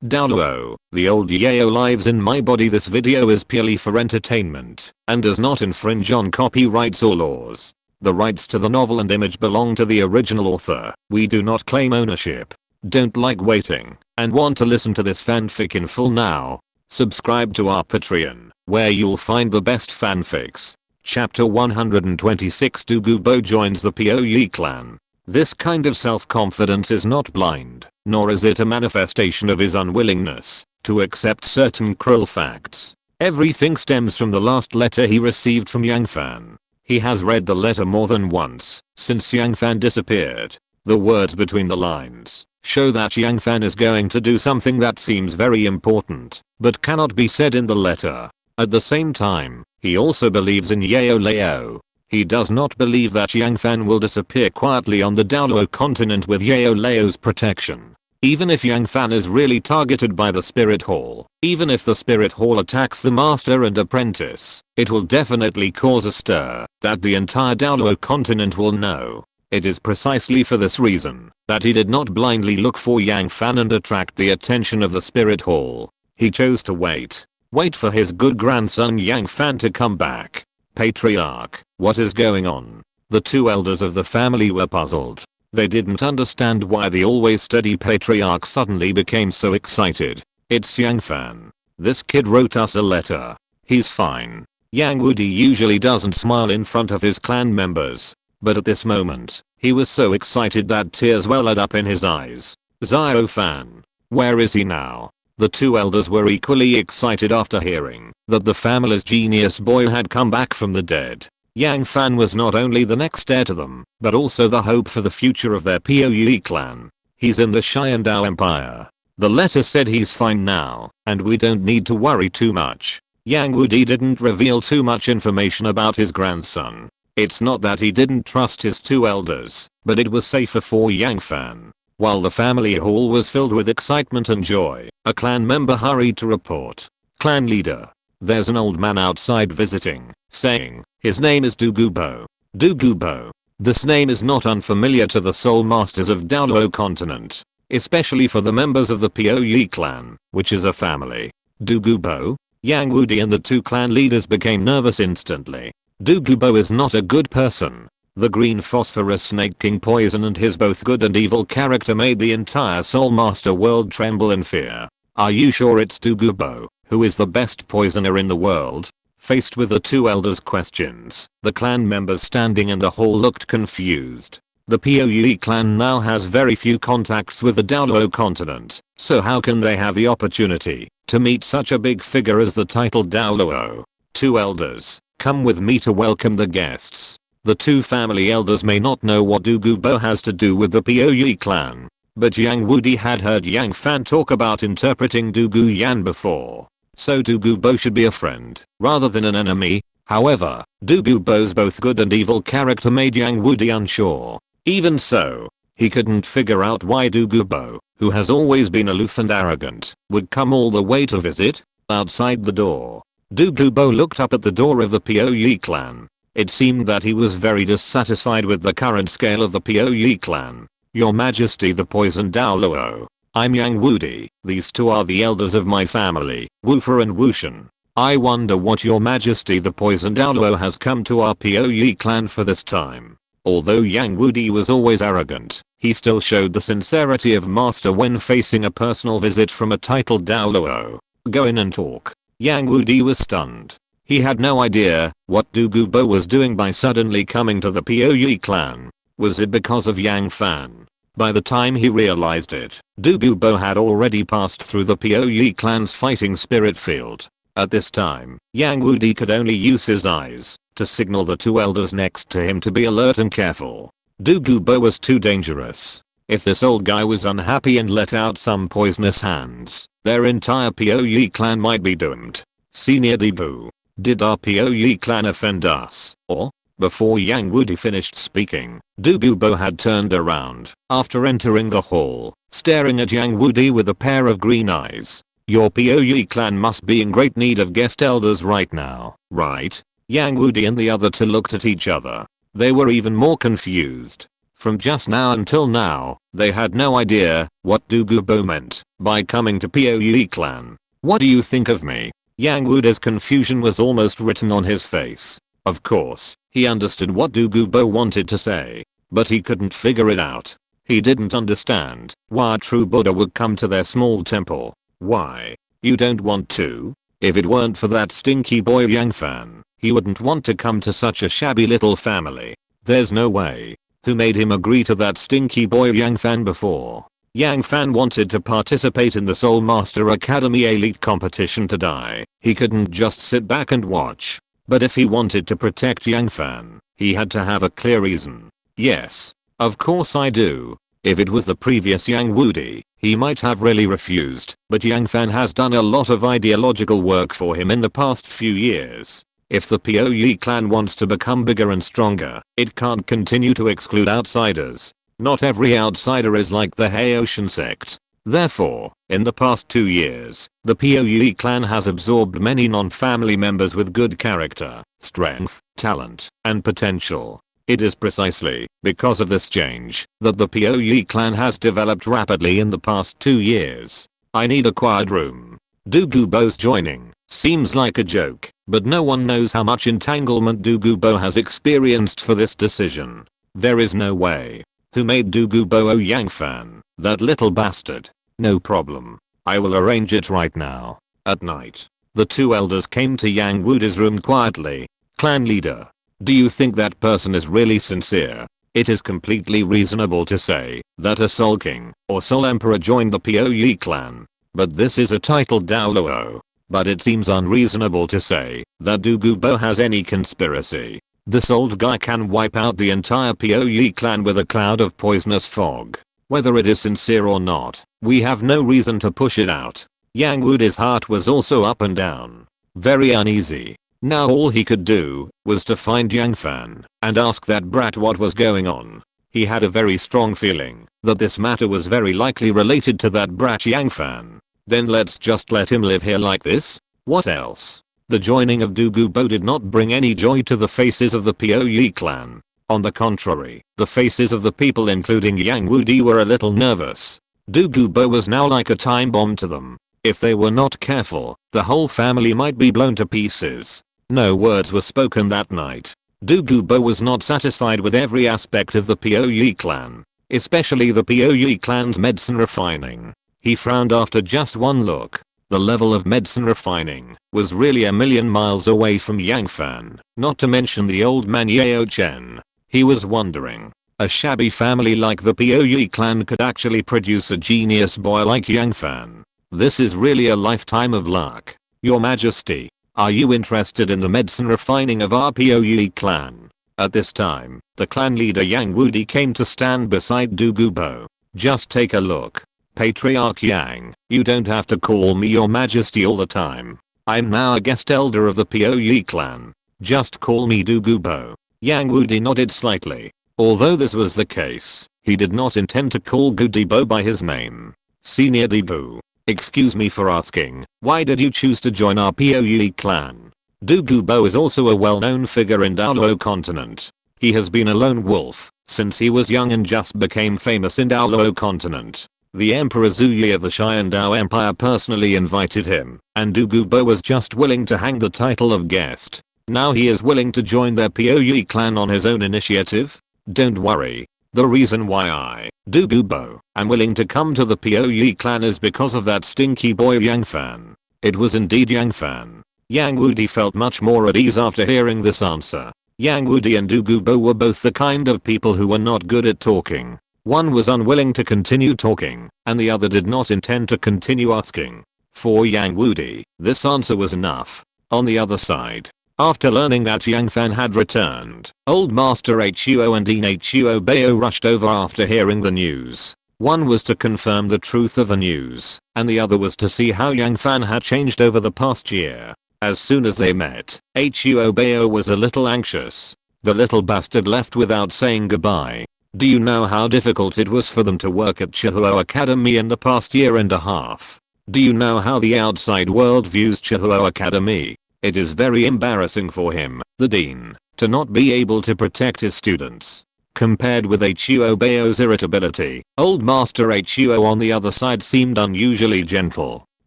Douluo, the old Yao lives in my body. This video is purely for entertainment and does not infringe on copyrights or laws. The rights to the novel and image belong to the original author. We do not claim ownership. Don't like waiting and want to listen to this fanfic in full now? Subscribe to our Patreon, where you'll find the best fanfics. Chapter 126. Douluo joins the POE clan. This kind of self-confidence is not blind, nor is it a manifestation of his unwillingness to accept certain cruel facts. Everything stems from the last letter he received from Yang Fan. He has read the letter more than once since Yang Fan disappeared. The words between the lines show that Yang Fan is going to do something that seems very important, but cannot be said in the letter. At the same time, he also believes in Yao Lao. He does not believe that Yang Fan will disappear quietly on the Douluo Continent with Yao Lao's protection. Even if Yang Fan is really targeted by the Spirit Hall, even if the Spirit Hall attacks the Master and Apprentice, it will definitely cause a stir that the entire Douluo Continent will know. It is precisely for this reason that he did not blindly look for Yang Fan and attract the attention of the Spirit Hall. He chose to wait for his good grandson Yang Fan to come back. Patriarch, what is going on? The two elders of the family were puzzled. They didn't understand why the always steady patriarch suddenly became so excited. It's Yang Fan. This kid wrote us a letter. He's fine. Yang Wudi usually doesn't smile in front of his clan members, but at this moment, he was so excited that tears welled up in his eyes. Xiao Fan. Where is he now? The two elders were equally excited after hearing that the family's genius boy had come back from the dead. Yang Fan was not only the next heir to them, but also the hope for the future of their POE clan. He's in the Xiandao Empire. The letter said he's fine now, and we don't need to worry too much. Yang Wudi didn't reveal too much information about his grandson. It's not that he didn't trust his two elders, but it was safer for Yang Fan. While the family hall was filled with excitement and joy, a clan member hurried to report. Clan leader. There's an old man outside visiting, saying, his name is Douluo. Douluo. This name is not unfamiliar to the soul masters of Douluo Continent, especially for the members of the POE clan, which is a family. Douluo? Yang Wudi and the two clan leaders became nervous instantly. Douluo is not a good person. The green phosphorus snake king poison and his both good and evil character made the entire soul master world tremble in fear. Are you sure it's Douluo, who is the best poisoner in the world? Faced with the two elders' questions, the clan members standing in the hall looked confused. The POE clan now has very few contacts with the Douluo Continent, so how can they have the opportunity to meet such a big figure as the titled Douluo? Two elders, come with me to welcome the guests. The two family elders may not know what Douluo has to do with the POE clan, but Yang Wudi had heard Yang Fan talk about interpreting Douluo before. So Douluo should be a friend, rather than an enemy. However, Douluo's both good and evil character made Yang Wudi unsure. Even so, he couldn't figure out why Douluo, who has always been aloof and arrogant, would come all the way to visit. Outside the door, Douluo looked up at the door of the POE clan. It seemed that he was very dissatisfied with the current scale of the POE clan. Your Majesty, the poisoned Douluo. I'm Yang Wudi. These two are the elders of my family, Wufa and Wushan. I wonder what Your Majesty, the poisoned Douluo has come to our POE clan for this time. Although Yang Wudi was always arrogant, he still showed the sincerity of master when facing a personal visit from a titled Douluo. Go in and talk. Yang Wudi was stunned. He had no idea what Douluo was doing by suddenly coming to the POE clan. Was it because of Yang Fan? By the time he realized it, Douluo had already passed through the POE clan's fighting spirit field. At this time, Yang Wudi could only use his eyes to signal the two elders next to him to be alert and careful. Douluo was too dangerous. If this old guy was unhappy and let out some poisonous hands, their entire POE clan might be doomed. Senior Douluo. Did our POE clan offend us, or? Before Yang Wudi finished speaking, Douluo had turned around, after entering the hall, staring at Yang Wudi with a pair of green eyes. Your POE clan must be in great need of guest elders right now, right? Yang Wudi and the other two looked at each other. They were even more confused. From just now until now, they had no idea what Douluo meant by coming to POE clan. What do you think of me? Yang Wudi's confusion was almost written on his face. Of course, he understood what Douluo wanted to say, but he couldn't figure it out. He didn't understand why a true Buddha would come to their small temple. Why? You don't want to? If it weren't for that stinky boy Yang Fan, he wouldn't want to come to such a shabby little family. There's no way. Who made him agree to that stinky boy Yang Fan before? Yang Fan wanted to participate in the Soul Master Academy Elite competition to die. He couldn't just sit back and watch. But if he wanted to protect Yang Fan, he had to have a clear reason. Yes, of course I do. If it was the previous Yang Wudi, he might have really refused, but Yang Fan has done a lot of ideological work for him in the past few years. If the POE clan wants to become bigger and stronger, it can't continue to exclude outsiders. Not every outsider is like the Haoshan sect. Therefore, in the past 2 years, the POE clan has absorbed many non-family members with good character, strength, talent, and potential. It is precisely because of this change that the POE clan has developed rapidly in the past 2 years. I need a quiet room. Douluo's joining seems like a joke, but no one knows how much entanglement Douluo has experienced for this decision. There is no way. Who made Douluo Yang Fan? That little bastard. No problem. I will arrange it right now. At night, the two elders came to Yang Wudi's room quietly. Clan leader. Do you think that person is really sincere? It is completely reasonable to say that a Soul King or Soul Emperor joined the POE clan. But this is a titled Douluo. But it seems unreasonable to say that Douluo has any conspiracy. This old guy can wipe out the entire POE clan with a cloud of poisonous fog. Whether it is sincere or not, we have no reason to push it out. Yang Wudi's heart was also up and down. Very uneasy. Now all he could do was to find Yang Fan and ask that brat what was going on. He had a very strong feeling that this matter was very likely related to that brat Yang Fan. Then let's just let him live here like this? What else? The joining of Douluo did not bring any joy to the faces of the POE clan. On the contrary, the faces of the people including Yang Wudi were a little nervous. Douluo was now like a time bomb to them. If they were not careful, the whole family might be blown to pieces. No words were spoken that night. Douluo was not satisfied with every aspect of the POE clan, especially the POE clan's medicine refining. He frowned after just one look. The level of medicine refining was really a million miles away from Yang Fan, not to mention the old man Yao Chen. He was wondering, a shabby family like the POE clan could actually produce a genius boy like Yang Fan. This is really a lifetime of luck. Your Majesty, are you interested in the medicine refining of our POE clan? At this time, the clan leader Yang Wudi came to stand beside Douluo. Just take a look. Patriarch Yang, you don't have to call me your majesty all the time. I'm now a guest elder of the POE clan. Just call me Douluo. Yang Wudi nodded slightly. Although this was the case, he did not intend to call Douluo by his name. Senior Douluo, excuse me for asking, why did you choose to join our POE clan? Douluo is also a well-known figure in Douluo Continent. He has been a lone wolf since he was young and just became famous in Douluo Continent. The Emperor Zuyi of the Xiandao Empire personally invited him, and Douluo was just willing to hang the title of guest. Now he is willing to join their POE clan on his own initiative? Don't worry. The reason why I, Douluo, am willing to come to the POE clan is because of that stinky boy Yang Fan. It was indeed Yang Fan. Yang Wudi felt much more at ease after hearing this answer. Yang Wudi and Douluo were both the kind of people who were not good at talking. One was unwilling to continue talking, and the other did not intend to continue asking. For Yang Wudi, this answer was enough. On the other side, after learning that Yang Fan had returned, Old Master Huo and Dean Huo Bao rushed over after hearing the news. One was to confirm the truth of the news, and the other was to see how Yang Fan had changed over the past year. As soon as they met, Huo Bao was a little anxious. The little bastard left without saying goodbye. Do you know how difficult it was for them to work at Chihuo Academy in the past year and a half? Do you know how the outside world views Chihuo Academy? It is very embarrassing for him, the dean, to not be able to protect his students. Compared with Huo Bao's irritability, Old Master Huo on the other side seemed unusually gentle.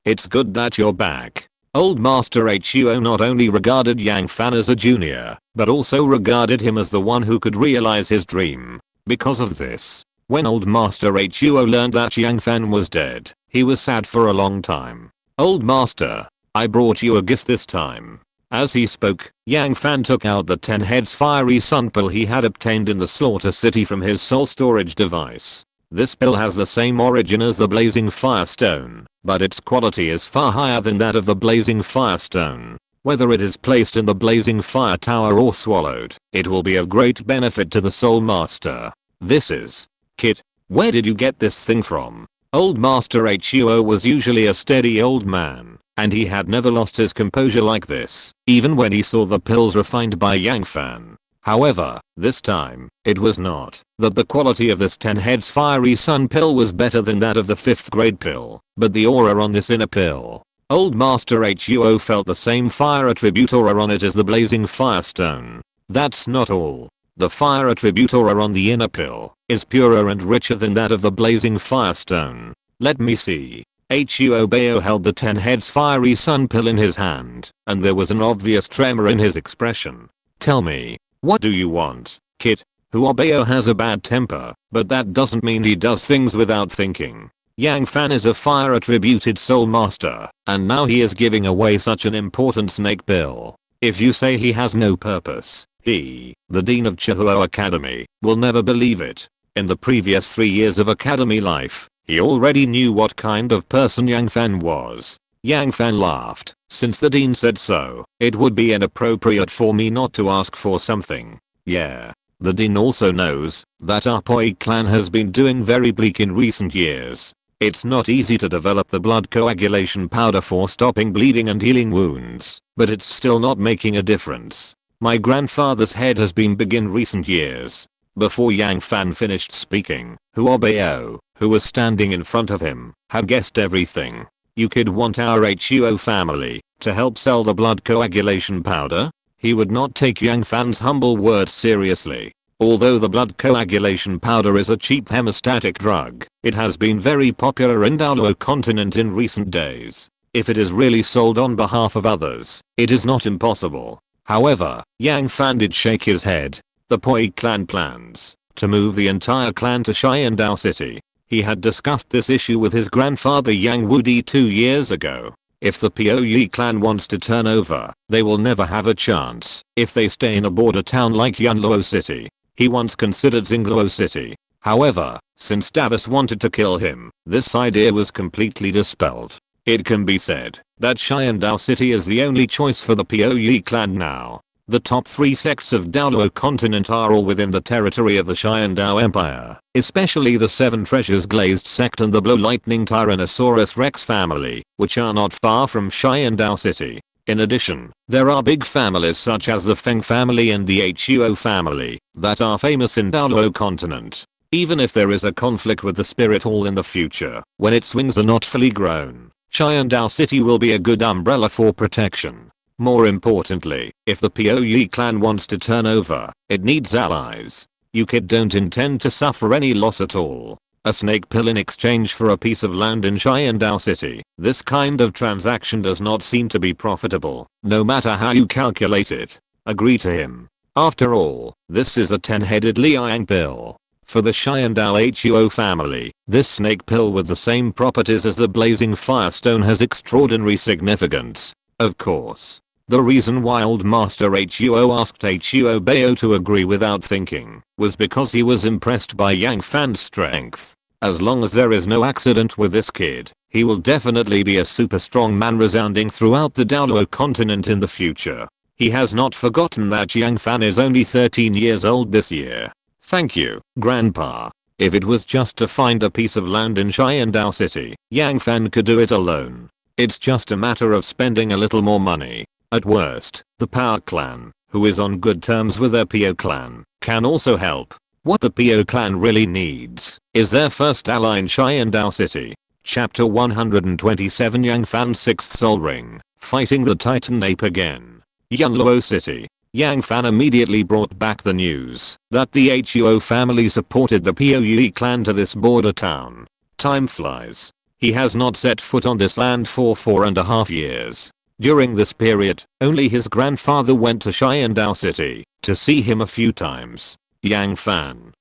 It's good that you're back. Old Master Huo not only regarded Yang Fan as a junior, but also regarded him as the one who could realize his dream. Because of this, when Old Master Huo learned that Yang Fan was dead, he was sad for a long time. Old Master, I brought you a gift this time. As he spoke, Yang Fan took out the 10 heads fiery sun pill he had obtained in the slaughter city from his soul storage device. This pill has the same origin as the blazing firestone, but its quality is far higher than that of the blazing firestone. Whether it is placed in the blazing fire tower or swallowed, it will be of great benefit to the soul master. This is... Kit, where did you get this thing from? Old Master Huo was usually a steady old man, and he had never lost his composure like this, even when he saw the pills refined by Yang Fan. However, this time, it was not that the quality of this 10 heads fiery sun pill was better than that of the 5th grade pill, but the aura on this inner pill. Old Master Huo felt the same fire attribute aura on it as the blazing firestone. That's not all. The fire attribute aura on the inner pill is purer and richer than that of the blazing firestone. Let me see. Huo Bao held the 10 heads fiery sun pill in his hand, and there was an obvious tremor in his expression. Tell me, what do you want, Kit? Huo Bao has a bad temper, but that doesn't mean he does things without thinking. Yang Fan is a fire attributed soul master, and now he is giving away such an important snake pill. If you say he has no purpose, he, the Dean of Chihuo Academy, will never believe it. In the previous 3 years of academy life, he already knew what kind of person Yang Fan was. Yang Fan laughed. Since the Dean said so, it would be inappropriate for me not to ask for something. Yeah. The Dean also knows that our Poi clan has been doing very bleak in recent years. It's not easy to develop the blood coagulation powder for stopping bleeding and healing wounds, but it's still not making a difference. My grandfather's head has been big in recent years. Before Yang Fan finished speaking, Huo Bao, who was standing in front of him, had guessed everything. You could want our Huo family to help sell the blood coagulation powder? He would not take Yang Fan's humble words seriously. Although the blood coagulation powder is a cheap hemostatic drug, it has been very popular in Douluo Continent in recent days. If it is really sold on behalf of others, it is not impossible. However, Yang Fan did shake his head. The Poi clan plans to move the entire clan to Xiandao City. He had discussed this issue with his grandfather Yang Wudi 2 years ago. If the Poyi clan wants to turn over, they will never have a chance if they stay in a border town like Yunluo City. He once considered Xingluo City. However, since Davis wanted to kill him, this idea was completely dispelled. It can be said that Xiandao City is the only choice for the Poyi clan now. The top 3 sects of Douluo Continent are all within the territory of the Xiandao Empire, especially the 7 Treasures Glazed sect and the Blow Lightning Tyrannosaurus Rex family, which are not far from Xiandao City. In addition, there are big families such as the Feng family and the Huo family that are famous in Douluo Continent. Even if there is a conflict with the Spirit Hall in the future, when its wings are not fully grown, Xiandao City will be a good umbrella for protection. More importantly, if the Poyi clan wants to turn over, it needs allies. You kid don't intend to suffer any loss at all. A snake pill in exchange for a piece of land in Xiandao City. This kind of transaction does not seem to be profitable, no matter how you calculate it. Agree to him. After all, this is a 10-headed Liang pill. For the Xiandao Huo family, this snake pill with the same properties as the blazing firestone has extraordinary significance. Of course. The reason why Old Master Huo asked Huo Bao to agree without thinking was because he was impressed by Yang Fan's strength. As long as there is no accident with this kid, he will definitely be a super strong man resounding throughout the Douluo Continent in the future. He has not forgotten that Yang Fan is only 13 years old this year. Thank you, Grandpa. If it was just to find a piece of land in Xiandao City, Yang Fan could do it alone. It's just a matter of spending a little more money. At worst, the Power Clan, who is on good terms with their Pio clan, can also help. What the Pio clan really needs is their first ally in Xiandao City. Chapter 127 Yang Fan's 6th Soul Ring, fighting the Titan Ape again. Yunluo City. Yang Fan immediately brought back the news that the Huo family supported the Poe clan to this border town. Time flies. He has not set foot on this land for 4.5 years. During this period, only his grandfather went to Xiandao City to see him a few times. Yang Fan.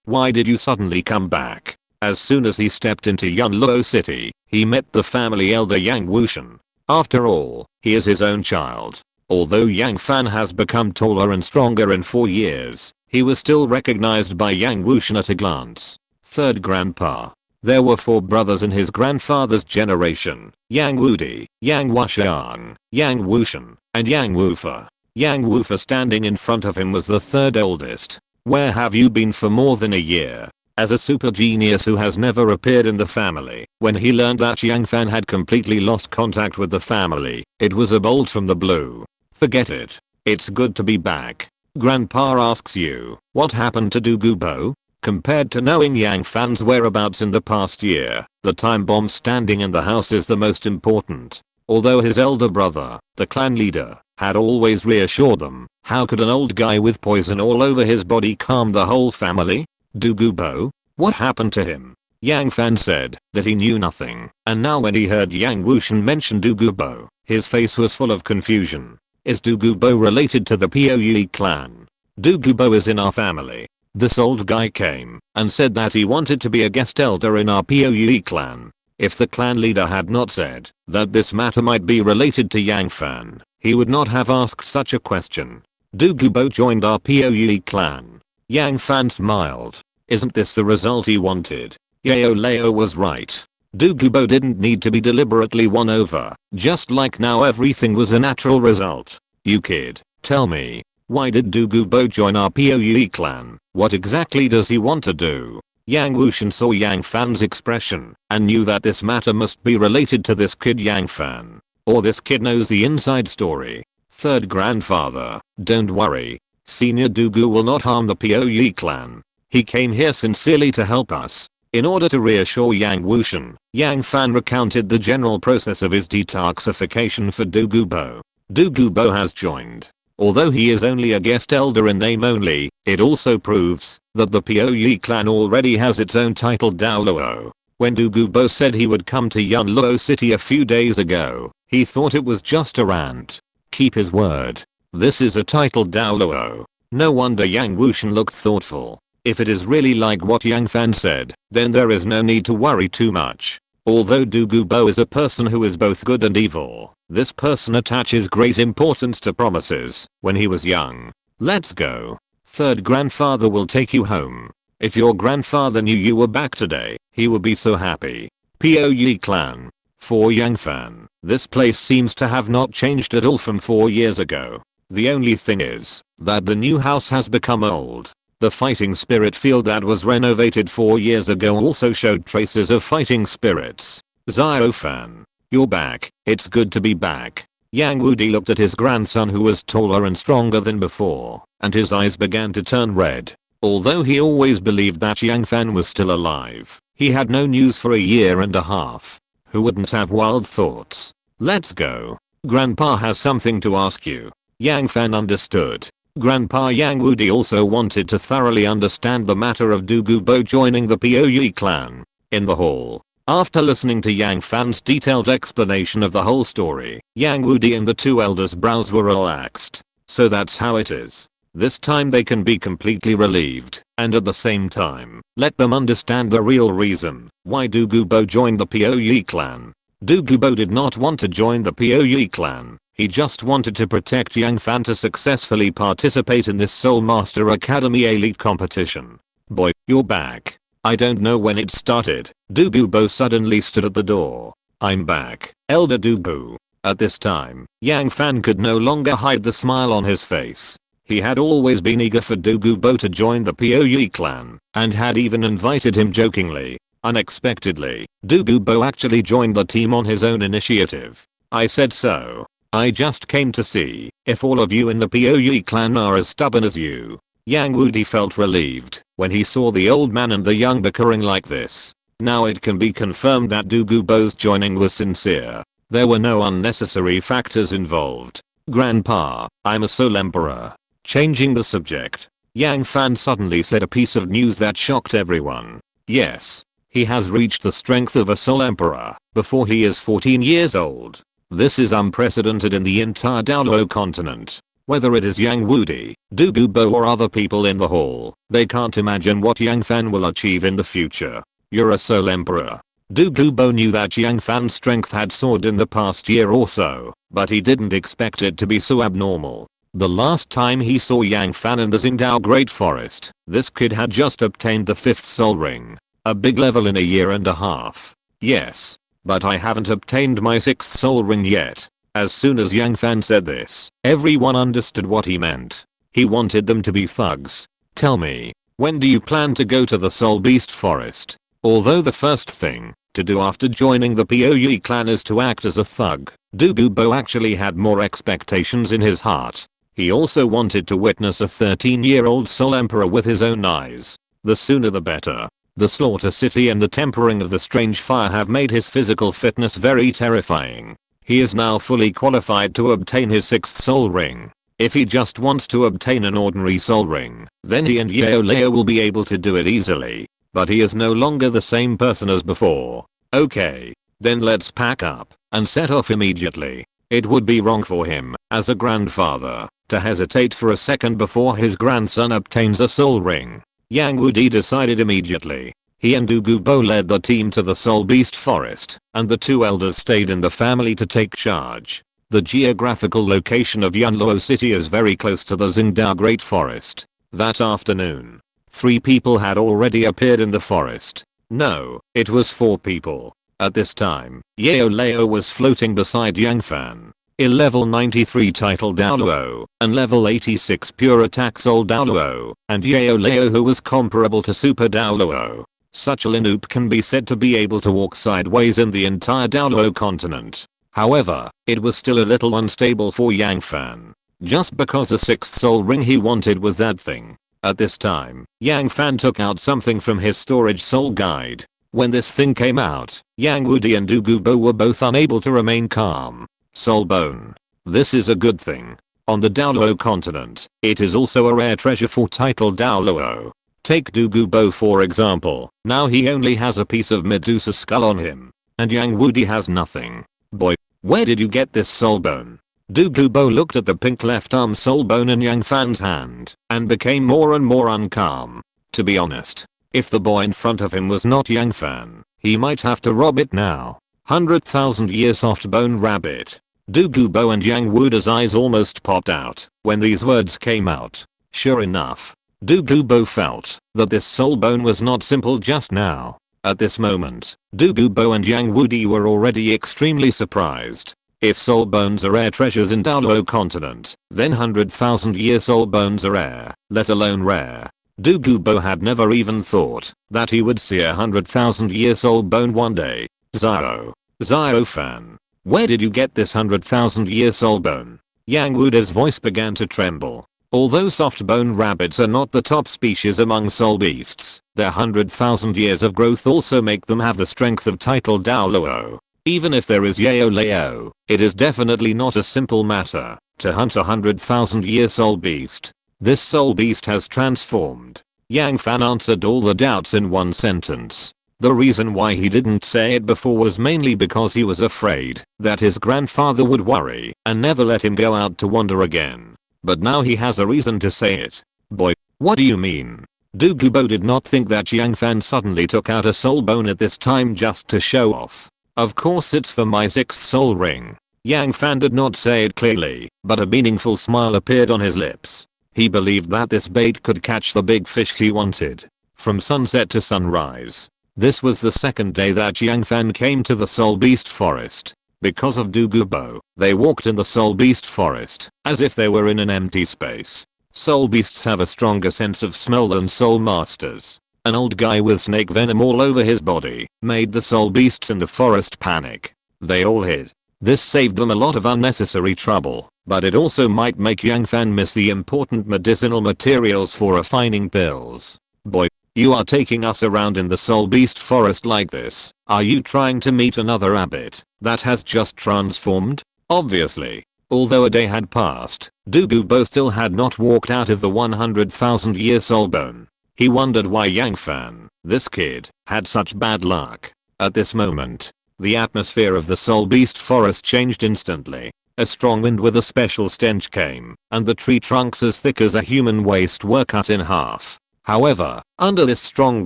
Why did you suddenly come back? As soon as he stepped into Yunluo City, he met the family elder Yang Wushan. After all, he is his own child. Although Yang Fan has become taller and stronger in 4 years, he was still recognized by Yang Wushan at a glance. Third grandpa. There were 4 brothers in his grandfather's generation: Yang Wudi, Yang Wuxiang, Yang Wushan, and Yang Wufa. Yang Wufa standing in front of him was the third oldest. Where have you been for more than a year? As a super genius who has never appeared in the family, when he learned that Yang Fan had completely lost contact with the family, it was a bolt from the blue. Forget it. It's good to be back. Grandpa asks you, what happened to Douluo? Compared to knowing Yang Fan's whereabouts in the past year, the time bomb standing in the house is the most important. Although his elder brother, the clan leader, had always reassured them, how could an old guy with poison all over his body calm the whole family? Douluo? What happened to him? Yang Fan said that he knew nothing, and now when he heard Yang Wushan mention Douluo, his face was full of confusion. Is Douluo related to the Poe clan? Douluo is in our family. This old guy came and said that he wanted to be a guest elder in our Poe clan. If the clan leader had not said that this matter might be related to Yang Fan, he would not have asked such a question. Douluo joined our Poe clan. Yang Fan smiled. Isn't this the result he wanted? Yao Lao was right. Douluo didn't need to be deliberately won over. Just like now everything was a natural result. You kid, tell me. Why did Douluo join our Poe clan? What exactly does he want to do? Yang Wushan saw Yang Fan's expression and knew that this matter must be related to this kid Yang Fan. Or this kid knows the inside story. Third grandfather, don't worry. Senior Douluo will not harm the Poe clan. He came here sincerely to help us. In order to reassure Yang Wushan, Yang Fan recounted the general process of his detoxification for Douluo. Douluo has joined. Although he is only a guest elder in name only, it also proves that the Poe clan already has its own title Douluo. When Douluo said he would come to Yunluo City a few days ago, he thought it was just a rant. Keep his word. This is a title Douluo. No wonder Yang Wushan looked thoughtful. If it is really like what Yang Fan said, then there is no need to worry too much. Although Douluo is a person who is both good and evil, this person attaches great importance to promises when he was young. Let's go. Third grandfather will take you home. If your grandfather knew you were back today, he would be so happy. Poe clan. For Yang Fan, this place seems to have not changed at all from 4 years ago. The only thing is that the new house has become old. The fighting spirit field that was renovated 4 years ago also showed traces of fighting spirits. Xiao Fan. You're back. It's good to be back. Yang Wudi looked at his grandson who was taller and stronger than before, and his eyes began to turn red. Although he always believed that Yang Fan was still alive, he had no news for 1.5 years. Who wouldn't have wild thoughts? Let's go. Grandpa has something to ask you. Yang Fan understood. Grandpa Yang Wudi also wanted to thoroughly understand the matter of Douluo joining the Poe clan. In the hall, after listening to Yang Fan's detailed explanation of the whole story, Yang Wudi and the 2 elders' brows were relaxed. So that's how it is. This time they can be completely relieved, and at the same time, let them understand the real reason why Douluo joined the Poe clan. Douluo did not want to join the Poe clan. He just wanted to protect Yang Fan to successfully participate in this Soul Master Academy elite competition. Boy, you're back. I don't know when it started. Douluo suddenly stood at the door. I'm back, Elder Douluo. At this time, Yang Fan could no longer hide the smile on his face. He had always been eager for Douluo to join the Poe clan, and had even invited him jokingly. Unexpectedly, Douluo actually joined the team on his own initiative. I said so. I just came to see if all of you in the Poe clan are as stubborn as you. Yang Wudi felt relieved when he saw the old man and the young bickering like this. Now it can be confirmed that Douluo's joining was sincere. There were no unnecessary factors involved. Grandpa, I'm a Soul Emperor. Changing the subject, Yang Fan suddenly said a piece of news that shocked everyone. Yes, he has reached the strength of a Soul Emperor before he is 14 years old. This is unprecedented in the entire Douluo Continent. Whether it is Yang Wudi, Du Gubo or other people in the hall, they can't imagine what Yang Fan will achieve in the future. You're a Soul Emperor. Du Gubo knew that Yang Fan's strength had soared in the past year or so, but he didn't expect it to be so abnormal. The last time he saw Yang Fan in the Xingdao Great Forest, this kid had just obtained the 5th soul ring. A big level in a year and a half. Yes, but I haven't obtained my 6th soul ring yet. As soon as Yang Fan said this, everyone understood what he meant. He wanted them to be thugs. Tell me, when do you plan to go to the Soul Beast Forest? Although the first thing to do after joining the Poyi clan is to act as a thug, Du Gubo actually had more expectations in his heart. He also wanted to witness a 13-year-old Soul Emperor with his own eyes. The sooner the better. The Slaughter City and the tempering of the strange fire have made his physical fitness very terrifying. He is now fully qualified to obtain his 6th soul ring. If he just wants to obtain an ordinary soul ring, then he and Yao Lao will be able to do it easily. But he is no longer the same person as before. Okay, then let's pack up and set off immediately. It would be wrong for him, as a grandfather, to hesitate for a second before his grandson obtains a soul ring. Yang Wudi decided immediately. He and Du Gubo led the team to the Soul Beast Forest, and the 2 elders stayed in the family to take charge. The geographical location of Yunluo City is very close to the Xingdao Great Forest. That afternoon, 3 people had already appeared in the forest. No, it was 4 people. At this time, Yao Lao was floating beside Yang Fan. Level 93 title Douluo, and level 86 pure attack soul Douluo, and Yao Lao who was comparable to super Douluo. Such a Linoop can be said to be able to walk sideways in the entire Douluo continent. However, it was still a little unstable for Yang Fan. Just because the 6th soul ring he wanted was that thing. At this time, Yang Fan took out something from his storage soul guide. When this thing came out, Yang Wudi and Du Gubo were both unable to remain calm. Soul bone. This is a good thing. On the Douluo continent, it is also a rare treasure for title Douluo. Take Du Gubo for example. Now he only has a piece of Medusa skull on him. And Yang Wudi has nothing. Boy, where did you get this soul bone? Du Gubo looked at the pink left arm soul bone in Yang Fan's hand and became more and more uncalm. To be honest, if the boy in front of him was not Yang Fan, he might have to rob it now. 100,000 year soft bone rabbit. Du Gubo and Yang Wudi's eyes almost popped out when these words came out. Sure enough, Du Gubo felt that this soul bone was not simple just now. At this moment, Du Gubo and Yang Wudi were already extremely surprised. If soul bones are rare treasures in Douluo Continent, then 100,000 year soul bones are rare, let alone rare. Du Gubo had never even thought that he would see a 100,000 year soul bone one day. Xiao Fan, where did you get this 100,000 year soul bone? Yang Wudi's voice began to tremble. Although soft bone rabbits are not the top species among soul beasts, their 100,000 years of growth also make them have the strength of title Douluo. Even if there is Yao Lao, it is definitely not a simple matter to hunt a 100,000 year soul beast. This soul beast has transformed. Yang Fan answered all the doubts in one sentence. The reason why he didn't say it before was mainly because he was afraid that his grandfather would worry and never let him go out to wander again. But now he has a reason to say it. Boy, what do you mean? Du Gubo did not think that Yang Fan suddenly took out a soul bone at this time just to show off. Of course it's for my 6th soul ring. Yang Fan did not say it clearly, but a meaningful smile appeared on his lips. He believed that this bait could catch the big fish he wanted. From sunset to sunrise. This was the 2nd day that Yang Fan came to the Soul Beast Forest. Because of Du Gubo, they walked in the Soul Beast Forest, as if they were in an empty space. Soul beasts have a stronger sense of smell than soul masters. An old guy with snake venom all over his body made the soul beasts in the forest panic. They all hid. This saved them a lot of unnecessary trouble, but it also might make Yang Fan miss the important medicinal materials for refining pills. Boy, you are taking us around in the Soul Beast Forest like this. Are you trying to meet another rabbit that has just transformed? Obviously. Although a day had passed, Douluo still had not walked out of the 100,000-year soul bone. He wondered why Yang Fan, this kid, had such bad luck. At this moment, the atmosphere of the soul beast forest changed instantly. A strong wind with a special stench came, and the tree trunks as thick as a human waist were cut in half. However, under this strong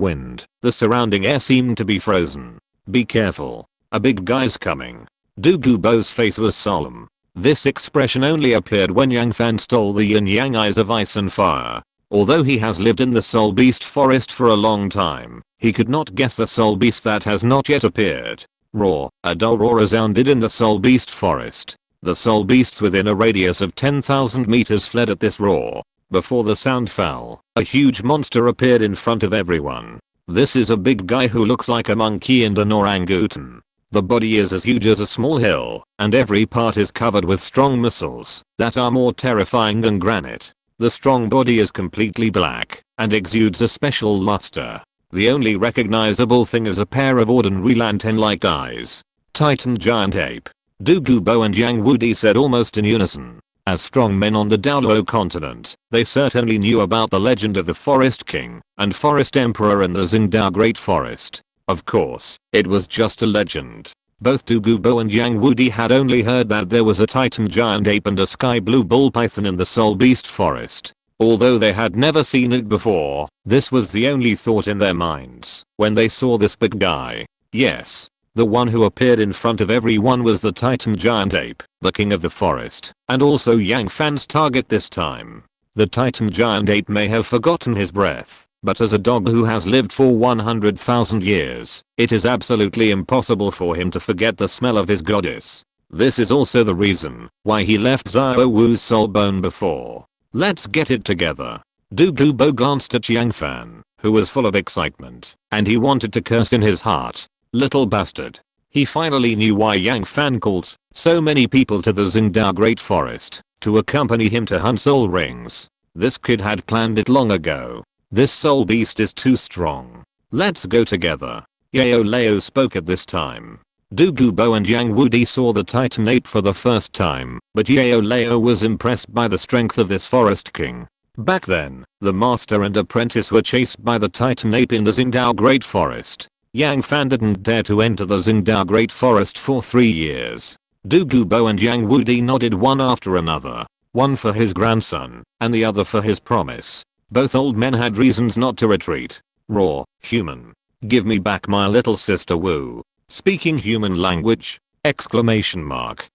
wind, the surrounding air seemed to be frozen. Be careful. A big guy's coming. Douluo's face was solemn. This expression only appeared when Yang Fan stole the yin-yang eyes of ice and fire. Although he has lived in the soul beast forest for a long time, he could not guess the soul beast that has not yet appeared. Roar. A dull roar resounded in the soul beast forest. The soul beasts within a radius of 10,000 meters fled at this roar. Before the sound fell, a huge monster appeared in front of everyone. This is a big guy who looks like a monkey and an orangutan. The body is as huge as a small hill, and every part is covered with strong muscles that are more terrifying than granite. The strong body is completely black and exudes a special luster. The only recognizable thing is a pair of ordinary lantern-like eyes. Titan giant ape. Douluo and Yang Wudi said almost in unison. As strong men on the Douluo Continent, they certainly knew about the legend of the Forest King and Forest Emperor in the Xingdao Great Forest. Of course, it was just a legend. Both Douluo and Yang Wudi had only heard that there was a Titan giant ape and a sky blue bull python in the Soul Beast forest. Although they had never seen it before, this was the only thought in their minds when they saw this big guy. Yes. The one who appeared in front of everyone was the Titan giant ape, the king of the forest, and also Yang Fan's target this time. The Titan giant ape may have forgotten his breath, but as a dog who has lived for 100,000 years, it is absolutely impossible for him to forget the smell of his goddess. This is also the reason why he left Xiao Wu's soul bone before. Let's get it together. Douluo glanced at Yang Fan, who was full of excitement, and he wanted to curse in his heart. Little bastard. He finally knew why Yang Fan called so many people to the Xingdao Great Forest to accompany him to hunt soul rings. This kid had planned it long ago. This soul beast is too strong. Let's go together. Yao Lao spoke at this time. Douluo and Yang Wudi saw the Titan ape for the first time, but Yao Lao was impressed by the strength of this forest king. Back then, the master and apprentice were chased by the Titan ape in the Xingdao Great Forest. Yang Fan didn't dare to enter the Xingdao Great Forest for 3 years. Douluo and Yang Wudi nodded one after another, one for his grandson, and the other for his promise. Both old men had reasons not to retreat. Roar, human. Give me back my little sister Wu. Speaking human language? Exclamation mark.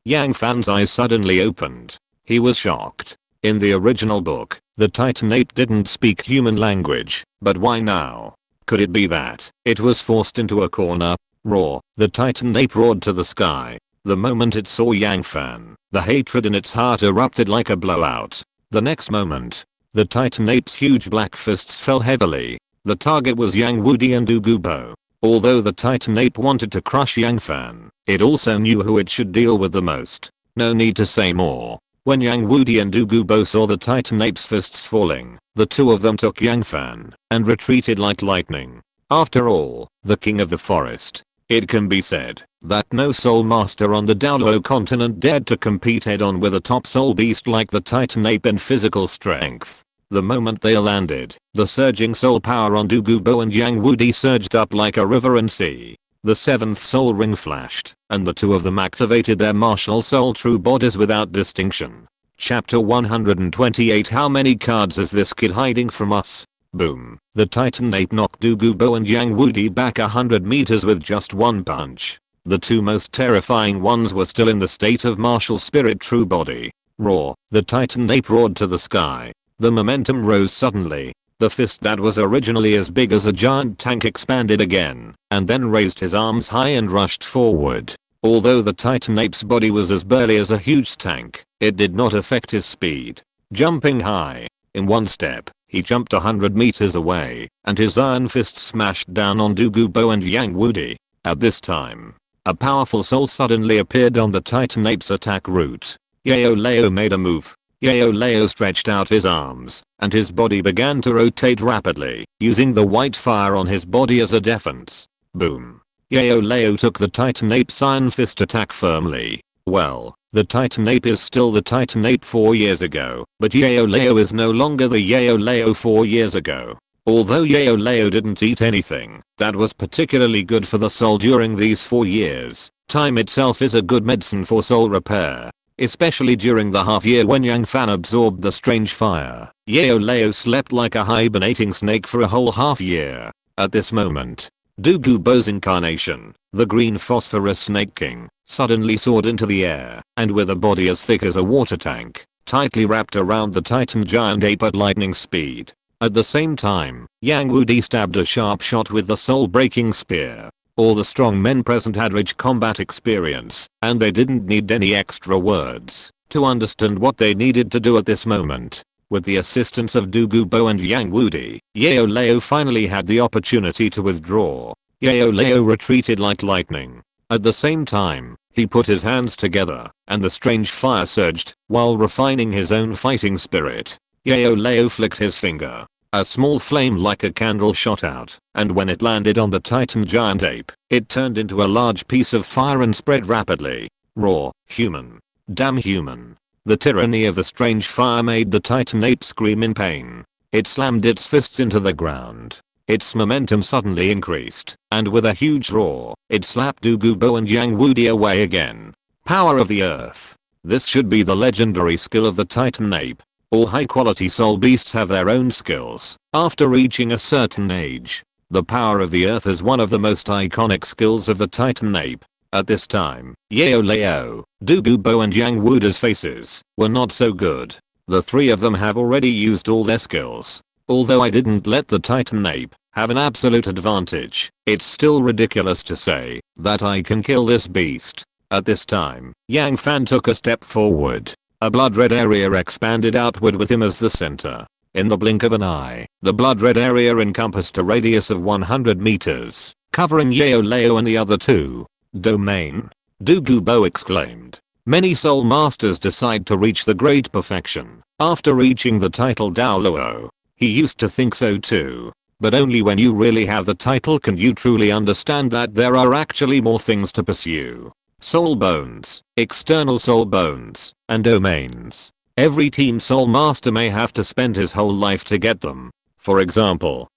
Yang Fan's eyes suddenly opened. He was shocked. In the original book, the Titan ape didn't speak human language, but why now? Could it be that it was forced into a corner? Roar. The Titan ape roared to the sky. The moment it saw Yang Fan, the hatred in its heart erupted like a blowout. The next moment, the Titan ape's huge black fists fell heavily. The target was Yang Wudi and Douluo. Although the Titan ape wanted to crush Yang Fan, it also knew who it should deal with the most. No need to say more. When Yang Wudi and Douluo saw the Titan ape's fists falling, the two of them took Yang Fan and retreated like lightning. After all, the king of the forest. It can be said that no soul master on the Douluo Continent dared to compete head-on with a top soul beast like the Titan ape in physical strength. The moment they landed, the surging soul power on Douluo and Yang Wudi surged up like a river and sea. The seventh soul ring flashed, and the two of them activated their martial soul true bodies without distinction. Chapter 128. How many cards is this kid hiding from us? Boom. The Titan ape knocked Douluo and Yang Wudi back 100 meters with just one punch. The two most terrifying ones were still in the state of martial spirit true body. Roar. The Titan ape roared to the sky. The momentum rose suddenly. The fist that was originally as big as a giant tank expanded again, and then raised his arms high and rushed forward. Although the Titan ape's body was as burly as a huge tank, it did not affect his speed. Jumping high, in one step, he jumped 100 meters away, and his iron fist smashed down on Douluo and Yang Wudi. At this time, a powerful soul suddenly appeared on the Titan ape's attack route. Yao Lao made a move. Yao Lao stretched out his arms, and his body began to rotate rapidly, using the white fire on his body as a defense. Boom. Yao Lao took the Titan ape's iron fist attack firmly. Well, The Titan Ape is still the Titan Ape 4 years ago, but Yao Lao is no longer the Yao Lao 4 years ago. Although Yao Lao didn't eat anything that was particularly good for the soul during these 4 years, time itself is a good medicine for soul repair. Especially during the half year when Yang Fan absorbed the strange fire, Yao Lao slept like a hibernating snake for a whole half year. At this moment, Douluo Bo's incarnation, the green phosphorus snake king, suddenly soared into the air, and with a body as thick as a water tank, tightly wrapped around the Titan giant ape at lightning speed. At the same time, Yang Wudi stabbed a sharp shot with the soul-breaking spear. All the strong men present had rich combat experience, and they didn't need any extra words to understand what they needed to do at this moment. With the assistance of Douluo Bo and Yang Wudi, Yao Lao finally had the opportunity to withdraw. Yao Lao retreated like lightning. At the same time, he put his hands together, and the strange fire surged, while refining his own fighting spirit. Yao Lao flicked his finger. A small flame like a candle shot out, and when it landed on the Titan giant ape, it turned into a large piece of fire and spread rapidly. Raw, human. Damn human. The tyranny of the strange fire made the Titan ape scream in pain. It slammed its fists into the ground. Its momentum suddenly increased, and with a huge roar, it slapped Douluo Bo and Yang Wudi away again. Power of the earth. This should be the legendary skill of the Titan ape. All high-quality soul beasts have their own skills. After reaching a certain age, the power of the earth is one of the most iconic skills of the Titan ape. At this time, Yao Lao, Douluo Bo and Yang Wudi's faces were not so good. The three of them have already used all their skills. Although I didn't let the Titan ape have an absolute advantage, it's still ridiculous to say that I can kill this beast. At this time, Yang Fan took a step forward. A blood-red area expanded outward with him as the center. In the blink of an eye, the blood-red area encompassed a radius of 100 meters, covering Yao Lao and the other two. Domain. Douluo Bo exclaimed. Many soul masters decide to reach the great perfection after reaching the title Douluo. He used to think so too. But only when you really have the title can you truly understand that there are actually more things to pursue. Soul bones, external soul bones, and domains. Every team soul master may have to spend his whole life to get them. For example,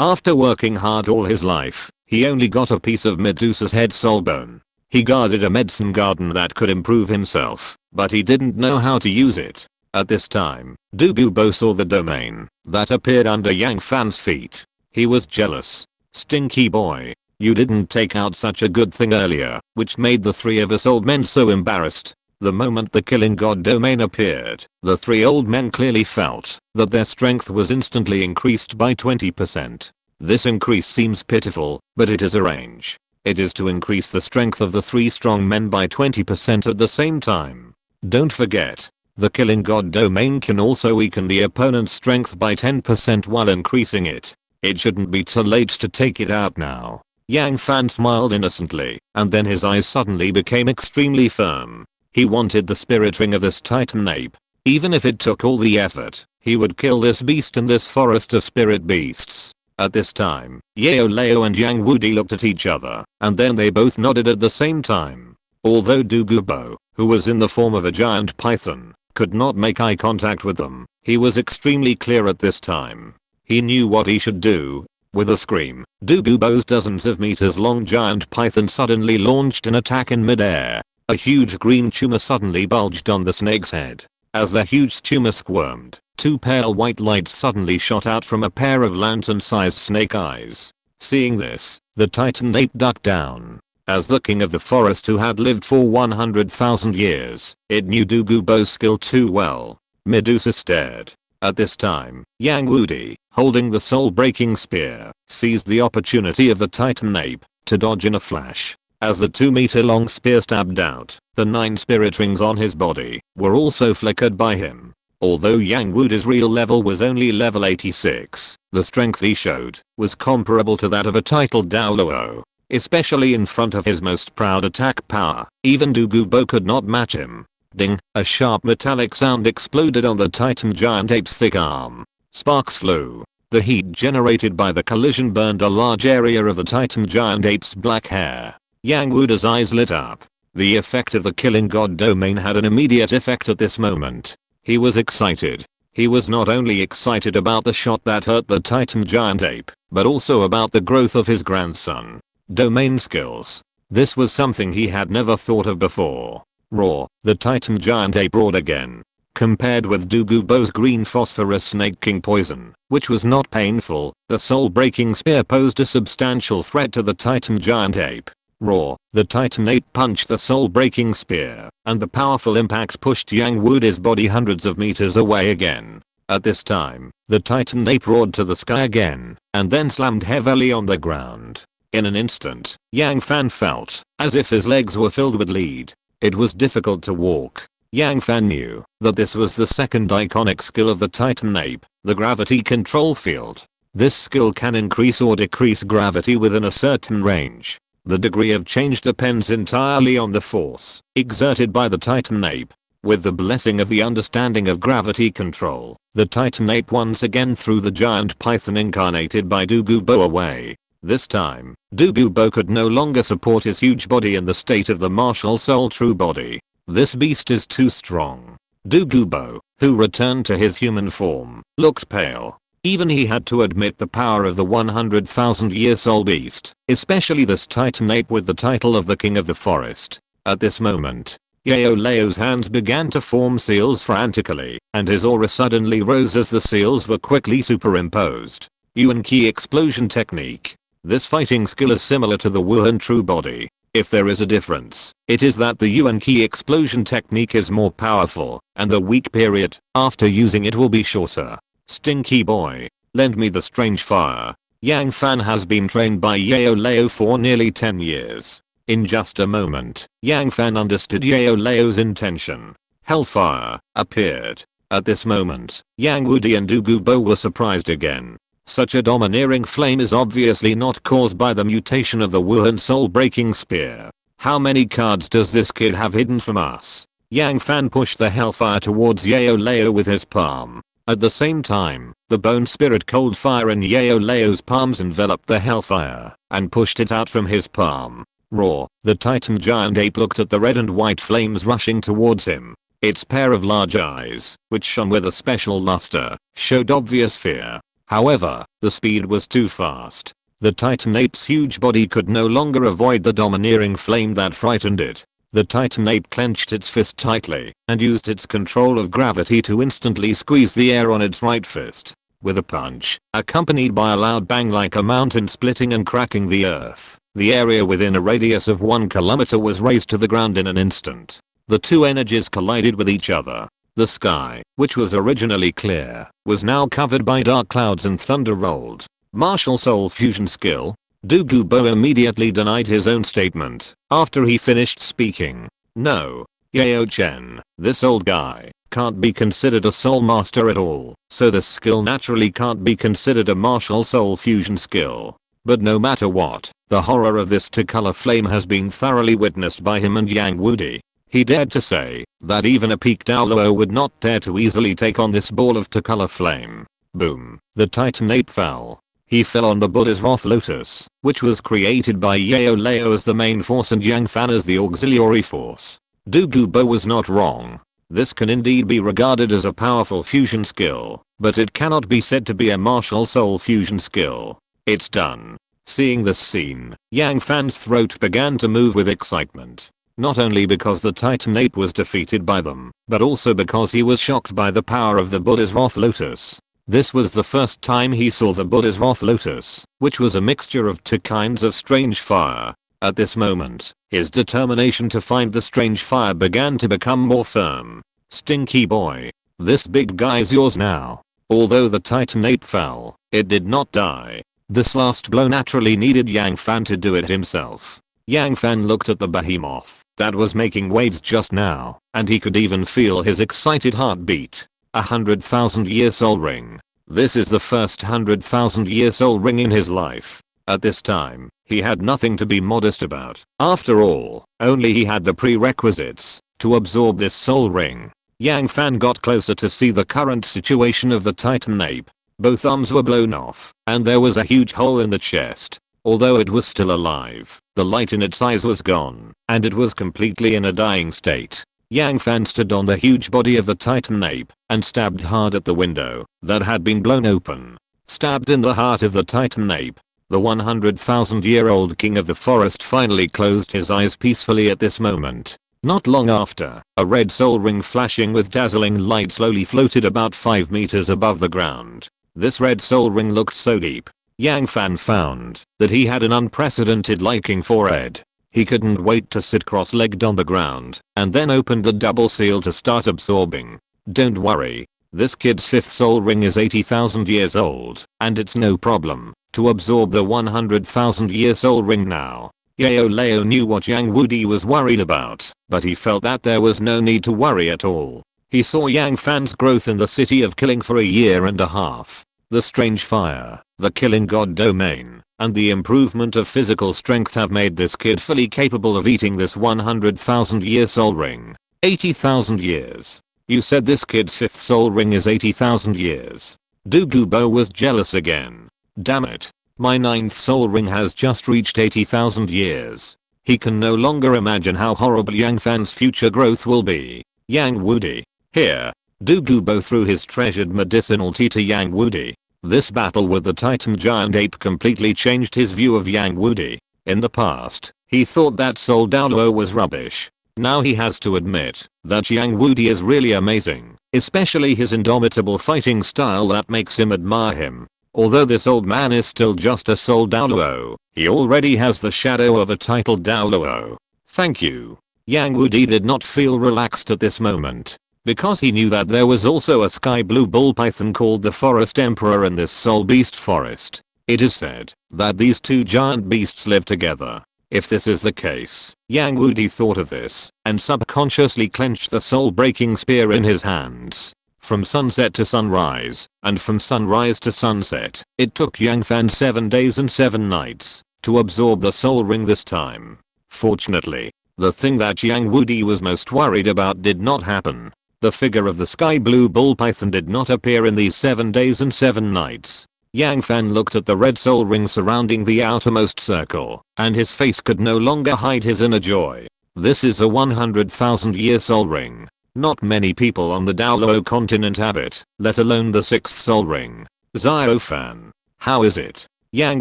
after working hard all his life, he only got a piece of Medusa's head soul bone. He guarded a medicine garden that could improve himself, but he didn't know how to use it. At this time, Douluo Bo saw the domain that appeared under Yang Fan's feet. He was jealous. Stinky boy. You didn't take out such a good thing earlier, which made the three of us old men so embarrassed. The moment the killing god domain appeared, the three old men clearly felt that their strength was instantly increased by 20%. This increase seems pitiful, but it is a range. It is to increase the strength of the three strong men by 20% at the same time. Don't forget, the killing god domain can also weaken the opponent's strength by 10% while increasing it. It shouldn't be too late to take it out now. Yang Fan smiled innocently, and then his eyes suddenly became extremely firm. He wanted the spirit ring of this Titan ape. Even if it took all the effort, he would kill this beast in this forest of spirit beasts. At this time, Yao Lao and Yang Wudi looked at each other, and then they both nodded at the same time. Although Douluo Bo, who was in the form of a giant python, could not make eye contact with them, he was extremely clear at this time. He knew what he should do. With a scream, Douluo Bo's dozens of meters long giant python suddenly launched an attack in midair. A huge green tumor suddenly bulged on the snake's head. As the huge tumor squirmed, two pale white lights suddenly shot out from a pair of lantern-sized snake eyes. Seeing this, the Titan ape ducked down. As the king of the forest who had lived for 100,000 years, it knew Douluo Bo's skill too well. Medusa stared. At this time, Yang Wudi, holding the soul-breaking spear, seized the opportunity of the Titan ape to dodge in a flash. As the 2-meter-long spear stabbed out, the 9 spirit rings on his body were also flickered by him. Although Yang Wudi's real level was only level 86, the strength he showed was comparable to that of a titled Douluo. Especially in front of his most proud attack power, even Douluo Bo could not match him. Ding, a sharp metallic sound exploded on the Titan giant ape's thick arm. Sparks flew. The heat generated by the collision burned a large area of the Titan giant ape's black hair. Yang Wudi's eyes lit up. The effect of the killing god domain had an immediate effect at this moment. He was excited. He was not only excited about the shot that hurt the Titan giant ape, but also about the growth of his grandson. Domain skills. This was something he had never thought of before. Roar, the Titan giant ape roared again. Compared with Douluo's green phosphorus snake king poison, which was not painful, the soul-breaking spear posed a substantial threat to the Titan giant ape. Roar, the Titan ape punched the soul-breaking spear, and the powerful impact pushed Yang Wudi's body hundreds of meters away again. At this time, the Titan ape roared to the sky again, and then slammed heavily on the ground. In an instant, Yang Fan felt as if his legs were filled with lead. It was difficult to walk. Yang Fan knew that this was the second iconic skill of the Titan ape, the gravity control field. This skill can increase or decrease gravity within a certain range. The degree of change depends entirely on the force exerted by the Titan ape. With the blessing of the understanding of gravity control, the Titan ape once again threw the giant python incarnated by Douluo away. This time, Douluo could no longer support his huge body in the state of the martial soul true body. This beast is too strong. Douluo, who returned to his human form, looked pale. Even he had to admit the power of the 100,000-year soul beast, especially this Titan ape with the title of the king of the forest. At this moment, Yao Lao's hands began to form seals frantically, and his aura suddenly rose as the seals were quickly superimposed. Yuan Qi explosion technique. This fighting skill is similar to the Wuhun true body. If there is a difference, it is that the Yuan Qi explosion technique is more powerful, and the weak period after using it will be shorter. Stinky boy, lend me the strange fire. Yang Fan has been trained by Yao Lao for nearly 10 years. In just a moment, Yang Fan understood Yao Lao's intention. Hellfire appeared. At this moment, Yang Wudi and Douluo were surprised again. Such a domineering flame is obviously not caused by the mutation of the Wuhan soul-breaking spear. How many cards does this kid have hidden from us? Yang Fan pushed the hellfire towards Yao Lao with his palm. At the same time, the bone spirit cold fire in Yao Lao's palms enveloped the hellfire and pushed it out from his palm. Roar, the Titan giant ape looked at the red and white flames rushing towards him. Its pair of large eyes, which shone with a special luster, showed obvious fear. However, the speed was too fast. The Titan ape's huge body could no longer avoid the domineering flame that frightened it. The Titan ape clenched its fist tightly and used its control of gravity to instantly squeeze the air on its right fist. With a punch, accompanied by a loud bang like a mountain splitting and cracking the earth, the area within a radius of 1 kilometer was razed to the ground in an instant. The two energies collided with each other. The sky, which was originally clear, was now covered by dark clouds and thunder rolled. Martial soul fusion skill. Douluo immediately denied his own statement after he finished speaking. No, Yao Chen, this old guy, can't be considered a soul master at all, so this skill naturally can't be considered a martial soul fusion skill. But no matter what, the horror of this two-color flame has been thoroughly witnessed by him and Yang Wudi. He dared to say that even a peak Douluo would not dare to easily take on this ball of two-color flame. Boom, the Titan ape fell. He fell on the Buddha's Wrath Lotus, which was created by Yao Lao as the main force and Yang Fan as the auxiliary force. Douluo was not wrong. This can indeed be regarded as a powerful fusion skill, but it cannot be said to be a martial soul fusion skill. It's done. Seeing this scene, Yang Fan's throat began to move with excitement. Not only because the Titan ape was defeated by them, but also because he was shocked by the power of the Buddha's Wrath Lotus. This was the first time he saw the Buddha's Wrath Lotus, which was a mixture of two kinds of strange fire. At this moment, his determination to find the strange fire began to become more firm. Stinky boy, this big guy's yours now. Although the Titan ape fell, it did not die. This last blow naturally needed Yang Fan to do it himself. Yang Fan looked at the behemoth that was making waves just now, and he could even feel his excited heartbeat. 100,000-year soul ring. This is the first 100,000-year soul ring in his life. At this time, he had nothing to be modest about. After all, only he had the prerequisites to absorb this soul ring. Yang Fan got closer to see the current situation of the Titan ape. Both arms were blown off, and there was a huge hole in the chest. Although it was still alive, the light in its eyes was gone, and it was completely in a dying state. Yang Fan stood on the huge body of the Titan ape and stabbed hard at the window that had been blown open. Stabbed in the heart of the Titan ape, the 100,000-year-old king of the forest finally closed his eyes peacefully at this moment. Not long after, a red soul ring flashing with dazzling light slowly floated about 5 meters above the ground. This red soul ring looked so deep. Yang Fan found that he had an unprecedented liking for it. He couldn't wait to sit cross-legged on the ground and then opened the double seal to start absorbing. Don't worry. This kid's 5th soul ring is 80,000 years old, and it's no problem to absorb the 100,000-year soul ring now. Yao Lao knew what Yang Wudi was worried about, but he felt that there was no need to worry at all. He saw Yang Fan's growth in the city of killing for a year and a half. The strange fire, the killing god domain, and the improvement of physical strength have made this kid fully capable of eating this 100,000-year soul ring. 80,000 years. You said this kid's 5th soul ring is 80,000 years. Douluo was jealous again. Damn it. My 9th soul ring has just reached 80,000 years. He can no longer imagine how horrible Yang Fan's future growth will be. Yang Wudi. Here. Douluo threw his treasured medicinal tea to Yang Wudi. This battle with the Titan giant ape completely changed his view of Yang Wudi. In the past, he thought that Soul Douluo was rubbish. Now he has to admit that Yang Wudi is really amazing, especially his indomitable fighting style that makes him admire him. Although this old man is still just a Soul Douluo, he already has the shadow of a titled Douluo. Thank you. Yang Wudi did not feel relaxed at this moment, because he knew that there was also a sky blue bull python called the Forest Emperor in this soul beast forest. It is said that these two giant beasts live together. If this is the case, Yang Wudi thought of this and subconsciously clenched the soul-breaking spear in his hands. From sunset to sunrise, and from sunrise to sunset, it took Yang Fan 7 days and 7 nights to absorb the soul ring this time. Fortunately, the thing that Yang Wudi was most worried about did not happen. The figure of the sky blue bull python did not appear in these 7 days and 7 nights. Yang Fan looked at the red soul ring surrounding the outermost circle, and his face could no longer hide his inner joy. This is a 100,000-year soul ring. Not many people on the Douluo Continent have it, let alone the 6th soul ring. Xiao Fan. How is it? Yang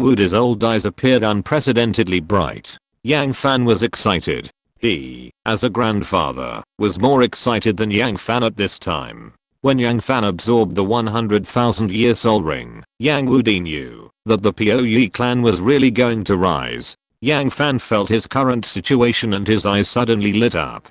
Wudi's old eyes appeared unprecedentedly bright. Yang Fan was excited. He, as a grandfather, was more excited than Yang Fan at this time. When Yang Fan absorbed the 100,000-year soul ring, Yang Wudi knew that the Puyi clan was really going to rise. Yang Fan felt his current situation and his eyes suddenly lit up.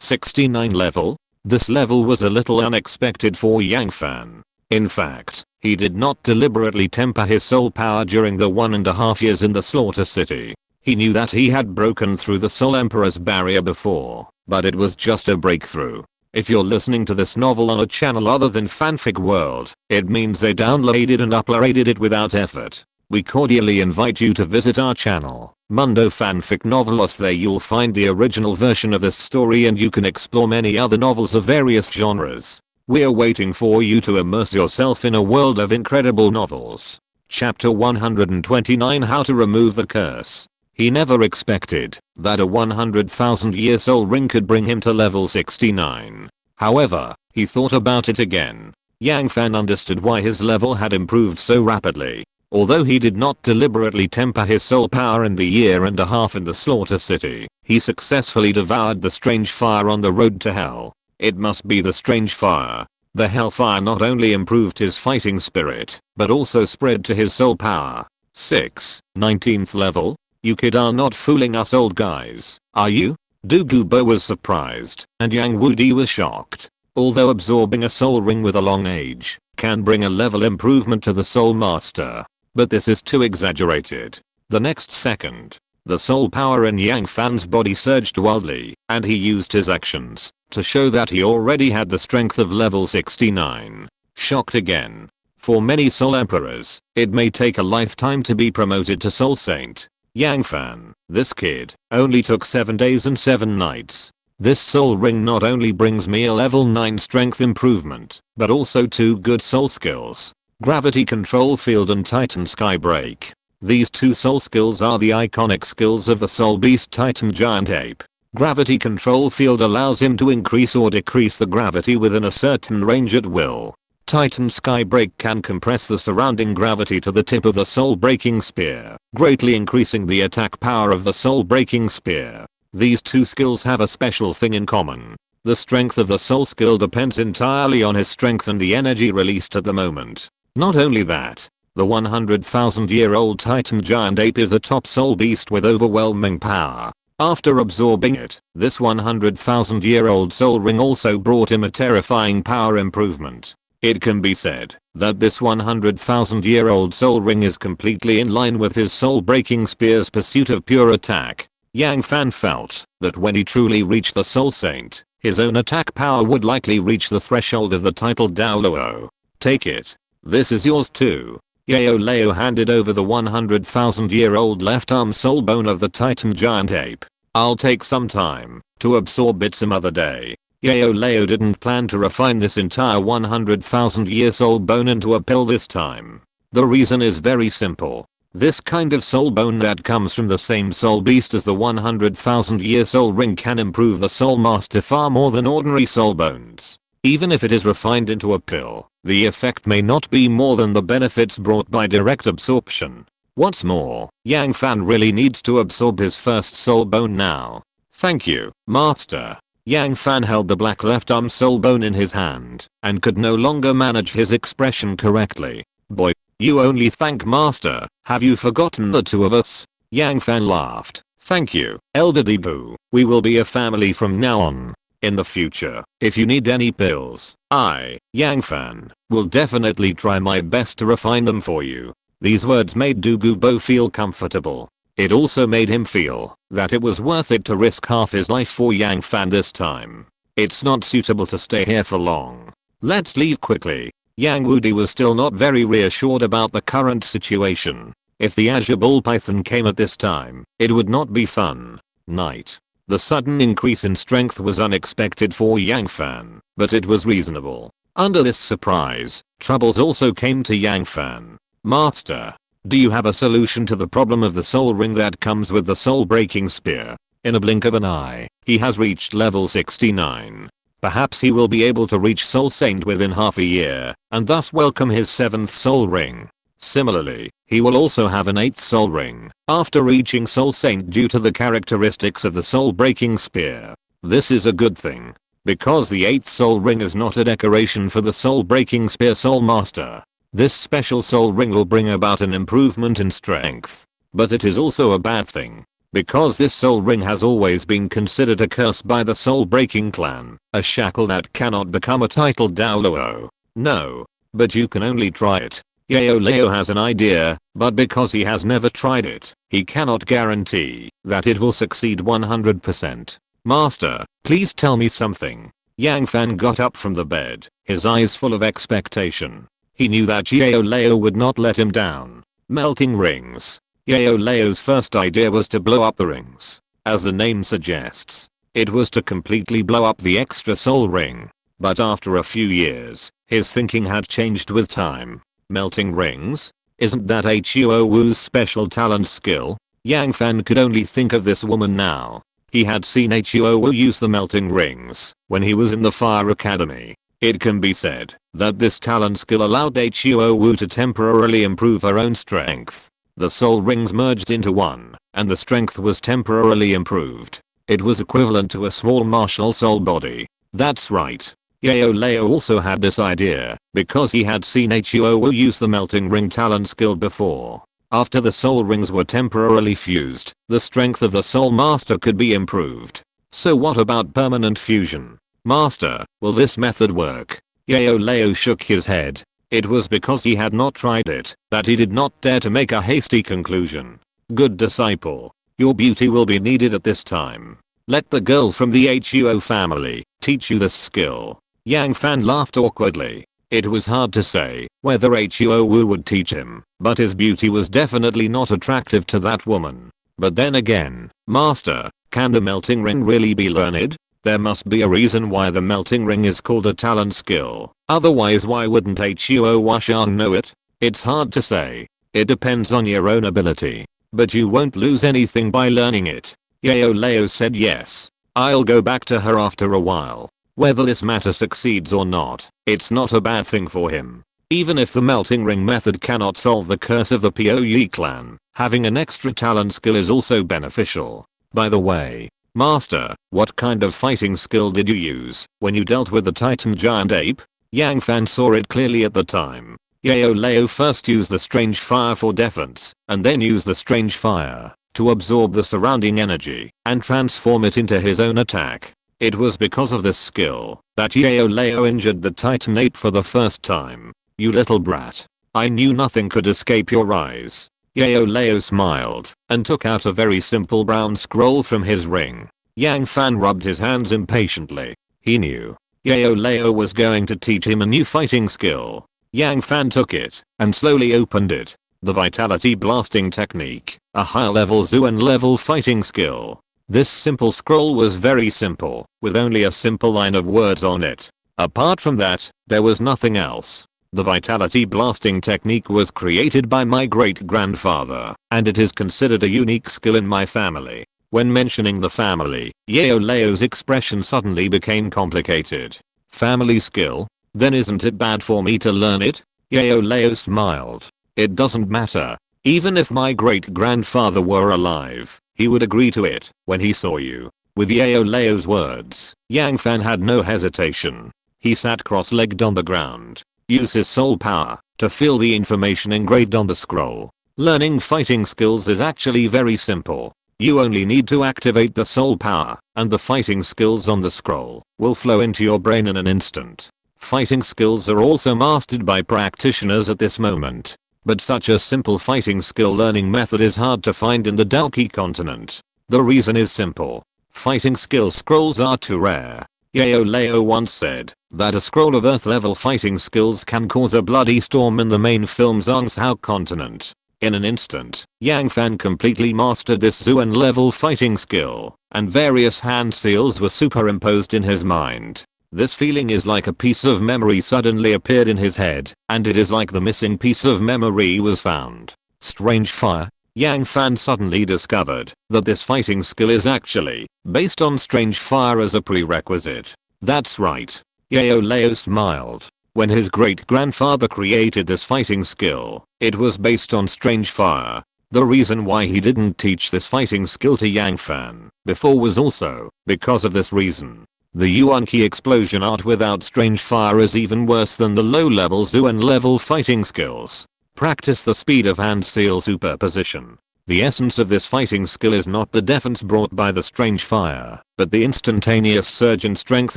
69 level? This level was a little unexpected for Yang Fan. In fact, he did not deliberately temper his soul power during the 1.5 years in the Slaughter City. He knew that he had broken through the Soul Emperor's barrier before, but it was just a breakthrough. If you're listening to this novel on a channel other than Fanfic World, it means they downloaded and uploaded it without effort. We cordially invite you to visit our channel, Mundo Fanfic Novelos. There you'll find the original version of this story and you can explore many other novels of various genres. We're waiting for you to immerse yourself in a world of incredible novels. Chapter 129, How to Remove the Curse. He never expected that a 100,000-year soul ring could bring him to level 69. However, he thought about it again. Yang Fan understood why his level had improved so rapidly. Although he did not deliberately temper his soul power in the year and a half in the Slaughter City, he successfully devoured the strange fire on the road to hell. It must be the strange fire. The hellfire not only improved his fighting spirit, but also spread to his soul power. 19th level? You kid are not fooling us old guys, are you? Douluo was surprised, and Yang Wudi was shocked. Although absorbing a soul ring with a long age can bring a level improvement to the soul master, but this is too exaggerated. The next second, the soul power in Yang Fan's body surged wildly, and he used his actions to show that he already had the strength of level 69. Shocked again. For many soul emperors, it may take a lifetime to be promoted to soul saint. Yang Fan, this kid, only took 7 days and 7 nights. This soul ring not only brings me a level 9 strength improvement, but also 2 good soul skills. Gravity control field and Titan sky break. These two soul skills are the iconic skills of the soul beast Titan Giant Ape. Gravity control field allows him to increase or decrease the gravity within a certain range at will. Titan Skybreak can compress the surrounding gravity to the tip of the soul-breaking spear, greatly increasing the attack power of the soul-breaking spear. These two skills have a special thing in common. The strength of the soul skill depends entirely on his strength and the energy released at the moment. Not only that, the 100,000-year-old Titan Giant Ape is a top soul beast with overwhelming power. After absorbing it, this 100,000-year-old soul ring also brought him a terrifying power improvement. It can be said that this 100,000-year-old soul ring is completely in line with his soul-breaking spear's pursuit of pure attack. Yang Fan felt that when he truly reached the Soul Saint, his own attack power would likely reach the threshold of the titled Douluo. Take it. This is yours too. Yao Lao handed over the 100,000-year-old left arm soul bone of the Titan Giant Ape. I'll take some time to absorb it some other day. Yao Lao didn't plan to refine this entire 100,000-year soul bone into a pill this time. The reason is very simple. This kind of soul bone that comes from the same soul beast as the 100,000-year soul ring can improve the soul master far more than ordinary soul bones. Even if it is refined into a pill, the effect may not be more than the benefits brought by direct absorption. What's more, Yang Fan really needs to absorb his first soul bone now. Thank you, Master. Yang Fan held the black left arm soul bone in his hand and could no longer manage his expression correctly. Boy, you only thank Master. Have you forgotten the two of us? Yang Fan laughed. Thank you, Elder Debu. We will be a family from now on. In the future, if you need any pills, I, Yang Fan, will definitely try my best to refine them for you. These words made Dugubo feel comfortable. It also made him feel that it was worth it to risk half his life for Yang Fan this time. It's not suitable to stay here for long. Let's leave quickly. Yang Wudi was still not very reassured about the current situation. If the Azure Bull Python came at this time, it would not be fun. Night. The sudden increase in strength was unexpected for Yang Fan, but it was reasonable. Under this surprise, troubles also came to Yang Fan. Master, do you have a solution to the problem of the soul ring that comes with the soul breaking spear? In a blink of an eye, he has reached level 69. Perhaps he will be able to reach Soul Saint within half a year, and thus welcome his 7th soul ring. Similarly, he will also have an 8th soul ring after reaching Soul Saint due to the characteristics of the soul breaking spear. This is a good thing, because the 8th soul ring is not a decoration for the soul breaking spear soul master. This special soul ring will bring about an improvement in strength. But it is also a bad thing, because this soul ring has always been considered a curse by the soul breaking clan, a shackle that cannot become a titled Douluo. No, but you can only try it. Yao Lao has an idea, but because he has never tried it, he cannot guarantee that it will succeed 100%. Master, please tell me something. Yang Fan got up from the bed, his eyes full of expectation. He knew that Yao Lao would not let him down. Melting rings. Yao Lao's first idea was to blow up the rings. As the name suggests, it was to completely blow up the extra soul ring. But after a few years, his thinking had changed with time. Melting rings? Isn't that Huo Wu's special talent skill? Yang Fan could only think of this woman now. He had seen Huo Wu use the melting rings when he was in the Fire Academy. It can be said that this talent skill allowed Huo Wu to temporarily improve her own strength. The soul rings merged into one, and the strength was temporarily improved. It was equivalent to a small martial soul body. That's right. Yao Lao also had this idea because he had seen Huo Wu use the melting ring talent skill before. After the soul rings were temporarily fused, the strength of the soul master could be improved. So what about permanent fusion? Master, will this method work? Yao Lao shook his head. It was because he had not tried it that he did not dare to make a hasty conclusion. Good disciple. Your beauty will be needed at this time. Let the girl from the Huo family teach you this skill. Yang Fan laughed awkwardly. It was hard to say whether Huo Wu would teach him, but his beauty was definitely not attractive to that woman. But then again, Master, can the melting ring really be learned? There must be a reason why the melting ring is called a talent skill. Otherwise why wouldn't Huo Washang know it? It's hard to say. It depends on your own ability. But you won't lose anything by learning it. Yao Lao said yes. I'll go back to her after a while. Whether this matter succeeds or not, it's not a bad thing for him. Even if the melting ring method cannot solve the curse of the Puyi clan, having an extra talent skill is also beneficial. By the way, Master, what kind of fighting skill did you use when you dealt with the Titan giant ape? Yang Fan saw it clearly at the time. Yao Lao first used the strange fire for defense, and then used the strange fire to absorb the surrounding energy and transform it into his own attack. It was because of this skill that Yao Lao injured the Titan ape for the first time. You little brat. I knew nothing could escape your eyes. Yao Lao smiled and took out a very simple brown scroll from his ring. Yang Fan rubbed his hands impatiently. He knew Yao Lao was going to teach him a new fighting skill. Yang Fan took it and slowly opened it. The Vitality Blasting Technique, a higher level Xuan level fighting skill. This simple scroll was very simple, with only a simple line of words on it. Apart from that, there was nothing else. The Vitality Blasting Technique was created by my great-grandfather, and it is considered a unique skill in my family. When mentioning the family, Yao Lao's expression suddenly became complicated. Family skill? Then isn't it bad for me to learn it? Yao Lao smiled. It doesn't matter. Even if my great-grandfather were alive, he would agree to it when he saw you. With Yao Lao's words, Yang Fan had no hesitation. He sat cross-legged on the ground, used his soul power to feel the information engraved on the scroll. Learning fighting skills is actually very simple. You only need to activate the soul power, and the fighting skills on the scroll will flow into your brain in an instant. Fighting skills are also mastered by practitioners at this moment. But such a simple fighting skill learning method is hard to find in the Douluo Continent. The reason is simple. Fighting skill scrolls are too rare. Yao Lao once said that a scroll of Earth level fighting skills can cause a bloody storm in the main film Douluo Continent. In an instant, Yang Fan completely mastered this Xuan level fighting skill, and various hand seals were superimposed in his mind. This feeling is like a piece of memory suddenly appeared in his head, and it is like the missing piece of memory was found. Strange fire. Yang Fan suddenly discovered that this fighting skill is actually based on strange fire as a prerequisite. That's right. Yao Lao smiled. When his great-grandfather created this fighting skill, it was based on strange fire. The reason why he didn't teach this fighting skill to Yang Fan before was also because of this reason. The Yuan Qi explosion art without strange fire is even worse than the low-level Xuan level fighting skills. Practice the speed of hand seal superposition. The essence of this fighting skill is not the defense brought by the strange fire, but the instantaneous surge in strength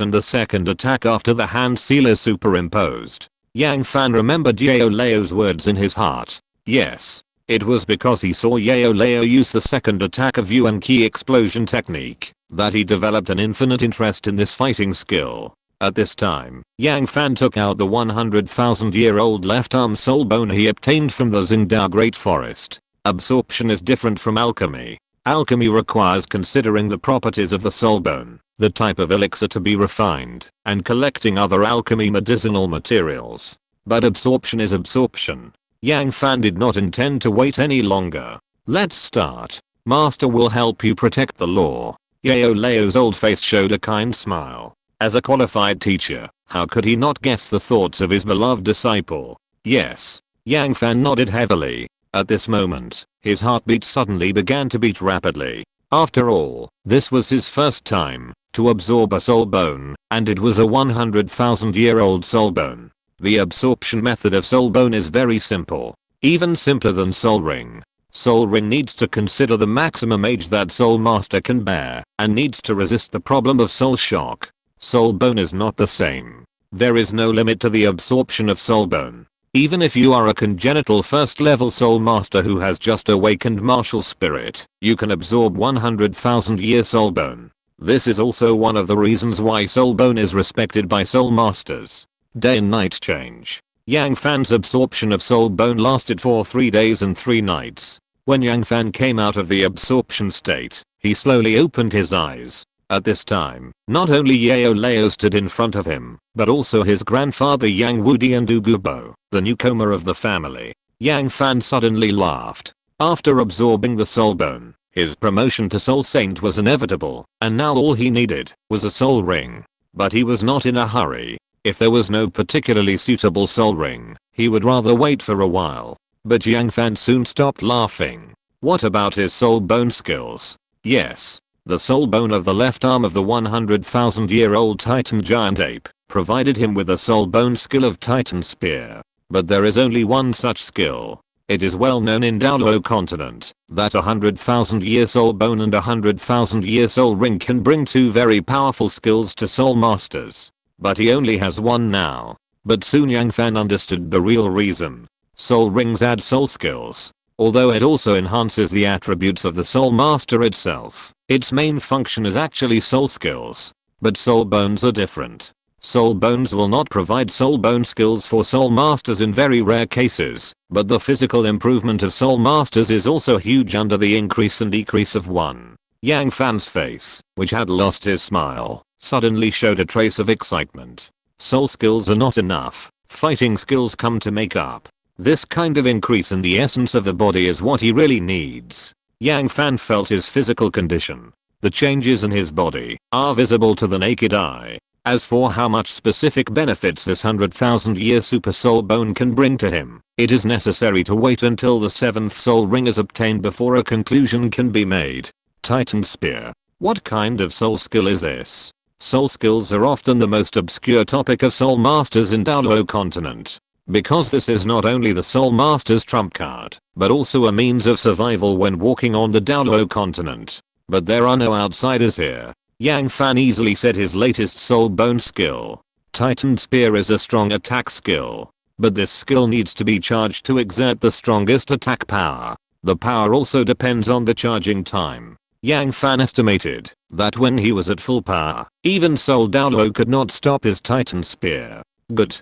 and the second attack after the hand seal is superimposed. Yang Fan remembered Yao Lao's words in his heart. Yes. It was because he saw Yao Lao use the second attack of Yuan Qi explosion technique that he developed an infinite interest in this fighting skill. At this time, Yang Fan took out the 100,000-year-old left arm soul bone he obtained from the Xingdao Great Forest. Absorption is different from alchemy. Alchemy requires considering the properties of the soul bone, the type of elixir to be refined, and collecting other alchemy medicinal materials. But absorption is absorption. Yang Fan did not intend to wait any longer. Let's start. Master will help you protect the law. Yao Lao's old face showed a kind smile. As a qualified teacher, how could he not guess the thoughts of his beloved disciple? Yes. Yang Fan nodded heavily. At this moment, his heartbeat suddenly began to beat rapidly. After all, this was his first time to absorb a soul bone, and it was a 100,000-year-old soul bone. The absorption method of soul bone is very simple, even simpler than soul ring. Soul ring needs to consider the maximum age that soul master can bear, and needs to resist the problem of soul shock. Soul bone is not the same. There is no limit to the absorption of soul bone. Even if you are a congenital first level soul master who has just awakened martial spirit, you can absorb 100,000-year soul bone. This is also one of the reasons why soul bone is respected by soul masters. Day and night change. Yang Fan's absorption of soul bone lasted for 3 days and 3 nights. When Yang Fan came out of the absorption state, he slowly opened his eyes. At this time, not only Yao Lao stood in front of him, but also his grandfather Yang Wudi and Ugubo, the newcomer of the family. Yang Fan suddenly laughed. After absorbing the soul bone, his promotion to Soul Saint was inevitable, and now all he needed was a soul ring. But he was not in a hurry. If there was no particularly suitable soul ring, he would rather wait for a while. But Yang Fan soon stopped laughing. What about his soul bone skills? Yes, the soul bone of the left arm of the 100,000-year-old Titan giant ape provided him with a soul bone skill of Titan Spear. But there is only one such skill. It is well known in Douluo Continent that 100,000-year soul bone and 100,000-year soul ring can bring two very powerful skills to soul masters. But he only has one now. But soon Yang Fan understood the real reason. Soul rings add soul skills. Although it also enhances the attributes of the soul master itself, its main function is actually soul skills. But soul bones are different. Soul bones will not provide soul bone skills for soul masters in very rare cases, but the physical improvement of soul masters is also huge under the increase and decrease of one. Yang Fan's face, which had lost his smile, suddenly showed a trace of excitement. Soul skills are not enough, fighting skills come to make up. This kind of increase in the essence of the body is what he really needs. Yang Fan felt his physical condition. The changes in his body are visible to the naked eye. As for how much specific benefits this 100,000-year super soul bone can bring to him, it is necessary to wait until the 7th soul ring is obtained before a conclusion can be made. Titan Spear. What kind of soul skill is this? Soul skills are often the most obscure topic of soul masters in Douluo Continent. Because this is not only the soul master's trump card, but also a means of survival when walking on the Douluo Continent. But there are no outsiders here. Yang Fan easily said his latest soul bone skill. Titan Spear is a strong attack skill. But this skill needs to be charged to exert the strongest attack power. The power also depends on the charging time. Yang Fan estimated that when he was at full power, even Soul Douluo could not stop his Titan Spear. Good.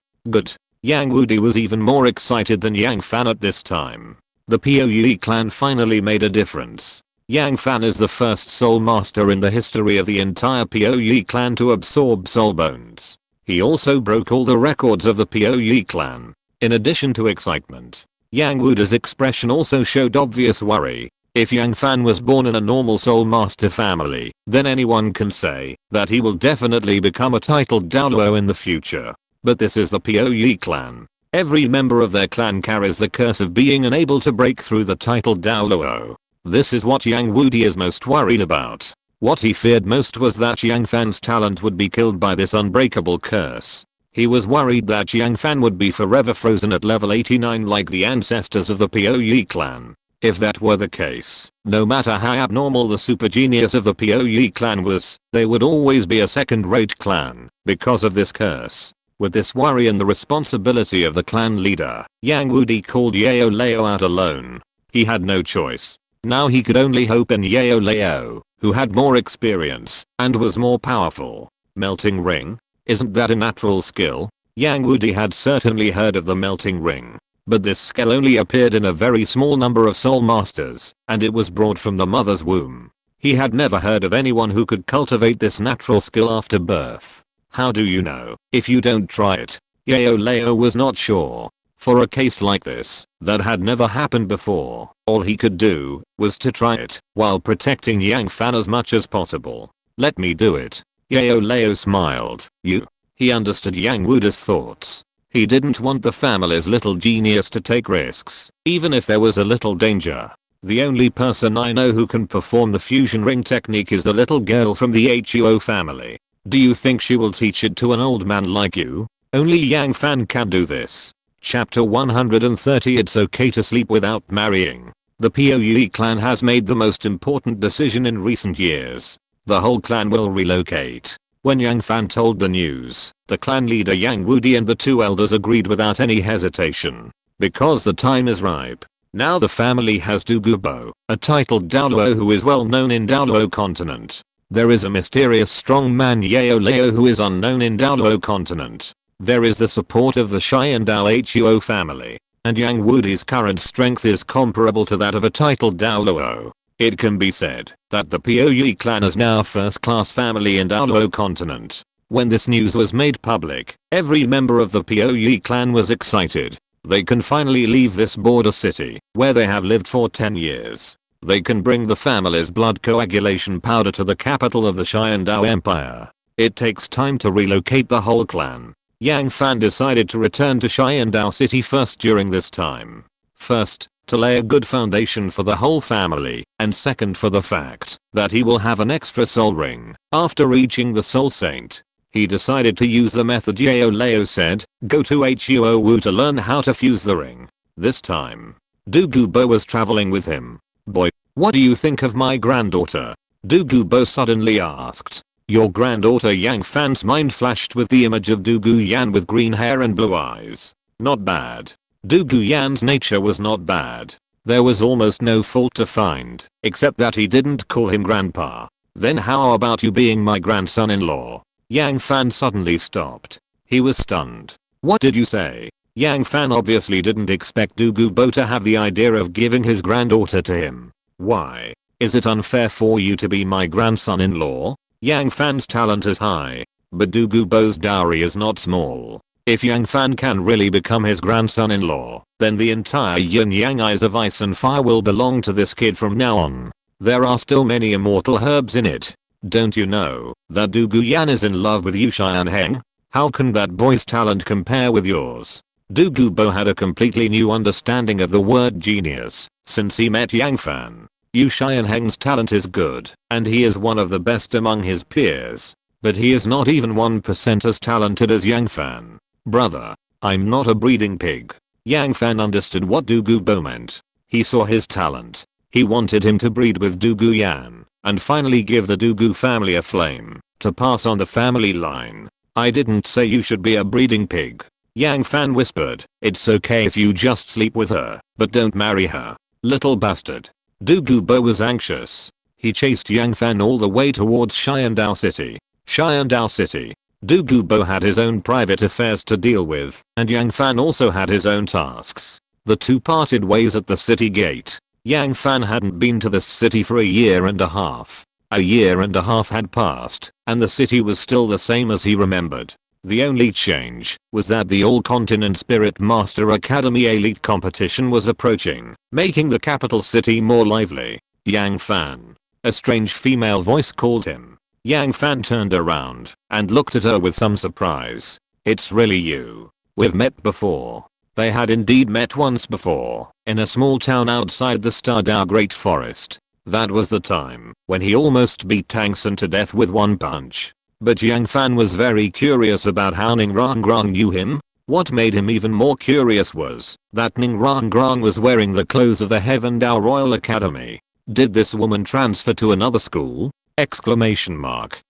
Yang Wudi was even more excited than Yang Fan at this time. The POE clan finally made a difference. Yang Fan is the first soul master in the history of the entire POE clan to absorb soul bones. He also broke all the records of the POE clan. In addition to excitement, Yang Wuda's expression also showed obvious worry. If Yang Fan was born in a normal soul master family, then anyone can say that he will definitely become a titled Douluo in the future. But this is the POE clan. Every member of their clan carries the curse of being unable to break through the titled Douluo. This is what Yang Wudi is most worried about. What he feared most was that Yang Fan's talent would be killed by this unbreakable curse. He was worried that Yang Fan would be forever frozen at level 89 like the ancestors of the POE clan. If that were the case, no matter how abnormal the super genius of the POE clan was, they would always be a second-rate clan because of this curse. With this worry and the responsibility of the clan leader, Yang Wudi called Yao Lao out alone. He had no choice. Now he could only hope in Yao Lao, who had more experience and was more powerful. Melting ring? Isn't that a natural skill? Yang Wudi had certainly heard of the melting ring. But this skill only appeared in a very small number of soul masters, and it was brought from the mother's womb. He had never heard of anyone who could cultivate this natural skill after birth. How do you know if you don't try it? Yao Lao was not sure. For a case like this, that had never happened before, all he could do was to try it while protecting Yang Fan as much as possible. Let me do it. Yao Lao smiled. You? He understood Yang Wuda's thoughts. He didn't want the family's little genius to take risks, even if there was a little danger. The only person I know who can perform the fusion ring technique is the little girl from the HUO family. Do you think she will teach it to an old man like you? Only Yang Fan can do this. Chapter 130 It's okay to sleep without marrying. The POE clan has made the most important decision in recent years. The whole clan will relocate. When Yang Fan told the news, the clan leader Yang Wudi and the two elders agreed without any hesitation. Because the time is ripe. Now the family has Douluo, a titled Douluo who is well known in Douluo Continent. There is a mysterious strong man Yao Lao who is unknown in Douluo Continent. There is the support of the Xiandao Huo family, and Yang Wudi's current strength is comparable to that of a titled Douluo. It can be said that the POE clan is now a first-class family in Douluo Continent. When this news was made public, every member of the POE clan was excited. They can finally leave this border city, where they have lived for 10 years. They can bring the family's blood coagulation powder to the capital of the Xiandao Empire. It takes time to relocate the whole clan. Yang Fan decided to return to Xiandao City first during this time. First, to lay a good foundation for the whole family, and second for the fact that he will have an extra soul ring after reaching the Soul Saint. He decided to use the method Yao Lao said, go to Huo Wu to learn how to fuse the ring. This time, Du Gubo was traveling with him. Boy, what do you think of my granddaughter? Du Gubo suddenly asked. Your granddaughter? Yang Fan's mind flashed with the image of Du Guyan with green hair and blue eyes. Not bad. Du Guyan's nature was not bad. There was almost no fault to find, except that he didn't call him grandpa. Then how about you being my grandson-in-law? Yang Fan suddenly stopped. He was stunned. What did you say? Yang Fan obviously didn't expect Du Gubo to have the idea of giving his granddaughter to him. Why? Is it unfair for you to be my grandson-in-law? Yang Fan's talent is high, but Du Gubo's dowry is not small. If Yang Fan can really become his grandson-in-law, then the entire yin yang eyes of ice and fire will belong to this kid from now on. There are still many immortal herbs in it. Don't you know that Du Guyan is in love with Yu Xiaogang? How can that boy's talent compare with yours? Du Gubo had a completely new understanding of the word genius since he met Yang Fan. Yu Xiaogang's talent is good, and he is one of the best among his peers. But he is not even 1% as talented as Yang Fan. Brother, I'm not a breeding pig. Yang Fan understood what Du Gubo meant. He saw his talent. He wanted him to breed with Du Guyan, and finally give the Du Gu family a flame, to pass on the family line. I didn't say you should be a breeding pig. Yang Fan whispered, it's okay if you just sleep with her, but don't marry her. Little bastard. Du Gubo was anxious. He chased Yang Fan all the way towards Xiandao City. Xiandao City. Du Gubo had his own private affairs to deal with, and Yang Fan also had his own tasks. The two parted ways at the city gate. Yang Fan hadn't been to this city for a year and a half. A year and a half had passed, and the city was still the same as he remembered. The only change was that the All Continent Spirit Master Academy Elite competition was approaching, making the capital city more lively. Yang Fan. A strange female voice called him. Yang Fan turned around and looked at her with some surprise. It's really you. We've met before. They had indeed met once before, in a small town outside the Stardao Great Forest. That was the time when he almost beat Tang San to death with one punch. But Yang Fan was very curious about how Ning Rangrang knew him. What made him even more curious was that Ning Rangrang was wearing the clothes of the Heavendao Royal Academy. Did this woman transfer to another school? Exclamation mark.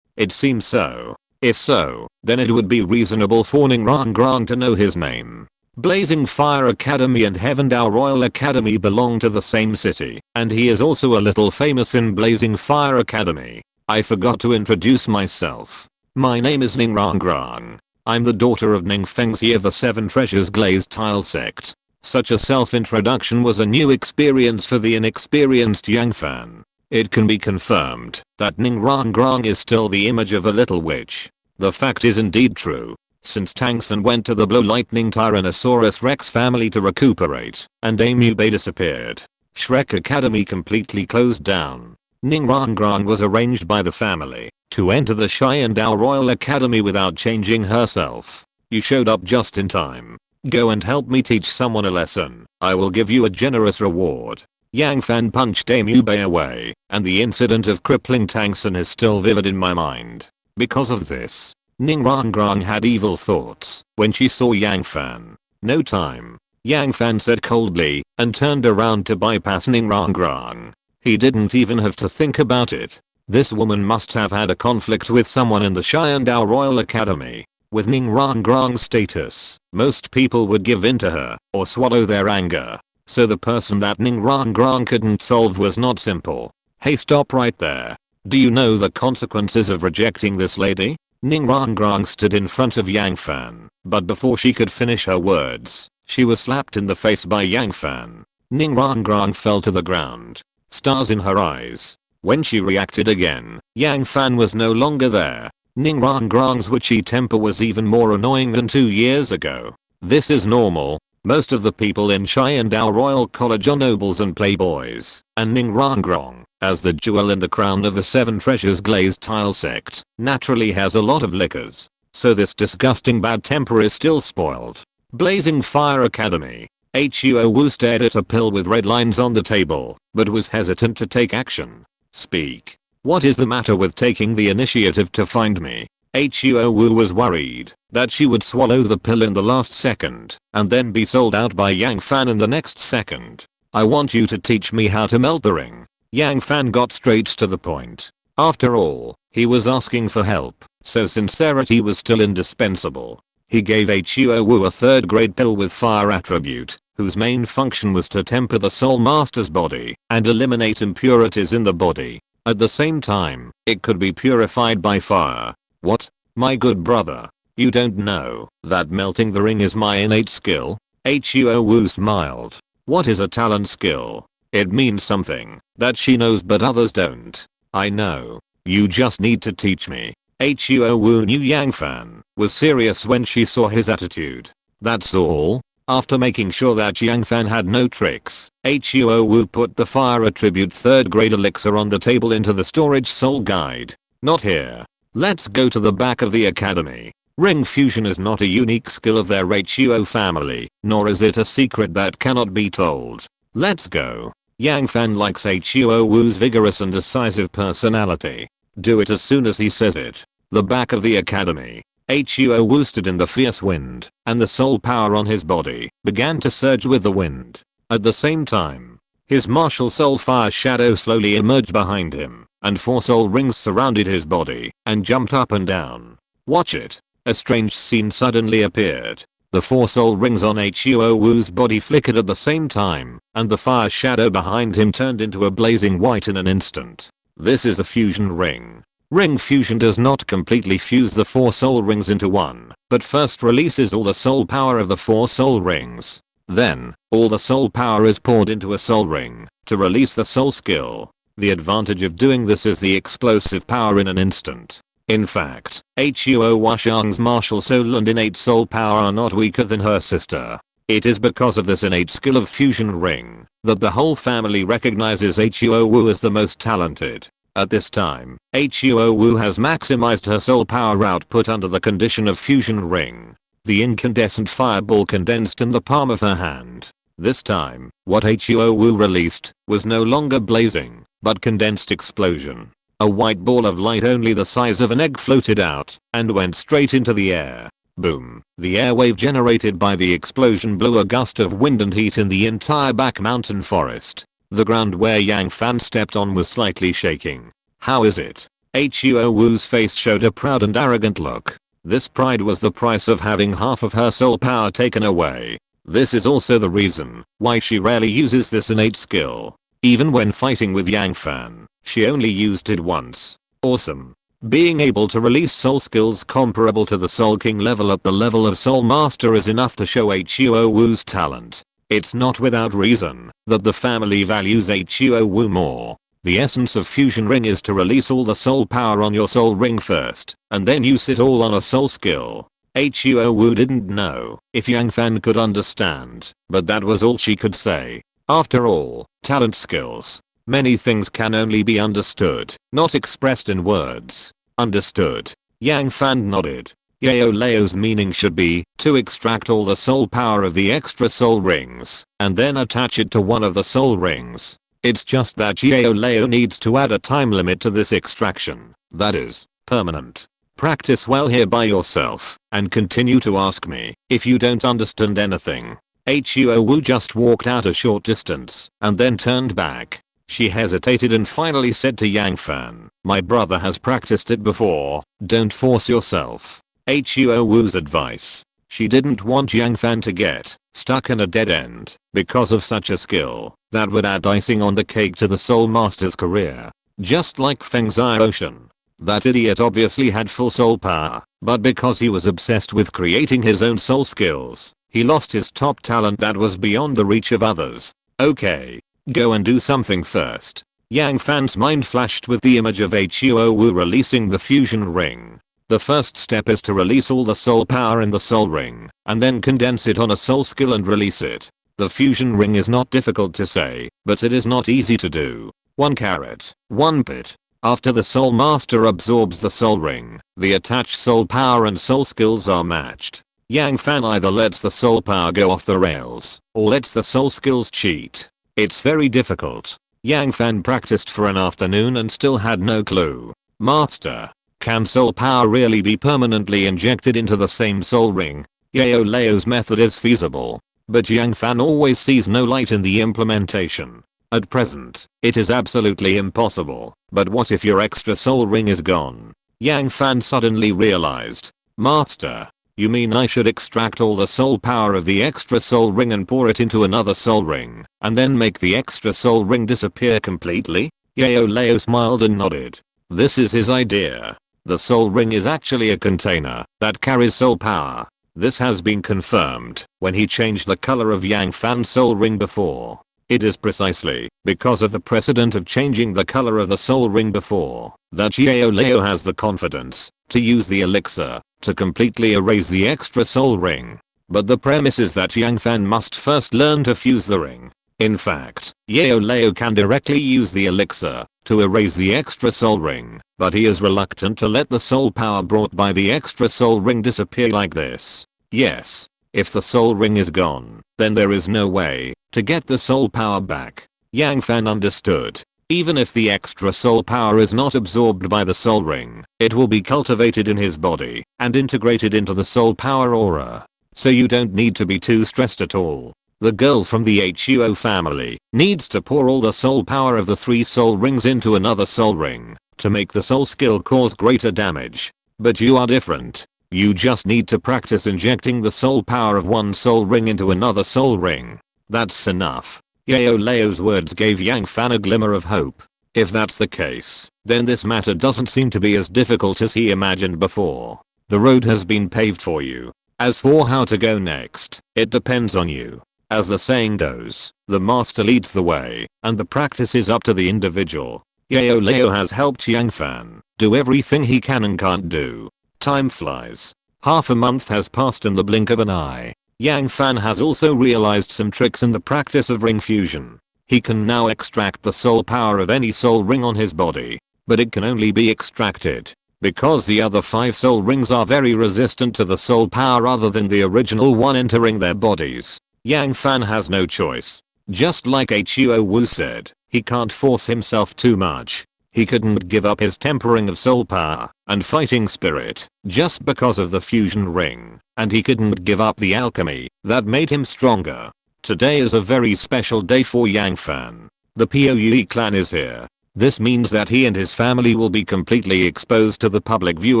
It seems so. If so, then it would be reasonable for Ning Rangrang to know his name. Blazing Fire Academy and Heavendao Royal Academy belong to the same city, and he is also a little famous in Blazing Fire Academy. I forgot to introduce myself. My name is Ning Rangrang. I'm the daughter of Ning Fengxi of the Seven Treasures Glazed Tile Sect. Such a self-introduction was a new experience for the inexperienced Yang Fan. It can be confirmed that Ning Rangrang is still the image of a little witch. The fact is indeed true, since Tang San went to the Blue Lightning Tyrannosaurus Rex family to recuperate, and Amube disappeared. Shrek Academy completely closed down. Ning Rangrang was arranged by the family to enter the Xiandao Royal Academy without changing herself. You showed up just in time. Go and help me teach someone a lesson. I will give you a generous reward. Yang Fan punched Amube away, and the incident of crippling Tang San is still vivid in my mind. Because of this, Ning Rangrang had evil thoughts when she saw Yang Fan. No time. Yang Fan said coldly and turned around to bypass Ning Rangrang. He didn't even have to think about it. This woman must have had a conflict with someone in the Xiandao Royal Academy. With Ning Rangrang's status, most people would give in to her or swallow their anger. So the person that Ning Rangrang couldn't solve was not simple. Hey, stop right there. Do you know the consequences of rejecting this lady? Ning Rangrang stood in front of Yang Fan, but before she could finish her words, she was slapped in the face by Yang Fan. Ning Rangrang fell to the ground, stars in her eyes. When she reacted again, Yang Fan was no longer there. Ning Rangrang's witchy temper was even more annoying than 2 years ago. This is normal. Most of the people in Xiandao Royal College are nobles and playboys, and Ningrangrong, as the jewel in the crown of the Seven Treasures glazed tile sect, naturally has a lot of liquors. So this disgusting bad temper is still spoiled. Blazing Fire Academy. Huo Wu stared at a pill with red lines on the table, but was hesitant to take action. Speak. What is the matter with taking the initiative to find me? Huo Wu was worried that she would swallow the pill in the last second and then be sold out by Yang Fan in the next second. I want you to teach me how to melt the ring. Yang Fan got straight to the point. After all, he was asking for help, so sincerity was still indispensable. He gave Huo Wu a third grade pill with fire attribute, whose main function was to temper the soul master's body and eliminate impurities in the body. At the same time, it could be purified by fire. What? My good brother. You don't know that melting the ring is my innate skill? Huo Wu smiled. What is a talent skill? It means something that she knows but others don't. I know. You just need to teach me. Huo Wu knew Yang Fan was serious when she saw his attitude. That's all? After making sure that Yang Fan had no tricks, Huo Wu put the fire attribute third grade elixir on the table into the storage soul guide. Not here. Let's go to the back of the academy. Ring fusion is not a unique skill of their Huo family, nor is it a secret that cannot be told. Let's go. Yang Fan likes Huo Wu's vigorous and decisive personality. Do it as soon as he says it. The back of the academy. Huo Wu stood in the fierce wind, and the soul power on his body began to surge with the wind. At the same time, his martial soul fire shadow slowly emerged behind him, and 4 soul rings surrounded his body and jumped up and down. Watch it. A strange scene suddenly appeared. The 4 soul rings on Huo Wu's body flickered at the same time, and the fire shadow behind him turned into a blazing white in an instant. This is a fusion ring. Ring fusion does not completely fuse the 4 soul rings into one, but first releases all the soul power of the 4 soul rings. Then, all the soul power is poured into a soul ring to release the soul skill. The advantage of doing this is the explosive power in an instant. In fact, Huo Xiaogang's martial soul and innate soul power are not weaker than her sister. It is because of this innate skill of fusion ring that the whole family recognizes Huo Wu as the most talented. At this time, Huo Wu has maximized her soul power output under the condition of fusion ring. The incandescent fireball condensed in the palm of her hand. This time, what Huo Wu released was no longer blazing, but condensed explosion. A white ball of light only the size of an egg floated out and went straight into the air. Boom. The air wave generated by the explosion blew a gust of wind and heat in the entire back mountain forest. The ground where Yang Fan stepped on was slightly shaking. How is it? Huo Wu's face showed a proud and arrogant look. This pride was the price of having half of her soul power taken away. This is also the reason why she rarely uses this innate skill. Even when fighting with Yang Fan, she only used it once. Awesome. Being able to release soul skills comparable to the Soul King level at the level of Soul Master is enough to show Huo Wu's talent. It's not without reason that the family values Huo Wu more. The essence of fusion ring is to release all the soul power on your soul ring first, and then use it all on a soul skill. Huo Wu didn't know if Yang Fan could understand, but that was all she could say. After all, talent skills. Many things can only be understood, not expressed in words. Understood. Yang Fan nodded. Yao Lao's meaning should be to extract all the soul power of the extra soul rings and then attach it to one of the soul rings. It's just that Yao Lao needs to add a time limit to this extraction. That is, permanent. Practice well here by yourself and continue to ask me if you don't understand anything. Huo Wu just walked out a short distance and then turned back. She hesitated and finally said to Yang Fan, "My brother has practiced it before, don't force yourself." Huo Wu's advice. She didn't want Yang Fan to get stuck in a dead end because of such a skill that would add icing on the cake to the Soul Master's career. Just like Feng Xiaoshan. That idiot obviously had full soul power, but because he was obsessed with creating his own soul skills, he lost his top talent that was beyond the reach of others. Okay. Go and do something first. Yang Fan's mind flashed with the image of Huo Wu releasing the fusion ring. The first step is to release all the soul power in the soul ring, and then condense it on a soul skill and release it. The fusion ring is not difficult to say, but it is not easy to do. 1 carat, 1 bit. After the soul master absorbs the soul ring, the attached soul power and soul skills are matched. Yang Fan either lets the soul power go off the rails, or lets the soul skills cheat. It's very difficult. Yang Fan practiced for an afternoon and still had no clue. Master, can soul power really be permanently injected into the same soul ring? Yao Lao's method is feasible, but Yang Fan always sees no light in the implementation. At present, it is absolutely impossible. But what if your extra soul ring is gone? Yang Fan suddenly realized. Master, you mean I should extract all the soul power of the extra soul ring and pour it into another soul ring, and then make the extra soul ring disappear completely? Yao Lao smiled and nodded. This is his idea. The soul ring is actually a container that carries soul power. This has been confirmed when he changed the color of Yang Fan's soul ring before. It is precisely because of the precedent of changing the color of the soul ring before that Yao Lao has the confidence to use the elixir to completely erase the extra soul ring. But the premise is that Yang Fan must first learn to fuse the ring. In fact, Yao Lao can directly use the elixir to erase the extra soul ring, but he is reluctant to let the soul power brought by the extra soul ring disappear like this. Yes, if the soul ring is gone, then there is no way to get the soul power back. Yang Fan understood. Even if the extra soul power is not absorbed by the soul ring, it will be cultivated in his body and integrated into the soul power aura. So you don't need to be too stressed at all. The girl from the Huo family needs to pour all the soul power of the 3 soul rings into another soul ring to make the soul skill cause greater damage. But you are different. You just need to practice injecting the soul power of 1 soul ring into another soul ring. That's enough. Yao Lao's words gave Yang Fan a glimmer of hope. If that's the case, then this matter doesn't seem to be as difficult as he imagined before. The road has been paved for you. As for how to go next, it depends on you. As the saying goes, the master leads the way, and the practice is up to the individual. Yao Lao has helped Yang Fan do everything he can and can't do. Time flies. Half a month has passed in the blink of an eye. Yang Fan has also realized some tricks in the practice of ring fusion. He can now extract the soul power of any soul ring on his body, but it can only be extracted because the other 5 soul rings are very resistant to the soul power other than the original one entering their bodies. Yang Fan has no choice. Just like Huo Wu said, he can't force himself too much. He couldn't give up his tempering of soul power and fighting spirit just because of the fusion ring, and he couldn't give up the alchemy that made him stronger. Today is a very special day for Yang Fan. The Poe clan is here. This means that he and his family will be completely exposed to the public view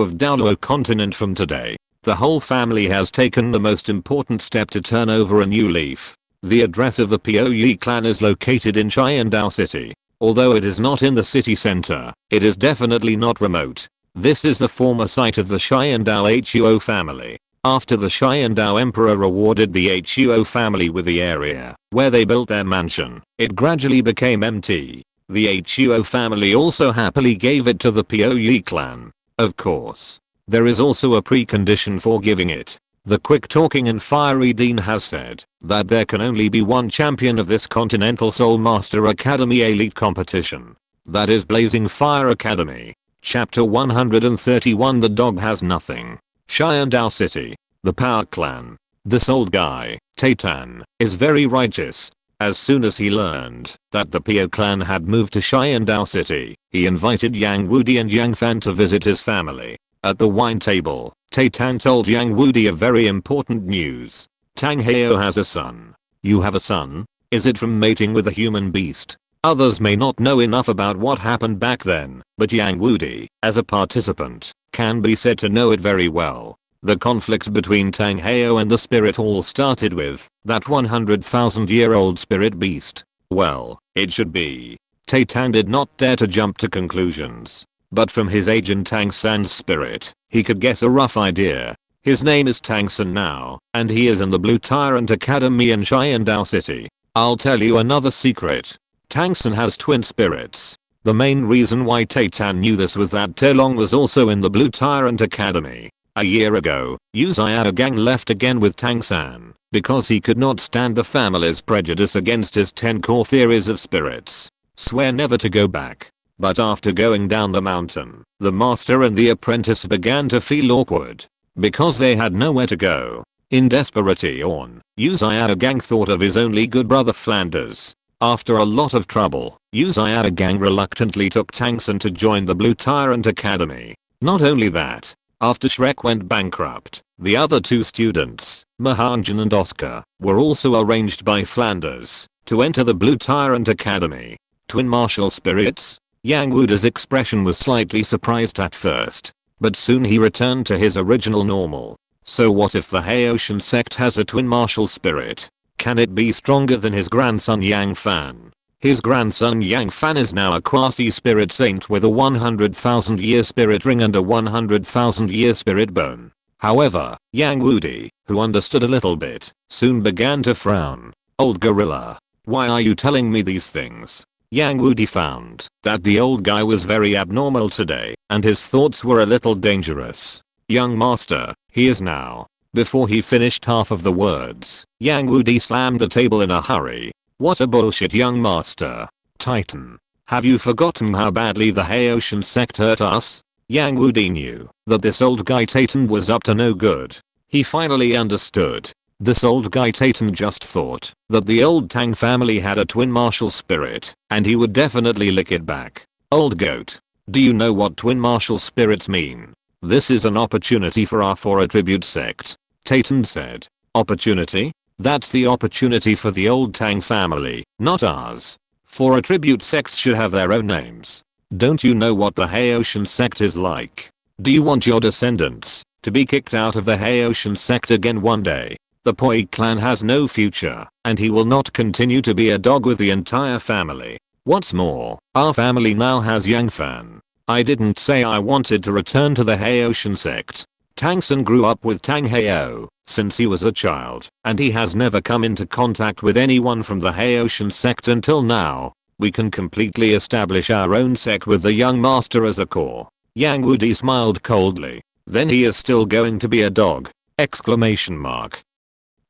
of Douluo Continent from today. The whole family has taken the most important step to turn over a new leaf. The address of the Poe clan is located in Xuantian City. Although it is not in the city center, it is definitely not remote. This is the former site of the Xuantian Huo family. After the Xuantian emperor rewarded the Huo family with the area where they built their mansion, it gradually became empty. The Huo family also happily gave it to the Poe clan. Of course, there is also a precondition for giving it. The quick-talking and fiery Dean has said that there can only be one champion of this Continental Soul Master Academy Elite competition. That is Blazing Fire Academy. Chapter 131. The dog has nothing. Xuantian City. The Power Clan. This old guy, Taitan, is very righteous. As soon as he learned that the Poe clan had moved to Xuantian City, he invited Yang Wudi and Yang Fan to visit his family. At the wine table, Taitan told Yang Wudi a very important news. Tang Heo has a son. You have a son? Is it from mating with a human beast? Others may not know enough about what happened back then, but Yang Wudi, as a participant, can be said to know it very well. The conflict between Tang Heo and the spirit all started with that 100,000-year-old spirit beast. Well, it should be. Taitan did not dare to jump to conclusions. But from his age and Tang San's spirit, he could guess a rough idea. His name is Tang San now, and he is in the Blue Tyrant Academy in Xuantian City. I'll tell you another secret. Tang San has twin spirits. The main reason why Taitan knew this was that Taelong was also in the Blue Tyrant Academy. A year ago, Yu Xiaogang left again with Tang San because he could not stand the family's prejudice against his 10 core theories of spirits. Swear never to go back. But after going down the mountain, the master and the apprentice began to feel awkward because they had nowhere to go. In desperation, Yu Xiaogang thought of his only good brother Flanders. After a lot of trouble, Yu Xiaogang reluctantly took Tang San to join the Blue Tyrant Academy. Not only that, after Shrek went bankrupt, the other 2 students, Mahanjan and Oscar, were also arranged by Flanders to enter the Blue Tyrant Academy. Twin martial spirits? Yang Wuda's expression was slightly surprised at first, but soon he returned to his original normal. So what if the Haotian sect has a twin martial spirit? Can it be stronger than his grandson Yang Fan? His grandson Yang Fan is now a quasi-spirit saint with a 100,000 year spirit ring and a 100,000 year spirit bone. However, Yang Wudi, who understood a little bit, soon began to frown. Old gorilla, why are you telling me these things? Yang Wudi found that the old guy was very abnormal today, and his thoughts were a little dangerous. Young master, he is now. Before he finished half of the words, Yang Wudi slammed the table in a hurry. What a bullshit, young master. Titan, have you forgotten how badly the Haotian sect hurt us? Yang Wudi knew that this old guy Titan was up to no good. He finally understood. This old guy Titan just thought that the old Tang family had a twin martial spirit, and he would definitely lick it back. Old goat, do you know what twin martial spirits mean? This is an opportunity for our 4 attribute sect. Titan said. Opportunity? That's the opportunity for the old Tang family, not ours. 4 attribute sects should have their own names. Don't you know what the Haotian sect is like? Do you want your descendants to be kicked out of the Haotian sect again one day? The Poi clan has no future, and he will not continue to be a dog with the entire family. What's more, our family now has Yang Fan. I didn't say I wanted to return to the Haotian sect. Tang San grew up with Tang Hao since he was a child, and he has never come into contact with anyone from the Haotian sect until now. We can completely establish our own sect with the young master as a core. Yang Wudi smiled coldly. Then he is still going to be a dog! Exclamation mark.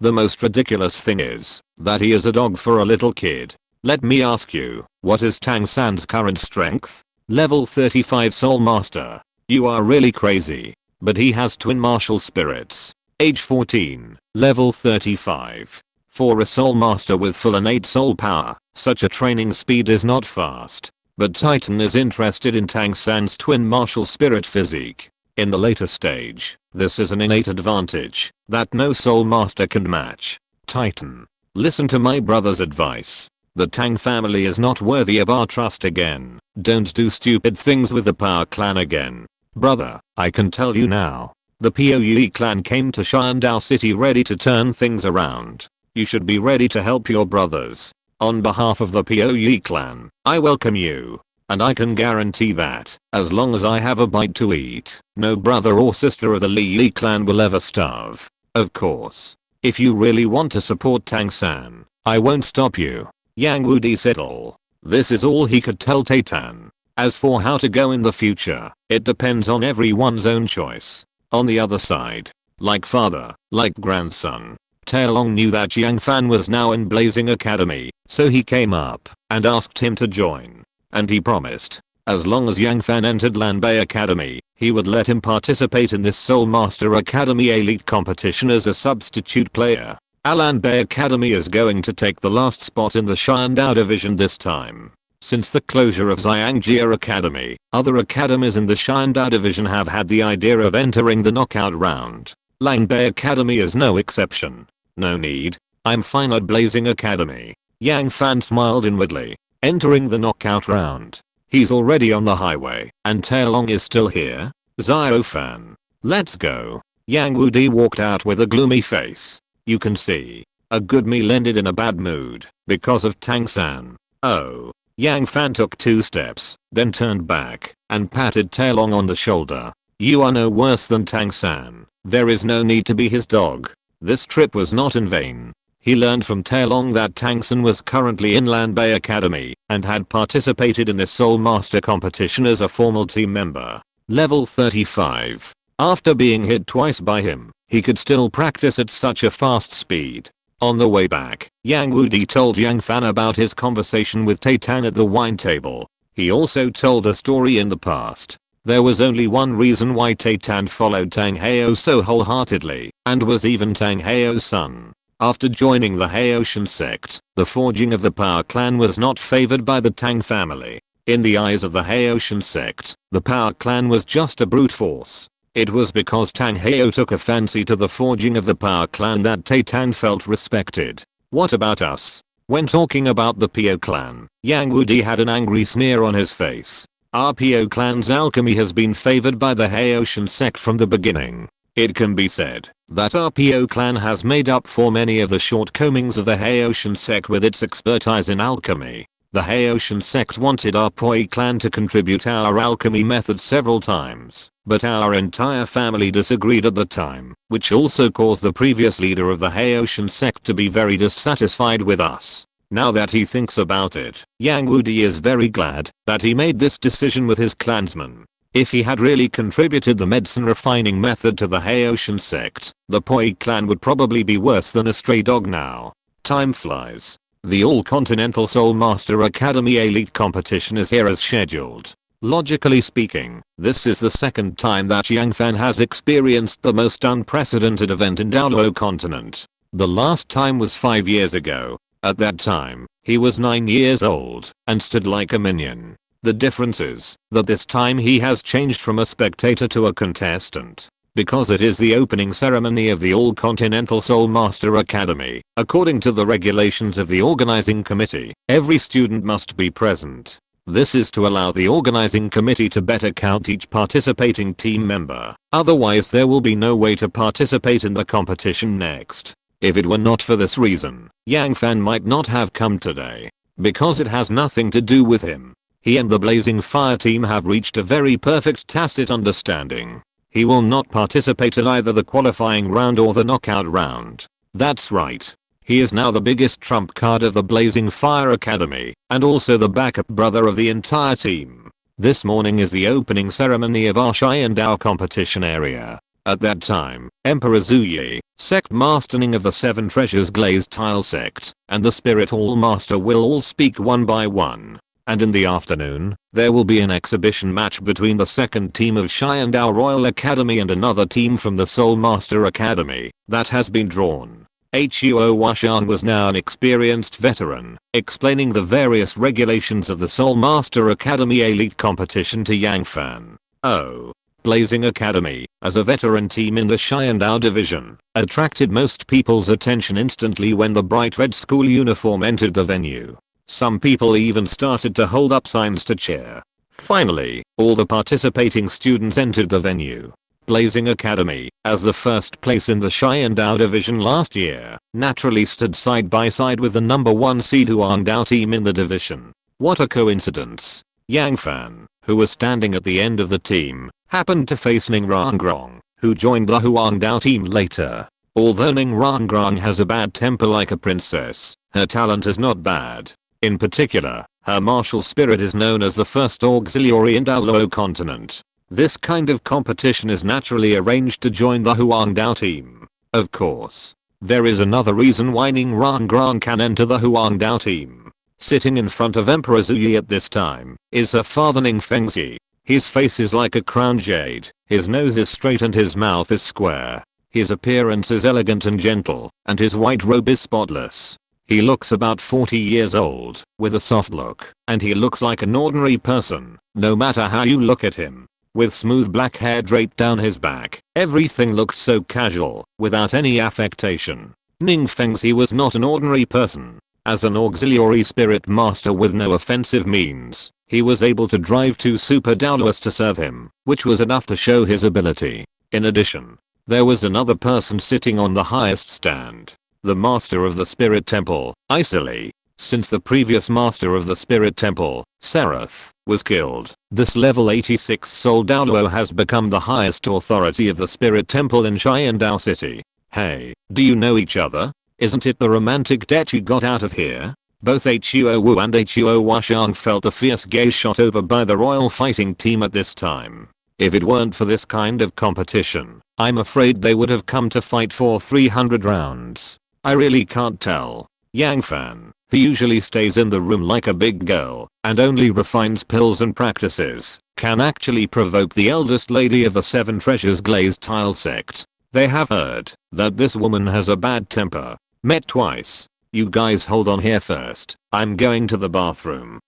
The most ridiculous thing is that he is a dog for a little kid. Let me ask you, what is Tang San's current strength? Level 35 Soul Master. You are really crazy. But he has twin martial spirits. Age 14, level 35. For a Soul Master with full innate soul power, such a training speed is not fast. But Titan is interested in Tang San's twin martial spirit physique. In the later stage, this is an innate advantage that no Soul Master can match. Titan, listen to my brother's advice. The Tang family is not worthy of our trust again. Don't do stupid things with the Power clan again. Brother, I can tell you now. The POUE clan came to Shandao City ready to turn things around. You should be ready to help your brothers. On behalf of the POUE clan, I welcome you. And I can guarantee that, as long as I have a bite to eat, no brother or sister of the Li clan will ever starve. Of course, if you really want to support Tang San, I won't stop you. Yang Wudi said all. This is all he could tell Titan. As for how to go in the future, it depends on everyone's own choice. On the other side, like father, like grandson, Taelong knew that Yang Fan was now in Blazing Academy, so he came up and asked him to join. And he promised, as long as Yang Fan entered Lanbei Academy, he would let him participate in this Soul Master Academy elite competition as a substitute player. Lanbei Academy is going to take the last spot in the Shandao division this time. Since the closure of Xiangjia Academy, other academies in the Shandao division have had the idea of entering the knockout round. Lanbei Academy is no exception. No need, I'm fine at Blazing Academy. Yang Fan smiled inwardly. Entering the knockout round. He's already on the highway, and Taelong is still here? Xiao Fan. Let's go. Yang Wudi walked out with a gloomy face. You can see, a good meal ended in a bad mood, because of Tang San. Oh. Yang Fan took 2 steps, then turned back, and patted Taelong on the shoulder. You are no worse than Tang San. There is no need to be his dog. This trip was not in vain. He learned from Taelong that Tang San was currently in Lan Bei Academy and had participated in the Soul Master competition as a formal team member. Level 35. After being hit twice by him, he could still practice at such a fast speed. On the way back, Yang Wudi told Yang Fan about his conversation with Tai Tan at the wine table. He also told a story in the past. There was only one reason why Tai Tan followed Tang Heo so wholeheartedly, and was even Tang Heo's son. After joining the Haoshan sect, the forging of the Power Clan was not favored by the Tang family. In the eyes of the Haoshan sect, the Power Clan was just a brute force. It was because Tang Heo took a fancy to the forging of the Power Clan that Tai Tan felt respected. What about us? When talking about the Pio clan, Yang Wudi had an angry sneer on his face. Our Pio clan's alchemy has been favored by the Haoshan sect from the beginning. It can be said that our Pio clan has made up for many of the shortcomings of the Haoshan sect with its expertise in alchemy. The Haoshan sect wanted our Poi clan to contribute our alchemy method several times, but our entire family disagreed at the time, which also caused the previous leader of the Haoshan sect to be very dissatisfied with us. Now that he thinks about it, Yang Wudi is very glad that he made this decision with his clansmen. If he had really contributed the medicine refining method to the Haoshan sect, the Poi clan would probably be worse than a stray dog now. Time flies. The All-Continental Soul Master Academy Elite Competition is here as scheduled. Logically speaking, this is the second time that Yang Fan has experienced the most unprecedented event in Douluo Continent. The last time was 5 years ago. At that time, he was 9 years old and stood like a minion. The difference is that this time he has changed from a spectator to a contestant. Because it is the opening ceremony of the All-Continental Soul Master Academy, according to the regulations of the organizing committee, every student must be present. This is to allow the organizing committee to better count each participating team member. Otherwise there will be no way to participate in the competition next. If it were not for this reason, Yang Fan might not have come today. Because it has nothing to do with him. He and the Blazing Fire team have reached a very perfect tacit understanding. He will not participate in either the qualifying round or the knockout round. That's right. He is now the biggest trump card of the Blazing Fire Academy, and also the backup brother of the entire team. This morning is the opening ceremony of our Xiandao competition area. At that time, Emperor Zuyi, sect mastering of the Seven Treasures Glazed Tile sect, and the Spirit Hall Master will all speak one by one. And in the afternoon, there will be an exhibition match between the second team of Xiandao Royal Academy and another team from the Soul Master Academy that has been drawn. Huo Washan was now an experienced veteran, explaining the various regulations of the Soul Master Academy Elite competition to Yang Fan. Oh. Blazing Academy, as a veteran team in the Xiandao division, attracted most people's attention instantly when the bright red school uniform entered the venue. Some people even started to hold up signs to cheer. Finally, all the participating students entered the venue. Blazing Academy, as the first place in the Xiandao division last year, naturally stood side by side with the number 1 seed Huangdao team in the division. What a coincidence. Yang Fan, who was standing at the end of the team, happened to face Ning Rangrong, who joined the Huangdao team later. Although Ning Rangrong has a bad temper like a princess, her talent is not bad. In particular, her martial spirit is known as the first auxiliary in Douluo Continent. This kind of competition is naturally arranged to join the Huangdao team. Of course, there is another reason why Ning Rangrong can enter the Huangdao team. Sitting in front of Emperor Zuyi at this time is her father Ning Fengzi. His face is like a crown jade, his nose is straight and his mouth is square. His appearance is elegant and gentle, and his white robe is spotless. He looks about 40 years old, with a soft look, and he looks like an ordinary person, no matter how you look at him. With smooth black hair draped down his back, everything looked so casual, without any affectation. Ning Fengzi was not an ordinary person. As an auxiliary spirit master with no offensive means, he was able to drive 2 super Douluos to serve him, which was enough to show his ability. In addition, there was another person sitting on the highest stand. The master of the spirit temple, Isili. Since the previous master of the spirit temple, Seraph, was killed, this level 86 Soul Douluo has become the highest authority of the spirit temple in Xiandao City. Hey, do you know each other? Isn't it the romantic debt you got out of here? Both Huo Wu and Huo Washang felt a fierce gaze shot over by the royal fighting team at this time. If it weren't for this kind of competition, I'm afraid they would have come to fight for 300 rounds. I really can't tell. Yang Fan, who usually stays in the room like a big girl and only refines pills and practices, can actually provoke the eldest lady of the Seven Treasures Glazed Tile sect. They have heard that this woman has a bad temper. Met twice. You guys hold on here first. I'm going to the bathroom.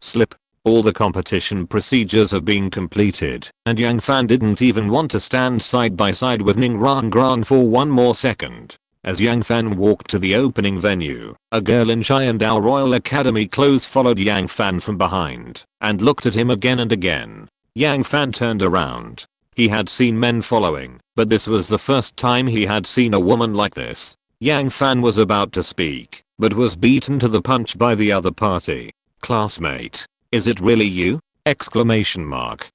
Slip. All the competition procedures have been completed, and Yang Fan didn't even want to stand side by side with Ning Rangrang for one more second. As Yang Fan walked to the opening venue, a girl in Xiandao Royal Academy clothes followed Yang Fan from behind and looked at him again and again. Yang Fan turned around. He had seen men following, but this was the first time he had seen a woman like this. Yang Fan was about to speak, but was beaten to the punch by the other party. Classmate, is it really you? Exclamation mark.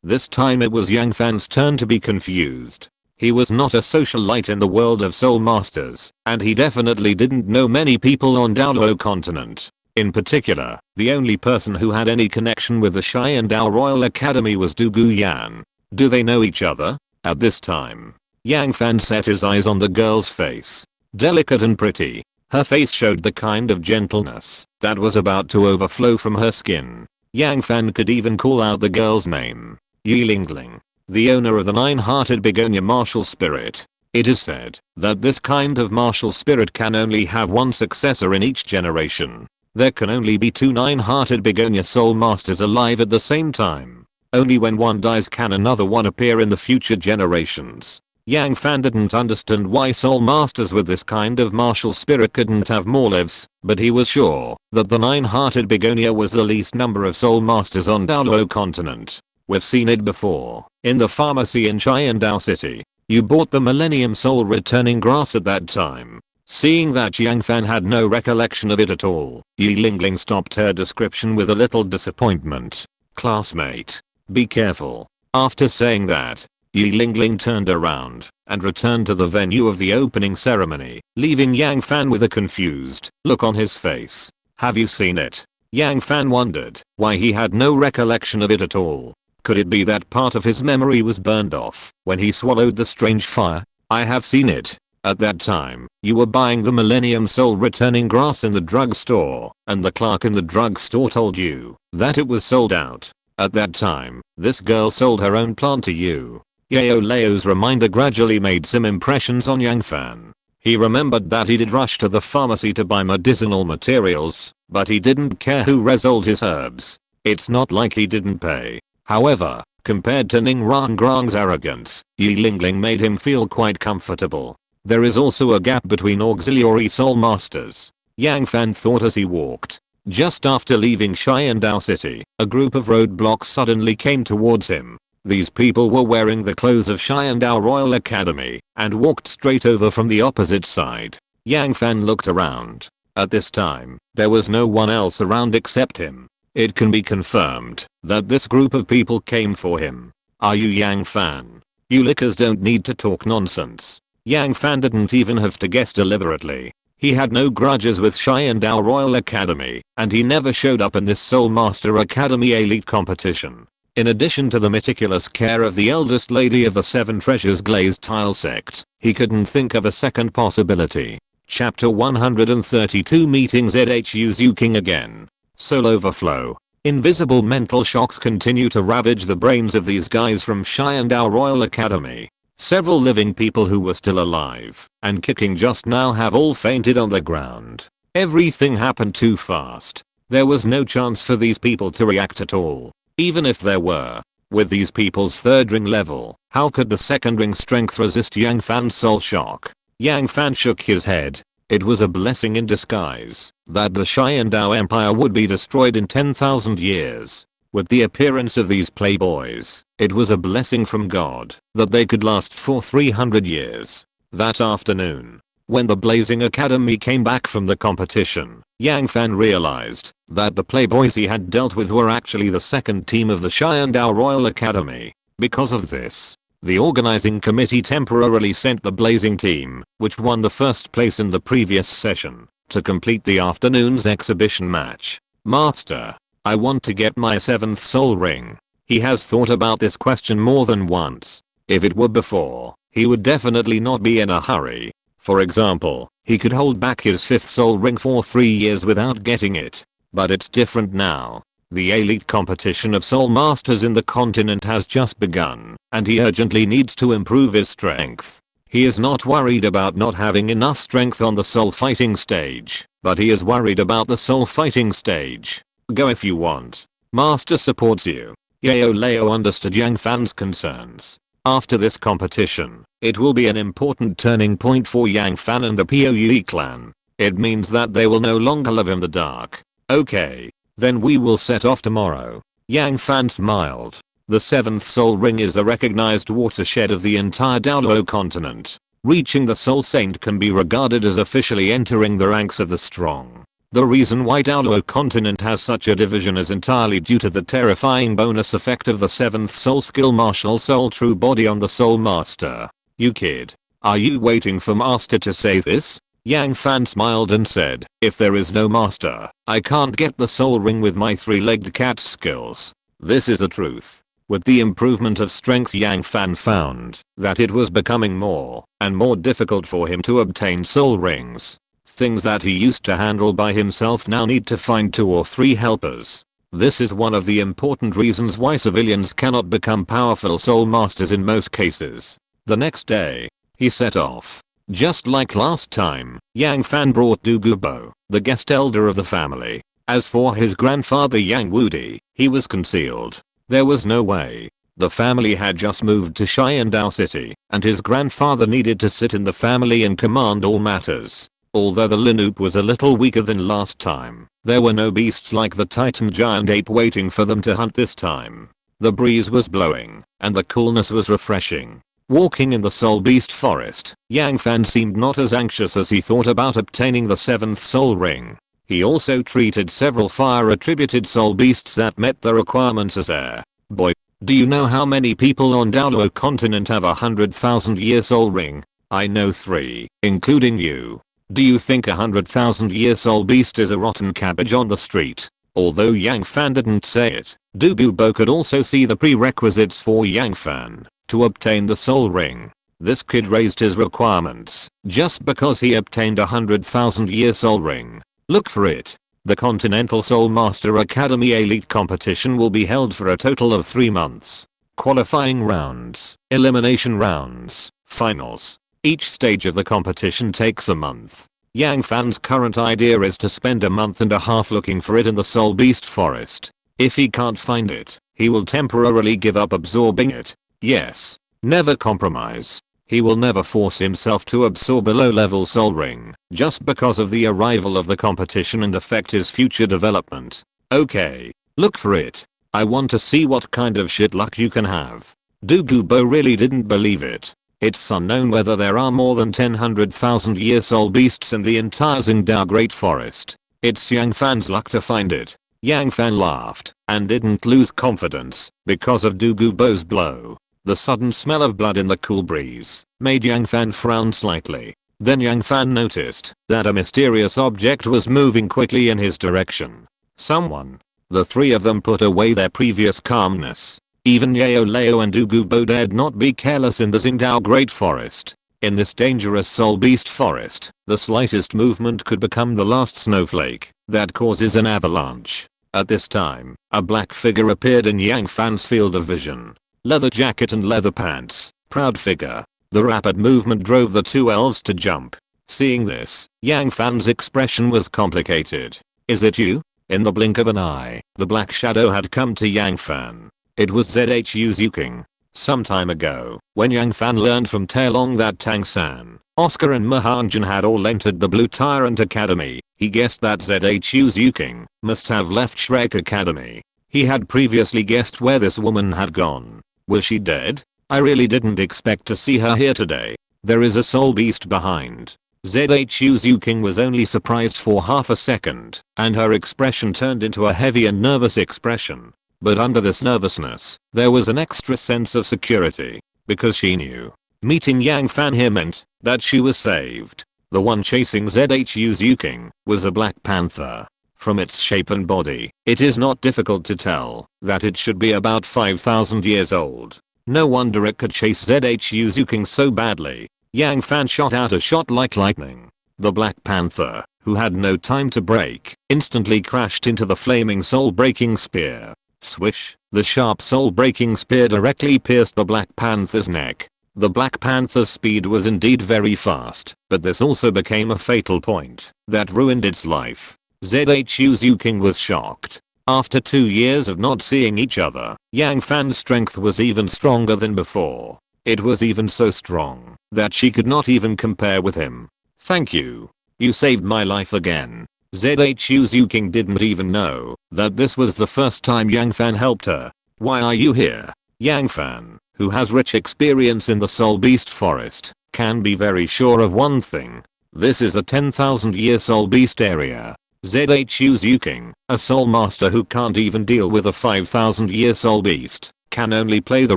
This time it was Yang Fan's turn to be confused. He was not a socialite in the world of Soul Masters, and he definitely didn't know many people on Douluo Continent. In particular, the only person who had any connection with the Xiandao Royal Academy was Du Guyan. Do they know each other? At this time, Yang Fan set his eyes on the girl's face. Delicate and pretty, her face showed the kind of gentleness that was about to overflow from her skin. Yang Fan could even call out the girl's name. Yi Lingling, the owner of the nine-hearted begonia martial spirit. It is said that this kind of martial spirit can only have one successor in each generation. There can only be 2 nine-hearted begonia soul masters alive at the same time. Only when one dies can another one appear in the future generations. Yang Fan didn't understand why soul masters with this kind of martial spirit couldn't have more lives, but he was sure that the nine-hearted begonia was the least number of soul masters on Douluo Continent. We've seen it before, in the pharmacy in Xiandao City. You bought the Millennium Soul returning grass at that time. Seeing that Yang Fan had no recollection of it at all, Yi Lingling stopped her description with a little disappointment. Classmate, be careful. After saying that, Yi Lingling turned around and returned to the venue of the opening ceremony, leaving Yang Fan with a confused look on his face. Have you seen it? Yang Fan wondered why he had no recollection of it at all. Could it be that part of his memory was burned off when he swallowed the strange fire? I have seen it. At that time, you were buying the Millennium Soul returning grass in the drugstore, and the clerk in the drugstore told you that it was sold out. At that time, this girl sold her own plant to you. Yao Lao's reminder gradually made some impressions on Yang Fan. He remembered that he did rush to the pharmacy to buy medicinal materials, but he didn't care who resold his herbs. It's not like he didn't pay. However, compared to Ning Rangrang's arrogance, Yi Lingling made him feel quite comfortable. There is also a gap between auxiliary soul masters. Yang Fan thought as he walked. Just after leaving Xiandao City, a group of roadblocks suddenly came towards him. These people were wearing the clothes of Xiandao Royal Academy and walked straight over from the opposite side. Yang Fan looked around. At this time, there was no one else around except him. It can be confirmed that this group of people came for him. Are you Yang Fan? You lickers don't need to talk nonsense. Yang Fan didn't even have to guess deliberately. He had no grudges with Xiandao Royal Academy, and he never showed up in this Soul Master Academy elite competition. In addition to the meticulous care of the eldest lady of the Seven Treasures Glazed Tile sect, he couldn't think of a second possibility. Chapter 132 Meeting ZHU Zhu King again. Soul overflow. Invisible mental shocks continue to ravage the brains of these guys from Xiandao Royal Academy. Several living people who were still alive and kicking just now have all fainted on the ground. Everything happened too fast. There was no chance for these people to react at all. Even if there were. With these people's third ring level, how could the second ring strength resist Yang Fan's soul shock? Yang Fan shook his head. It was a blessing in disguise that the Xiandao Empire would be destroyed in 10,000 years. With the appearance of these playboys, it was a blessing from God that they could last for 300 years. That afternoon, when the Blazing Academy came back from the competition, Yang Fan realized that the playboys he had dealt with were actually the second team of the Xiandao Royal Academy. Because of this, The organizing committee temporarily sent the blazing team, which won the first place in the previous session, to complete the afternoon's exhibition match. Master, I want to get my 7th soul ring. He has thought about this question more than once. If it were before, he would definitely not be in a hurry. For example, he could hold back his 5th soul ring for 3 years without getting it. But it's different now. The elite competition of soul masters in the continent has just begun, and he urgently needs to improve his strength. He is not worried about not having enough strength on the soul fighting stage, but he is worried about the soul fighting stage. Go if you want. Master supports you. Yao Lao understood Yang Fan's concerns. After this competition, it will be an important turning point for Yang Fan and the POUE clan. It means that they will no longer live in the dark. Okay. Then we will set off tomorrow. Yang Fan smiled. The 7th soul ring is a recognized watershed of the entire Douluo Continent. Reaching the soul saint can be regarded as officially entering the ranks of the strong. The reason why Douluo Continent has such a division is entirely due to the terrifying bonus effect of the 7th soul skill martial soul true body on the soul master. You kid. Are you waiting for master to say this? Yang Fan smiled and said, if there is no master, I can't get the soul ring with my 3-legged cat skills. This is the truth. With the improvement of strength, Yang Fan found that it was becoming more and more difficult for him to obtain soul rings. Things that he used to handle by himself now need to find 2 or 3 helpers. This is one of the important reasons why civilians cannot become powerful soul masters in most cases. The next day, he set off. Just like last time, Yang Fan brought Douluo, the guest elder of the family. As for his grandfather Yang Wudi, he was concealed. There was no way. The family had just moved to Xiandao City, and his grandfather needed to sit in the family and command all matters. Although the lineage was a little weaker than last time, there were no beasts like the Titan giant ape waiting for them to hunt this time. The breeze was blowing, and the coolness was refreshing. Walking in the soul beast forest, Yang Fan seemed not as anxious as he thought about obtaining the 7th soul ring. He also treated several fire attributed soul beasts that met the requirements as heir. Boy, do you know how many people on Douluo Continent have a 100,000 year soul ring? I know 3, including you. Do you think a 100,000 year soul beast is a rotten cabbage on the street? Although Yang Fan didn't say it, Douluo could also see the prerequisites for Yang Fan to obtain the soul ring. This kid raised his requirements just because he obtained a 100,000 year soul ring. Look for it. The Continental Soul Master Academy Elite Competition will be held for a total of 3 months. Qualifying rounds, elimination rounds, finals. Each stage of the competition takes a month. Yang Fan's current idea is to spend a month and a half looking for it in the Soul Beast Forest. If he can't find it, he will temporarily give up absorbing it. Yes, never compromise. He will never force himself to absorb a low-level soul ring just because of the arrival of the competition and affect his future development. Okay, look for it. I want to see what kind of shit luck you can have. Douluo really didn't believe it. It's unknown whether there are more than 100,000 year soul beasts in the entire Xingdao Great Forest. It's Yang Fan's luck to find it. Yang Fan laughed and didn't lose confidence because of Douluo's blow. The sudden smell of blood in the cool breeze made Yang Fan frown slightly. Then Yang Fan noticed that a mysterious object was moving quickly in his direction. Someone. The 3 of them put away their previous calmness. Even Yao Lao and Douluo dared not be careless in the Xingdao Great Forest. In this dangerous soul beast forest, the slightest movement could become the last snowflake that causes an avalanche. At this time, a black figure appeared in Yang Fan's field of vision. Leather jacket and leather pants, proud figure. The rapid movement drove the 2 elves to jump. Seeing this, Yang Fan's expression was complicated. Is it you? In the blink of an eye, the black shadow had come to Yang Fan. It was Zhu Xiaogang. Some time ago, when Yang Fan learned from Taelong that Tang San, Oscar and Mahanjan had all entered the Blue Tyrant Academy, he guessed that Zhu Xiaogang must have left Shrek Academy. He had previously guessed where this woman had gone. Was she dead? I really didn't expect to see her here today. There is a soul beast behind. Zhu Xiaogang was only surprised for half a second, and her expression turned into a heavy and nervous expression. But under this nervousness, there was an extra sense of security. because she knew. Meeting Yang Fan here meant that she was saved. The one chasing Zhu Zuking was a black panther. From its shape and body, it is not difficult to tell that it should be about 5,000 years old. No wonder it could chase Zhu Zuking so badly. Yang Fan shot out a shot like lightning. The black panther, who had no time to break, instantly crashed into the flaming soul-breaking spear. Swish, the sharp soul-breaking spear directly pierced the black panther's neck. The black panther's speed was indeed very fast, but this also became a fatal point that ruined its life. Zhu Zuking was shocked. After 2 years of not seeing each other, Yang Fan's strength was even stronger than before. It was even so strong that she could not even compare with him. Thank you. You saved my life again. Zhu Zuking didn't even know that this was the first time Yang Fan helped her. Why are you here? Yang Fan, who has rich experience in the Soul Beast Forest, can be very sure of one thing. This is a 10,000 year Soul Beast area. Zhu Zuking, a soul master who can't even deal with a 5,000 year soul beast, can only play the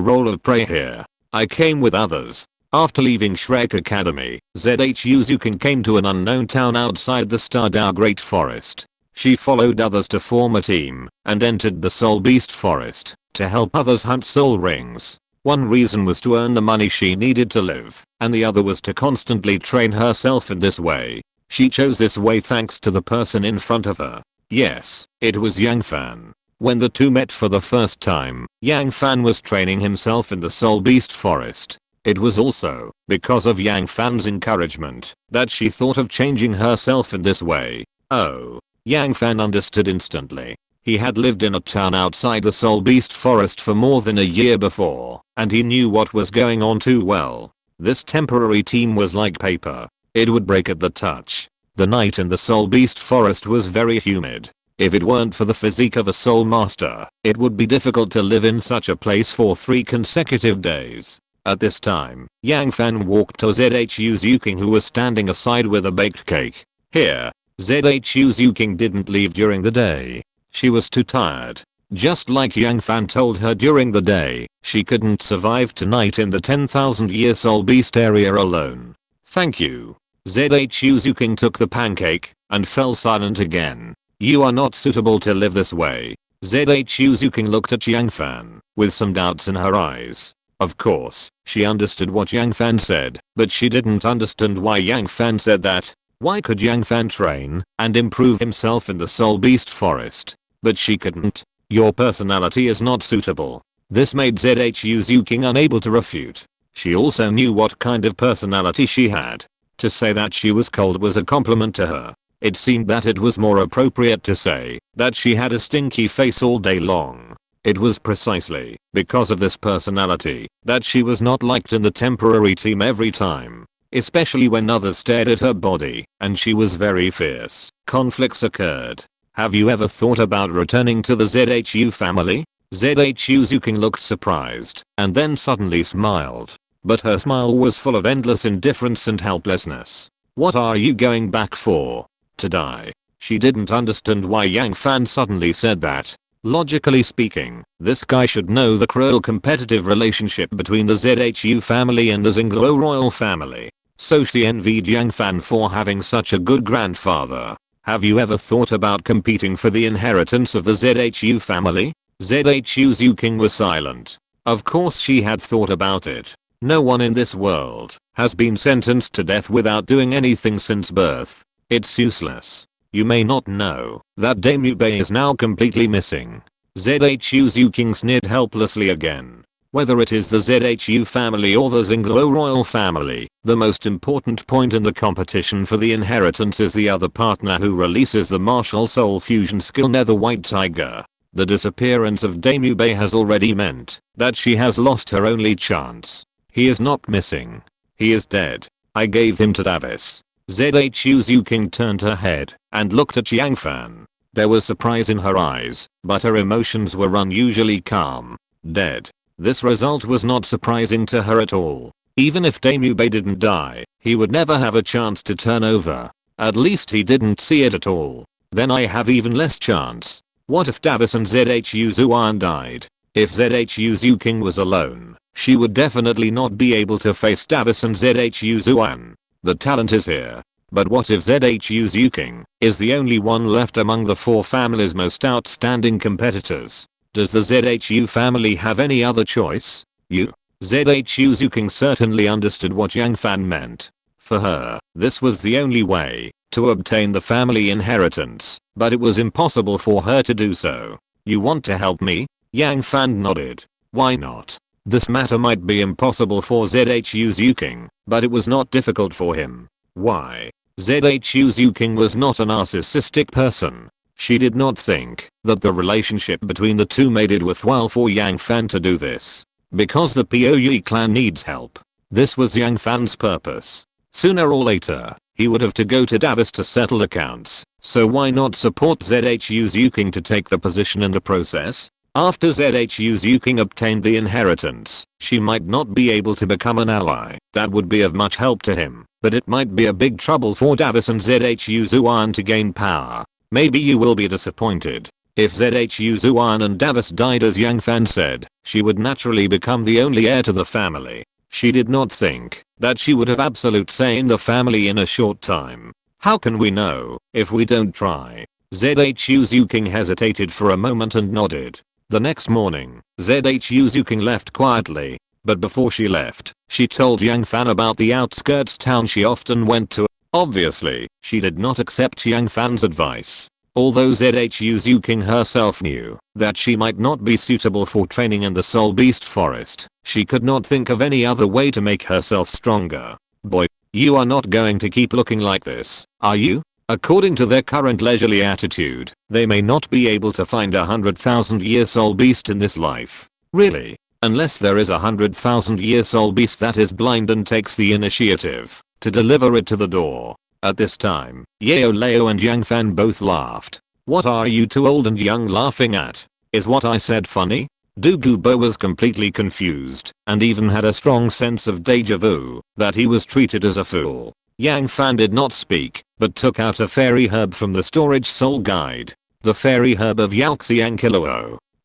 role of prey here. I came with others. After leaving Shrek Academy, Zhu Zuking came to an unknown town outside the Stardao Great Forest. She followed others to form a team and entered the Soul Beast Forest to help others hunt soul rings. One reason was to earn the money she needed to live, and the other was to constantly train herself in this way. She chose this way thanks to the person in front of her. Yes, it was Yang Fan. When the two met for the first time, Yang Fan was training himself in the Soul Beast Forest. It was also because of Yang Fan's encouragement that she thought of changing herself in this way. Oh, Yang Fan understood instantly. He had lived in a town outside the Soul Beast Forest for more than a year before, and he knew what was going on too well. This temporary team was like paper. It would break at the touch. The night in the Soul Beast Forest was very humid. If it weren't for the physique of a soul master, it would be difficult to live in such a place for 3 consecutive days. At this time, Yang Fan walked to Zhu Zuking, who was standing aside with a baked cake. Here, Zhu Zuking didn't leave during the day. She was too tired. Just like Yang Fan told her during the day, she couldn't survive tonight in the 10,000 year Soul Beast area alone. Thank you. Zhu Zuking took the pancake and fell silent again. You are not suitable to live this way. Zhu Zuking looked at Yang Fan with some doubts in her eyes. Of course, she understood what Yang Fan said, but she didn't understand why Yang Fan said that. Why could Yang Fan train and improve himself in the Soul Beast Forest? But she couldn't. Your personality is not suitable. This made Zhu Zuking unable to refute. She also knew what kind of personality she had. To say that she was cold was a compliment to her. It seemed that it was more appropriate to say that she had a stinky face all day long. It was precisely because of this personality that she was not liked in the temporary team every time. Especially when others stared at her body and she was very fierce. Conflicts occurred. Have you ever thought about returning to the Zhu family? Zhu Zuking looked surprised and then suddenly smiled. But her smile was full of endless indifference and helplessness. What are you going back for? To die? She didn't understand why Yang Fan suddenly said that. Logically speaking, this guy should know the cruel competitive relationship between the Zhu family and the Xingluo royal family. So she envied Yang Fan for having such a good grandfather. Have you ever thought about competing for the inheritance of the Zhu family? Zhu Zuking was silent. Of course she had thought about it. No one in this world has been sentenced to death without doing anything since birth. It's useless. You may not know that Damu Bei is now completely missing. Zhu Zuking sneered helplessly again. Whether it is the Zhu family or the Xingluo royal family, the most important point in the competition for the inheritance is the other partner who releases the martial soul fusion skill Nether White Tiger. The disappearance of Damu Bei has already meant that she has lost her only chance. He is not missing. He is dead. I gave him to Davis. Zhu Zuking turned her head and looked at Yang Fan. There was surprise in her eyes, but her emotions were unusually calm. Dead. This result was not surprising to her at all. Even if Damu Bei didn't die, he would never have a chance to turn over. At least he didn't see it at all. Then I have even less chance. What if Davis and Zhu Zuan died? If Zhu Zuking was alone, she would definitely not be able to face Davis and ZHU Zuan. The talent is here. But what if ZHU Zuking is the only one left among the 4 family's most outstanding competitors? Does the ZHU family have any other choice? ZHU Zuking certainly understood what Yang Fan meant. For her, this was the only way to obtain the family inheritance, but it was impossible for her to do so. You want to help me? Yang Fan nodded. Why not? This matter might be impossible for ZHU Zuking, but it was not difficult for him. Why? ZHU Zuking was not a narcissistic person. She did not think that the relationship between the two made it worthwhile for Yang Fan to do this. Because the Puyi clan needs help. This was Yang Fan's purpose. Sooner or later, he would have to go to Davis to settle accounts, so why not support ZHU Zuking to take the position in the process? After ZHU Zuking obtained the inheritance, she might not be able to become an ally that would be of much help to him, but it might be a big trouble for Davis and ZHU Zuan to gain power. Maybe you will be disappointed. If ZHU Zuan and Davis died as Yang Fan said, she would naturally become the only heir to the family. She did not think that she would have absolute say in the family in a short time. How can we know if we don't try? ZHU Zuking hesitated for a moment and nodded. The next morning, ZHU Zuking left quietly, but before she left, she told Yang Fan about the outskirts town she often went to. Obviously, she did not accept Yang Fan's advice. Although ZHU Zuking herself knew that she might not be suitable for training in the Soul Beast Forest, she could not think of any other way to make herself stronger. Boy, you are not going to keep looking like this, are you? According to their current leisurely attitude, they may not be able to find 100,000-year soul beast in this life. Really? Unless there is 100,000-year soul beast that is blind and takes the initiative to deliver it to the door. At this time, Yao Lao and Yang Fan both laughed. What are you two old and young laughing at? Is what I said funny? Du Gubo was completely confused and even had a strong sense of deja vu that he was treated as a fool. Yang Fan did not speak, but took out a fairy herb from the storage soul guide. The fairy herb of Yao.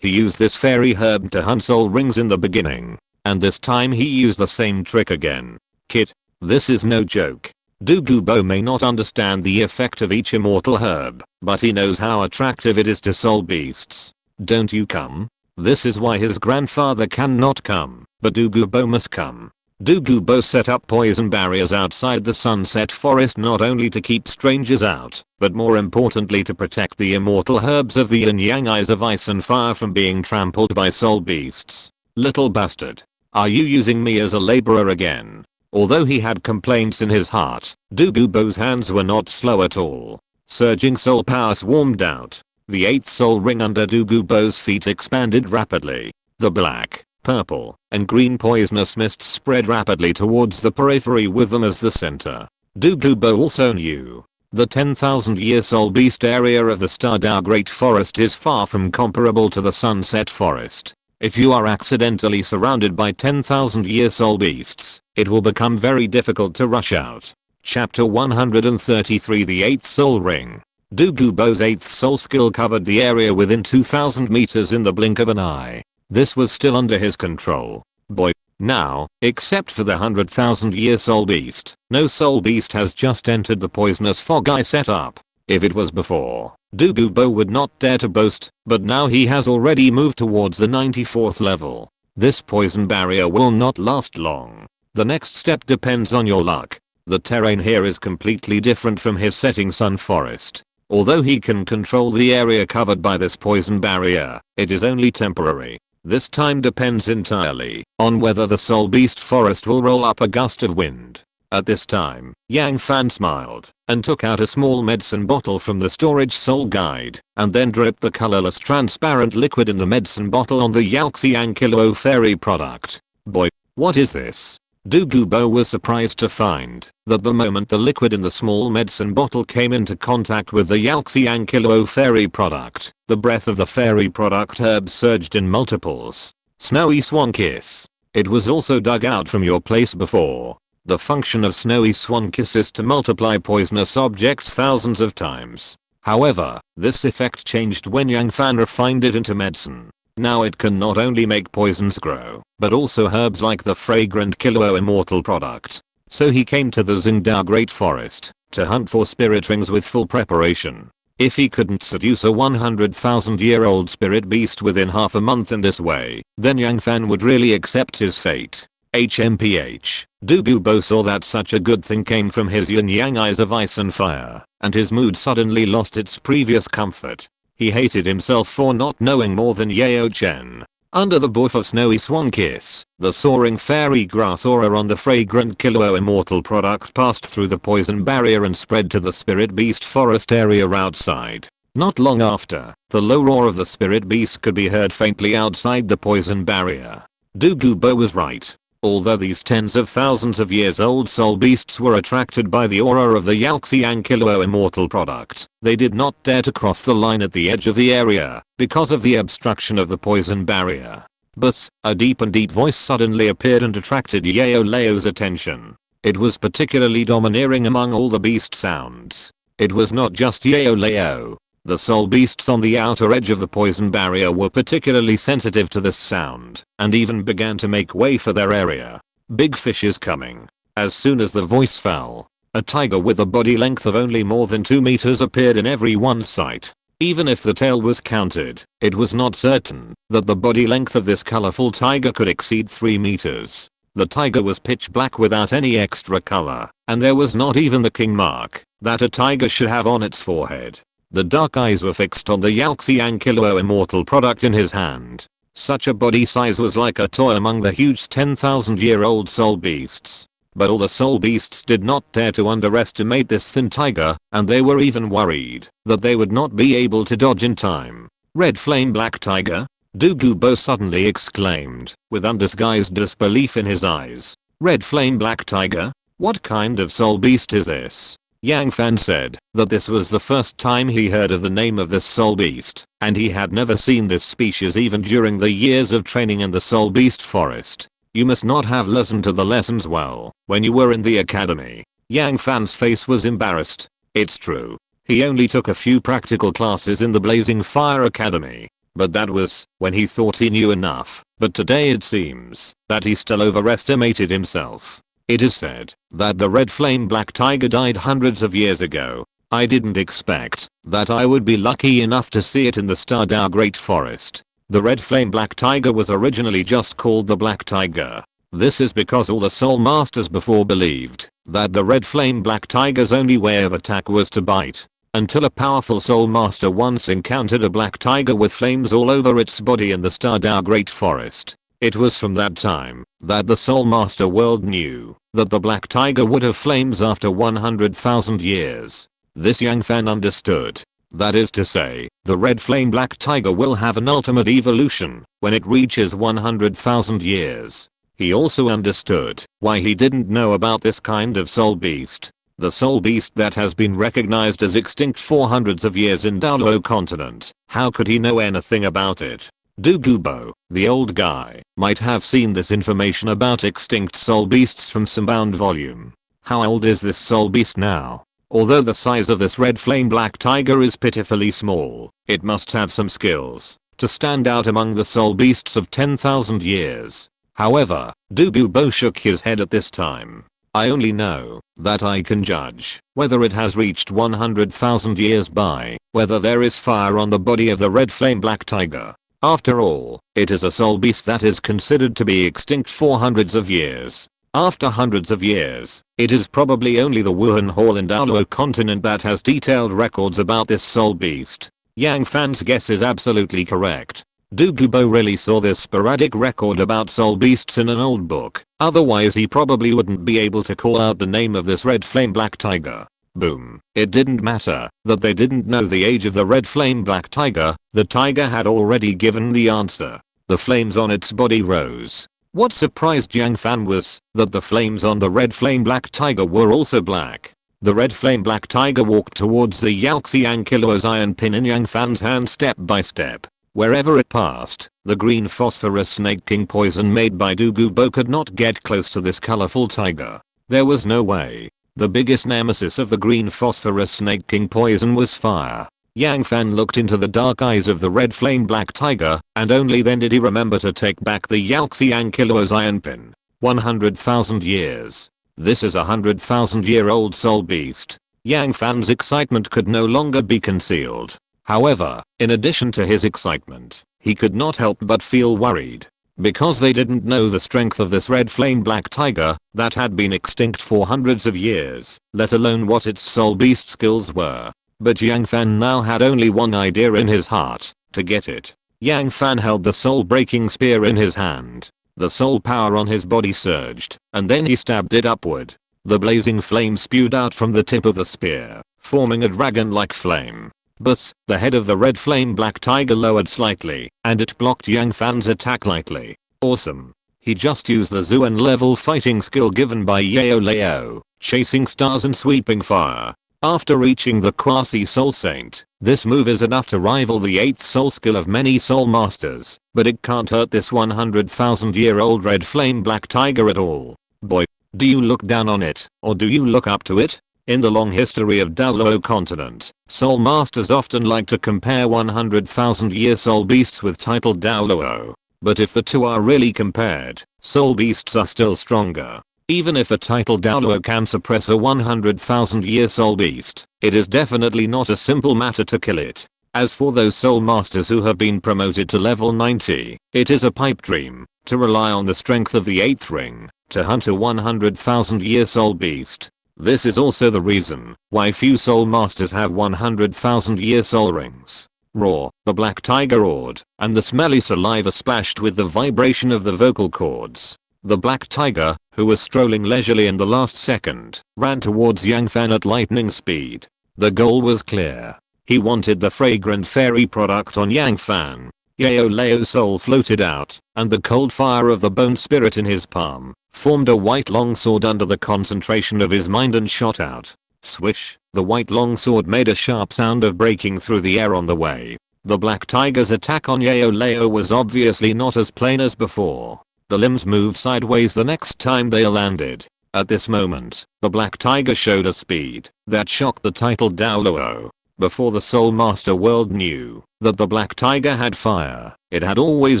He used this fairy herb to hunt soul rings in the beginning, and this time he used the same trick again. Kid, this is no joke. Du Gubo may not understand the effect of each immortal herb, but he knows how attractive it is to soul beasts. Don't you come? This is why his grandfather cannot come, but Du Gubo must come. Du Gubo set up poison barriers outside the Sunset Forest not only to keep strangers out, but more importantly to protect the immortal herbs of the yin yang eyes of ice and fire from being trampled by soul beasts. Little bastard. Are you using me as a laborer again? Although he had complaints in his heart, Du Gubo's hands were not slow at all. Surging soul power swarmed out. The 8th soul ring under Du Gubo's feet expanded rapidly. The black, purple, and green poisonous mists spread rapidly towards the periphery with them as the center. Du Gubo also knew. The 10,000-year soul beast area of the Stardao Great Forest is far from comparable to the Sunset Forest. If you are accidentally surrounded by 10,000-year soul beasts, it will become very difficult to rush out. Chapter 133 The 8th Soul Ring. Du Gubo's 8th soul skill covered the area within 2,000 meters in the blink of an eye. This was still under his control. Boy. Now, except for the 100,000-year soul beast, no soul beast has just entered the poisonous fog I set up. If it was before, Du Gubo would not dare to boast, but now he has already moved towards the 94th level. This poison barrier will not last long. The next step depends on your luck. The terrain here is completely different from his setting sun forest. Although he can control the area covered by this poison barrier, it is only temporary. This time depends entirely on whether the soul beast forest will roll up a gust of wind. At this time, Yang Fan smiled and took out a small medicine bottle from the storage soul guide and then dripped the colorless transparent liquid in the medicine bottle on the Xuantian fairy product. Boy, what is this? Du Gubo was surprised to find that the moment the liquid in the small medicine bottle came into contact with the Xuantian fairy product, the breath of the fairy product herb surged in multiples. Snowy Swan Kiss. It was also dug out from your place before. The function of Snowy Swan Kiss is to multiply poisonous objects thousands of times. However, this effect changed when Yang Fan refined it into medicine. Now it can not only make poisons grow, but also herbs like the fragrant Kilo immortal product. So he came to the Xingdao Great Forest to hunt for spirit rings with full preparation. If he couldn't seduce a 100,000-year-old spirit beast within half a month in this way, then Yang Fan would really accept his fate. HMPH. Du Gubo saw that such a good thing came from his yin-yang eyes of ice and fire, and his mood suddenly lost its previous comfort. He hated himself for not knowing more than Yao Chen. Under the buff of snowy swan kiss, the soaring fairy grass aura on the fragrant Kilo immortal product passed through the poison barrier and spread to the spirit beast forest area outside. Not long after, the low roar of the spirit beast could be heard faintly outside the poison barrier. Du Gubo was right. Although these tens of thousands of years old soul beasts were attracted by the aura of the Yaoxiang Kilo immortal product, they did not dare to cross the line at the edge of the area because of the obstruction of the poison barrier. But a deep voice suddenly appeared and attracted Yao Lao's attention. It was particularly domineering among all the beast sounds. It was not just Yao Lao. The soul beasts on the outer edge of the poison barrier were particularly sensitive to this sound, and even began to make way for their area. Big fish is coming. As soon as the voice fell, a tiger with a body length of only more than 2 meters appeared in everyone's sight. Even if the tail was counted, it was not certain that the body length of this colorful tiger could exceed 3 meters. The tiger was pitch black without any extra color, and there was not even the king mark that a tiger should have on its forehead. The dark eyes were fixed on the Yaoxiang Kilo immortal product in his hand. Such a body size was like a toy among the huge 10,000-year-old soul beasts. But all the soul beasts did not dare to underestimate this thin tiger, and they were even worried that they would not be able to dodge in time. Red flame black tiger? Du Gubo suddenly exclaimed, with undisguised disbelief in his eyes. Red flame black tiger? What kind of soul beast is this? Yang Fan said that this was the first time he heard of the name of this soul beast, and he had never seen this species even during the years of training in the soul beast forest. You must not have listened to the lessons well when you were in the academy. Yang Fan's face was embarrassed. It's true. He only took a few practical classes in the Blazing Fire Academy, but that was when he thought he knew enough. But today it seems that he still overestimated himself. It is said that the red flame black tiger died hundreds of years ago. I didn't expect that I would be lucky enough to see it in the Stardao Great Forest. The red flame black tiger was originally just called the black tiger. This is because all the soul masters before believed that the red flame black tiger's only way of attack was to bite. Until a powerful soul master once encountered a black tiger with flames all over its body in the Stardao Great Forest. It was from that time that the Soul Master world knew that the black tiger would have flames after 100,000 years. This Yang Fan understood. That is to say, the red flame black tiger will have an ultimate evolution when it reaches 100,000 years. He also understood why he didn't know about this kind of soul beast. The soul beast that has been recognized as extinct for hundreds of years in Douluo Continent. How could he know anything about it? Du Gubo, the old guy, might have seen this information about extinct soul beasts from some bound volume. How old is this soul beast now? Although the size of this red flame black tiger is pitifully small, it must have some skills to stand out among the soul beasts of 10,000 years. However, Du Gubo shook his head at this time. I only know that I can judge whether it has reached 100,000 years by whether there is fire on the body of the red flame black tiger. After all, it is a soul beast that is considered to be extinct for hundreds of years. After hundreds of years, it is probably only the Wuhun Hall in Douluo Continent that has detailed records about this soul beast. Yang Fan's guess is absolutely correct. Du Gubo really saw this sporadic record about soul beasts in an old book, otherwise he probably wouldn't be able to call out the name of this red flame black tiger. Boom. It didn't matter that they didn't know the age of the red flame black tiger, the tiger had already given the answer. The flames on its body rose. What surprised Yang Fan was that the flames on the red flame black tiger were also black. The red flame black tiger walked towards the Yaoxiang Kilo's iron pin in Yang Fan's hand step by step. Wherever it passed, the green phosphorus snake king poison made by Du Gubo could not get close to this colorful tiger. There was no way. The biggest nemesis of the green phosphorus snake king poison was fire. Yang Fan looked into the dark eyes of the red flame black tiger, and only then did he remember to take back the Yao Xiang Kilo's iron pin. 100,000 years. This is 100,000-year-old soul beast. Yang Fan's excitement could no longer be concealed. However, in addition to his excitement, he could not help but feel worried. Because they didn't know the strength of this red flame black tiger that had been extinct for hundreds of years, let alone what its soul beast skills were. But Yang Fan now had only one idea in his heart, to get it. Yang Fan held the soul-breaking spear in his hand. The soul power on his body surged, and then he stabbed it upward. The blazing flame spewed out from the tip of the spear, forming a dragon-like flame. But the head of the red flame black tiger lowered slightly, and it blocked Yang Fan's attack lightly. Awesome. He just used the Zuan level fighting skill given by Yao Lao, chasing stars and sweeping fire. After reaching the quasi-soul saint, this move is enough to rival the 8th soul skill of many soul masters, but it can't hurt this 100,000-year-old red flame black tiger at all. Boy, do you look down on it, or do you look up to it? In the long history of Douluo Continent, soul masters often like to compare 100,000-year soul beasts with titled Douluo. But if the two are really compared, soul beasts are still stronger. Even if a titled Douluo can suppress a 100,000-year soul beast, it is definitely not a simple matter to kill it. As for those soul masters who have been promoted to level 90, it is a pipe dream to rely on the strength of the 8th ring to hunt a 100,000-year soul beast. This is also the reason why few soul masters have 100,000-year soul rings. Roar, the black tiger roared, and the smelly saliva splashed with the vibration of the vocal cords. The black tiger, who was strolling leisurely in the last second, ran towards Yang Fan at lightning speed. The goal was clear. He wanted the fragrant fairy product on Yang Fan. Yao Lao's soul floated out, and the cold fire of the bone spirit in his palm formed a white longsword under the concentration of his mind and shot out. Swish, the white longsword made a sharp sound of breaking through the air on the way. The black tiger's attack on Yao Lao was obviously not as plain as before. The limbs moved sideways the next time they landed. At this moment, the black tiger showed a speed that shocked the titled Douluo. Before the Soul Master world knew that the black tiger had fire, it had always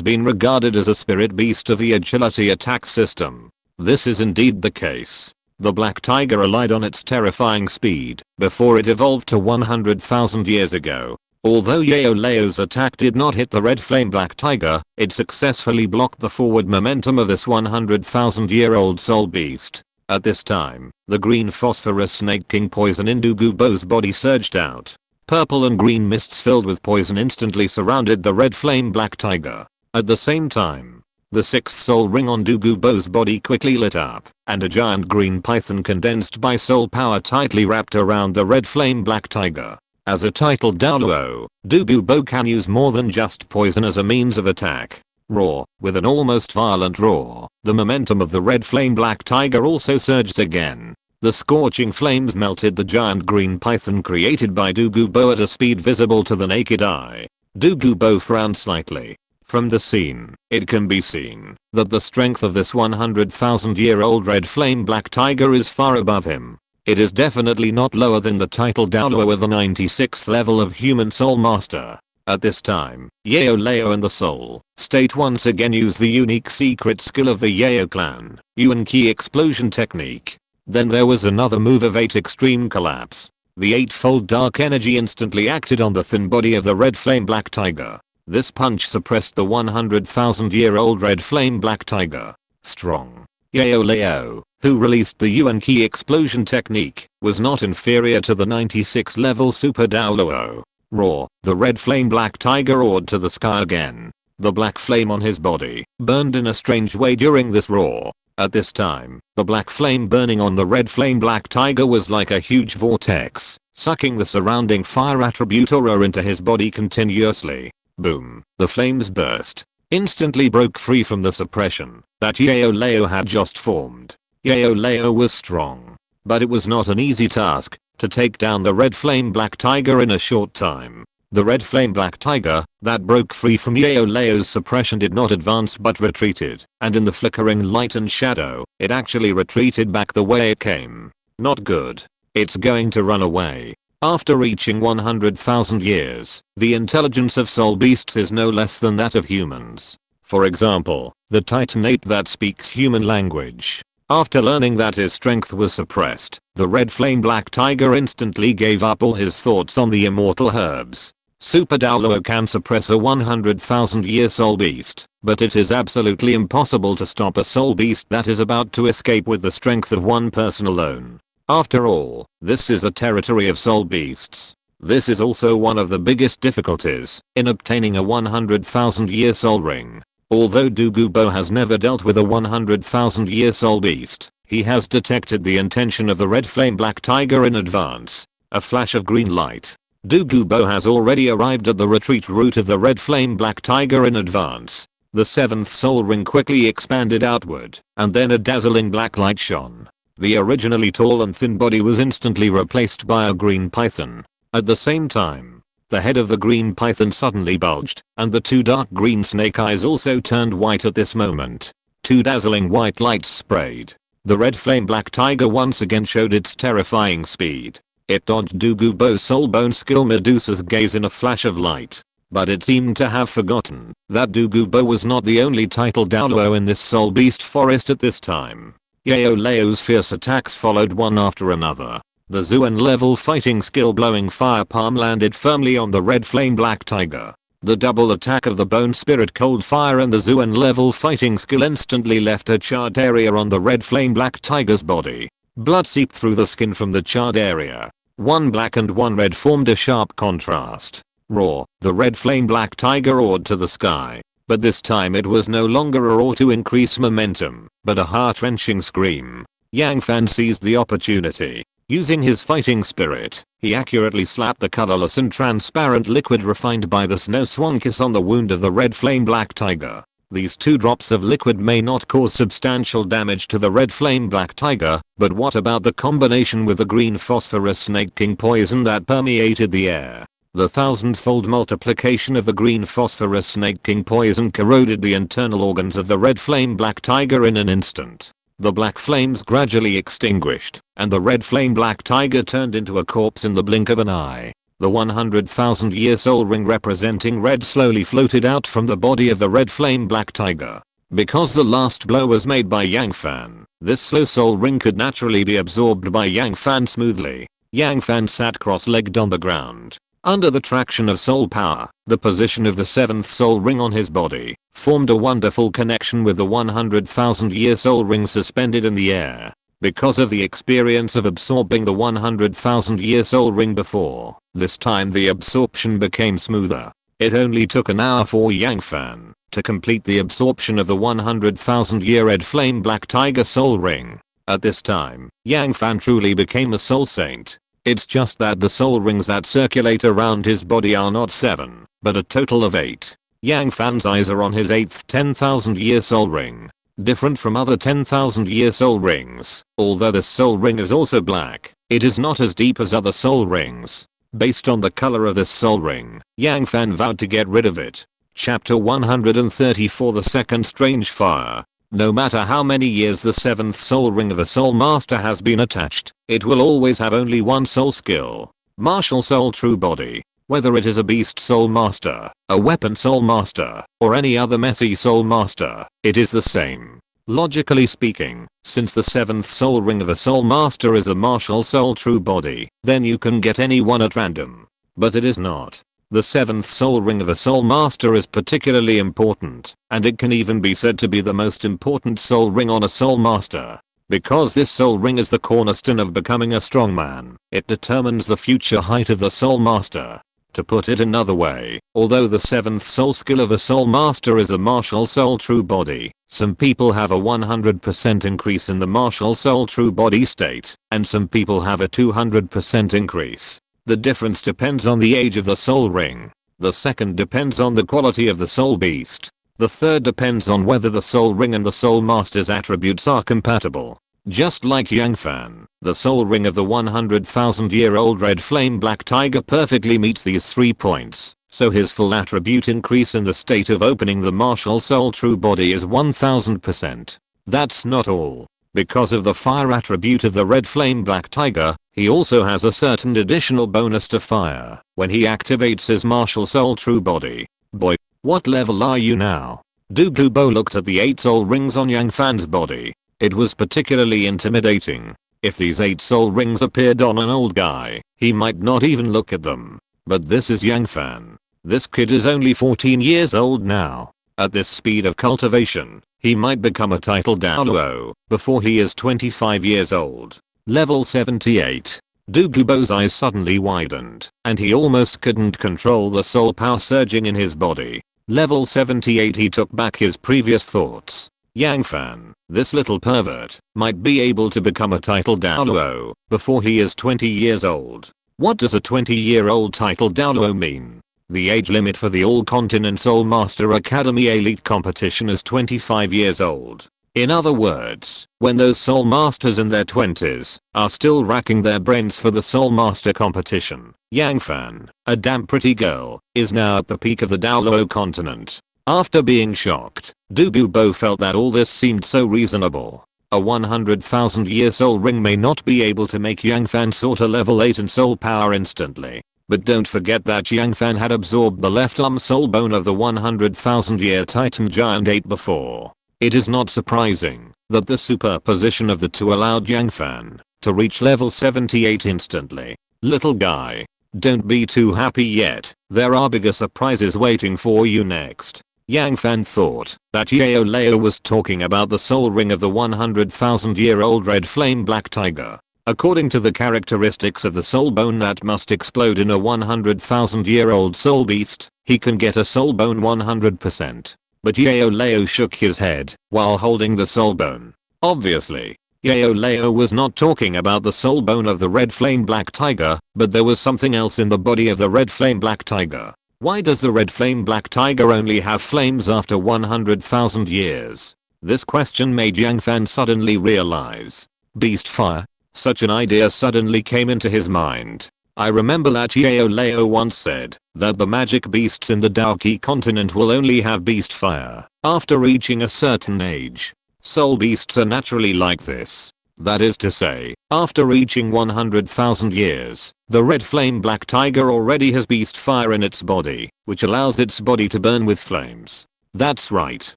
been regarded as a spirit beast of the agility attack system. This is indeed the case. The black tiger relied on its terrifying speed before it evolved to 100,000 years ago. Although Yao Lao's attack did not hit the red flame black tiger, it successfully blocked the forward momentum of this 100,000-year-old soul beast. At this time, the green phosphorus snake king poison in Douluo's body surged out. Purple and green mists filled with poison instantly surrounded the red flame black tiger. At the same time, the 6th soul ring on Douluo's body quickly lit up, and a giant green python condensed by soul power tightly wrapped around the red flame black tiger. As a titled Douluo, Douluo can use more than just poison as a means of attack. Roar, with an almost violent roar, the momentum of the red flame black tiger also surged again. The scorching flames melted the giant green python created by Douluo at a speed visible to the naked eye. Douluo frowned slightly. From the scene, it can be seen that the strength of this 100,000-year-old red flame black tiger is far above him. It is definitely not lower than the titled Douluo with the 96th level of human soul master. At this time, Yao Lao and the soul state once again use the unique secret skill of the Yao clan, Yuan Qi explosion technique. Then there was another move of 8 extreme collapse. The 8-fold dark energy instantly acted on the thin body of the red flame black tiger. This punch suppressed the 100,000-year-old red flame black tiger. Strong. Yao Lao, who released the Yuan Qi explosion technique, was not inferior to the 96th level Super Douluo. Roar, the red flame black tiger roared to the sky again. The black flame on his body burned in a strange way during this roar. At this time, the black flame burning on the red flame black tiger was like a huge vortex, sucking the surrounding fire attribute aura into his body continuously. Boom, the flames burst. Instantly broke free from the suppression that Yao Lao had just formed. Yao Lao was strong, but it was not an easy task to take down the red flame black tiger in a short time. The red flame black tiger that broke free from Yao Lao's suppression did not advance but retreated, and in the flickering light and shadow, it actually retreated back the way it came. Not good. It's going to run away. After reaching 100,000 years, the intelligence of soul beasts is no less than that of humans. For example, the Titan ape that speaks human language. After learning that his strength was suppressed, the red flame black tiger instantly gave up all his thoughts on the immortal herbs. Super Douluo can suppress a 100,000 year soul beast, but it is absolutely impossible to stop a soul beast that is about to escape with the strength of one person alone. After all, this is the territory of soul beasts. This is also one of the biggest difficulties in obtaining a 100,000 year soul ring. Although Douluo has never dealt with a 100,000 year soul beast, he has detected the intention of the red flame black tiger in advance. A flash of green light. Douluo has already arrived at the retreat route of the red flame black tiger in advance. The seventh soul ring quickly expanded outward, and then a dazzling black light shone. The originally tall and thin body was instantly replaced by a green python. At the same time, the head of the green python suddenly bulged, and the two dark green snake eyes also turned white at this moment. Two dazzling white lights sprayed. The red flame black tiger once again showed its terrifying speed. It dodged Douluo's soul bone skill Medusa's gaze in a flash of light. But it seemed to have forgotten that Douluo was not the only titled Douluo in this soul beast forest at this time. Yao Lao's fierce attacks followed one after another. The Xuan level fighting skill blowing fire palm landed firmly on the red flame black tiger. The double attack of the bone spirit cold fire and the Xuan level fighting skill instantly left a charred area on the red flame black tiger's body. Blood seeped through the skin from the charred area. One black and one red formed a sharp contrast. Roar, the red flame black tiger roared to the sky. But this time it was no longer a roar to increase momentum, but a heart-wrenching scream. Yang Fan seized the opportunity. Using his fighting spirit, he accurately slapped the colorless and transparent liquid refined by the snow swan kiss on the wound of the red flame black tiger. These 2 drops of liquid may not cause substantial damage to the red flame black tiger, but what about the combination with the green phosphorus snake king poison that permeated the air? The 1,000-fold multiplication of the green phosphorus snake king poison corroded the internal organs of the red flame black tiger in an instant. The black flames gradually extinguished, and the red flame black tiger turned into a corpse in the blink of an eye. The 100,000 year soul ring representing red slowly floated out from the body of the red flame black tiger. Because the last blow was made by Yang Fan, this slow soul ring could naturally be absorbed by Yang Fan smoothly. Yang Fan sat cross-legged on the ground. Under the traction of soul power, the position of the 7th soul ring on his body formed a wonderful connection with the 100,000 year soul ring suspended in the air. Because of the experience of absorbing the 100,000 year soul ring before, this time the absorption became smoother. It only took an hour for Yang Fan to complete the absorption of the 100,000 year red flame black tiger soul ring. At this time, Yang Fan truly became a soul saint. It's just that the soul rings that circulate around his body are not 7, but a total of 8. Yang Fan's eyes are on his 8th 10,000 year soul ring. Different from other 10,000 year soul rings, although this soul ring is also black, it is not as deep as other soul rings. Based on the color of this soul ring, Yang Fan vowed to get rid of it. Chapter 134 The Second Strange Fire. No matter how many years the 7th soul ring of a soul master has been attached, it will always have only one soul skill. Martial soul true body. Whether it is a beast soul master, a weapon soul master, or any other messy soul master, it is the same. Logically speaking, since the 7th soul ring of a soul master is a martial soul true body, then you can get any one at random. But it is not. The 7th soul ring of a soul master is particularly important, and it can even be said to be the most important soul ring on a soul master. Because this soul ring is the cornerstone of becoming a strong man, it determines the future height of the soul master. To put it another way, although the 7th soul skill of a soul master is a martial soul true body, some people have a 100% increase in the martial soul true body state, and some people have a 200% increase. The difference depends on the age of the soul ring. The second depends on the quality of the soul beast. The third depends on whether the soul ring and the soul master's attributes are compatible. Just like Yang Fan, the soul ring of the 100,000-year-old red flame black tiger perfectly meets these 3 points, so his full attribute increase in the state of opening the martial soul true body is 1000%. That's not all. Because of the fire attribute of the red flame black tiger, He also has a certain additional bonus to fire when he activates his martial soul true body. Boy, what level are you now? Douluo Bo looked at the 8 soul rings on Yang Fan's body. It was particularly intimidating. If these 8 soul rings appeared on an old guy, he might not even look at them. But this is Yang Fan. This kid is only 14 years old now. At this speed of cultivation, he might become a titled Douluo before he is 25 years old. Level 78. Douluo Bo's eyes suddenly widened, and he almost couldn't control the soul power surging in his body. Level 78. He took back his previous thoughts. Yang Fan, this little pervert, might be able to become a titled Douluo before he is 20 years old. What does a 20-year-old titled Douluo mean? The age limit for the All-Continent Soul Master Academy Elite competition is 25 years old. In other words, when those Soul Masters in their 20s are still racking their brains for the Soul Master competition, Yang Fan, a damn pretty girl, is now at the peak of the Douluo Continent. After being shocked, Douluo Bo felt that all this seemed so reasonable. A 100,000-year soul ring may not be able to make Yang Fan soar to level 8 in soul power instantly. But don't forget that Yang Fan had absorbed the left arm soul bone of the 100,000-year Titan Giant 8 before. It is not surprising that the superposition of the two allowed Yang Fan to reach level 78 instantly. Little guy, don't be too happy yet, there are bigger surprises waiting for you next. Yang Fan thought that Yao Lao was talking about the soul ring of the 100,000-year-old red flame black tiger. According to the characteristics of the soul bone that must explode in a 100,000-year-old soul beast, he can get a soul bone 100%. But Yao Lao shook his head while holding the soul bone. Obviously, Yao Lao was not talking about the soul bone of the red flame black tiger, but there was something else in the body of the red flame black tiger. Why does the red flame black tiger only have flames after 100,000 years? This question made Yang Fan suddenly realize. Beast fire? Such an idea suddenly came into his mind. I remember that Yao Lao once said that the magic beasts in the Douluo Continent will only have beast fire after reaching a certain age. Soul beasts are naturally like this. That is to say, after reaching 100,000 years, the red flame black tiger already has beast fire in its body, which allows its body to burn with flames. That's right.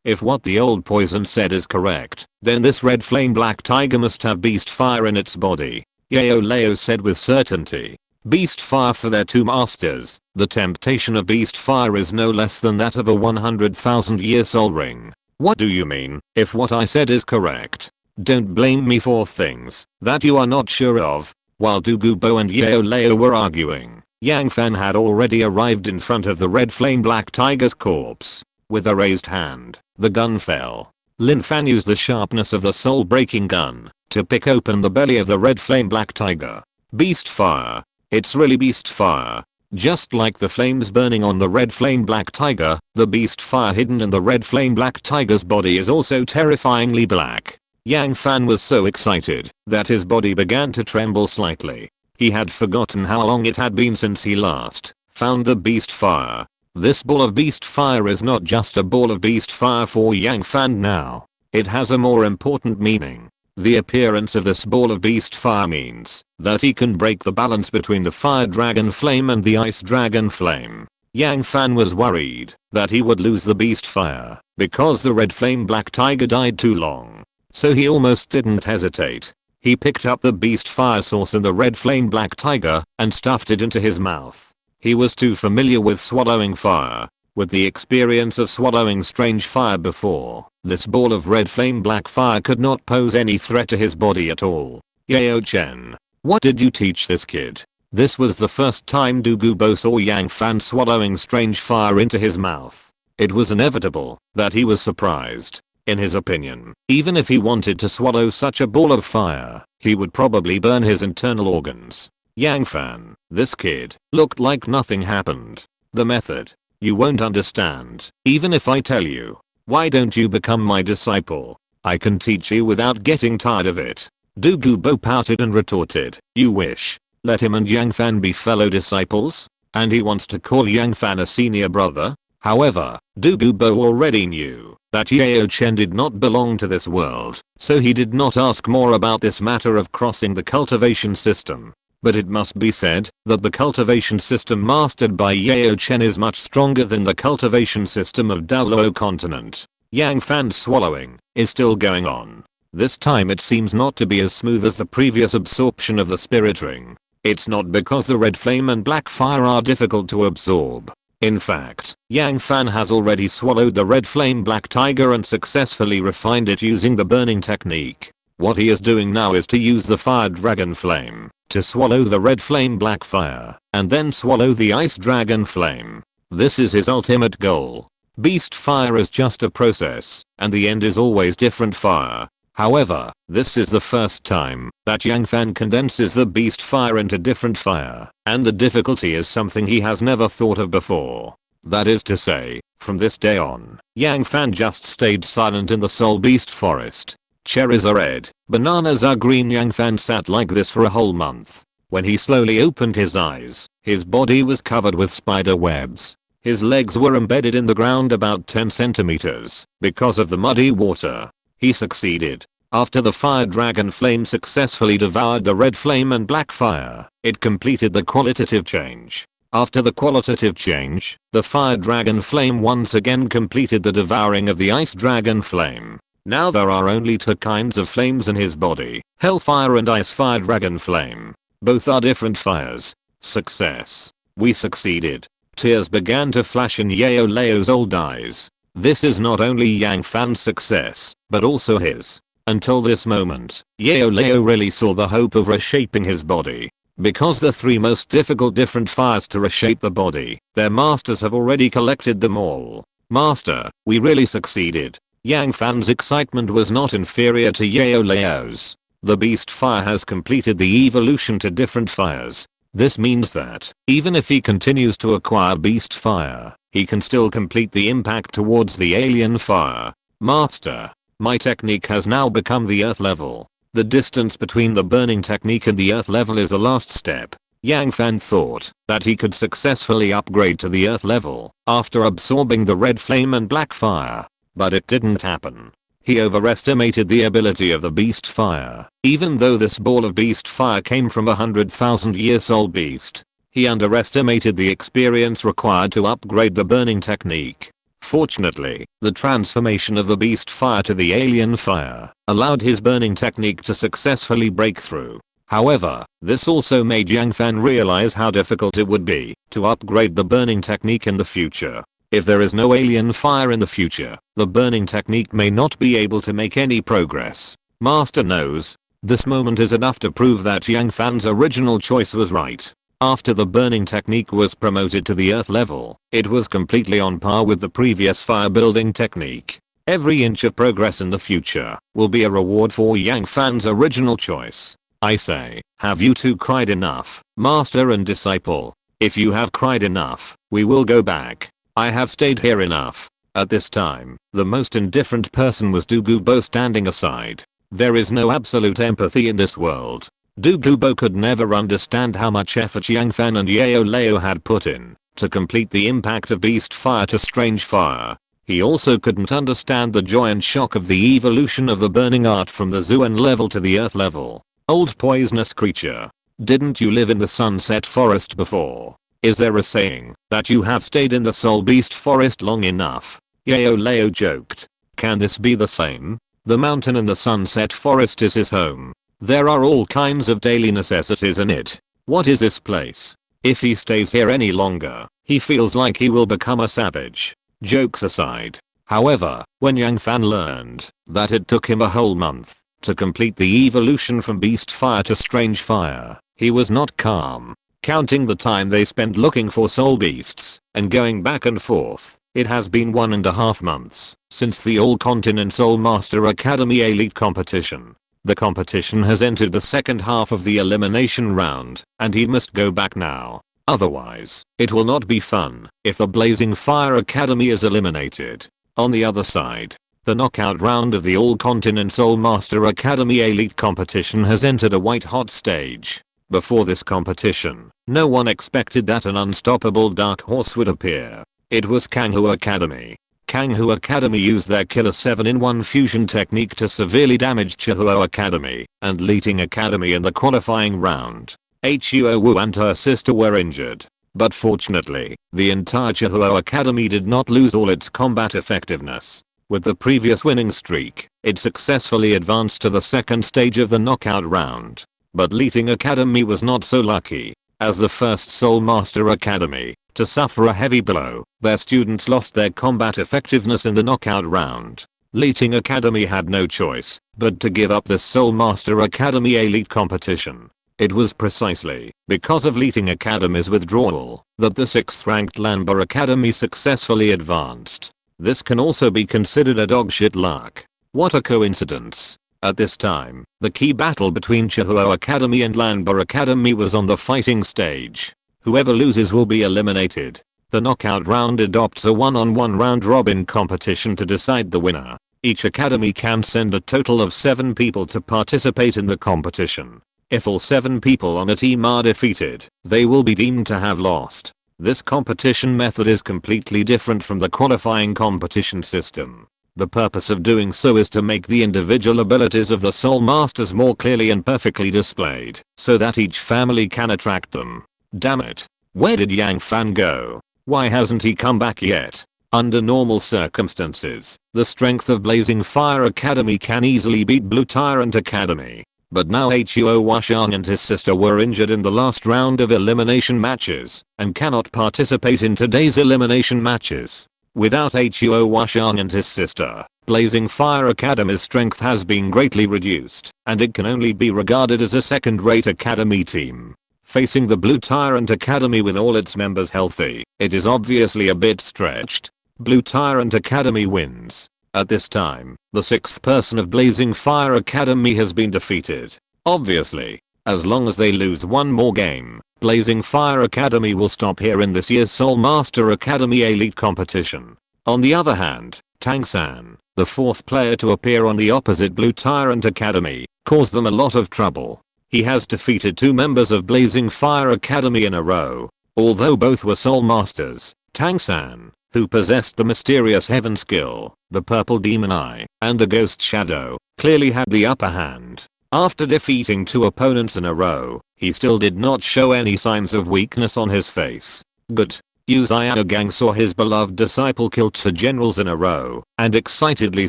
If what the old poison said is correct, then this red flame black tiger must have beast fire in its body. Yao Lao said with certainty. Beast fire for their two masters. The temptation of beast fire is no less than that of a 100,000-year soul ring. What do you mean, if what I said is correct? Don't blame me for things that you are not sure of. While Douluo Bo and Yao Lao were arguing, Yang Fan had already arrived in front of the red flame black tiger's corpse. With a raised hand, the gun fell. Lin Fan used the sharpness of the soul-breaking gun to pick open the belly of the red flame black tiger. Beast fire. It's really beast fire. Just like the flames burning on the red flame black tiger, the beast fire hidden in the red flame black tiger's body is also terrifyingly black. Yang Fan was so excited that his body began to tremble slightly. He had forgotten how long it had been since he last found the beast fire. This ball of beast fire is not just a ball of beast fire for Yang Fan now. It has a more important meaning. The appearance of this ball of beast fire means that he can break the balance between the fire dragon flame and the ice dragon flame. Yang Fan was worried that he would lose the beast fire because the red flame black tiger died too long. So he almost didn't hesitate. He picked up the beast fire source in the red flame black tiger and stuffed it into his mouth. He was too familiar with swallowing fire. With the experience of swallowing strange fire before, this ball of red flame black fire could not pose any threat to his body at all. Yao Chen, what did you teach this kid? This was the first time Douluo Bo saw Yang Fan swallowing strange fire into his mouth. It was inevitable that he was surprised. In his opinion, even if he wanted to swallow such a ball of fire, he would probably burn his internal organs. Yang Fan, this kid, looked like nothing happened. The method. You won't understand, even if I tell you. Why don't you become my disciple? I can teach you without getting tired of it. Douluo Bo pouted and retorted, you wish. Let him and Yang Fan be fellow disciples? And he wants to call Yang Fan a senior brother? However, Douluo already knew that Yao Chen did not belong to this world, so he did not ask more about this matter of crossing the cultivation system. But it must be said that the cultivation system mastered by Yao Chen is much stronger than the cultivation system of Douluo Continent. Yang Fan's swallowing is still going on. This time it seems not to be as smooth as the previous absorption of the spirit ring. It's not because the red flame and black fire are difficult to absorb. In fact, Yang Fan has already swallowed the red flame black tiger and successfully refined it using the burning technique. What he is doing now is to use the fire dragon flame to swallow the red flame black fire and then swallow the ice dragon flame. This is his ultimate goal. Beast fire is just a process and the end is always different fire. However, this is the first time that Yang Fan condenses the beast fire into different fire, and the difficulty is something he has never thought of before. That is to say, from this day on, Yang Fan just stayed silent in the soul beast forest. Cherries are red, bananas are green. Yang Fan sat like this for a whole month. When he slowly opened his eyes, his body was covered with spider webs. His legs were embedded in the ground about 10 centimeters because of the muddy water. He succeeded. After the fire dragon flame successfully devoured the red flame and black fire, it completed the qualitative change. After the qualitative change, the fire dragon flame once again completed the devouring of the ice dragon flame. Now there are only two kinds of flames in his body, hellfire and ice fire dragon flame. Both are different fires. Success. We succeeded. Tears began to flash in Yao Lao's old eyes. This is not only Yang Fan's success, but also his. Until this moment, Yao Lao really saw the hope of reshaping his body. Because the three most difficult different fires to reshape the body, their masters have already collected them all. Master, we really succeeded. Yang Fan's excitement was not inferior to Yao Lao's. The beast fire has completed the evolution to different fires. This means that, even if he continues to acquire beast fire, he can still complete the impact towards the alien fire. Master, my technique has now become the earth level. The distance between the burning technique and the earth level is a last step. Yang Fan thought that he could successfully upgrade to the earth level after absorbing the red flame and black fire. But it didn't happen. He overestimated the ability of the beast fire. Even though this ball of beast fire came from 100,000-year-old beast, he underestimated the experience required to upgrade the burning technique. Fortunately, the transformation of the beast fire to the alien fire allowed his burning technique to successfully break through. However, this also made Yang Fan realize how difficult it would be to upgrade the burning technique in the future. If there is no alien fire in the future, the burning technique may not be able to make any progress. Master knows. This moment is enough to prove that Yang Fan's original choice was right. After the burning technique was promoted to the earth level, it was completely on par with the previous fire building technique. Every inch of progress in the future will be a reward for Yang Fan's original choice. I say, have you two cried enough, master and disciple? If you have cried enough, we will go back. I have stayed here enough. At this time, the most indifferent person was Douluo standing aside. There is no absolute empathy in this world. Douluo could never understand how much effort Yang Fan and Yao Lao had put in to complete the impact of beast fire to strange fire. He also couldn't understand the joy and shock of the evolution of the burning art from the Xuan level to the earth level. Old poisonous creature. Didn't you live in the sunset forest before? Is there a saying that you have stayed in the soul beast forest long enough? Yao Lao joked. Can this be the same? The mountain in the sunset forest is his home. There are all kinds of daily necessities in it. What is this place? If he stays here any longer, he feels like he will become a savage. Jokes aside. However, when Yang Fan learned that it took him a whole month to complete the evolution from beast fire to strange fire, he was not calm. Counting the time they spent looking for soul beasts and going back and forth, it has been 1.5 months since the All Continent Soul Master Academy Elite competition. The competition has entered the second half of the elimination round, and he must go back now. Otherwise, it will not be fun if the Blazing Fire Academy is eliminated. On the other side, the knockout round of the All Continent Soul Master Academy Elite competition has entered a white-hot stage. Before this competition, no one expected that an unstoppable dark horse would appear. It was Kanghu Academy. Kanghu Academy used their killer 7-in-1 fusion technique to severely damage Chihuo Academy and Liting Academy in the qualifying round. Huo Wu and her sister were injured. But fortunately, the entire Chihuo Academy did not lose all its combat effectiveness. With the previous winning streak, it successfully advanced to the second stage of the knockout round. But Liting Academy was not so lucky. As the first Soul Master Academy to suffer a heavy blow, their students lost their combat effectiveness in the knockout round. Liting Academy had no choice but to give up this Soul Master Academy elite competition. It was precisely because of Liting Academy's withdrawal that the 6th ranked Lanba Academy successfully advanced. This can also be considered a dogshit luck. What a coincidence. At this time, the key battle between Chihuo Academy and Lanba Academy was on the fighting stage. Whoever loses will be eliminated. The knockout round adopts a one-on-one round-robin competition to decide the winner. Each academy can send a total of 7 people to participate in the competition. If all 7 people on a team are defeated, they will be deemed to have lost. This competition method is completely different from the qualifying competition system. The purpose of doing so is to make the individual abilities of the Soul Masters more clearly and perfectly displayed, so that each family can attract them. Damn it. Where did Yang Fan go? Why hasn't he come back yet? Under normal circumstances, the strength of Blazing Fire Academy can easily beat Blue Tyrant Academy. But now Huo Washang and his sister were injured in the last round of elimination matches and cannot participate in today's elimination matches. Without Huo Washang and his sister, Blazing Fire Academy's strength has been greatly reduced, and it can only be regarded as a second-rate academy team. Facing the Blue Tyrant Academy with all its members healthy, it is obviously a bit stretched. Blue Tyrant Academy wins. At this time, the 6th person of Blazing Fire Academy has been defeated. Obviously, as long as they lose one more game, Blazing Fire Academy will stop here in this year's Soul Master Academy Elite competition. On the other hand, Tang San, the 4th player to appear on the opposite Blue Tyrant Academy, caused them a lot of trouble. He has defeated 2 members of Blazing Fire Academy in a row. Although both were Soul Masters, Tang San, who possessed the mysterious heaven skill, the purple demon eye, and the ghost shadow, clearly had the upper hand. After defeating 2 opponents in a row, he still did not show any signs of weakness on his face. Good. Yu Xiaogang saw his beloved disciple kill 2 generals in a row, and excitedly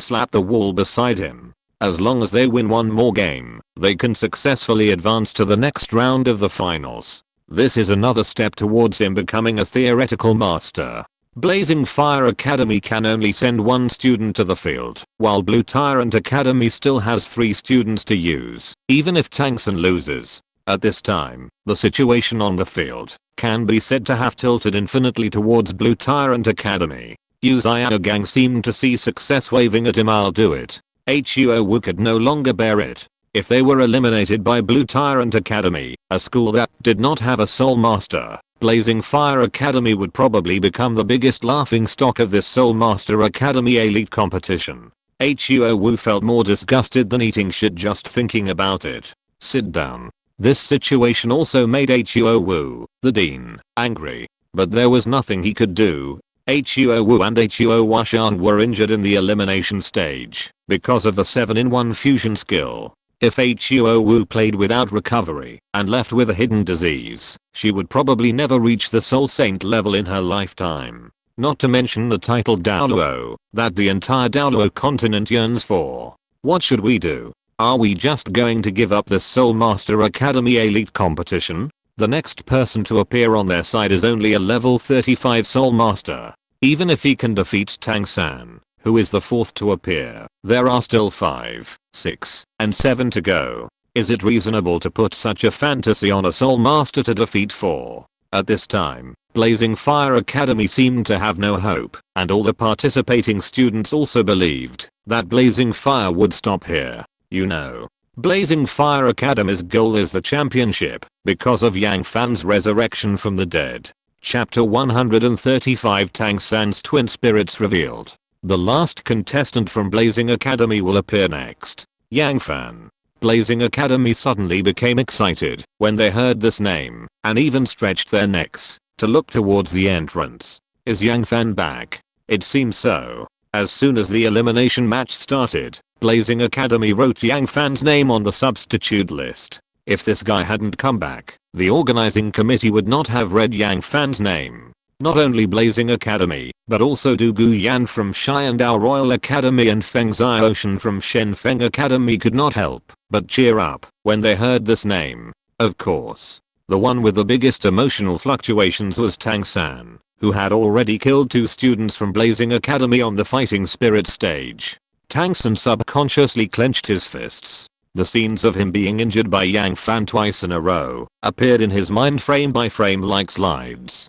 slapped the wall beside him. As long as they win one more game, they can successfully advance to the next round of the finals. This is another step towards him becoming a theoretical master. Blazing Fire Academy can only send 1 student to the field, while Blue Tyrant Academy still has 3 students to use, even if Tang San loses. At this time, the situation on the field can be said to have tilted infinitely towards Blue Tyrant Academy. Yu Xiaogang seemed to see success waving at him. I'll do it. Huo Wu could no longer bear it. If they were eliminated by Blue Tyrant Academy, a school that did not have a Soul Master, Blazing Fire Academy would probably become the biggest laughingstock of this Soul Master Academy Elite competition. Huo Wu felt more disgusted than eating shit just thinking about it. Sit down. This situation also made Huo Wu, the dean, angry. But there was nothing he could do. Huo Wu and Huo Washang were injured in the elimination stage because of the 7-in-1 fusion skill. If Huo Wu played without recovery and left with a hidden disease, she would probably never reach the Soul Saint level in her lifetime. Not to mention the title Douluo that the entire Douluo Continent yearns for. What should we do? Are we just going to give up this Soul Master Academy Elite competition? The next person to appear on their side is only a level 35 Soul Master. Even if he can defeat Tang San, who is the 4th to appear, there are still 5, 6, and 7 to go. Is it reasonable to put such a fantasy on a Soul Master to defeat 4? At this time, Blazing Fire Academy seemed to have no hope, and all the participating students also believed that Blazing Fire would stop here. You know, Blazing Fire Academy's goal is the championship because of Yang Fan's resurrection from the dead. Chapter 135 Tang San's twin spirits revealed. The last contestant from Blazing Academy will appear next. Yang Fan. Blazing Academy suddenly became excited when they heard this name and even stretched their necks to look towards the entrance. Is Yang Fan back? It seems so. As soon as the elimination match started, Blazing Academy wrote Yang Fan's name on the substitute list. If this guy hadn't come back, the organizing committee would not have read Yang Fan's name. Not only Blazing Academy, but also Du Guyan from Xiandao Royal Academy and Feng Xiaoshan from Shenfeng Academy could not help but cheer up when they heard this name. Of course, the one with the biggest emotional fluctuations was Tang San, who had already killed 2 students from Blazing Academy on the fighting spirit stage. Tang San subconsciously clenched his fists. The scenes of him being injured by Yang Fan twice in a row appeared in his mind frame by frame like slides.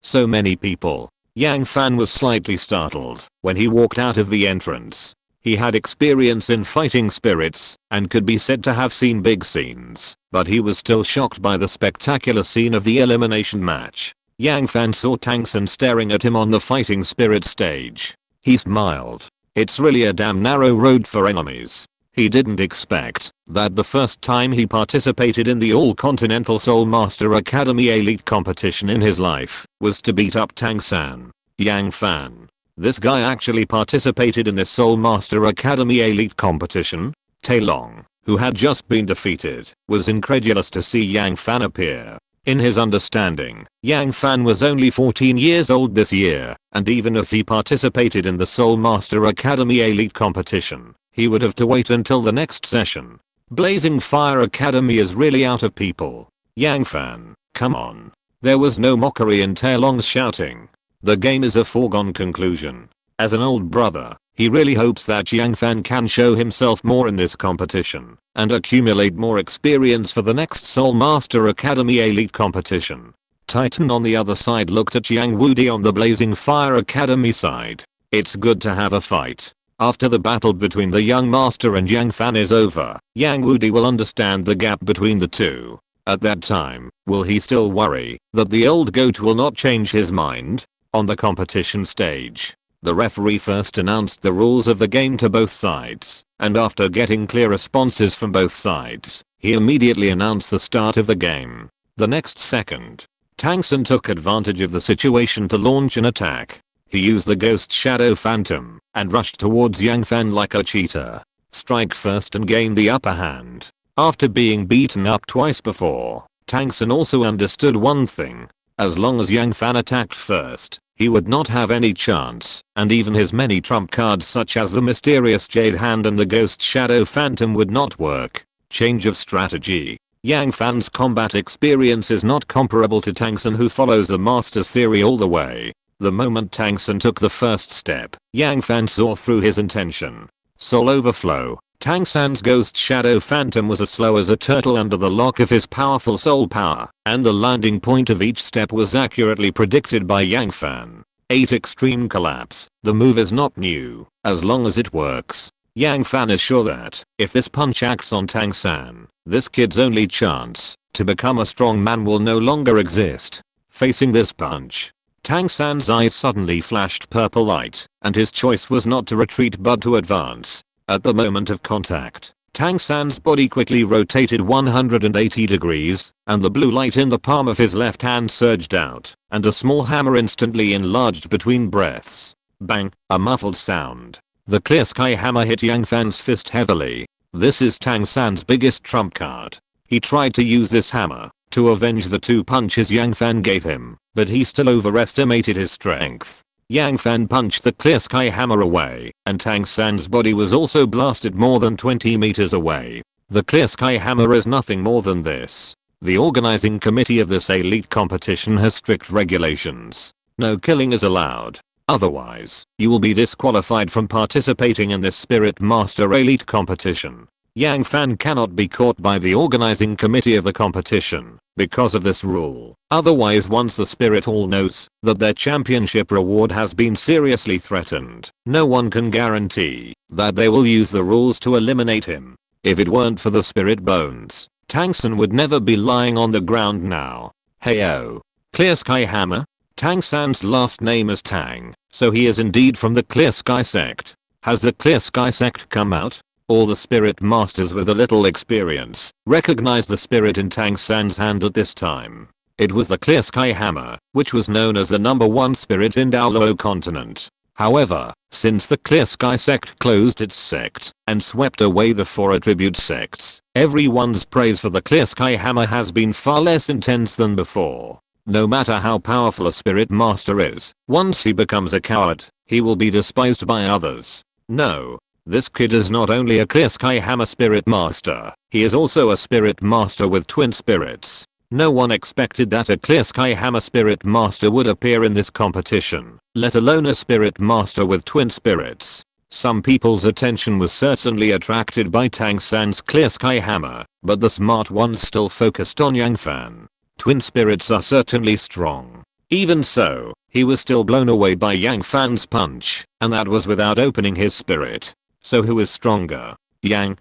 So many people. Yang Fan was slightly startled when he walked out of the entrance. He had experience in fighting spirits and could be said to have seen big scenes, but he was still shocked by the spectacular scene of the elimination match. Yang Fan saw Tang San staring at him on the fighting spirit stage. He smiled. It's really a damn narrow road for enemies. He didn't expect that the first time he participated in the All-Continental Soul Master Academy Elite competition in his life was to beat up Tang San. Yang Fan. This guy actually participated in this Soul Master Academy Elite competition? Tai Long, who had just been defeated, was incredulous to see Yang Fan appear. In his understanding, Yang Fan was only 14 years old this year, and even if he participated in the Soul Master Academy Elite competition, he would have to wait until the next session. Blazing Fire Academy is really out of people. Yang Fan, come on. There was no mockery in Tai Long's shouting. The game is a foregone conclusion. As an old brother, he really hopes that Yang Fan can show himself more in this competition and accumulate more experience for the next Soul Master Academy Elite competition. Titan on the other side looked at Yang Wudi on the Blazing Fire Academy side. It's good to have a fight. After the battle between the young master and Yang Fan is over, Yang Wudi will understand the gap between the two. At that time, will he still worry that the old goat will not change his mind? On the competition stage, the referee first announced the rules of the game to both sides, and after getting clear responses from both sides, he immediately announced the start of the game. The next second, Tang San took advantage of the situation to launch an attack. He used the Ghost Shadow Phantom and rushed towards Yang Fan like a cheetah. Strike first and gain the upper hand. After being beaten up twice before, Tang San also understood one thing. As long as Yang Fan attacked first, he would not have any chance, and even his many trump cards such as the Mysterious Jade Hand and the Ghost Shadow Phantom would not work. Change of strategy. Yang Fan's combat experience is not comparable to Tang San, who follows the Master's theory all the way. The moment Tang San took the first step, Yang Fan saw through his intention. Soul Overflow. Tang San's Ghost Shadow Phantom was as slow as a turtle under the lock of his powerful soul power, and the landing point of each step was accurately predicted by Yang Fan. 8 Extreme Collapse. The move is not new, as long as it works. Yang Fan is sure that, if this punch acts on Tang San, this kid's only chance to become a strong man will no longer exist. Facing this punch, Tang San's eyes suddenly flashed purple light, and his choice was not to retreat but to advance. At the moment of contact, Tang San's body quickly rotated 180 degrees, and the blue light in the palm of his left hand surged out, and a small hammer instantly enlarged between breaths. Bang! A muffled sound. The clear sky hammer hit Yang Fan's fist heavily. This is Tang San's biggest trump card. He tried to use this hammer to avenge the 2 punches Yang Fan gave him, but he still overestimated his strength. Yang Fan punched the clear sky hammer away, and Tang San's body was also blasted more than 20 meters away. The clear sky hammer is nothing more than this. The organizing committee of this elite competition has strict regulations. No killing is allowed. Otherwise, you will be disqualified from participating in this Spirit Master Elite competition. Yang Fan cannot be caught by the organizing committee of the competition because of this rule. Otherwise, once the Spirit Hall knows that their championship reward has been seriously threatened, no one can guarantee that they will use the rules to eliminate him. If it weren't for the Spirit Bones, Tang San would never be lying on the ground now. Heyo. Clear Sky Hammer? Tang San's last name is Tang, so he is indeed from the Clear Sky sect. Has the Clear Sky sect come out? All the Spirit Masters with a little experience recognized the spirit in Tang San's hand at this time. It was the Clear Sky Hammer, which was known as the #1 spirit in Douluo Continent. However, since the Clear Sky sect closed its sect and swept away the 4 attribute sects, everyone's praise for the Clear Sky Hammer has been far less intense than before. No matter how powerful a spirit master is, once he becomes a coward, he will be despised by others. No. This kid is not only a Clear Sky Hammer spirit master, he is also a spirit master with twin spirits. No one expected that a Clear Sky Hammer spirit master would appear in this competition, let alone a spirit master with twin spirits. Some people's attention was certainly attracted by Tang San's Clear Sky Hammer, but the smart ones still focused on Yang Fan. Twin spirits are certainly strong. Even so, he was still blown away by Yang Fan's punch, and that was without opening his spirit. So who is stronger? Yang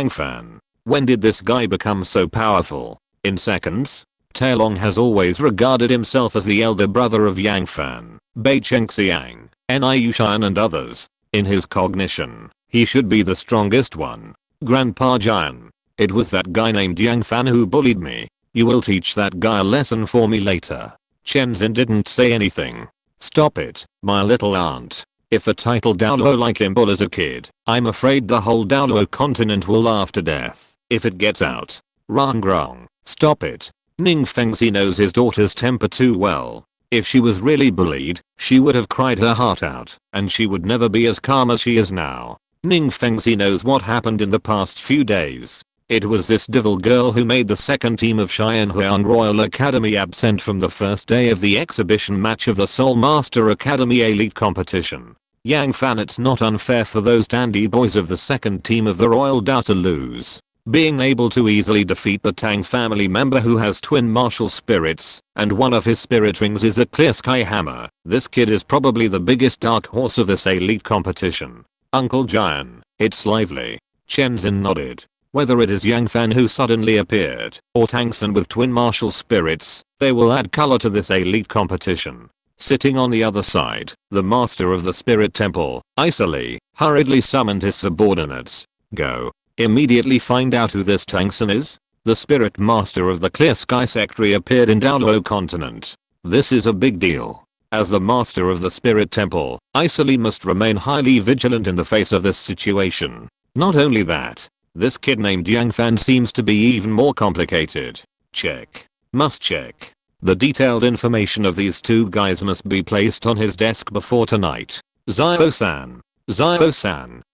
Fan. When did this guy become so powerful? In seconds? Taelong has always regarded himself as the elder brother of Yang Fan, Bei Chengxiang, Ni Yushan and others. In his cognition, he should be the strongest one. Grandpa Jian. It was that guy named Yang Fan who bullied me. You will teach that guy a lesson for me later. Chen Xin didn't say anything. Stop it, my little aunt. If a title Douluo like him bullies a kid, I'm afraid the whole Douluo continent will laugh to death if it gets out. Rong. Stop it. Ning Fengzi knows his daughter's temper too well. If she was really bullied, she would have cried her heart out, and she would never be as calm as she is now. Ning Fengzi knows what happened in the past few days. It was this devil girl who made the second team of Xianhuan Royal Academy absent from the first day of the exhibition match of the Soul Master Academy Elite competition. Yang Fan, it's not unfair for those dandy boys of the second team of the Royal Dao to lose. Being able to easily defeat the Tang family member who has twin martial spirits, and one of his spirit rings is a Clear Sky Hammer. This kid is probably the biggest dark horse of this elite competition. Uncle Jian, it's lively. Chen Xin nodded. Whether it is Yang Fan who suddenly appeared, or Tang San with twin martial spirits, they will add color to this elite competition. Sitting on the other side, the master of the spirit temple, Isoli, hurriedly summoned his subordinates. Go. Immediately find out who this Tang San is. The spirit master of the Clear Sky sect appeared in Douluo Continent. This is a big deal. As the master of the spirit temple, Isoli must remain highly vigilant in the face of this situation. Not only that, this kid named Yang Fan seems to be even more complicated. Check. Must check. The detailed information of these two guys must be placed on his desk before tonight. Xiao-san,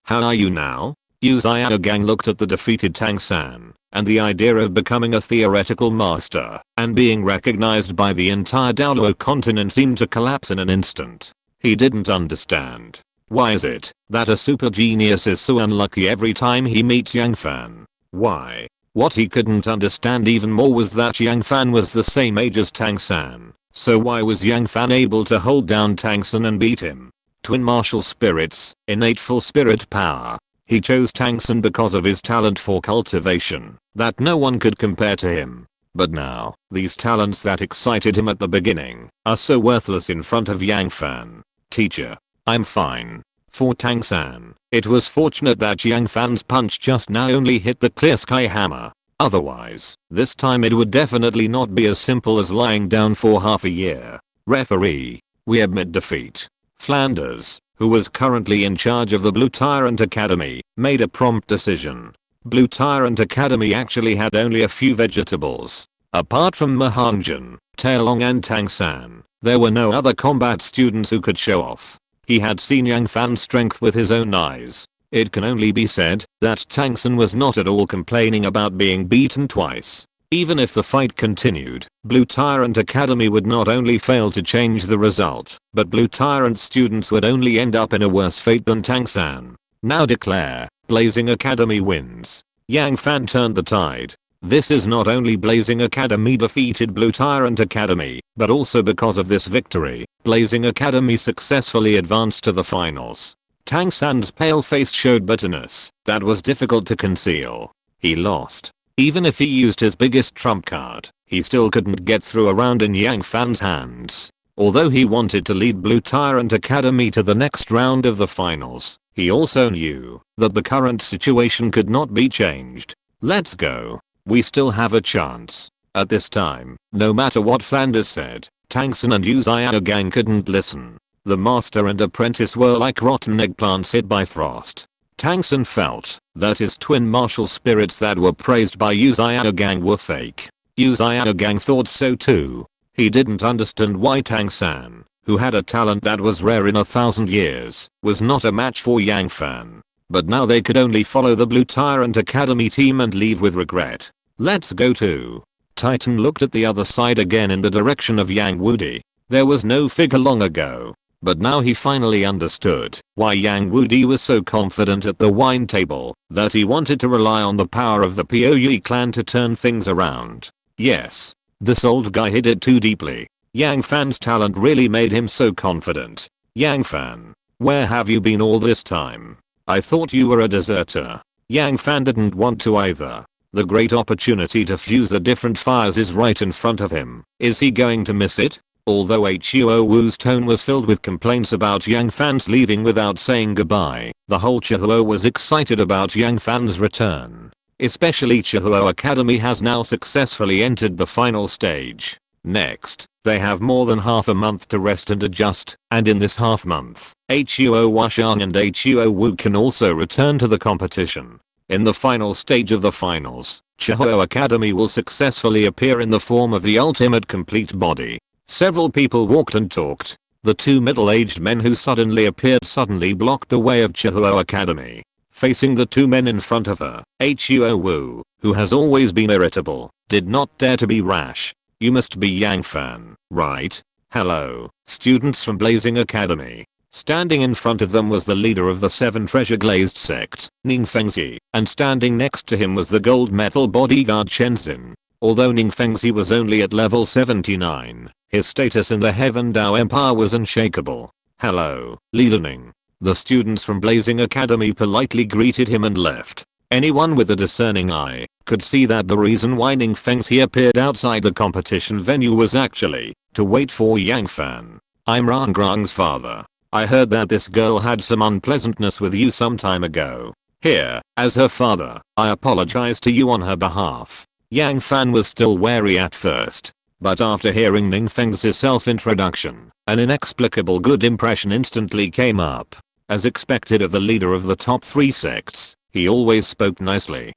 how are you now? Yu Xiaogang looked at the defeated Tang San, and the idea of becoming a theoretical master and being recognized by the entire Douluo continent seemed to collapse in an instant. He didn't understand. Why is it that a super genius is so unlucky every time he meets Yang Fan? Why? What he couldn't understand even more was that Yang Fan was the same age as Tang San. So why was Yang Fan able to hold down Tang San and beat him? Twin martial spirits, innate full spirit power. He chose Tang San because of his talent for cultivation, that no one could compare to him. But now, these talents that excited him at the beginning, are so worthless in front of Yang Fan. Teacher, I'm fine. For Tang San, it was fortunate that Yang Fan's punch just now only hit the Clear Sky Hammer. Otherwise, this time it would definitely not be as simple as lying down for half a year. Referee, we admit defeat. Flanders, who was currently in charge of the Blue Tyrant Academy, made a prompt decision. Blue Tyrant Academy actually had only a few vegetables. Apart from Mahangjin, Taelong and Tang San, there were no other combat students who could show off. He had seen Yang Fan's strength with his own eyes. It can only be said that Tang San was not at all complaining about being beaten twice. Even if the fight continued, Blue Tyrant Academy would not only fail to change the result, but Blue Tyrant students would only end up in a worse fate than Tang San. Now declare, Blazing Academy wins. Yang Fan turned the tide. This is not only Blazing Academy defeated Blue Tyrant Academy, but also because of this victory, Blazing Academy successfully advanced to the finals. Tang San's pale face showed bitterness that was difficult to conceal. He lost. Even if he used his biggest trump card, he still couldn't get through a round in Yang Fan's hands. Although he wanted to lead Blue Tyrant Academy to the next round of the finals, he also knew that the current situation could not be changed. Let's go. We still have a chance. At this time, no matter what Flanders said, Tang San and Yu Xiaogang couldn't listen. The master and apprentice were like rotten eggplants hit by frost. Tang San felt that his twin martial spirits that were praised by Yu Xiaogang were fake. Yu Xiaogang thought so too. He didn't understand why Tang San, who had a talent that was rare in 1,000 years, was not a match for Yang Fan. But now they could only follow the Blue Tyrant Academy team and leave with regret. Let's go to. Titan looked at the other side again in the direction of Yang Wudi. There was no figure long ago. But now he finally understood why Yang Wudi was so confident at the wine table that he wanted to rely on the power of the Puyi clan to turn things around. Yes. This old guy hid it too deeply. Yang Fan's talent really made him so confident. Yang Fan, where have you been all this time? I thought you were a deserter. Yang Fan didn't want to either. The great opportunity to fuse the different fires is right in front of him. Is he going to miss it? Although Huo Wu's tone was filled with complaints about Yang Fan's leaving without saying goodbye, the whole Chihuo was excited about Yang Fan's return. Especially Chihuo Academy has now successfully entered the final stage. Next, they have more than half a month to rest and adjust, and in this half month, Huo Washang and Huo Wu can also return to the competition. In the final stage of the finals, Chihuo Academy will successfully appear in the form of the ultimate complete body. Several people walked and talked. The two middle-aged men who suddenly appeared suddenly blocked the way of Chihuo Academy. Facing the two men in front of her, Huo Wu, who has always been irritable, did not dare to be rash. You must be Yang Fan, right? Hello, students from Blazing Academy. Standing in front of them was the leader of the 7 treasure glazed sect, Ning Fengzi, and standing next to him was the gold metal bodyguard Shenzhen. Although Ning Fengzi was only at level 79, his status in the Heaven Dao Empire was unshakable. Hello, Leader Ning. The students from Blazing Academy politely greeted him and left. Anyone with a discerning eye could see that the reason why Ning Fengzi appeared outside the competition venue was actually to wait for Yang Fan. I'm Rangrang's father. I heard that this girl had some unpleasantness with you some time ago. Here, as her father, I apologize to you on her behalf. Yang Fan was still wary at first, but after hearing Ning Fengzi's self-introduction, an inexplicable good impression instantly came up. As expected of the leader of the top 3 sects, he always spoke nicely.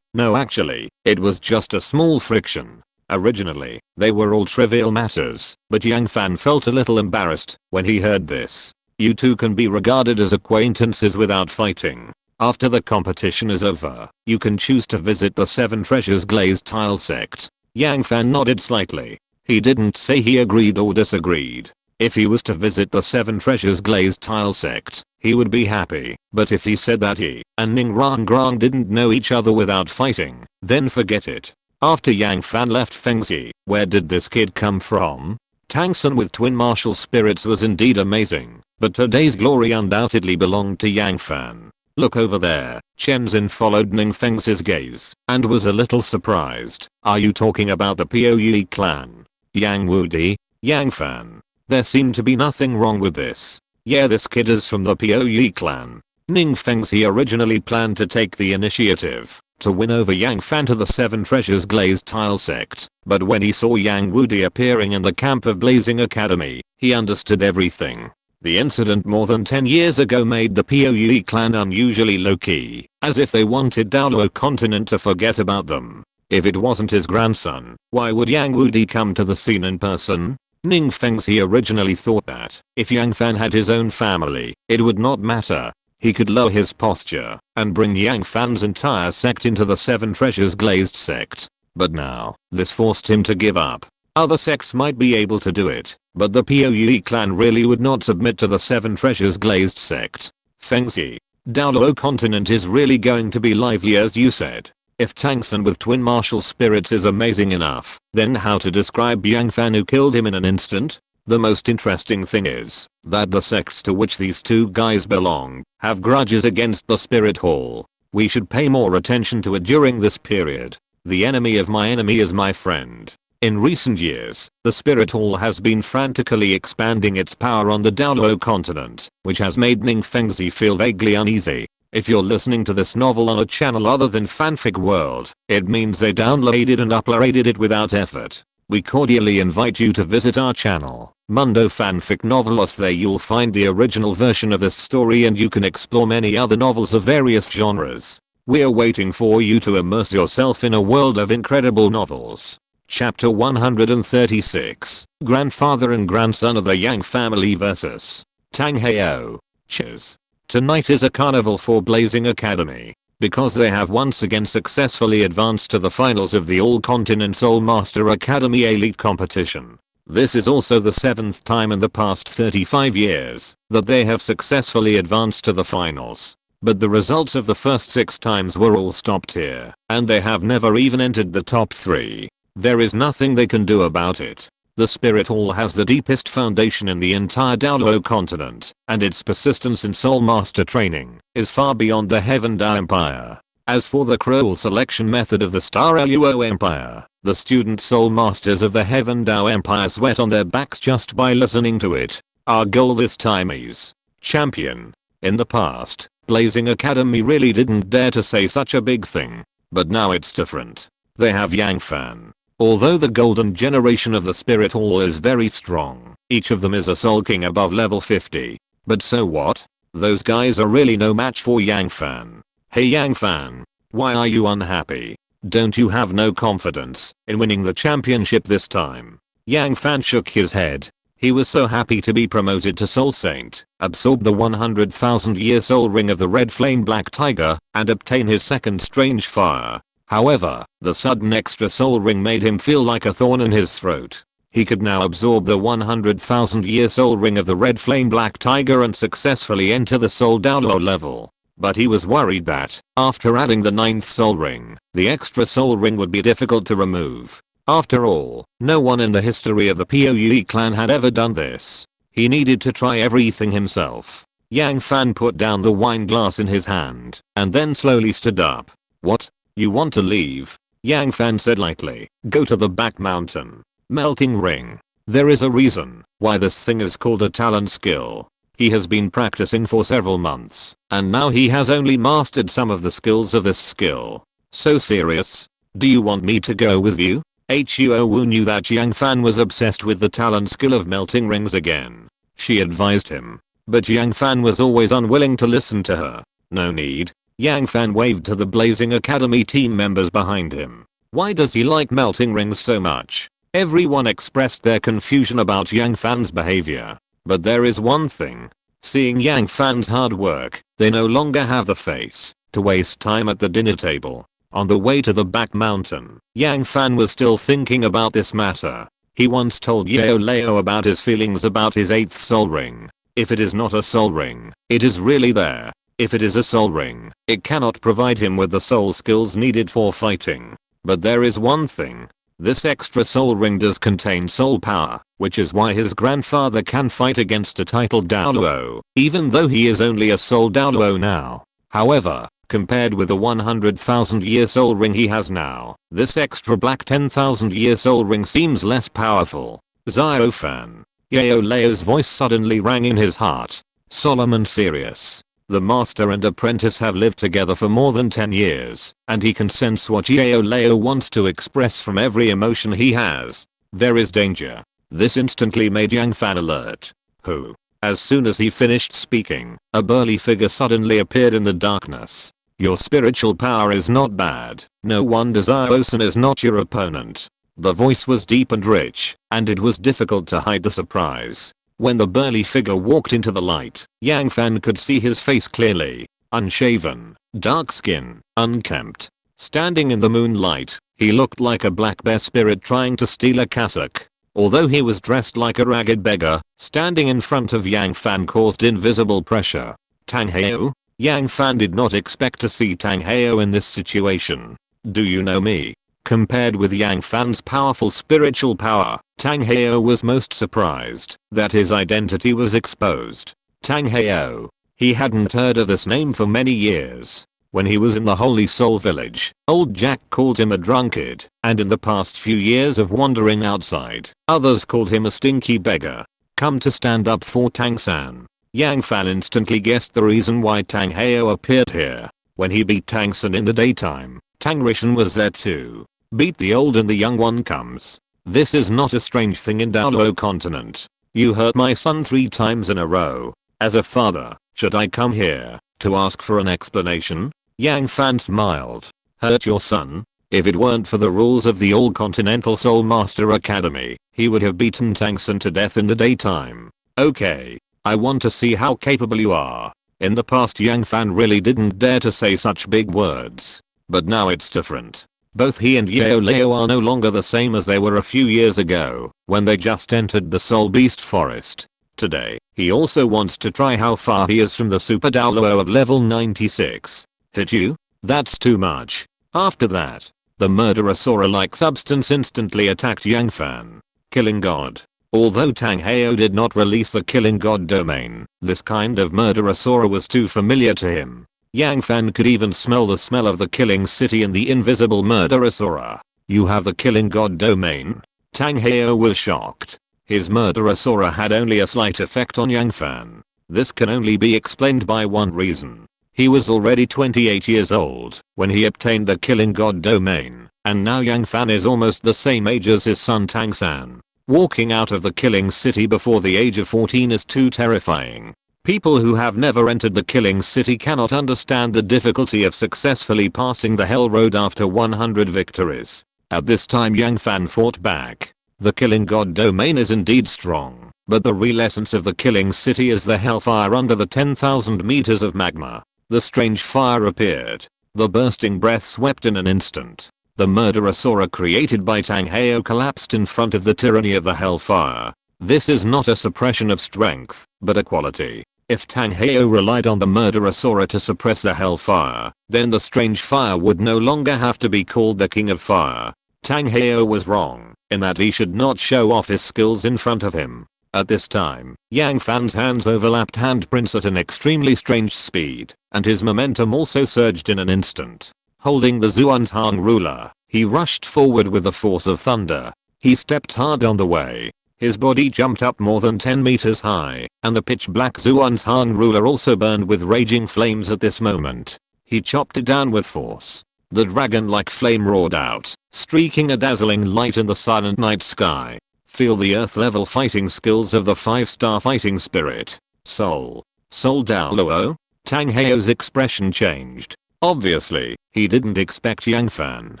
No, actually, it was just a small friction. Originally, they were all trivial matters, but Yang Fan felt a little embarrassed when he heard this. You two can be regarded as acquaintances without fighting. After the competition is over, you can choose to visit the 7 treasures glazed tile sect. Yang Fan nodded slightly. He didn't say he agreed or disagreed. If he was to visit the 7 treasures glazed tile sect, he would be happy, but if he said that he and Ning Rangrang didn't know each other without fighting, then forget it. After Yang Fan left Fengzi, where did this kid come from? Tang San with twin martial spirits was indeed amazing, but today's glory undoubtedly belonged to Yang Fan. Look over there. Shenzhen followed Ning Fengzi's gaze and was a little surprised. Are you talking about the Puyi clan? Yang Wudi? Yang Fan? There seemed to be nothing wrong with this. Yeah, this kid is from the Puyi clan. Ning Fengzi originally planned to take the initiative to win over Yang Fan to the 7 treasures glazed tile sect, but when he saw Yang Wudi appearing in the camp of Blazing Academy, he understood everything. The incident more than 10 years ago made the Puyi clan unusually low-key, as if they wanted Douluo Continent to forget about them. If it wasn't his grandson, why would Yang Wudi come to the scene in person? Ning Fengzi originally thought that if Yang Fan had his own family, it would not matter. He could lower his posture and bring Yang Fan's entire sect into the 7 treasures glazed sect. But now, this forced him to give up. Other sects might be able to do it, but the Puyi clan really would not submit to the 7 treasures glazed sect. Fengzi, Douluo Continent is really going to be lively as you said. If Tang San with twin martial spirits is amazing enough, then how to describe Yang Fan who killed him in an instant? The most interesting thing is that the sects to which these two guys belong have grudges against the Spirit Hall. We should pay more attention to it during this period. The enemy of my enemy is my friend. In recent years, the Spirit Hall has been frantically expanding its power on the Douluo Continent, which has made Ning Fengzi feel vaguely uneasy. If you're listening to this novel on a channel other than Fanfic World, it means they downloaded and uploaded it without effort. We cordially invite you to visit our channel, Mundo Fanfic Novelos. There you'll find the original version of this story and you can explore many other novels of various genres. We're waiting for you to immerse yourself in a world of incredible novels. Chapter 136, Grandfather and Grandson of the Yang Family vs. Tang Hao. Cheers. Tonight is a carnival for Blazing Academy, because they have once again successfully advanced to the finals of the All Continent Soul Master Academy Elite Competition. This is also the 7th time in the past 35 years that they have successfully advanced to the finals. But the results of the first 6 times were all stopped here, and they have never even entered the top 3. There is nothing they can do about it. The Spirit Hall has the deepest foundation in the entire Douluo Continent, and its persistence in Soul Master training is far beyond the Heaven Dao Empire. As for the cruel selection method of the Star Luo Empire, the student Soul Masters of the Heaven Dao Empire sweat on their backs just by listening to it. Our goal this time is champion. In the past, Blazing Academy really didn't dare to say such a big thing, but now it's different. They have Yang Fan. Although the golden generation of the Spirit Hall is very strong, each of them is a Soul King above level 50. But so what? Those guys are really no match for Yang Fan. Hey Yang Fan, why are you unhappy? Don't you have no confidence in winning the championship this time? Yang Fan shook his head. He was so happy to be promoted to Soul Saint, absorb the 100,000-year soul ring of the Red Flame Black Tiger, and obtain his second strange fire. However, the sudden extra soul ring made him feel like a thorn in his throat. He could now absorb the 100,000-year soul ring of the Red Flame Black Tiger and successfully enter the Soul Douluo level. But he was worried that, after adding the 9th soul ring, the extra soul ring would be difficult to remove. After all, no one in the history of the POUE clan had ever done this. He needed to try everything himself. Yang Fan put down the wine glass in his hand, and then slowly stood up. What? You want to leave? Yang Fan said lightly. Go to the back mountain. Melting ring. There is a reason why this thing is called a talent skill. He has been practicing for several months, and now he has only mastered some of the skills of this skill. So serious? Do you want me to go with you? Huo knew that Yang Fan was obsessed with the talent skill of melting rings again. She advised him, but Yang Fan was always unwilling to listen to her. No need. Yang Fan waved to the Blazing Academy team members behind him. Why does he like melting rings so much? Everyone expressed their confusion about Yang Fan's behavior. But there is one thing. Seeing Yang Fan's hard work, they no longer have the face to waste time at the dinner table. On the way to the back mountain, Yang Fan was still thinking about this matter. He once told Yao Lao about his feelings about his 8th soul ring. If it is not a soul ring, it is really there. If it is a soul ring, it cannot provide him with the soul skills needed for fighting. But there is one thing. This extra soul ring does contain soul power, which is why his grandfather can fight against a titled Douluo, even though he is only a soul Douluo now. However, compared with the 100,000-year soul ring he has now, this extra black 10,000-year soul ring seems less powerful. Xiao Fan. Yao Lao's voice suddenly rang in his heart. Solemn and serious. The master and apprentice have lived together for more than 10 years, and he can sense what Yao Lao wants to express from every emotion he has. There is danger. This instantly made Yang Fan alert. Who? As soon as he finished speaking, a burly figure suddenly appeared in the darkness. Your spiritual power is not bad. No wonder Xiao-san is not your opponent. The voice was deep and rich, and it was difficult to hide the surprise. When the burly figure walked into the light, Yang Fan could see his face clearly. Unshaven, dark skin, unkempt. Standing in the moonlight, he looked like a black bear spirit trying to steal a cassock. Although he was dressed like a ragged beggar, standing in front of Yang Fan caused invisible pressure. Tang Hao? Yang Fan did not expect to see Tang Hao in this situation. Do you know me? Compared with Yang Fan's powerful spiritual power, Tang Hao was most surprised that his identity was exposed. Tang Hao. He hadn't heard of this name for many years. When he was in the Holy Soul Village, old Jack called him a drunkard, and in the past few years of wandering outside, others called him a stinky beggar. Come to stand up for Tang San. Yang Fan instantly guessed the reason why Tang Heo appeared here. When he beat Tang San in the daytime, Tang Rishan was there too. Beat the old and the young one comes. This is not a strange thing in Douluo Continent. You hurt my son 3 times in a row. As a father, should I come here to ask for an explanation? Yang Fan smiled. Hurt your son? If it weren't for the rules of the All Continental Soul Master Academy, he would have beaten Tang San to death in the daytime. Okay. I want to see how capable you are. In the past Yang Fan really didn't dare to say such big words. But now it's different. Both he and Yao Lao are no longer the same as they were a few years ago, when they just entered the Soul Beast Forest. Today, he also wants to try how far he is from the Super Douluo of level 96. Hit you? That's too much. After that, the murderosaur-like substance instantly attacked Yang Fan. Killing God. Although Tang Heo did not release the Killing God domain, this kind of murderosaur was too familiar to him. Yang Fan could even smell the smell of the Killing City in the invisible murderosaur. You have the Killing God domain? Tang Heo was shocked. His murderosaur had only a slight effect on Yang Fan. This can only be explained by one reason. He was already 28 years old when he obtained the Killing God domain, and now Yang Fan is almost the same age as his son Tang San. Walking out of the Killing City before the age of 14 is too terrifying. People who have never entered the Killing City cannot understand the difficulty of successfully passing the Hell Road after 100 victories. At this time Yang Fan fought back. The Killing God domain is indeed strong, but the real essence of the Killing City is the hellfire under the 10,000 meters of magma. The strange fire appeared. The bursting breath swept in an instant. The murderosaur created by Tang Heo collapsed in front of the tyranny of the hellfire. This is not a suppression of strength, but a quality. If Tang Heo relied on the murderosaur to suppress the hellfire, then the strange fire would no longer have to be called the King of Fire. Tang Heo was wrong, in that he should not show off his skills in front of him. At this time, Yang Fan's hands overlapped handprints at an extremely strange speed, and his momentum also surged in an instant. Holding the Xuantian ruler, he rushed forward with the force of thunder. He stepped hard on the way. His body jumped up more than 10 meters high, and the pitch black Xuantian ruler also burned with raging flames at this moment. He chopped it down with force. The dragon-like flame roared out, streaking a dazzling light in the silent night sky. Feel the earth-level fighting skills of the 5-star fighting spirit. Soul Douluo? Tang Heo's expression changed. Obviously, he didn't expect Yang Fan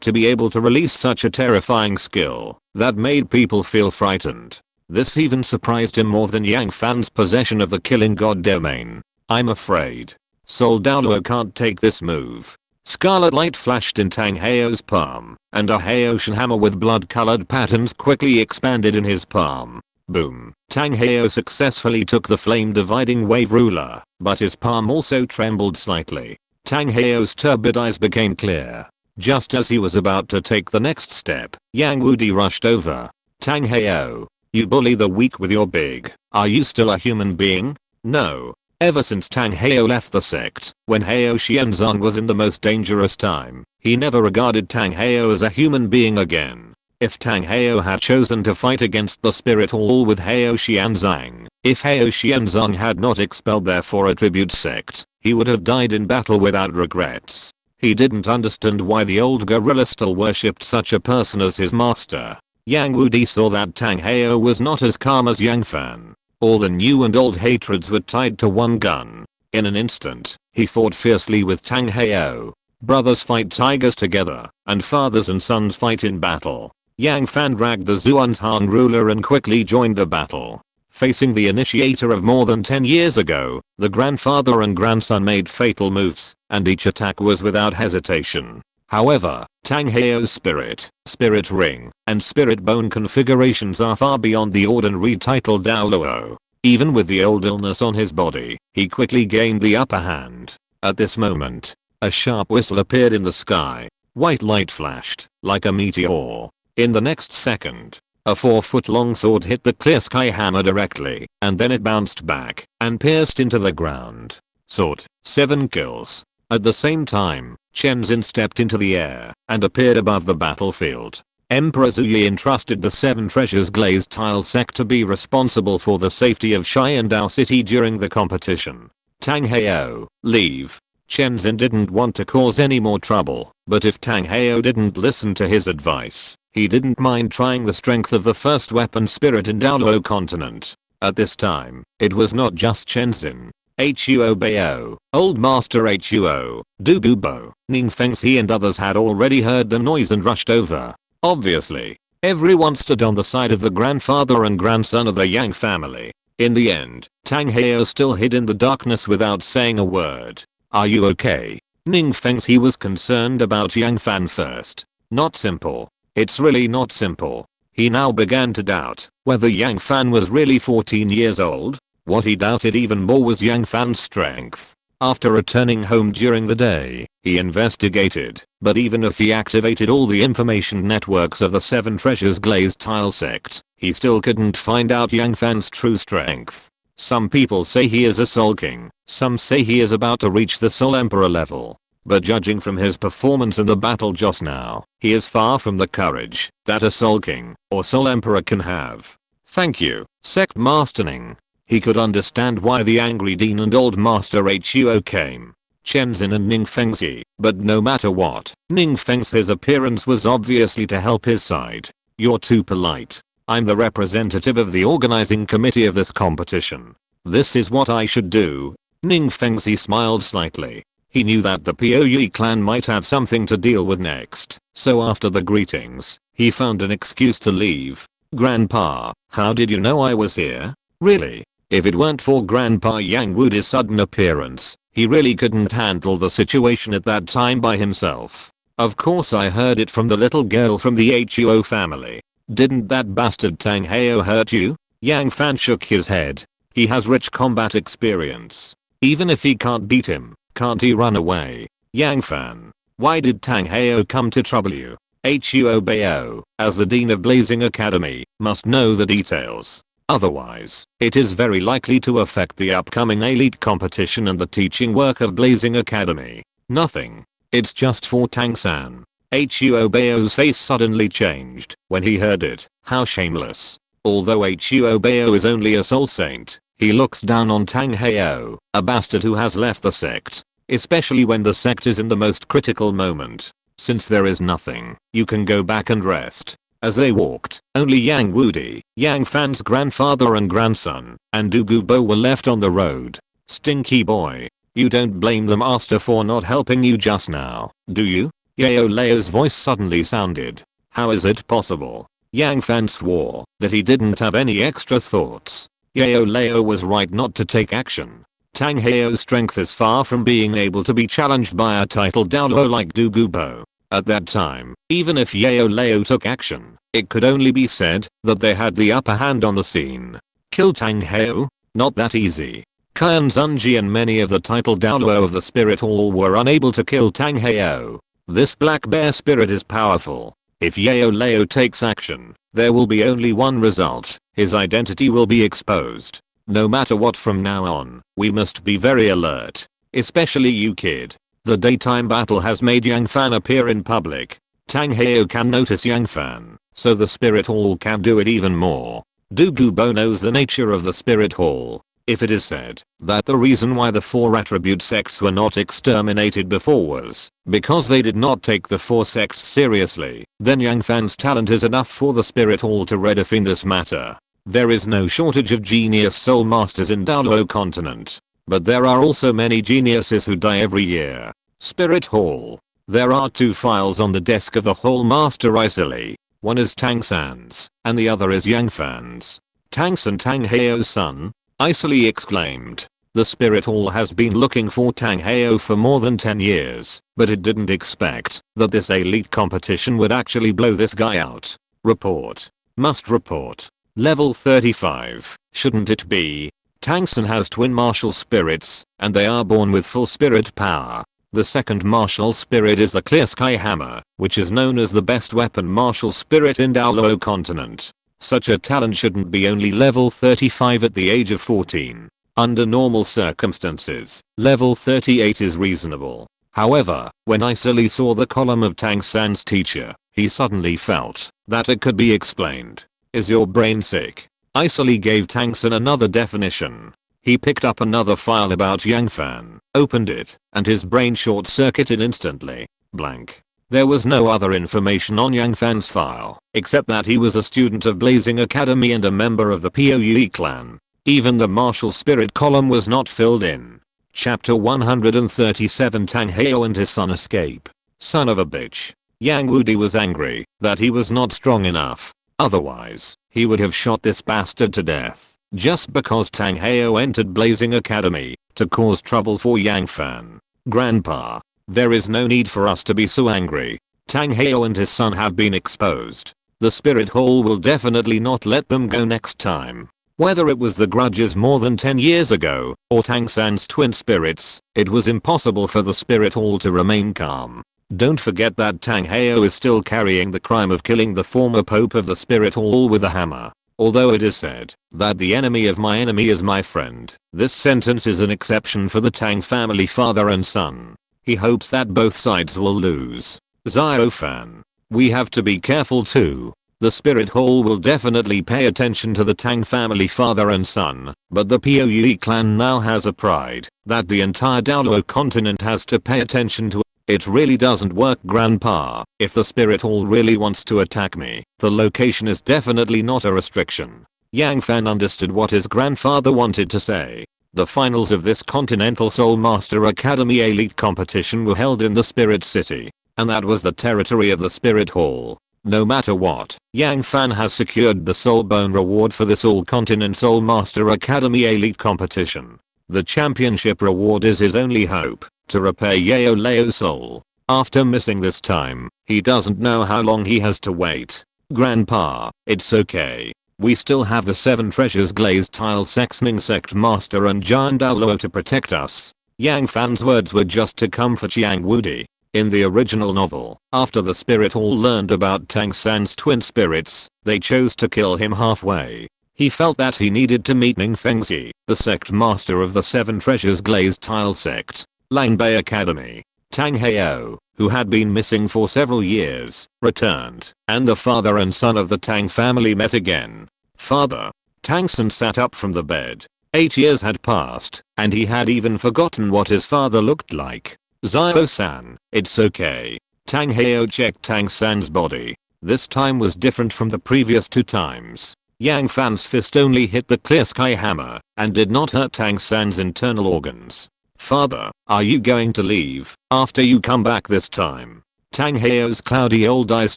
to be able to release such a terrifying skill that made people feel frightened. This even surprised him more than Yang Fan's possession of the Killing God domain. I'm afraid Soul Douluo can't take this move. Scarlet light flashed in Tang Heo's palm, and a Haoshan hammer with blood-colored patterns quickly expanded in his palm. Boom. Tang Heo successfully took the flame-dividing wave ruler, but his palm also trembled slightly. Tang Heo's turbid eyes became clear. Just as he was about to take the next step, Yang Wudi rushed over. Tang Heo, you bully the weak with your big. Are you still a human being? No. Ever since Tang Heo left the sect, when Heo Xianzang was in the most dangerous time, he never regarded Tang Heo as a human being again. If Tang Heo had chosen to fight against the spirit hall with Heo Xianzang, if Heo Xianzang had not expelled their 4 attribute sect, he would have died in battle without regrets. He didn't understand why the old gorilla still worshipped such a person as his master. Yang Wudi saw that Tang Heo was not as calm as Yang Fan. All the new and old hatreds were tied to one gun. In an instant, he fought fiercely with Tang Heo. Brothers fight tigers together, and fathers and sons fight in battle. Yang Fan dragged the Xuantian ruler and quickly joined the battle. Facing the initiator of more than 10 years ago, the grandfather and grandson made fatal moves, and each attack was without hesitation. However, Tang Heo's spirit ring, and spirit bone configurations are far beyond the ordinary title Douluo. Even with the old illness on his body, he quickly gained the upper hand. At this moment, a sharp whistle appeared in the sky. White light flashed, like a meteor. In the next second, a 4-foot-long sword hit the clear sky hammer directly, and then it bounced back and pierced into the ground. Sword, 7 kills. At the same time, Chen Xin stepped into the air and appeared above the battlefield. Emperor Zuyi entrusted the Seven Treasures Glazed Tile sect to be responsible for the safety of Xiandao City during the competition. Tang Heo, leave. Chen Xin didn't want to cause any more trouble, but if Tang Heo didn't listen to his advice, he didn't mind trying the strength of the first weapon spirit in Douluo Continent. At this time, it was not just Chen Xin. Huo Bao, Old Master Huo, Du Gubo, Ning Fengxi and others had already heard the noise and rushed over. Obviously, everyone stood on the side of the grandfather and grandson of the Yang family. In the end, Tang Heo still hid in the darkness without saying a word. Are you okay? Ning Fengxi was concerned about Yang Fan first. Not simple. It's really not simple. He now began to doubt whether Yang Fan was really 14 years old. What he doubted even more was Yang Fan's strength. After returning home during the day, he investigated, but even if he activated all the information networks of the Seven Treasures Glazed Tile sect, he still couldn't find out Yang Fan's true strength. Some people say he is a Soul King, some say he is about to reach the Soul Emperor level. But judging from his performance in the battle just now, he is far from the courage that a Soul King or Soul Emperor can have. Thank you, Sect Master Ning. He could understand why the angry Dean and Old Master Huo came. Chen Xin and Ning Fengxi, but no matter what, Ning Fengxi's appearance was obviously to help his side. You're too polite. I'm the representative of the organizing committee of this competition. This is what I should do. Ning Fengxi smiled slightly. He knew that the Puyi clan might have something to deal with next, so after the greetings, he found an excuse to leave. Grandpa, how did you know I was here? Really? If it weren't for Grandpa Yang Wudi's sudden appearance, he really couldn't handle the situation at that time by himself. Of course I heard it from the little girl from the Huo family. Didn't that bastard Tang Heo hurt you? Yang Fan shook his head. He has rich combat experience. Even if he can't beat him, can't he run away? Yang Fan, why did Tang Heo come to trouble you? Huo Bao, as the Dean of Blazing Academy, must know the details. Otherwise, it is very likely to affect the upcoming elite competition and the teaching work of Blazing Academy. Nothing. It's just for Tang San. Huo Bao's face suddenly changed when he heard it. How shameless. Although Huo Bao is only a soul saint, he looks down on Tang Heo, a bastard who has left the sect. Especially when the sect is in the most critical moment. Since there is nothing, you can go back and rest. As they walked, only Yang Wudi, Yang Fan's grandfather and grandson, and Du Gubo were left on the road. Stinky boy. You don't blame the master for not helping you just now, do you? Yao Lao's voice suddenly sounded. How is it possible? Yang Fan swore that he didn't have any extra thoughts. Yao Lao was right not to take action. Tang Heo's strength is far from being able to be challenged by a titled Douluo like Du Gubo. At that time, even if Yao Lao took action, it could only be said that they had the upper hand on the scene. Kill Tang Heo? Not that easy. Qian Zunji and many of the titled Douluo of the Spirit Hall were unable to kill Tang Heo. This black bear spirit is powerful. If Yao Lao takes action, there will be only one result. His identity will be exposed. No matter what from now on, we must be very alert. Especially you kid. The daytime battle has made Yang Fan appear in public. Tang Heo can notice Yang Fan, so the Spirit Hall can do it even more. Du Gubo knows the nature of the Spirit Hall. If it is said that the reason why the four attribute sects were not exterminated before was because they did not take the four sects seriously, then Yang Fan's talent is enough for the Spirit Hall to redefine this matter. There is no shortage of genius soul masters in Douluo Continent. But there are also many geniuses who die every year. Spirit Hall. There are two files on the desk of the Hall Master Isili. One is Tang San's, and the other is Yang Fan's. Tang San Tang Heo's son? Isili exclaimed. The Spirit Hall has been looking for Tang Heo for more than 10 years, but it didn't expect that this elite competition would actually blow this guy out. Report. Must report. Level 35. Shouldn't it be? Tang San has twin martial spirits, and they are born with full spirit power. The second martial spirit is the Clear Sky Hammer, which is known as the best weapon martial spirit in Douluo Continent. Such a talent shouldn't be only level 35 at the age of 14. Under normal circumstances, level 38 is reasonable. However, when Isili saw the column of Tang San's teacher, He suddenly felt that it could be explained. Is your brain sick? Icily gave Tang San another definition. He picked up another file about Yang Fan, opened it, and his brain short-circuited instantly. Blank. There was no other information on Yang Fan's file, except that he was a student of Blazing Academy and a member of the Poe clan. Even the martial spirit column was not filled in. Chapter 137 Tang Hao and his son escape. Son of a bitch. Yang Wudi was angry that he was not strong enough. Otherwise, he would have shot this bastard to death. Just because Tang Hao entered Blazing Academy to cause trouble for Yang Fan. Grandpa, there is no need for us to be so angry. Tang Hao and his son have been exposed. The spirit hall will definitely not let them go next time. Whether it was the grudges more than 10 years ago, or Tang San's twin spirits, it was impossible for the spirit hall to remain calm. Don't forget that Tang Hao is still carrying the crime of killing the former pope of the spirit hall with a hammer. Although it is said that the enemy of my enemy is my friend, this sentence is an exception for the Tang family father and son. He hopes that both sides will lose. Xiao Fan. We have to be careful too. The spirit hall will definitely pay attention to the Tang family father and son, but the Poe clan now has a pride that the entire Douluo Continent has to pay attention to. It really doesn't work, Grandpa. If the spirit hall really wants to attack me, the location is definitely not a restriction. Yang Fan understood what his grandfather wanted to say. The finals of this Continental Soul Master Academy Elite competition were held in the Spirit City, and that was the territory of the Spirit Hall. No matter what, Yang Fan has secured the Soul Bone reward for this All-Continent Soul Master Academy Elite competition. The championship reward is his only hope to repay Yao Lao's soul. After missing this time, he doesn't know how long he has to wait. Grandpa, it's okay. We still have the 7 treasures glazed tile sexing sect master and giant Douluo to protect us. Yang Fan's words were just to comfort Yang Wudi. In the original novel, after the spirit hall learned about Tang San's twin spirits, they chose to kill him halfway. He felt that he needed to meet Ning Fengzi, the sect master of the 7 treasures glazed tile sect. Langbei Academy. Tang Hao, who had been missing for several years, returned, and the father and son of the Tang family met again. Father. Tang San sat up from the bed. 8 years had passed, and he had even forgotten what his father looked like. Xiao-san, it's okay. Tang Hao checked Tang San's body. This time was different from the previous 2 times. Yang Fan's fist only hit the clear sky hammer, and did not hurt Tang San's internal organs. Father, are you going to leave after you come back this time? Tang Hao's cloudy old eyes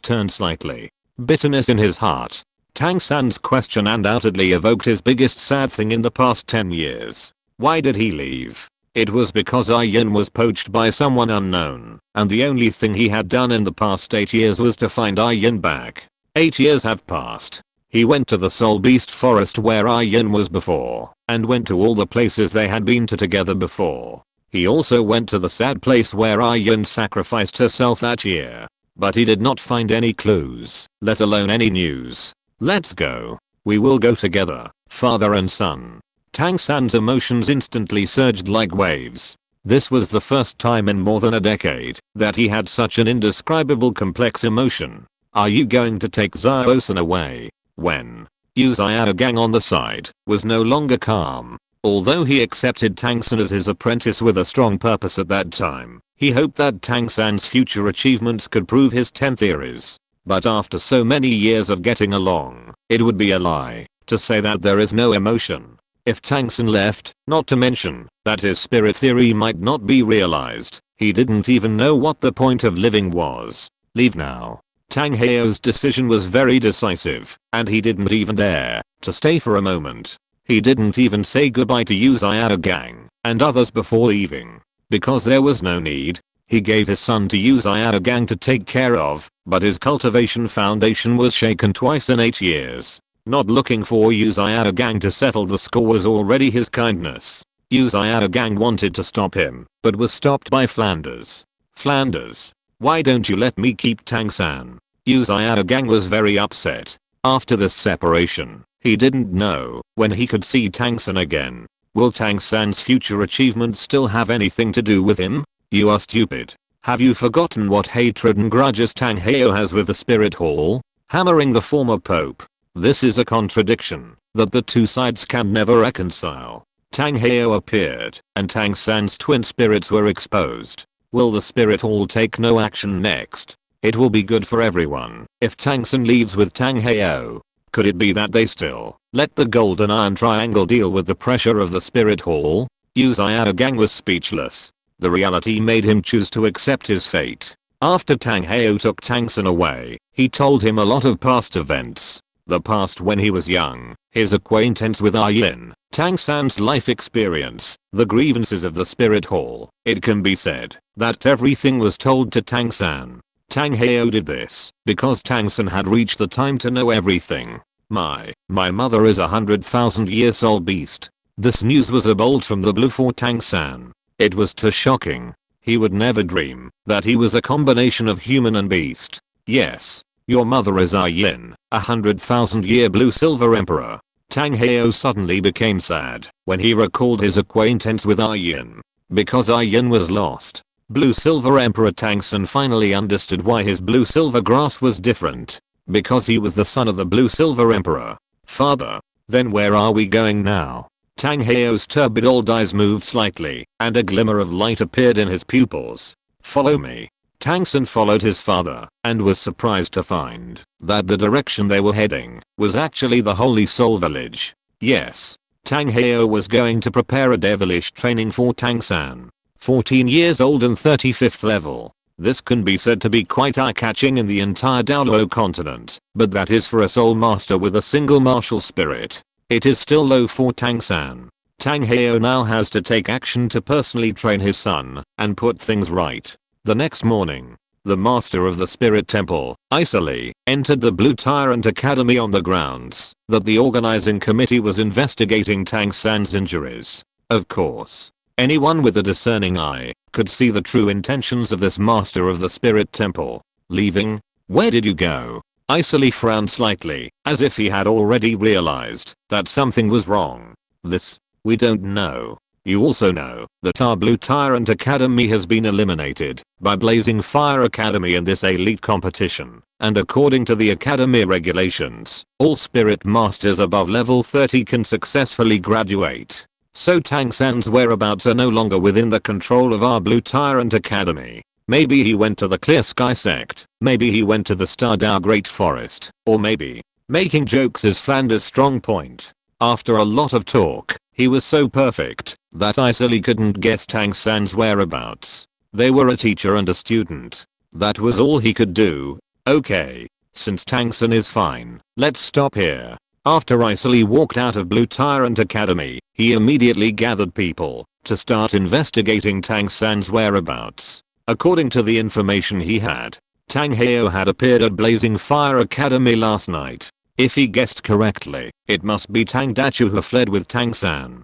turned slightly. Bitterness in his heart. Tang San's question undoubtedly evoked his biggest sad thing in the past 10 years. Why did he leave? It was because Yin was poached by someone unknown, and the only thing he had done in the past 8 years was to find Yin back. 8 years have passed. He went to the Soul Beast Forest where Yin was before, and went to all the places they had been to together before. He also went to the sad place where Yin sacrificed herself that year. But he did not find any clues, let alone any news. Let's go. We will go together, father and son. Tang San's emotions instantly surged like waves. This was the first time in more than a decade that he had such an indescribable complex emotion. Are you going to take Xiao-san away? When Yu Xiaogang on the side was no longer calm. Although he accepted Tang San as his apprentice with a strong purpose at that time, he hoped that Tang San's future achievements could prove his 10 theories. But after so many years of getting along, it would be a lie to say that there is no emotion. If Tang San left, not to mention that his spirit theory might not be realized, he didn't even know what the point of living was. Leave now. Tang Hao's decision was very decisive, and he didn't even dare to stay for a moment. He didn't even say goodbye to Yu Xiaogang and others before leaving, because there was no need. He gave his son to Yu Xiaogang to take care of, but his cultivation foundation was shaken twice in 8 years. Not looking for Yu Xiaogang to settle the score was already his kindness. Yu Xiaogang wanted to stop him, but was stopped by Flanders. Flanders, why don't you let me keep Tang San? Yu Xiaogang was very upset. After this separation, he didn't know when he could see Tang San again. Will Tang San's future achievements still have anything to do with him? You are stupid. Have you forgotten what hatred and grudges Tang Heo has with the spirit hall? Hammering the former pope. This is a contradiction that the two sides can never reconcile. Tang Heo appeared, and Tang San's twin spirits were exposed. Will the spirit hall take no action next? It will be good for everyone if Tang San leaves with Tang Heo. Could it be that they still let the golden iron triangle deal with the pressure of the spirit hall? Yu Xiaogang was speechless. The reality made him choose to accept his fate. After Tang Heo took Tang San away, he told him a lot of past events. The past when he was young, his acquaintance with Yin, Tang San's life experience, the grievances of the spirit hall. It can be said that everything was told to Tang San. Tang Heo did this because Tang San had reached the time to know everything. My mother is 100,000 years old beast. This news was a bolt from the blue for Tang San. It was too shocking. He would never dream that he was a combination of human and beast. Yes, your mother is Yin, 100,000-year blue-silver emperor. Tang Heo suddenly became sad when he recalled his acquaintance with Yin. Because Yin was lost, blue-silver emperor Tang San finally understood why his blue-silver grass was different. Because he was the son of the blue-silver emperor. Father, then where are we going now? Tang Heo's turbid old eyes moved slightly, and a glimmer of light appeared in his pupils. Follow me. Tang San followed his father, and was surprised to find that the direction they were heading was actually the Holy Soul Village. Yes, Tang Heo was going to prepare a devilish training for Tang San. 14 years old and 35th level. This can be said to be quite eye-catching in the entire Douluo Continent, but that is for a soul master with a single martial spirit. It is still low for Tang San. Tang Heo now has to take action to personally train his son and put things right. The next morning, the master of the spirit temple, Isali, entered the Blue Tyrant Academy on the grounds that the organizing committee was investigating Tang San's injuries. Of course, anyone with a discerning eye could see the true intentions of this master of the spirit temple. Leaving? Where did you go? Isali frowned slightly, as if he had already realized that something was wrong. This, we don't know. You also know that our Blue Tyrant Academy has been eliminated by Blazing Fire Academy in this elite competition, and according to the academy regulations, all spirit masters above level 30 can successfully graduate. So Tang San's whereabouts are no longer within the control of our Blue Tyrant Academy. Maybe he went to the Clear Sky sect, maybe he went to the Stardao Great Forest, or maybe making jokes is Flander's strong point. After a lot of talk, he was so perfect that Isali couldn't guess Tang San's whereabouts. They were a teacher and a student. That was all he could do. Okay, since Tang San is fine, let's stop here. After Isali walked out of Blue Tyrant Academy, he immediately gathered people to start investigating Tang San's whereabouts. According to the information he had, Tang Heo had appeared at Blazing Fire Academy last night. If he guessed correctly, it must be Tang Dachu who fled with Tang San.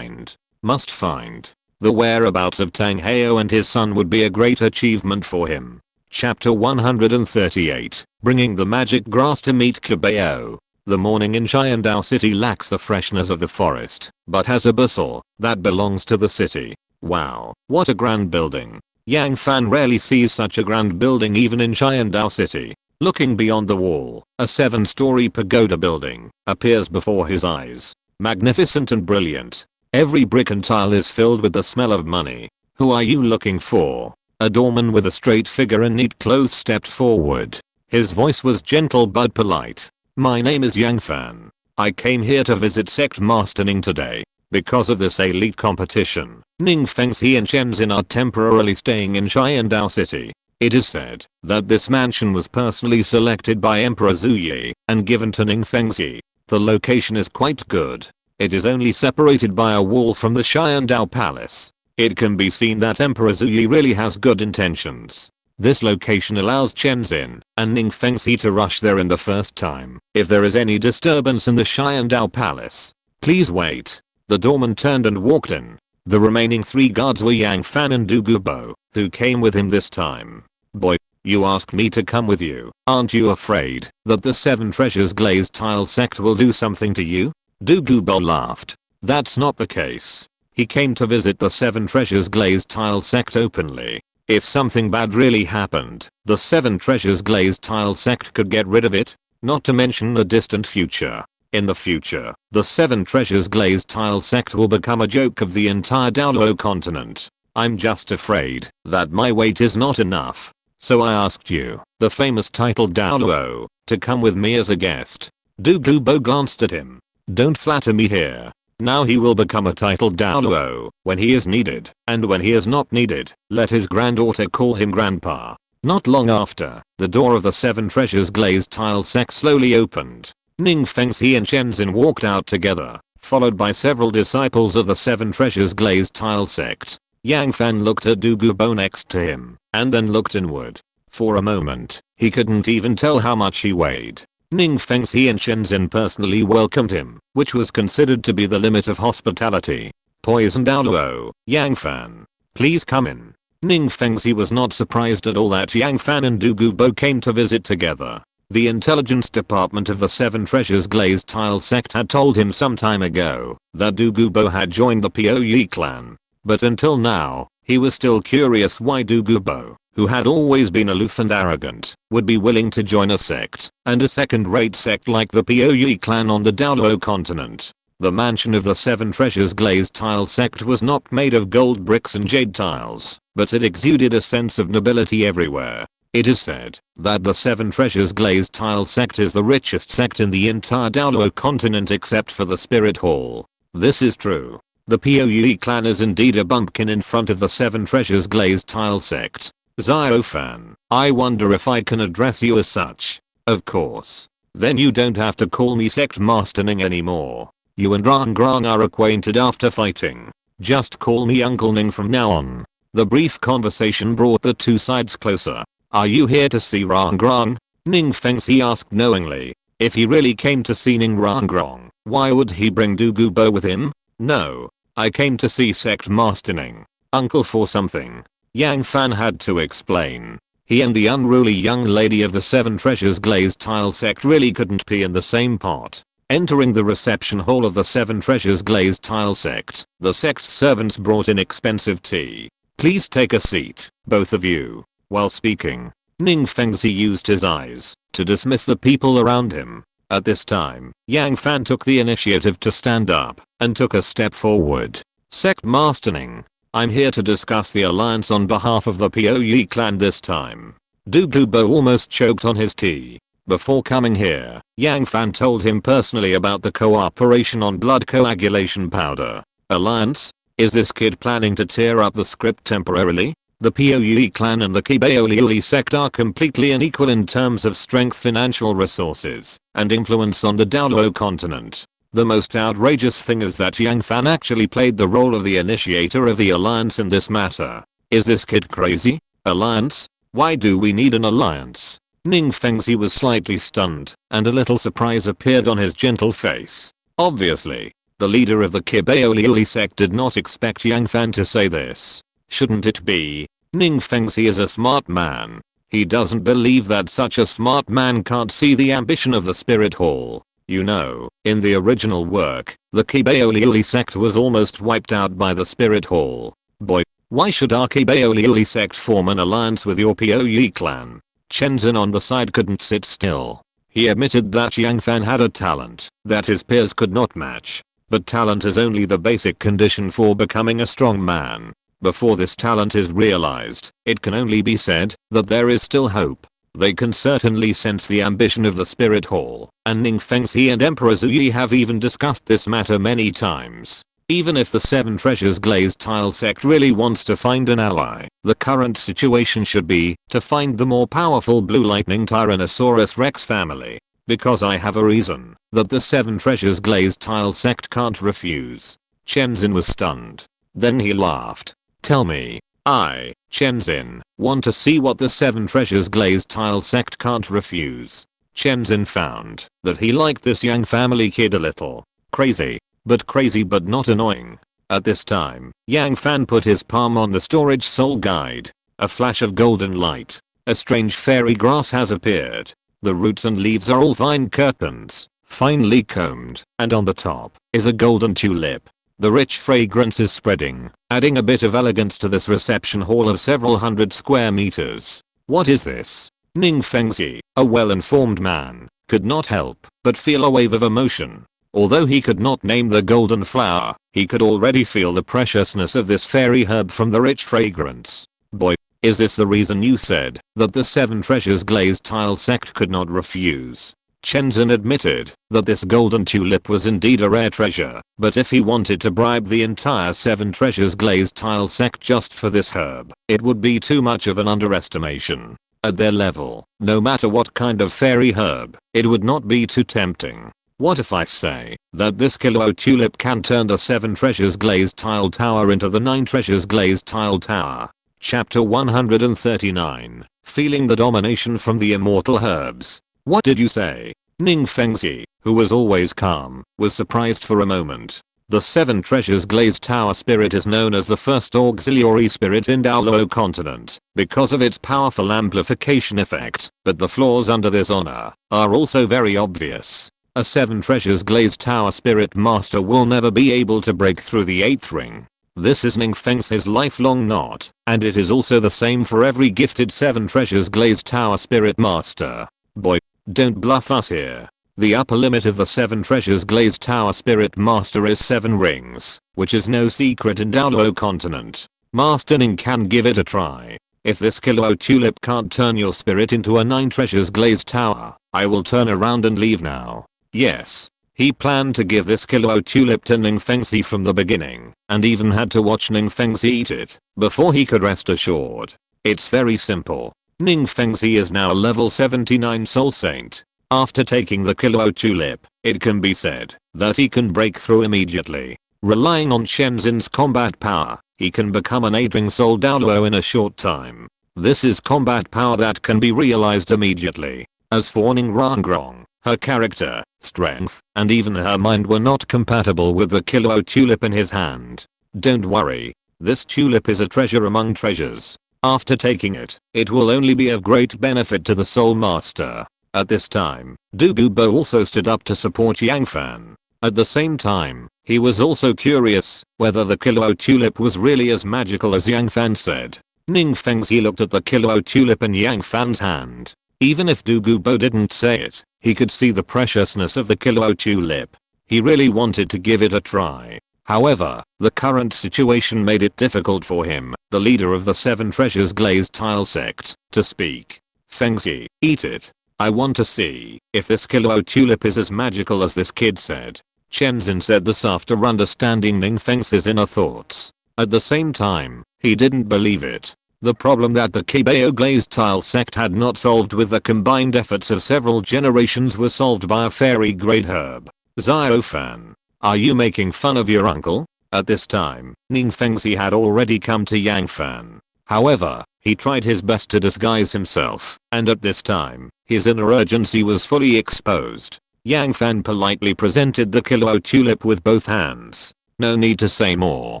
Must find. The whereabouts of Tang Heo and his son would be a great achievement for him. Chapter 138, Bringing the Magic Grass to meet Kabeo. The morning in Xiandao City lacks the freshness of the forest, but has a bustle that belongs to the city. Wow, what a grand building. Yang Fan rarely sees such a grand building even in Xiandao City. Looking beyond the wall, a 7-story pagoda building appears before his eyes. Magnificent and brilliant. Every brick and tile is filled with the smell of money. Who are you looking for? A doorman with a straight figure and neat clothes stepped forward. His voice was gentle but polite. My name is Yang Fan. I came here to visit Sect Master Ning today. Because of this elite competition, Ning Fengxi and Shenzhen are temporarily staying in Xiandao City. It is said that this mansion was personally selected by Emperor Zuyi and given to Ning Fengxi. The location is quite good. It is only separated by a wall from the Xiandao Palace. It can be seen that Emperor Zuyi really has good intentions. This location allows Shenzhen and Ning Fengxi to rush there in the first time if there is any disturbance in the Xiandao Palace. Please wait. The doorman turned and walked in. The remaining 3 guards were Yang Fan and Du Gubo, who came with him this time. Boy, you asked me to come with you. Aren't you afraid that the 7 Treasures Glazed Tile sect will do something to you? Du Gubo laughed. That's not the case. He came to visit the 7 Treasures Glazed Tile sect openly. If something bad really happened, the Seven Treasures Glazed Tile sect could get rid of it, not to mention the distant future. In the future, the Seven Treasures Glazed Tile sect will become a joke of the entire Douluo Continent. I'm just afraid that my weight is not enough. So I asked you, the famous titled Douluo, to come with me as a guest. Douluo glanced at him. Don't flatter me here. Now he will become a titled Douluo when he is needed, and when he is not needed, let his granddaughter call him grandpa. Not long after, the door of the Seven Treasures Glazed Tile sect slowly opened. Ning Fengxi and Shenzhen walked out together, followed by several disciples of the Seven Treasures Glazed Tile sect. Yang Fan looked at Douluo next to him, and then looked inward. For a moment, he couldn't even tell how much he weighed. Ning Fengxi and Shenzhen personally welcomed him, which was considered to be the limit of hospitality. Poison Douluo, Yang Fan. Please come in. Ning Fengxi was not surprised at all that Yang Fan and Douluo came to visit together. The intelligence department of the Seven Treasures Glazed Tile sect had told him some time ago that Douluo had joined the Puyi clan. But until now, he was still curious why Douluo, who had always been aloof and arrogant, would be willing to join a sect, and a second-rate sect like the Puyi clan on the Douluo Continent. The mansion of the Seven Treasures Glazed Tile sect was not made of gold bricks and jade tiles, but it exuded a sense of nobility everywhere. It is said that the Seven Treasures Glazed Tile sect is the richest sect in the entire Douluo Continent except for the Spirit Hall. This is true. The Puyi clan is indeed a bumpkin in front of the Seven Treasures Glazed Tile sect. Xiao Fan, I wonder if I can address you as such. Of course. Then you don't have to call me Sect Master Ning anymore. You and Rang Rang are acquainted after fighting. Just call me Uncle Ning from now on. The brief conversation brought the two sides closer. Are you here to see Rang Rang? Ning Fengxi asked knowingly. If he really came to see Ning Rang Rang, why would he bring Douluo with him? No. I came to see Sect Master Ning. Uncle for something. Yang Fan had to explain. He and the unruly young lady of the Seven Treasures Glazed Tile sect really couldn't pee in the same pot. Entering the reception hall of the Seven Treasures Glazed Tile sect, the sect's servants brought in expensive tea. Please take a seat, both of you. While speaking, Ning Fengxi used his eyes to dismiss the people around him. At this time, Yang Fan took the initiative to stand up and took a step forward. Sect Master Ning, I'm here to discuss the alliance on behalf of the Puyi clan this time. Douluo almost choked on his tea. Before coming here, Yang Fan told him personally about the cooperation on blood coagulation powder. Alliance? Is this kid planning to tear up the script temporarily? The Puyi clan and the Kibaoliuli sect are completely unequal in terms of strength, financial resources, and influence on the Douluo Continent. The most outrageous thing is that Yang Fan actually played the role of the initiator of the alliance in this matter. Is this kid crazy? Alliance? Why do we need an alliance? Ning Fengxi was slightly stunned, and a little surprise appeared on his gentle face. Obviously, the leader of the Kibaoliuli sect did not expect Yang Fan to say this. Shouldn't it be? Ning Fengxi is a smart man. He doesn't believe that such a smart man can't see the ambition of the Spirit Hall. You know, in the original work, the Kibaoliuli sect was almost wiped out by the Spirit Hall. Boy, why should our Kibaoliuli sect form an alliance with your Puyi clan? Shenzhen on the side couldn't sit still. He admitted that Yang Fan had a talent that his peers could not match. But talent is only the basic condition for becoming a strong man. Before this talent is realized, it can only be said that there is still hope. They can certainly sense the ambition of the Spirit Hall, and Ning Fengxi and Emperor Zuyi have even discussed this matter many times. Even if the Seven Treasures Glazed Tile sect really wants to find an ally, the current situation should be to find the more powerful Blue Lightning Tyrannosaurus Rex family. Because I have a reason that the Seven Treasures Glazed Tile sect can't refuse. Shenzhen was stunned. Then he laughed. Tell me, I, Shenzhen, want to see what the Seven Treasures Glazed Tile sect can't refuse. Shenzhen found that he liked this young family kid a little. Crazy but not annoying. At this time, Yang Fan put his palm on the storage soul guide. A flash of golden light. A strange fairy grass has appeared. The roots and leaves are all fine curtains, finely combed, and on the top is a golden tulip. The rich fragrance is spreading, adding a bit of elegance to this reception hall of several hundred square meters. What is this? Ning Fengzi, a well-informed man, could not help but feel a wave of emotion. Although he could not name the golden flower, he could already feel the preciousness of this fairy herb from the rich fragrance. Boy, is this the reason you said that the 7 treasures glazed tile sect could not refuse? Chen Zhen admitted that this golden tulip was indeed a rare treasure, but if he wanted to bribe the entire 7 treasures glazed tile sect just for this herb, it would be too much of an underestimation. At their level, no matter what kind of fairy herb, it would not be too tempting. What if I say that this kilo tulip can turn the 7 treasures glazed tile tower into the 9 treasures glazed tile tower? Chapter 139, Feeling the domination from the immortal herbs. What did you say? Ning Fengzi, who was always calm, was surprised for a moment. The 7 treasures glazed tower spirit is known as the first auxiliary spirit in Douluo Continent because of its powerful amplification effect, but the flaws under this honor are also very obvious. A 7 treasures glazed tower spirit master will never be able to break through the 8th ring. This is Ning Fengzi's lifelong knot, and it is also the same for every gifted 7 treasures glazed tower spirit master. Boy, don't bluff us here. The upper limit of the 7 treasures glazed tower spirit master is 7 rings, which is no secret in Douluo Continent. Master Ning can give it a try. If this kilo tulip can't turn your spirit into a 9 treasures glazed tower, I will turn around and leave now. Yes. He planned to give this kilo tulip to Ning Fengzi from the beginning, and even had to watch Ning Fengzi eat it before he could rest assured. It's very simple. Ning Fengzi is now a level 79 soul saint. After taking the kilo tulip, it can be said that he can break through immediately. Relying on Shenzin's combat power, he can become an 8-ring soul Douluo in a short time. This is combat power that can be realized immediately. As for Ning Rangrong, her character, strength, and even her mind were not compatible with the kilo tulip in his hand. Don't worry. This tulip is a treasure among treasures. After taking it, it will only be of great benefit to the soul master. At this time, Du Gubo also stood up to support Yang Fan. At the same time, he was also curious whether the kilo tulip was really as magical as Yang Fan said. Ning Fengzi looked at the kilo tulip in Yang Fan's hand. Even if Du Gubo didn't say it, he could see the preciousness of the kilo tulip. He really wanted to give it a try. However, the current situation made it difficult for him, the leader of the 7 treasures glazed tile sect, to speak. Fengzi, eat it. I want to see if this kilo tulip is as magical as this kid said. Chen Zhen said this after understanding Ning Fengzi's inner thoughts. At the same time, he didn't believe it. The problem that the Kibao glazed tile sect had not solved with the combined efforts of several generations was solved by a fairy grade herb. Xiao Fan. Are you making fun of your uncle? At this time, Ning Fengzi had already come to Yang Fan. However, he tried his best to disguise himself, and at this time, his inner urgency was fully exposed. Yang Fan politely presented the kilo tulip with both hands. No need to say more.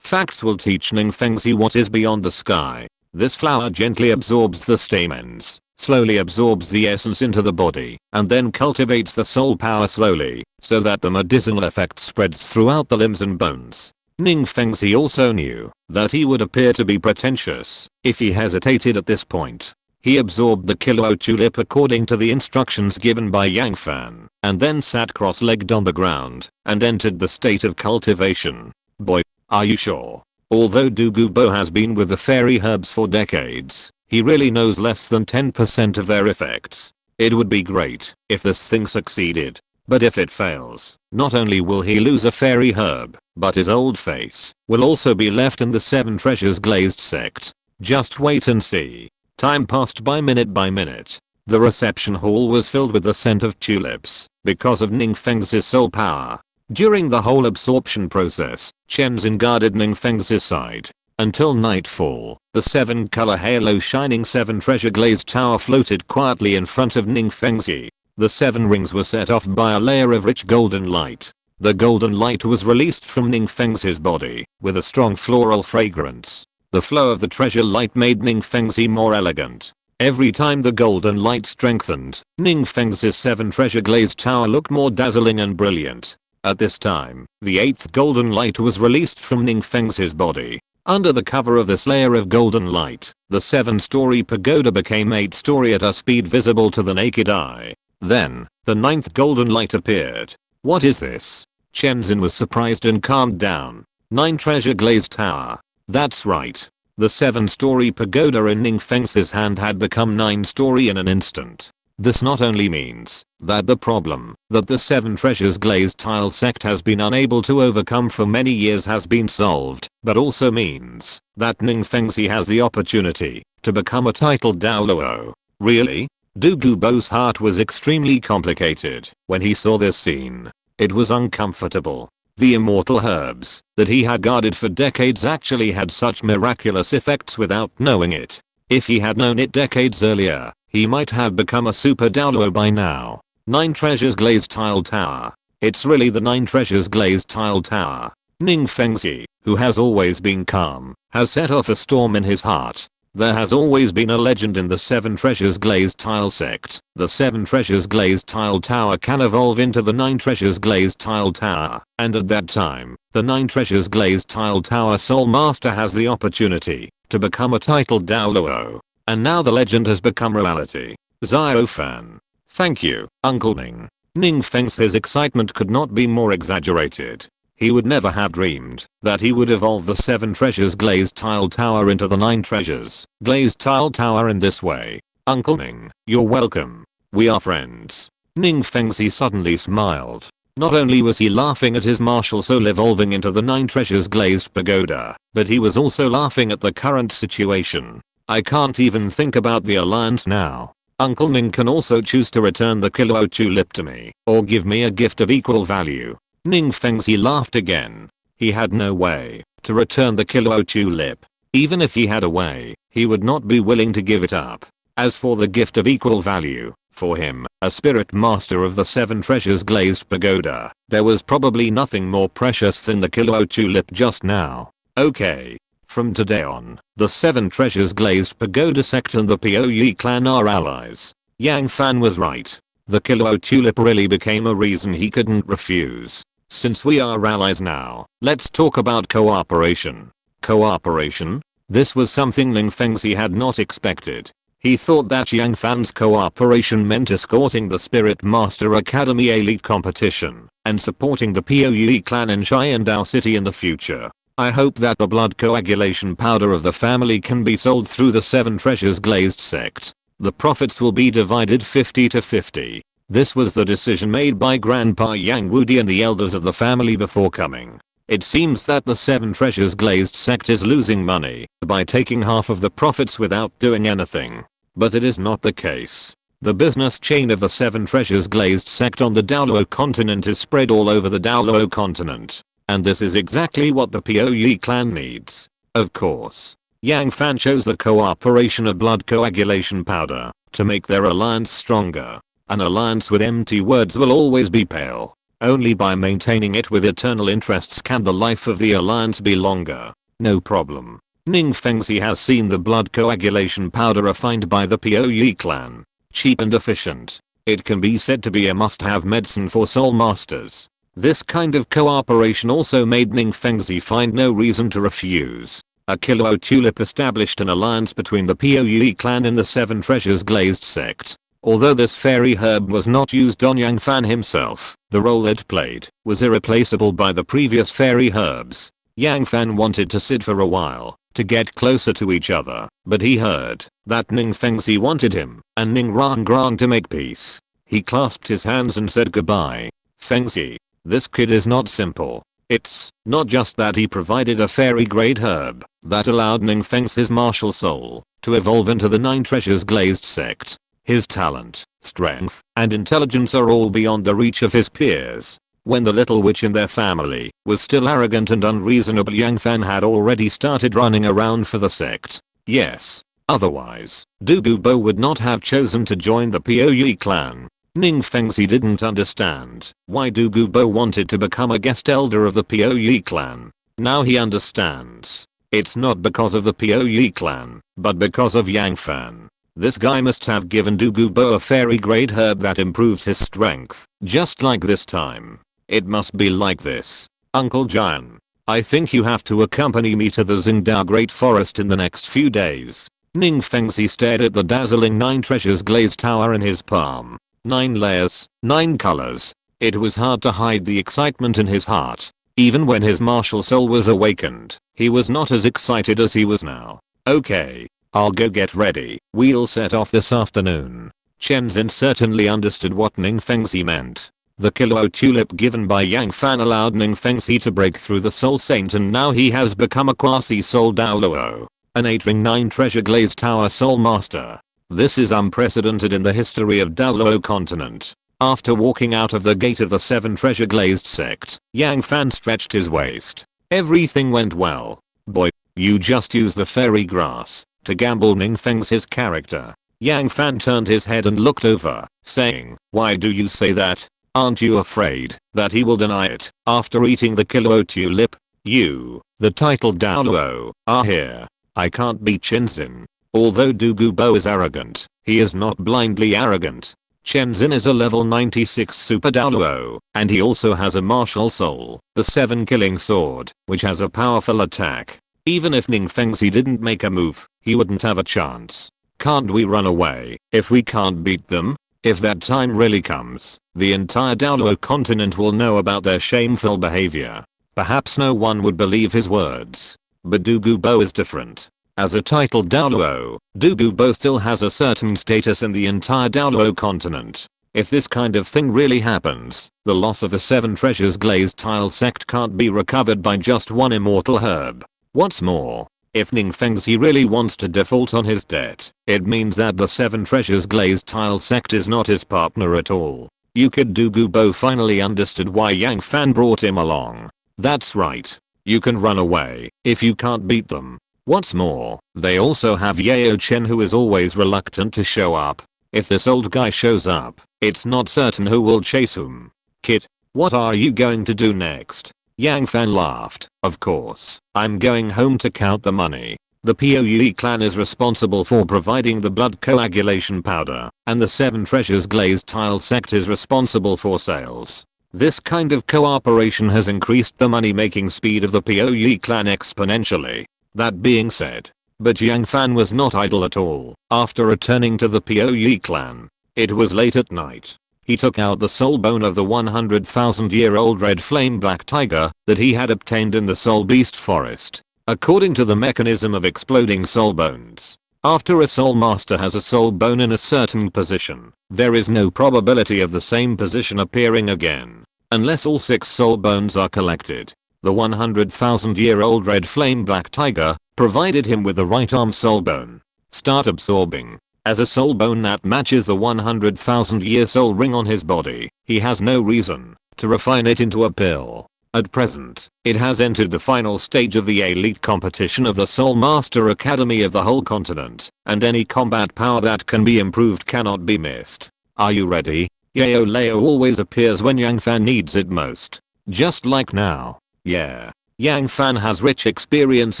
Facts will teach Ning Fengzi what is beyond the sky. This flower gently absorbs the stamens, slowly absorbs the essence into the body, and then cultivates the soul power slowly, so that the medicinal effect spreads throughout the limbs and bones. Ning Fengzi also knew that he would appear to be pretentious if he hesitated at this point. He absorbed the kilo tulip according to the instructions given by Yang Fan, and then sat cross-legged on the ground, and entered the state of cultivation. Boy, are you sure? Although Du Gubo has been with the fairy herbs for decades, he really knows less than 10% of their effects. It would be great if this thing succeeded. But if it fails, not only will he lose a fairy herb, but his old face will also be left in the 7 treasures glazed sect. Just wait and see. Time passed by minute. The reception hall was filled with the scent of tulips because of Ning Fengzi's soul power. During the whole absorption process, Chen Zhen guarded Ning Fengzi's side. Until nightfall, the 7-color halo shining 7 treasure glazed tower floated quietly in front of Ning Fengzi. The 7 rings were set off by a layer of rich golden light. The golden light was released from Ning Fengzi's body with a strong floral fragrance. The flow of the treasure light made Ning Fengzi more elegant. Every time the golden light strengthened, Ning Fengzi's 7 treasure glazed tower looked more dazzling and brilliant. At this time, the 8th golden light was released from Ning Fengxi's body. Under the cover of this layer of golden light, the 7-story pagoda became 8-story at a speed visible to the naked eye. Then, the 9th golden light appeared. What is this? Chenzin was surprised and calmed down. 9 treasure glazed tower. That's right. The 7-story pagoda in Ning Fengxi's hand had become 9-story in an instant. This not only means that the problem that the 7 treasures glazed tile sect has been unable to overcome for many years has been solved, but also means that Ning Fengxi has the opportunity to become a titled Douluo. Really? Du Gubo's heart was extremely complicated when he saw this scene. It was uncomfortable. The immortal herbs that he had guarded for decades actually had such miraculous effects without knowing it. If he had known it decades earlier, he might have become a super Douluo by now. 9 treasures glazed tile tower. It's really the 9 treasures glazed tile tower. Ning Fengxi, who has always been calm, has set off a storm in his heart. There has always been a legend in the 7 treasures glazed tile sect. The 7 treasures glazed tile tower can evolve into the 9 treasures glazed tile tower, and at that time, the 9 treasures glazed tile tower soul master has the opportunity to become a titled Douluo. And now the legend has become reality. Xiao Fan. Thank you, Uncle Ning. Ning Fengxi's excitement could not be more exaggerated. He would never have dreamed that he would evolve the 7 treasures glazed tile tower into the 9 treasures glazed tile tower in this way. Uncle Ning, you're welcome. We are friends. Ning Fengxi suddenly smiled. Not only was he laughing at his martial soul evolving into the 9 treasures glazed pagoda, but he was also laughing at the current situation. I can't even think about the alliance now. Uncle Ning can also choose to return the Kilo tulip to me, or give me a gift of equal value. Ning Fengxi laughed again. He had no way to return the Kilo tulip. Even if he had a way, he would not be willing to give it up. As for the gift of equal value, for him, a spirit master of the 7 treasures glazed pagoda, there was probably nothing more precious than the Kilo tulip just now. Okay. From today on, the 7 treasures glazed pagoda sect and the Puyi clan are allies. Yang Fan was right. The Kilo tulip really became a reason he couldn't refuse. Since we are allies now, let's talk about cooperation. Cooperation? This was something Ning Fengxi had not expected. He thought that Yang Fan's cooperation meant escorting the Spirit Master Academy Elite competition and supporting the Puyi clan in Xiandao City in the future. I hope that the blood coagulation powder of the family can be sold through the 7 treasures glazed sect. The profits will be divided 50-50. This was the decision made by Grandpa Yang Wudi and the elders of the family before coming. It seems that the 7 treasures glazed sect is losing money by taking half of the profits without doing anything. But it is not the case. The business chain of the 7 treasures glazed sect on the Douluo Continent is spread all over the Douluo Continent. And this is exactly what the Puyi clan needs. Of course. Yang Fan chose the cooperation of blood coagulation powder to make their alliance stronger. An alliance with empty words will always be pale. Only by maintaining it with eternal interests can the life of the alliance be longer. No problem. Ning Fengxi has seen the blood coagulation powder refined by the Puyi clan. Cheap and efficient. It can be said to be a must-have medicine for soul masters. This kind of cooperation also made Ning Fengxi find no reason to refuse. A Kilo tulip established an alliance between the Puyi clan and the 7 treasures glazed sect. Although this fairy herb was not used on Yang Fan himself, the role it played was irreplaceable by the previous fairy herbs. Yang Fan wanted to sit for a while to get closer to each other, but he heard that Ning Fengxi wanted him and Ning Rangrang to make peace. He clasped his hands and said goodbye. Fengxi, this kid is not simple. It's not just that he provided a fairy grade herb that allowed Ning Fengxi's martial soul to evolve into the 9 treasures glazed sect. His talent, strength, and intelligence are all beyond the reach of his peers. When the little witch in their family was still arrogant and unreasonable, Yang Fan had already started running around for the sect. Yes. Otherwise, Du Gubo would not have chosen to join the Puyi clan. Ning Fengxi didn't understand why Du Gubo wanted to become a guest elder of the Puyi clan. Now he understands. It's not because of the Puyi clan, but because of Yang Fan. This guy must have given Du Gubo a fairy grade herb that improves his strength, just like this time. It must be like this. Uncle Jan, I think you have to accompany me to the Xingdao Great Forest in the next few days. Ning Fengzi stared at the dazzling 9 treasures glazed tower in his palm. 9 layers, 9 colors. It was hard to hide the excitement in his heart. Even when his martial soul was awakened, he was not as excited as he was now. Okay, I'll go get ready. We'll set off this afternoon. Chen Xin certainly understood what Ning Fengzi meant. The Kilo tulip given by Yang Fan allowed Ning Fengzi to break through the Soul Saint, and now he has become a quasi-soul Douluo. An 8-ring 9 treasure glazed tower soul master. This is unprecedented in the history of Douluo Continent. After walking out of the gate of the 7 treasure glazed sect, Yang Fan stretched his waist. Everything went well. Boy, you just use the fairy grass to gamble Ning Feng's character. Yang Fan turned his head and looked over, saying, why do you say that? Aren't you afraid that he will deny it after eating the Kilo tulip? You, the titled Douluo, are here. I can't beat Chen Xin. Although Du Gubo is arrogant, he is not blindly arrogant. Chen Xin is a level 96 super Douluo, and he also has a martial soul, the 7 killing sword, which has a powerful attack. Even if Ning Fengzi didn't make a move, he wouldn't have a chance. Can't we run away if we can't beat them? If that time really comes, the entire Douluo continent will know about their shameful behavior. Perhaps no one would believe his words. But Du Gubo is different. As a titled Douluo, Du Gubo still has a certain status in the entire Douluo continent. If this kind of thing really happens, the loss of the 7 treasures glazed tile sect can't be recovered by just one immortal herb. What's more, if Ning Fengzi really wants to default on his debt, it means that the 7 treasures glazed tile sect is not his partner at all. Du Gubo finally understood why Yang Fan brought him along. That's right. You can run away if you can't beat them. What's more, they also have Yao Chen, who is always reluctant to show up. If this old guy shows up, it's not certain who will chase whom. Kid, what are you going to do next? Yang Fan laughed. Of course, I'm going home to count the money. The Poe clan is responsible for providing the blood coagulation powder, and the 7 treasures glazed tile sect is responsible for sales. This kind of cooperation has increased the money-making speed of the Poe clan exponentially. That being said, but Yang Fan was not idle at all. After returning to the Poe clan, it was late at night. He took out the soul bone of the 100,000-year-old red flame black tiger that he had obtained in the soul beast forest. According to the mechanism of exploding soul bones, after a soul master has a soul bone in a certain position, there is no probability of the same position appearing again, unless all 6 soul bones are collected. The 100,000-year-old red flame black tiger provided him with the right arm soul bone. Start absorbing. As a soul bone that matches the 100,000-year soul ring on his body, he has no reason to refine it into a pill. At present, it has entered the final stage of the elite competition of the Soul Master Academy of the whole continent, and any combat power that can be improved cannot be missed. Are you ready? Yao Lao always appears when Yang Fan needs it most. Just like now. Yeah. Yang Fan has rich experience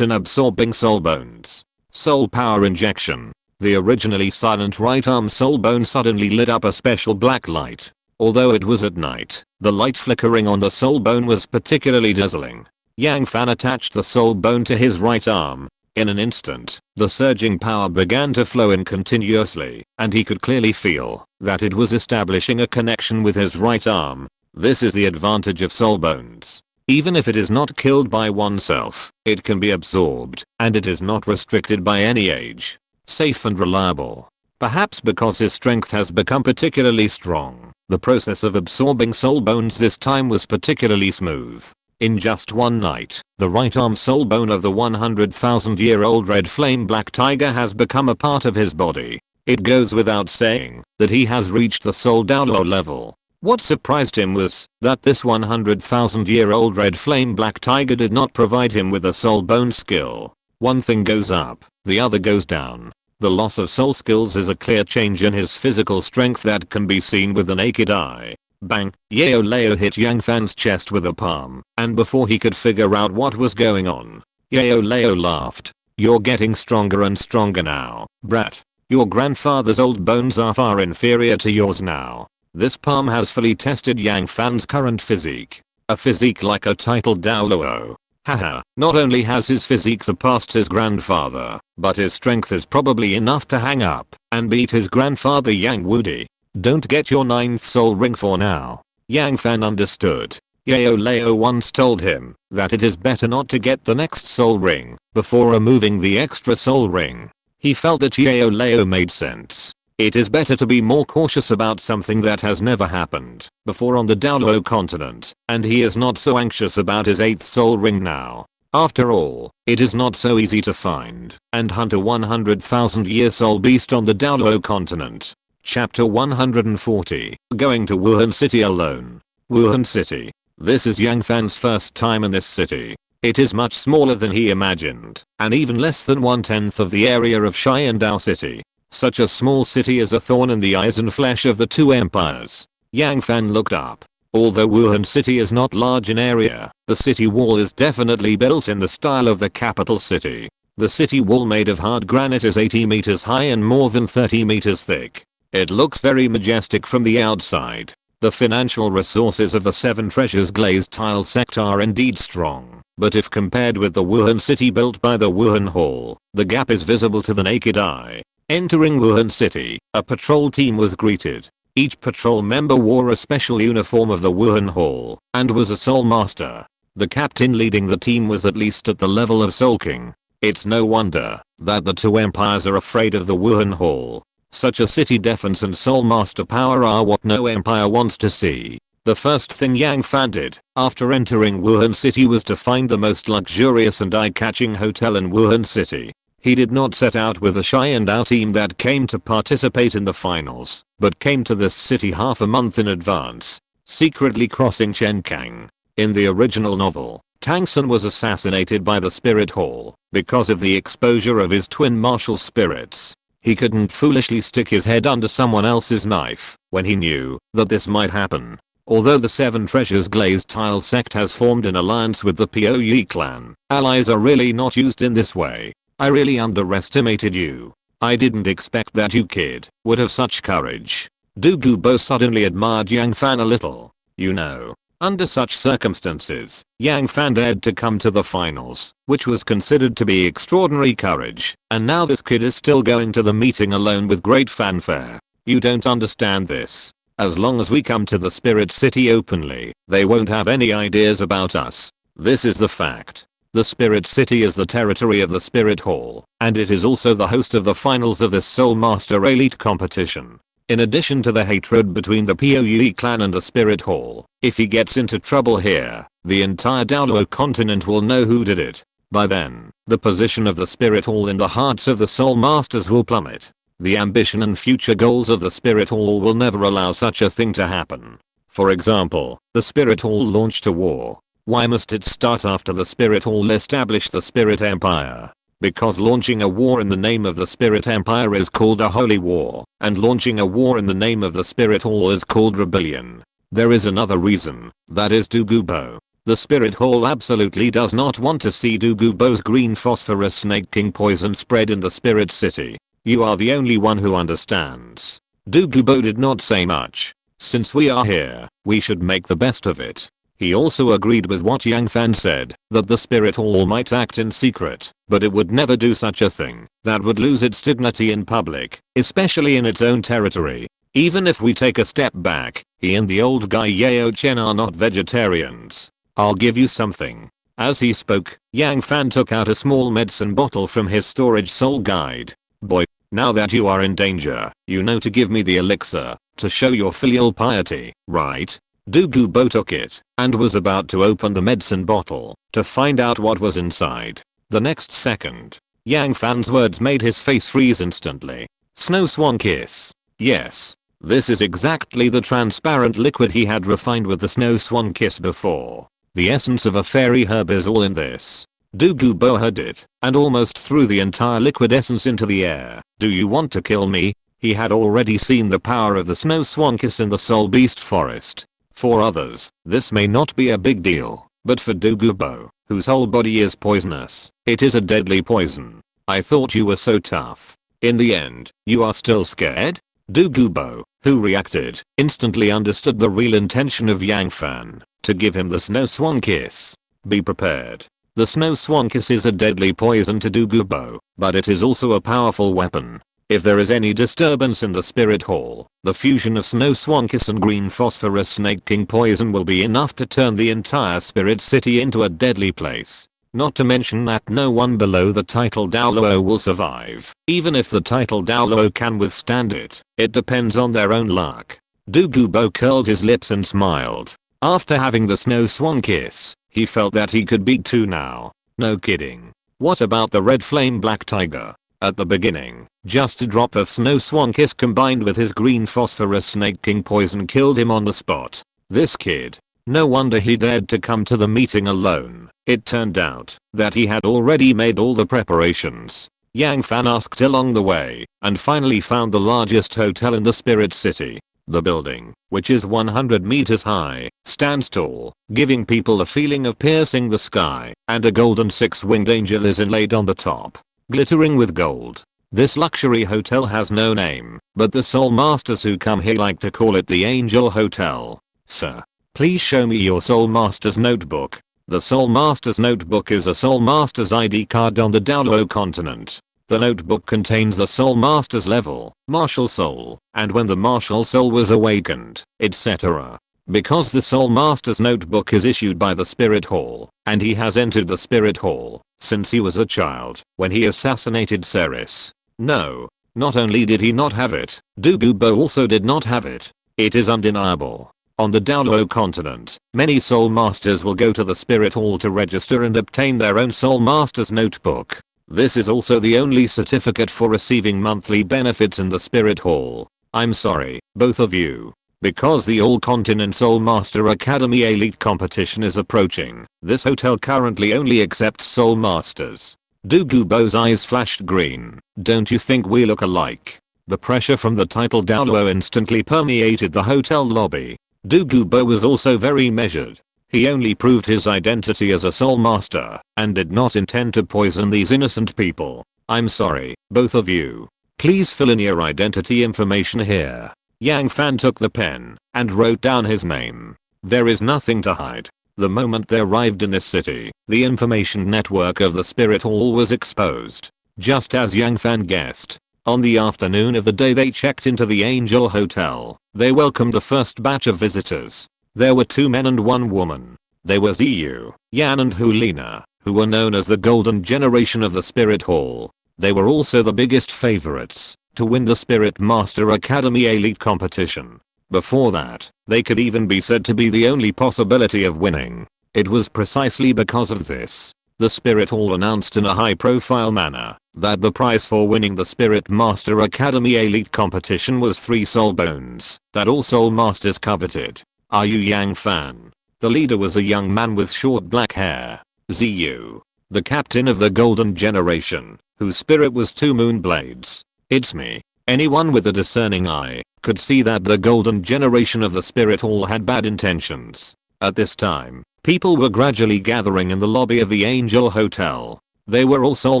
in absorbing soul bones. Soul power injection. The originally silent right arm soul bone suddenly lit up a special black light. Although it was at night, the light flickering on the soul bone was particularly dazzling. Yang Fan attached the soul bone to his right arm. In an instant, the surging power began to flow in continuously, and he could clearly feel that it was establishing a connection with his right arm. This is the advantage of soul bones. Even if it is not killed by oneself, it can be absorbed, and it is not restricted by any age. Safe and reliable. Perhaps because his strength has become particularly strong, the process of absorbing soul bones this time was particularly smooth. In just one night, the right arm soul bone of the 100,000-year-old red flame black tiger has become a part of his body. It goes without saying that he has reached the soul Douluo level. What surprised him was that this 100,000-year-old red flame black tiger did not provide him with a soul bone skill. One thing goes up, the other goes down. The loss of soul skills is a clear change in his physical strength that can be seen with the naked eye. Bang! Yao Lao hit Yang Fan's chest with a palm, and before he could figure out what was going on, Yao Lao laughed. You're getting stronger and stronger now, brat. Your grandfather's old bones are far inferior to yours now. This palm has fully tested Yang Fan's current physique. A physique like a titled Douluo. Haha, not only has his physique surpassed his grandfather, but his strength is probably enough to hang up and beat his grandfather Yang Wudi. Don't get your 9th soul ring for now. Yang Fan understood. Yao Lao once told him that it is better not to get the next soul ring before removing the extra soul ring. He felt that Yao Lao made sense. It is better to be more cautious about something that has never happened before on the Douluo Continent, and he is not so anxious about his 8th soul ring now. After all, it is not so easy to find and hunt a 100,000-year soul beast on the Douluo Continent. Chapter 140. Going to Wuhan City alone. Wuhan City. This is Yang Fan's first time in this city. It is much smaller than he imagined, and even less than 1/10 of the area of Xiandao City. Such a small city is a thorn in the eyes and flesh of the two empires. Yang Fan looked up. Although Wuhan City is not large in area, the city wall is definitely built in the style of the capital city. The city wall made of hard granite is 80 meters high and more than 30 meters thick. It looks very majestic from the outside. The financial resources of the 7 treasures glazed tile sect are indeed strong, but if compared with the Wuhan City built by the Wuhan Hall, the gap is visible to the naked eye. Entering Wuhan City, a patrol team was greeted. Each patrol member wore a special uniform of the Wuhan Hall and was a soul master. The captain leading the team was at least at the level of Soul King. It's no wonder that the two empires are afraid of the Wuhan Hall. Such a city defense and soul master power are what no empire wants to see. The first thing Yang Fan did after entering Wuhan City was to find the most luxurious and eye-catching hotel in Wuhan City. He did not set out with a Xiandao team that came to participate in the finals, but came to this city half a month in advance, secretly crossing Chenkang. In the original novel, Tang San was assassinated by the Spirit Hall because of the exposure of his twin martial spirits. He couldn't foolishly stick his head under someone else's knife when he knew that this might happen. Although the 7 treasures glazed tile sect has formed an alliance with the Pou clan, allies are really not used in this way. I really underestimated you. I didn't expect that you kid would have such courage. Douluo Bo suddenly admired Yang Fan a little. You know, under such circumstances, Yang Fan dared to come to the finals, which was considered to be extraordinary courage, and now this kid is still going to the meeting alone with great fanfare. You don't understand this. As long as we come to the Spirit City openly, they won't have any ideas about us. This is the fact. The Spirit City is the territory of the Spirit Hall, and it is also the host of the finals of this Soul Master Elite competition. In addition to the hatred between the Pou clan and the Spirit Hall, if he gets into trouble here, the entire Douluo Continent will know who did it. By then, the position of the Spirit Hall in the hearts of the Soul Masters will plummet. The ambition and future goals of the Spirit Hall will never allow such a thing to happen. For example, the Spirit Hall launched a war. Why must it start after the Spirit Hall established the Spirit Empire? Because launching a war in the name of the Spirit Empire is called a holy war, and launching a war in the name of the Spirit Hall is called rebellion. There is another reason, that is Douluo Bo. The Spirit Hall absolutely does not want to see Douluo Bo's green phosphorus snake king poison spread in the Spirit City. You are the only one who understands. Douluo Bo did not say much. Since we are here, we should make the best of it. He also agreed with what Yang Fan said, that the Spirit Hall might act in secret, but it would never do such a thing that would lose its dignity in public, especially in its own territory. Even if we take a step back, he and the old guy Yao Chen are not vegetarians. I'll give you something. As he spoke, Yang Fan took out a small medicine bottle from his storage soul guide. Boy, now that you are in danger, you know to give me the elixir, to show your filial piety, right? Douluo Bo took it, and was about to open the medicine bottle, to find out what was inside. The next second, Yang Fan's words made his face freeze instantly. Snow Swan Kiss. Yes. This is exactly the transparent liquid he had refined with the Snow Swan Kiss before. The essence of a fairy herb is all in this. Douluo Bo heard it, and almost threw the entire liquid essence into the air. Do you want to kill me? He had already seen the power of the Snow Swan Kiss in the Soul Beast Forest. For others, this may not be a big deal, but for Douluo Bo, whose whole body is poisonous, it is a deadly poison. I thought you were so tough. In the end, you are still scared? Du Gubo, who reacted, instantly understood the real intention of Yang Fan, to give him the snow swan kiss. Be prepared. The snow swan kiss is a deadly poison to Du Gubo, but it is also a powerful weapon. If there is any disturbance in the spirit hall, the fusion of snow swan kiss and green phosphorus snake king poison will be enough to turn the entire spirit city into a deadly place. Not to mention that no one below the title Douluo will survive. Even if the title Douluo can withstand it, it depends on their own luck. Du Gubo curled his lips and smiled. After having the snow swan kiss, he felt that he could beat two now. No kidding. What about the red flame black tiger? At the beginning, just a drop of snow swan kiss combined with his green phosphorus snake king poison killed him on the spot. This kid. No wonder he dared to come to the meeting alone. It turned out that he had already made all the preparations. Yang Fan asked along the way and finally found the largest hotel in the spirit city. The building, which is 100 meters high, stands tall, giving people a feeling of piercing the sky, and a golden six-winged angel is inlaid on the top, glittering with gold. This luxury hotel has no name, but the soul masters who come here like to call it the Angel Hotel. Sir, please show me your soul master's notebook. The soul master's notebook is a soul master's ID card on the Douluo Continent. The notebook contains the soul master's level, martial soul, and when the martial soul was awakened, etc. Because the soul master's notebook is issued by the spirit hall, and he has entered the spirit hall since he was a child when he assassinated Ceres. No, not only did he not have it, Du Gubo also did not have it. It is undeniable. On the Douluo Continent, many soul masters will go to the spirit hall to register and obtain their own soul master's notebook. This is also the only certificate for receiving monthly benefits in the spirit hall. I'm sorry, both of you. Because the All Continent Soul Master Academy Elite competition is approaching, this hotel currently only accepts soul masters. Du Gubo's eyes flashed green. Don't you think we look alike? The pressure from the title Douluo instantly permeated the hotel lobby. Du Gubo was also very measured. He only proved his identity as a soul master and did not intend to poison these innocent people. I'm sorry, both of you. Please fill in your identity information here. Yang Fan took the pen and wrote down his name. There is nothing to hide. The moment they arrived in this city, the information network of the spirit hall was exposed. Just as Yang Fan guessed, on the afternoon of the day they checked into the Angel Hotel, they welcomed the first batch of visitors. There were 2 men and 1 woman. They were Ziyu, Yan and Hulina, who were known as the golden generation of the spirit hall. They were also the biggest favorites to win the Spirit Master Academy Elite competition. Before that, they could even be said to be the only possibility of winning. It was precisely because of this, the Spirit Hall announced in a high-profile manner that the prize for winning the Spirit Master Academy Elite competition was 3 soul bones that all soul masters coveted. Are you Yang Fan? The leader was a young man with short black hair. Ziyu, the captain of the golden generation, whose spirit was 2 moon blades. It's me. Anyone with a discerning eye could see that the golden generation of the spirit hall had bad intentions. At this time, people were gradually gathering in the lobby of the Angel Hotel. They were all soul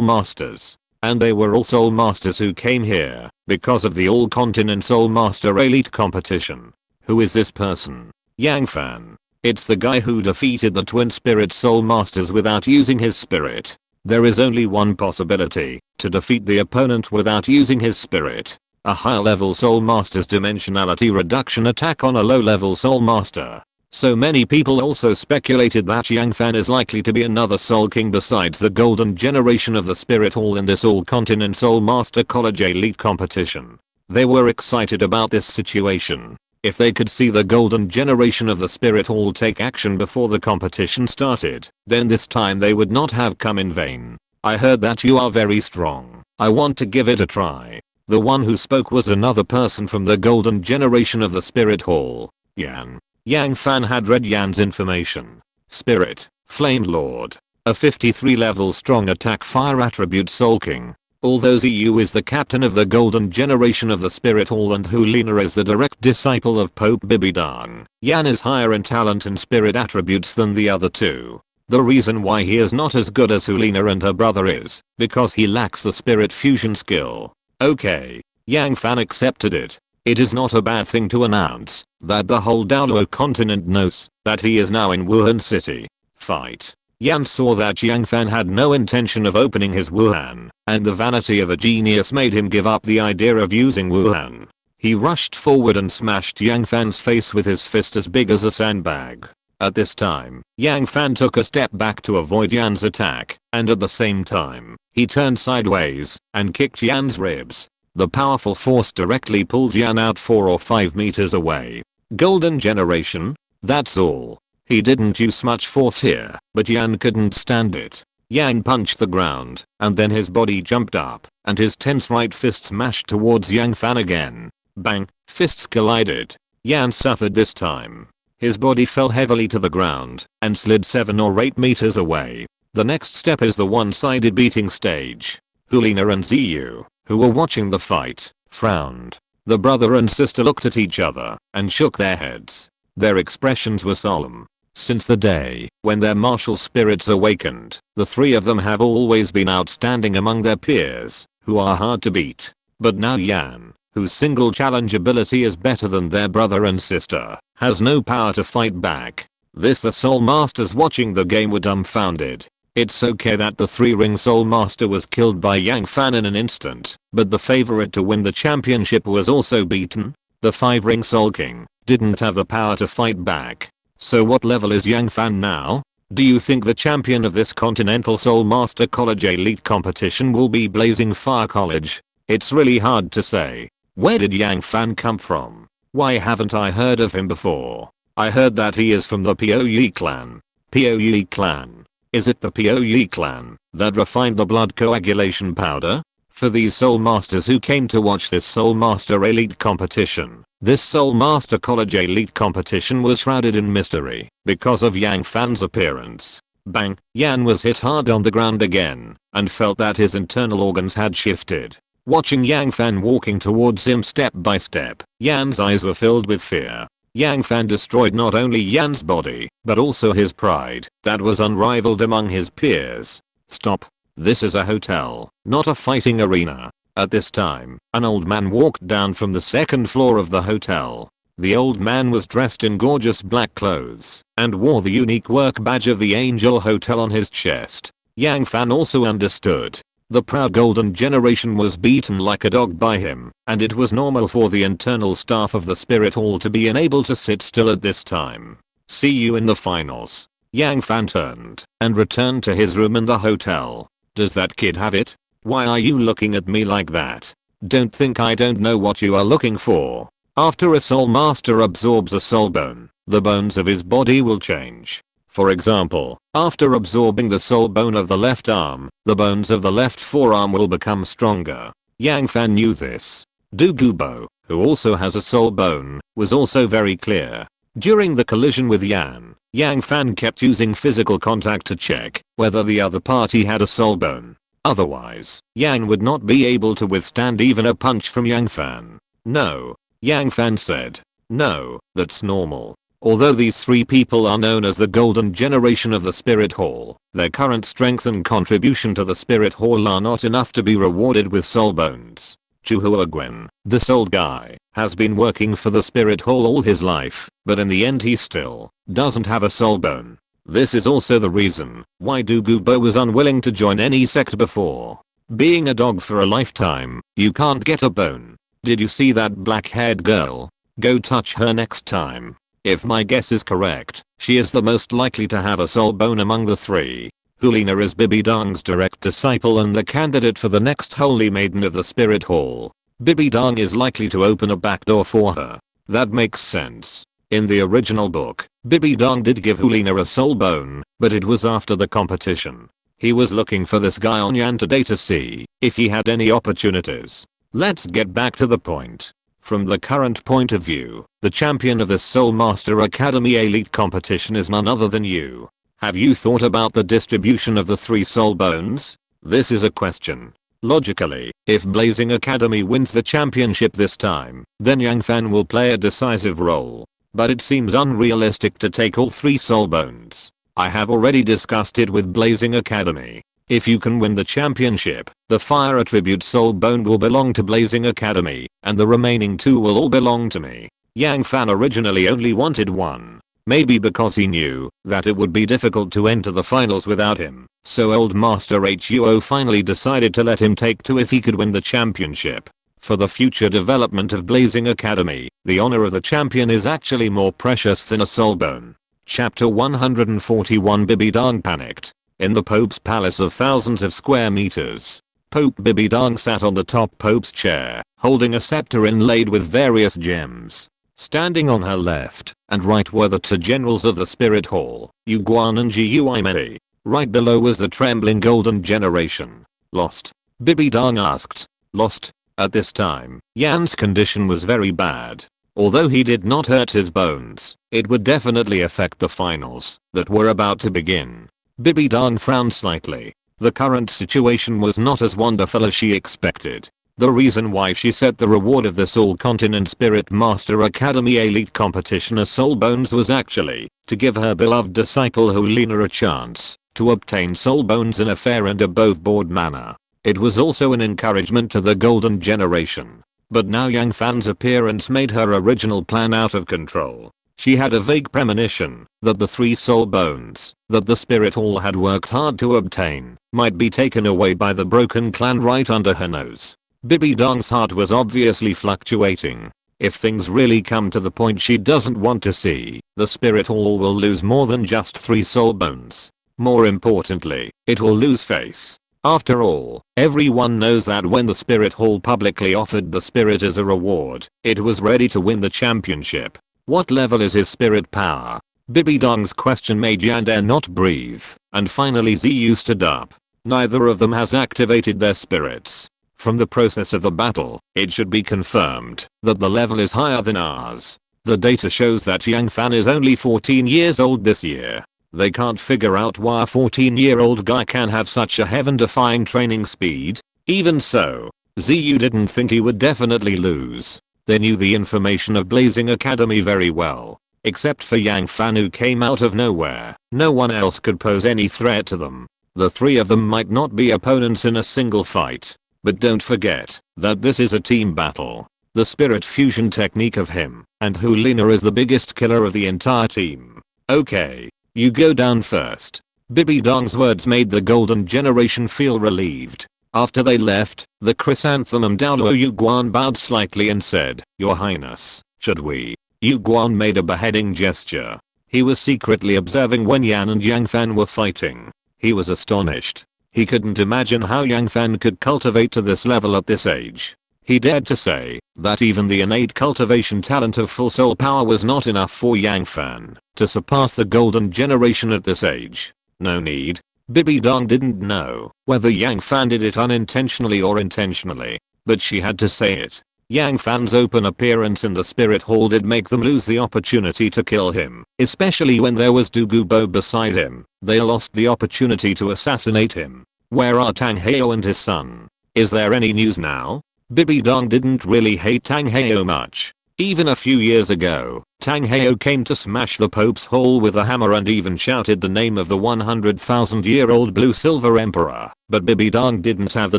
masters. And they were all soul masters who came here because of the All Continent Soul Master Elite competition. Who is this person? Yang Fan. It's the guy who defeated the twin spirit soul masters without using his spirit. There is only one possibility to defeat the opponent without using his spirit. A higher level soul master's dimensionality reduction attack on a low level soul master. So many people also speculated that Yang Fan is likely to be another soul king besides the golden generation of the spirit hall in this all continent soul master college elite competition. They were excited about this situation. If they could see the golden generation of the spirit hall take action before the competition started, then this time they would not have come in vain. I heard that you are very strong. I want to give it a try. The one who spoke was another person from the golden generation of the spirit hall. Yan. Yang Fan had read Yan's information. Spirit, Flame Lord. A 53 level strong attack fire attribute Soul King. Although Ziyu is the captain of the golden generation of the spirit hall and Hulina is the direct disciple of Pope Bibidang, Yan is higher in talent and spirit attributes than the other 2. The reason why he is not as good as Hulina and her brother is because he lacks the spirit fusion skill. Okay, Yang Fan accepted it. It is not a bad thing to announce that the whole Douluo Continent knows that he is now in Wuhan City. Fight. Yan saw that Yang Fan had no intention of opening his Wuhan, and the vanity of a genius made him give up the idea of using Wuhan. He rushed forward and smashed Yang Fan's face with his fist as big as a sandbag. At this time, Yang Fan took a step back to avoid Yan's attack, and at the same time, he turned sideways and kicked Yan's ribs. The powerful force directly pulled Yan out 4 or 5 meters away. Golden generation? That's all. He didn't use much force here, but Yan couldn't stand it. Yang punched the ground, and then his body jumped up, and his tense right fist smashed towards Yang Fan again. Bang, fists collided. Yan suffered this time. His body fell heavily to the ground, and slid 7 or 8 meters away. The next step is the one-sided beating stage. Hulina and Ziyu, who were watching the fight, frowned. The brother and sister looked at each other, and shook their heads. Their expressions were solemn. Since the day when their martial spirits awakened, the three of them have always been outstanding among their peers, who are hard to beat. But now Yan, whose single challenge ability is better than their brother and sister, has no power to fight back. The Soul Masters watching the game were dumbfounded. It's okay that the 3-ring Soul Master was killed by Yang Fan in an instant, but the favorite to win the championship was also beaten. The 5-ring Soul King didn't have the power to fight back. So what level is Yang Fan now? Do you think the champion of this Continental Soul Master College Elite competition will be Blazing Fire College? It's really hard to say. Where did Yang Fan come from? Why haven't I heard of him before? I heard that he is from the Poyi clan. Poyi clan. Is it the Poyi clan that refined the blood coagulation powder? For these Soul Masters who came to watch this Soul Master Elite competition, this Soul Master College Elite competition was shrouded in mystery because of Yang Fan's appearance. Bang, Yan was hit hard on the ground again and felt that his internal organs had shifted. Watching Yang Fan walking towards him step by step, Yan's eyes were filled with fear. Yang Fan destroyed not only Yan's body, but also his pride that was unrivaled among his peers. Stop. This is a hotel, not a fighting arena. At this time, an old man walked down from the 2nd floor of the hotel. The old man was dressed in gorgeous black clothes and wore the unique work badge of the Angel Hotel on his chest. Yang Fan also understood. The proud golden generation was beaten like a dog by him, and it was normal for the internal staff of the Spirit Hall to be unable to sit still at this time. See you in the finals. Yang Fan turned and returned to his room in the hotel. Does that kid have it? Why are you looking at me like that? Don't think I don't know what you are looking for. After a Soul Master absorbs a soul bone, the bones of his body will change. For example, after absorbing the soul bone of the left arm, the bones of the left forearm will become stronger. Yang Fan knew this. Du Gubo, who also has a soul bone, was also very clear. During the collision with Yan, Yang Fan kept using physical contact to check whether the other party had a soul bone. Otherwise, Yang would not be able to withstand even a punch from Yang Fan. No. Yang Fan said. No, that's normal. Although these 3 people are known as the golden generation of the Spirit Hall, their current strength and contribution to the Spirit Hall are not enough to be rewarded with soul bones. Chuhuagwen, this old guy, has been working for the Spirit Hall all his life, but in the end he still doesn't have a soul bone. This is also the reason why Du Gubo was unwilling to join any sect before. Being a dog for a lifetime, you can't get a bone. Did you see that black-haired girl? Go touch her next time. If my guess is correct, she is the most likely to have a soul bone among the 3. Hulina is Bibi Dong's direct disciple and the candidate for the next Holy Maiden of the Spirit Hall. Bibi Dong is likely to open a back door for her. That makes sense. In the original book, Bibi Dong did give Hulina a soul bone, but it was after the competition. He was looking for this guy on Yan today to see if he had any opportunities. Let's get back to the point. From the current point of view, the champion of the Soul Master Academy Elite competition is none other than you. Have you thought about the distribution of the 3 soul bones? This is a question. Logically, if Blazing Academy wins the championship this time, then Yang Fan will play a decisive role. But it seems unrealistic to take all 3 soul bones. I have already discussed it with Blazing Academy. If you can win the championship, the fire attribute soul bone will belong to Blazing Academy, and the remaining 2 will all belong to me. Yang Fan originally only wanted 1. Maybe because he knew that it would be difficult to enter the finals without him, so old Master Huo finally decided to let him take 2 if he could win the championship. For the future development of Blazing Academy, the honor of the champion is actually more precious than a soul bone. Chapter 141 Bibidong panicked. In the Pope's palace of thousands of square meters, Pope Bibidong sat on the top Pope's chair, holding a scepter inlaid with various gems. Standing on her left and right were the 2 generals of the Spirit Hall, Yu Guan and Jiu Mei. Right below was the trembling golden generation. Lost? Bibidong asked. Lost? At this time, Yan's condition was very bad. Although he did not hurt his bones, it would definitely affect the finals that were about to begin. Bibidong frowned slightly. The current situation was not as wonderful as she expected. The reason why she set the reward of the Douluo Continent Spirit Master Academy Elite Competition as soul bones was actually to give her beloved disciple Helena a chance to obtain soul bones in a fair and above board manner. It was also an encouragement to the golden generation. But now Yang Fan's appearance made her original plan out of control. She had a vague premonition that the 3 soul bones that the Spirit Hall had worked hard to obtain might be taken away by the broken clan right under her nose. Bibidong's heart was obviously fluctuating. If things really come to the point she doesn't want to see, the Spirit Hall will lose more than just 3 soul bones. More importantly, it will lose face. After all, everyone knows that when the Spirit Hall publicly offered the spirit as a reward, it was ready to win the championship. What level is his spirit power? Bibidong's question made Yan dare not breathe, and finally Ziyu stood up. Neither of them has activated their spirits. From the process of the battle, it should be confirmed that the level is higher than ours. The data shows that Yang Fan is only 14 years old this year. They can't figure out why a 14-year-old guy can have such a heaven-defying training speed. Even so, Ziyu didn't think he would definitely lose. They knew the information of Blazing Academy very well. Except for Yang Fan who came out of nowhere, no one else could pose any threat to them. The 3 of them might not be opponents in a single fight. But don't forget that this is a team battle. The spirit fusion technique of him and Helena is the biggest killer of the entire team. Okay, you go down first. Bibidong's words made the golden generation feel relieved. After they left, the chrysanthemum Douluo Yu Guan bowed slightly and said, "Your Highness, should we?" Yu Guan made a beheading gesture. He was secretly observing when Yan and Yang Fan were fighting. He was astonished. He couldn't imagine how Yang Fan could cultivate to this level at this age. He dared to say that even the innate cultivation talent of full soul power was not enough for Yang Fan to surpass the golden generation at this age. No need. Bibidong didn't know whether Yang Fan did it unintentionally or intentionally, but she had to say it. Yang Fan's open appearance in the Spirit Hall did make them lose the opportunity to kill him, especially when there was Du Gubo beside him. They lost the opportunity to assassinate him. Where are Tang Heo and his son? Is there any news now? Bibidong didn't really hate Tang Heo much. Even a few years ago, Tang Heo came to smash the Pope's hall with a hammer and even shouted the name of the 100,000-year-old Blue-Silver Emperor, but Bibidong didn't have the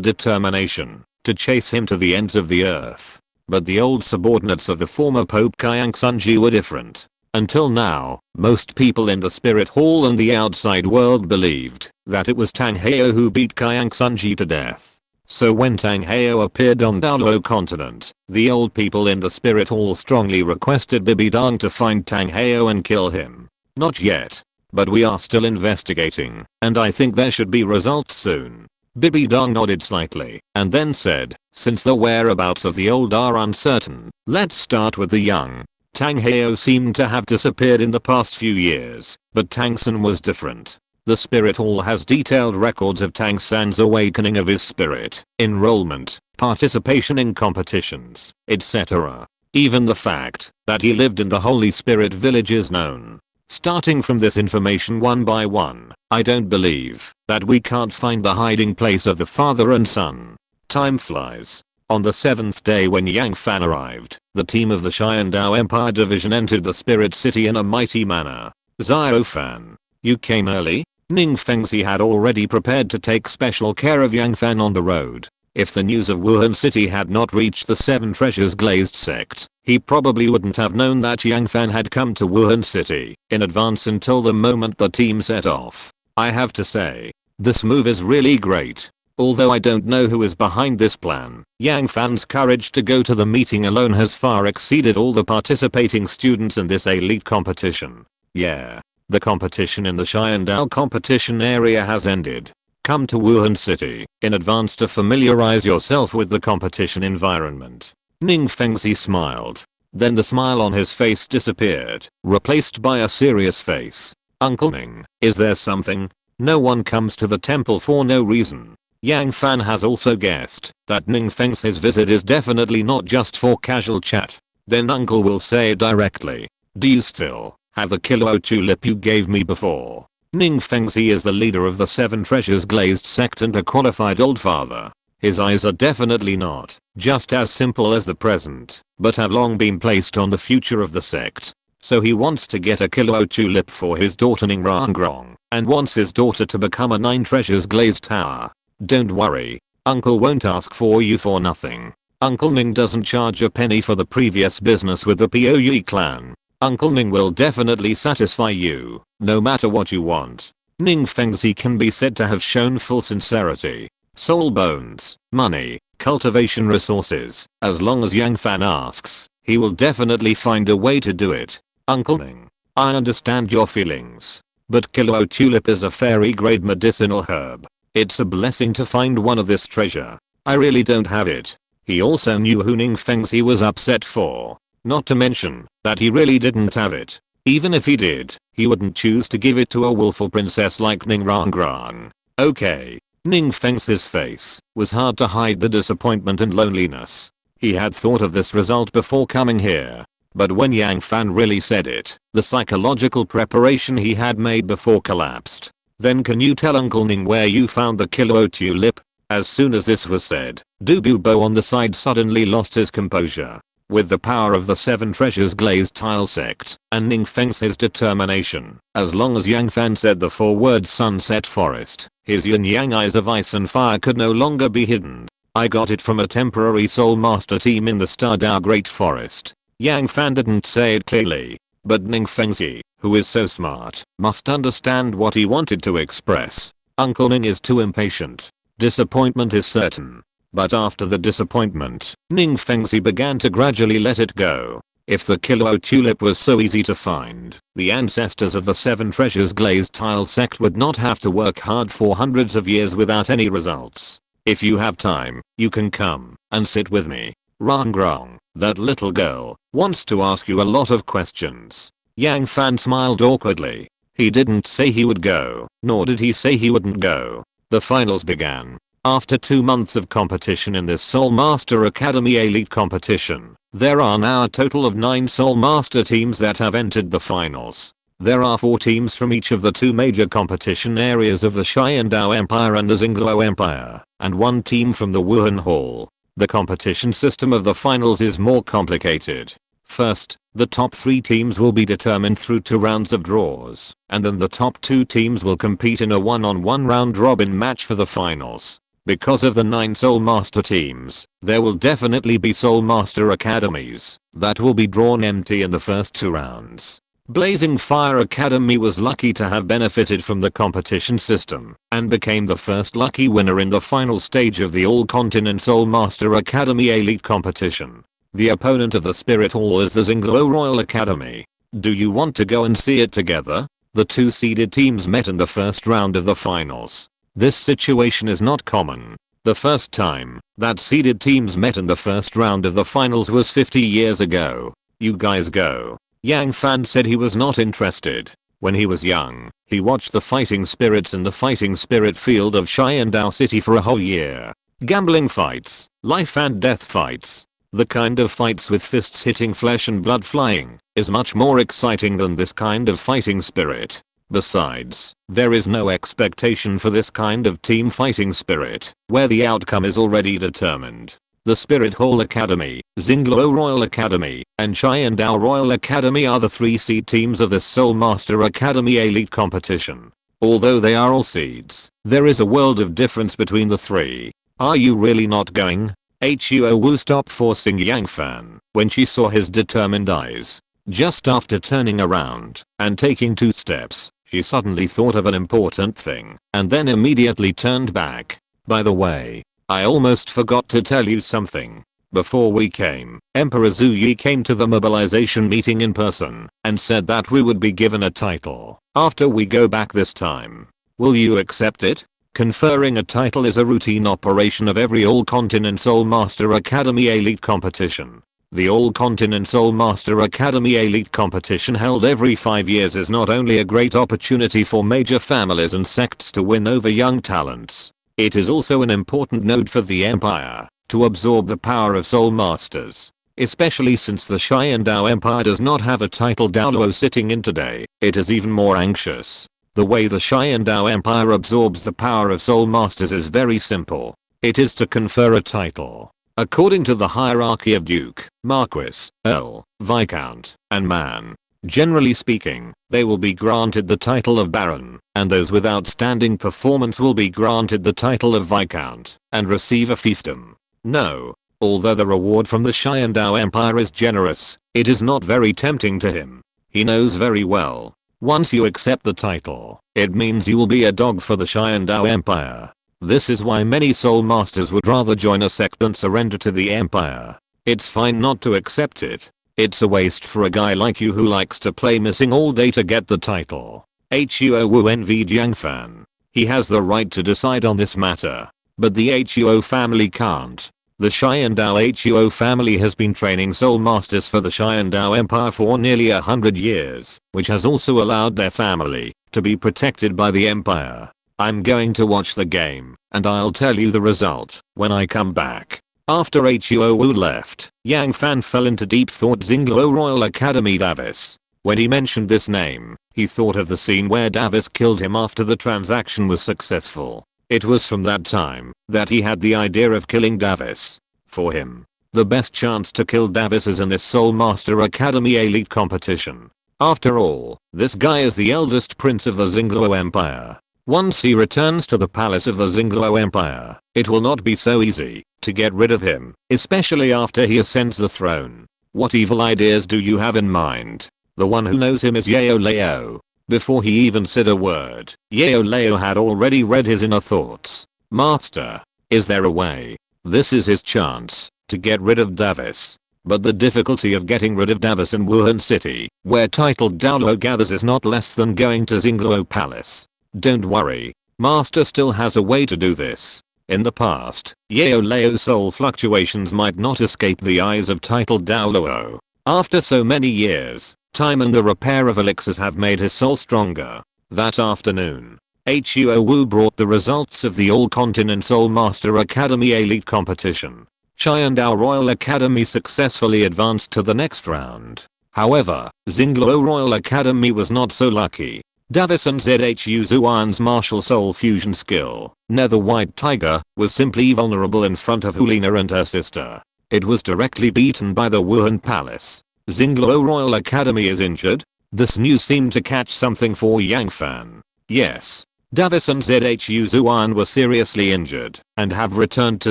determination to chase him to the ends of the earth. But the old subordinates of the former Pope Kayang Sunji were different. Until now, most people in the Spirit Hall and the outside world believed that it was Tang Heo who beat Kayang Sunji to death. So when Tang Heo appeared on Douluo Continent, the old people in the Spirit Hall strongly requested Bibidong to find Tang Heo and kill him. Not yet. But we are still investigating, and I think there should be results soon. Bibidong nodded slightly, and then said, since the whereabouts of the old are uncertain, let's start with the young. Tang Heo seemed to have disappeared in the past few years, but Tang San was different. The Spirit Hall has detailed records of Tang San's awakening of his spirit, enrollment, participation in competitions, etc. Even the fact that he lived in the Holy Spirit village is known. Starting from this information one by one, I don't believe that we can't find the hiding place of the father and son. Time flies. On the 7th day when Yang Fan arrived, the team of the Xiandao Empire Division entered the Spirit City in a mighty manner. Xiao Fan, you came early? Ning Fengzi had already prepared to take special care of Yang Fan on the road. If the news of Wuhan City had not reached the Seven Treasures Glazed sect, he probably wouldn't have known that Yang Fan had come to Wuhan City in advance until the moment the team set off. I have to say, this move is really great. Although I don't know who is behind this plan, Yang Fan's courage to go to the meeting alone has far exceeded all the participating students in this elite competition. Yeah. The competition in the Xiandao competition area has ended. Come to Wuhan City in advance to familiarize yourself with the competition environment. Ning Fengzi smiled. Then the smile on his face disappeared, replaced by a serious face. Uncle Ning, is there something? No one comes to the temple for no reason. Yang Fan has also guessed that Ning Fengzi's visit is definitely not just for casual chat. Then uncle will say directly, do you still have the kilo tulip you gave me before? Ning Fengzi is the leader of the Seven Treasures Glazed sect and a qualified old father. His eyes are definitely not just as simple as the present, but have long been placed on the future of the sect. So he wants to get a kilo tulip for his daughter Ning Rangrong, and wants his daughter to become a 9 treasures glazed tower. Don't worry, uncle won't ask for you for nothing. Uncle Ning doesn't charge a penny for the previous business with the Poe clan. Uncle Ning will definitely satisfy you, no matter what you want. Ning Fengzi can be said to have shown full sincerity. Soul bones, money, cultivation resources, as long as Yang Fan asks, he will definitely find a way to do it. Uncle Ning, I understand your feelings, but kilo tulip is a fairy grade medicinal herb. It's a blessing to find one of this treasure. I really don't have it. He also knew who Ning Fengzi was upset for. Not to mention that he really didn't have it. Even if he did, he wouldn't choose to give it to a willful princess like Ning Rangrang. Okay. Ning Fengzi's face was hard to hide the disappointment and loneliness. He had thought of this result before coming here. But when Yang Fan really said it, the psychological preparation he had made before collapsed. Then can you tell Uncle Ning where you found the kilo tulip? As soon as this was said, Douluo Bo on the side suddenly lost his composure. With the power of the Seven Treasures Glazed Tile sect and Ning Fengzi's determination, as long as Yang Fan said the 4 words sunset forest, his yin-yang eyes of ice and fire could no longer be hidden. I got it from a temporary soul master team in the Stardao Great Forest. Yang Fan didn't say it clearly, but Ning Fengzi, who is so smart, must understand what he wanted to express. Uncle Ning is too impatient. Disappointment is certain. But after the disappointment, Ning Fengzi began to gradually let it go. If the kilo tulip was so easy to find, the ancestors of the Seven Treasures Glazed Tile sect would not have to work hard for hundreds of years without any results. If you have time, you can come and sit with me. Rangrong, that little girl, wants to ask you a lot of questions. Yang Fan smiled awkwardly. He didn't say he would go, nor did he say he wouldn't go. The finals began. After 2 months of competition in this Soul Master Academy Elite competition, there are now a total of 9 Soul Master teams that have entered the finals. There are 4 teams from each of the 2 major competition areas of the Xiandao Empire and the Xingluo Empire, and 1 team from the Wuhan Hall. The competition system of the finals is more complicated. First, the top 3 teams will be determined through 2 rounds of draws, and then the top 2 teams will compete in a one-on-one round robin match for the finals. Because of the 9 Soul Master teams, there will definitely be Soul Master Academies that will be drawn empty in the first 2 rounds. Blazing Fire Academy was lucky to have benefited from the competition system and became the first lucky winner in the final stage of the All Continent Soul Master Academy Elite competition. The opponent of the Spirit Hall is the Xingluo Royal Academy. Do you want to go and see it together? The 2 seeded teams met in the first round of the finals. This situation is not common. The first time that seeded teams met in the first round of the finals was 50 years ago. You guys go. Yang Fan said he was not interested. When he was young, he watched the fighting spirits in the fighting spirit field of Xiandao City for a whole year. Gambling fights, life and death fights. The kind of fights with fists hitting flesh and blood flying is much more exciting than this kind of fighting spirit. Besides, there is no expectation for this kind of team fighting spirit, where the outcome is already determined. The Spirit Hall Academy, Xingluo Royal Academy, and Xiandao Royal Academy are the 3 seed teams of the Soul Master Academy Elite competition. Although they are all seeds, there is a world of difference between the three. Are you really not going? Huo stopped forcing Yang Fan when she saw his determined eyes. Just after turning around and taking 2 steps, she suddenly thought of an important thing and then immediately turned back. By the way, I almost forgot to tell you something. Before we came, Emperor Zhu Yi came to the mobilization meeting in person and said that we would be given a title after we go back this time. Will you accept it? Conferring a title is a routine operation of every All-Continent Soul Master Academy Elite competition. The All-Continent Soul Master Academy Elite competition held every 5 years is not only a great opportunity for major families and sects to win over young talents, it is also an important node for the Empire to absorb the power of Soul Masters. Especially since the Xiandao Empire does not have a title Douluo sitting in today, it is even more anxious. The way the Xiandao Empire absorbs the power of Soul Masters is very simple. It is to confer a title. According to the hierarchy of Duke, Marquis, Earl, Viscount, and Man. Generally speaking, they will be granted the title of Baron, and those with outstanding performance will be granted the title of Viscount, and receive a fiefdom. No. Although the reward from the Xiandao Empire is generous, it is not very tempting to him. He knows very well. Once you accept the title, it means you will be a dog for the Xiandao Empire. This is why many Soul Masters would rather join a sect than surrender to the Empire. It's fine not to accept it. It's a waste for a guy like you who likes to play missing all day to get the title. Huo Wu envied Yang Fan. He has the right to decide on this matter. But the Huo family can't. The Xiandao Huo family has been training Soul Masters for the Xiandao Empire for nearly 100 years, which has also allowed their family to be protected by the Empire. I'm going to watch the game, and I'll tell you the result when I come back. After Huo Wu left, Yang Fan fell into deep thought. Xingluo Royal Academy Davis. When he mentioned this name, he thought of the scene where Davis killed him after the transaction was successful. It was from that time that he had the idea of killing Davis. For him, the best chance to kill Davis is in this Soul Master Academy Elite competition. After all, this guy is the eldest prince of the Xingluo Empire. Once he returns to the palace of the Xingluo Empire, it will not be so easy to get rid of him, especially after he ascends the throne. What evil ideas do you have in mind? The one who knows him is Yao Lao. Before he even said a word, Yao Lao had already read his inner thoughts. Master, is there a way? This is his chance to get rid of Davis. But the difficulty of getting rid of Davis in Wuhan City, where titled Douluo gathers, is not less than going to Xingluo Palace. Don't worry, Master still has a way to do this. In the past, Yao Lao's soul fluctuations might not escape the eyes of titled Douluo. After so many years, time and the repair of elixirs have made his soul stronger. That afternoon, Huo Wu brought the results of the All-Continent Soul Master Academy Elite competition. Xiandao Royal Academy successfully advanced to the next round. However, Xingluo Royal Academy was not so lucky. Davis and Zhu Zuan's martial soul fusion skill, Nether White Tiger, was simply vulnerable in front of Hulina and her sister. It was directly beaten by the Wuhan Palace. Xingluo Royal Academy is injured? This news seemed to catch something for Yang Fan. Yes. Davis and Zhu Zuan were seriously injured and have returned to